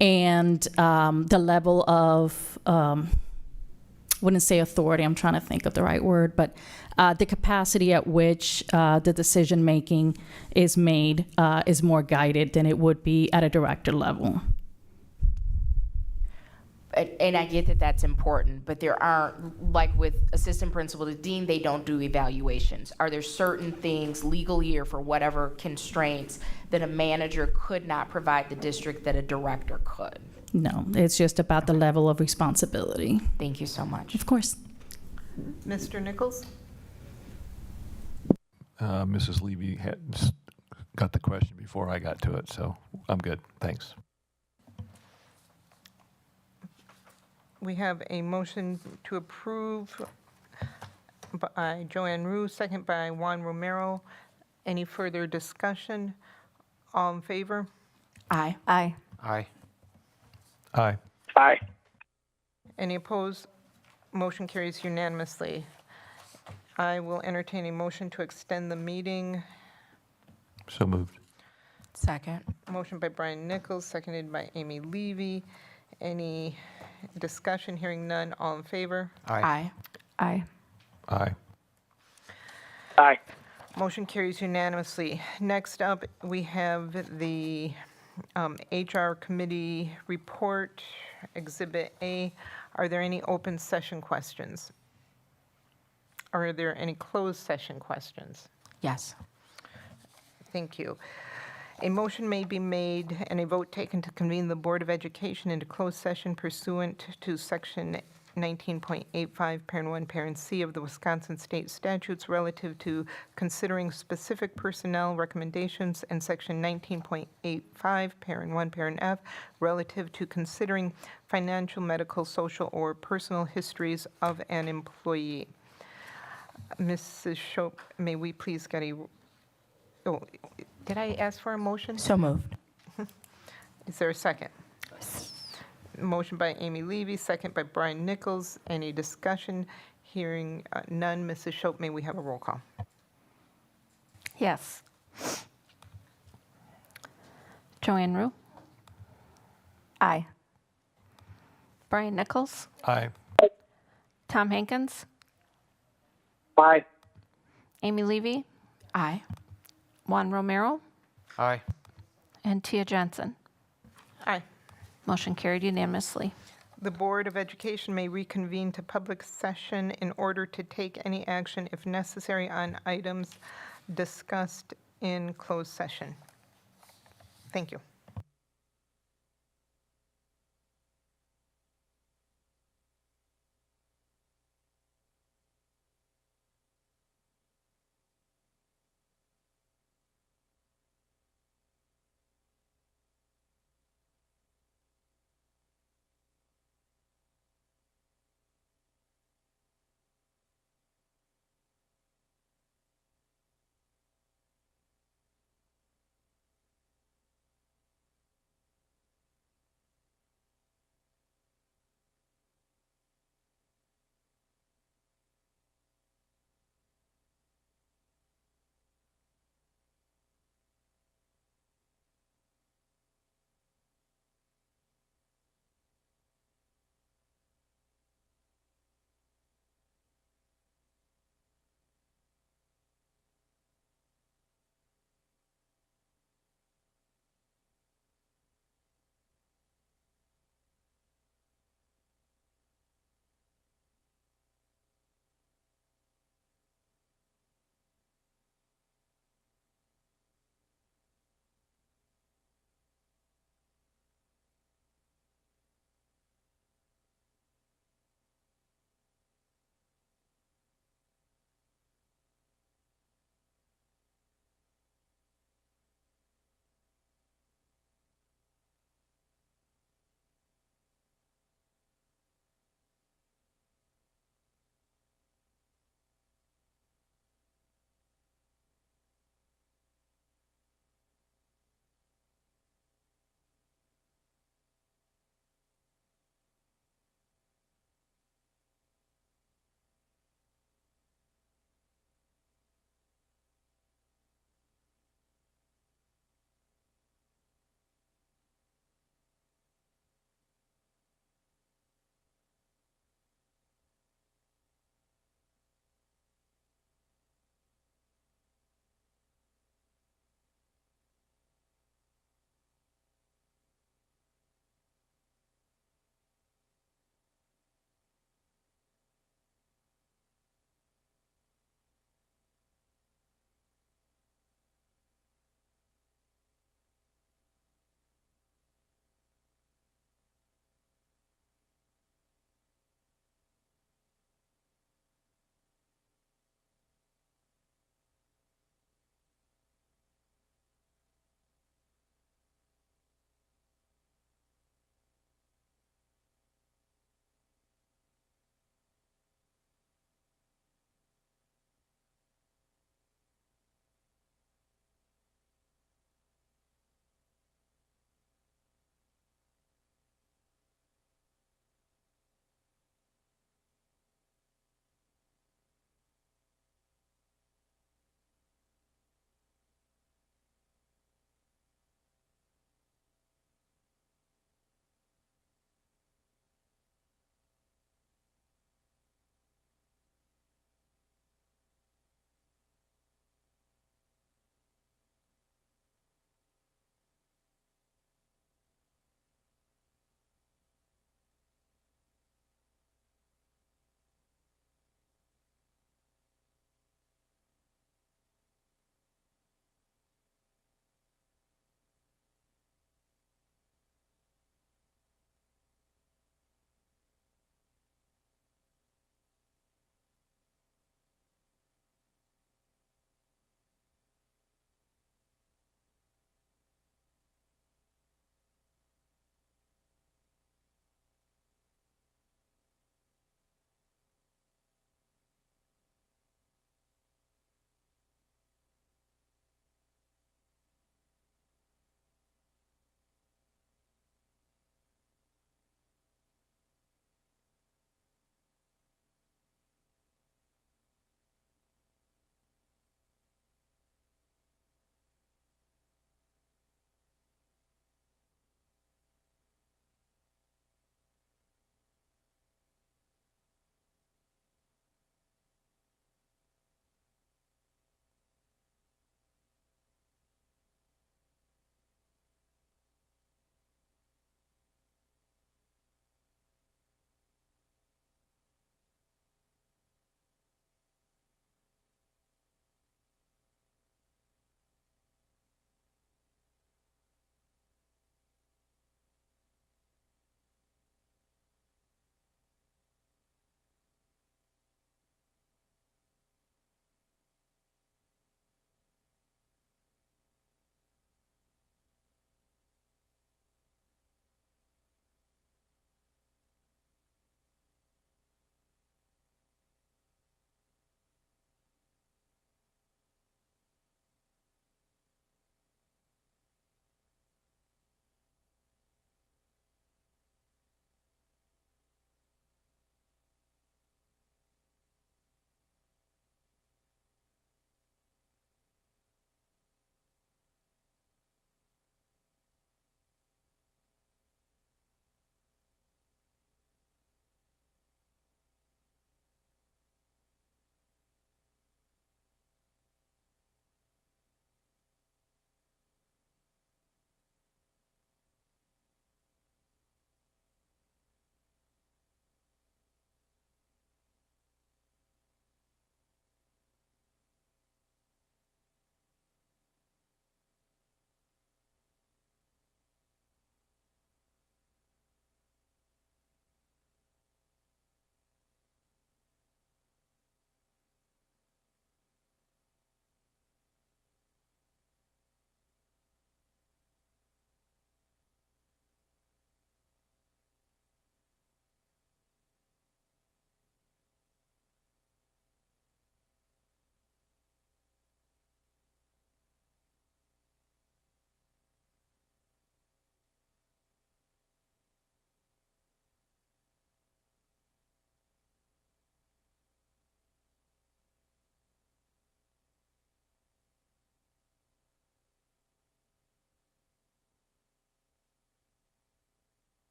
And the level of, wouldn't say authority, I'm trying to think of the right word, but the capacity at which the decision making is made is more guided than it would be at a director level. And I get that that's important, but there aren't, like with assistant principal to dean, they don't do evaluations. Are there certain things legally or for whatever constraints that a manager could not provide the district that a director could? No, it's just about the level of responsibility. Thank you so much. Of course. Mr. Nichols? Mrs. Levy got the question before I got to it, so I'm good. Thanks. We have a motion to approve by Joanne Rue, second by Juan Romero. Any further discussion? All in favor? Aye. Aye. Aye. Aye. Aye. Any opposed? Motion carries unanimously. I will entertain a motion to extend the meeting. So moved. Second. Motion by Brian Nichols, seconded by Amy Levy. Any discussion? Hearing none. All in favor? Aye. Aye. Aye. Aye. Motion carries unanimously. Next up, we have the HR Committee Report, Exhibit A. Are there any open session questions? Are there any closed session questions? Yes. Thank you. A motion may be made and a vote taken to convene the Board of Education into closed session pursuant to Section 19.85, Parent 1, Parent C of the Wisconsin State Statutes relative to considering specific personnel recommendations, and Section 19.85, Parent 1, Parent F, relative to considering financial, medical, social, or personal histories of an employee. Mrs. Shope, may we please get a, oh, did I ask for a motion? So moved. Is there a second? Motion by Amy Levy, second by Brian Nichols. Any discussion? Hearing none. Mrs. Shope, may we have a roll call? Yes. Joanne Rue? Aye. Brian Nichols? Aye. Tom Hankins? Aye. Amy Levy? Aye. Juan Romero? Aye. And Tia Johnson? Aye. Motion carried unanimously. The Board of Education may reconvene to public session in order to take any action if necessary on items discussed in closed session. Thank you.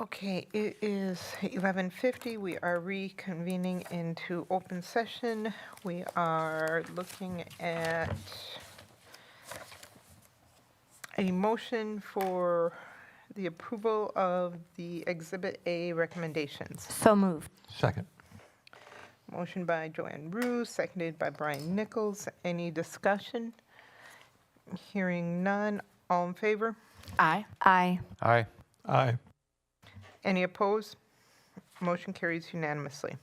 Okay, it is 11:50. We are reconvening into open session. We are looking at a motion for the approval of the Exhibit A recommendations. So moved. Second. Motion by Joanne Rue, seconded by Brian Nichols. Any discussion? Hearing none. All in favor? Aye. Aye. Aye. Aye. Any opposed? Motion carries unanimously.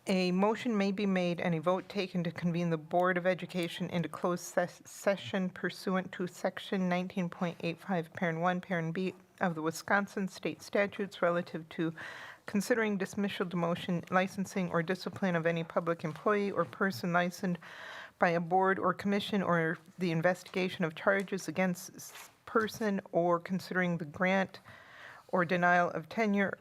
A motion may be made and a vote taken to convene the Board of Education into closed session pursuant to Section 19.85, Parent 1, Parent B of the Wisconsin State Statutes relative to considering dismissal, demotion, licensing, or discipline of any public employee or person licensed by a board or commission, or the investigation of charges against person, or considering the grant or denial of tenure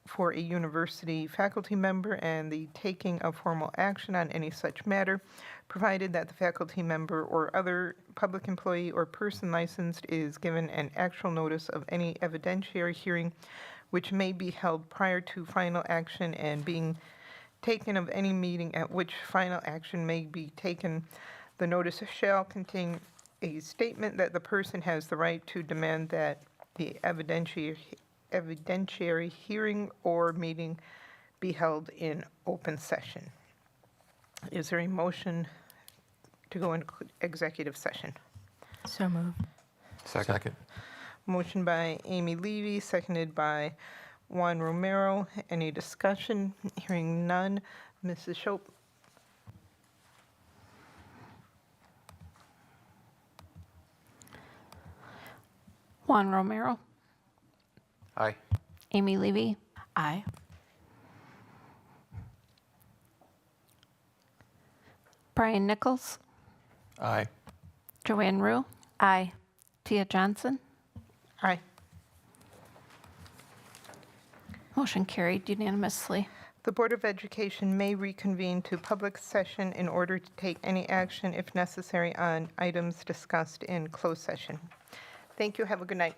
for a university faculty member and the taking of formal action on any such matter, provided that the faculty member or other public employee or person licensed is given an actual notice of any evidentiary hearing which may be held prior to final action, and being taken of any meeting at which final action may be taken. The notice shall contain a statement that the person has the right to demand that the evidentiary hearing or meeting be held in open session. Is there a motion to go into executive session? So moved. Second. Motion by Amy Levy, seconded by Juan Romero. Any discussion? Hearing none. Mrs. Shope? Juan Romero, Aye. Amy Levy, Aye. Brian Nichols, Aye. Joanne Rue, Aye. Tia Johnson. Aye. Motion carried unanimously. The Board of Education may reconvene to public session in order to take any action, if necessary, on items discussed in closed session. Thank you. Have a good night.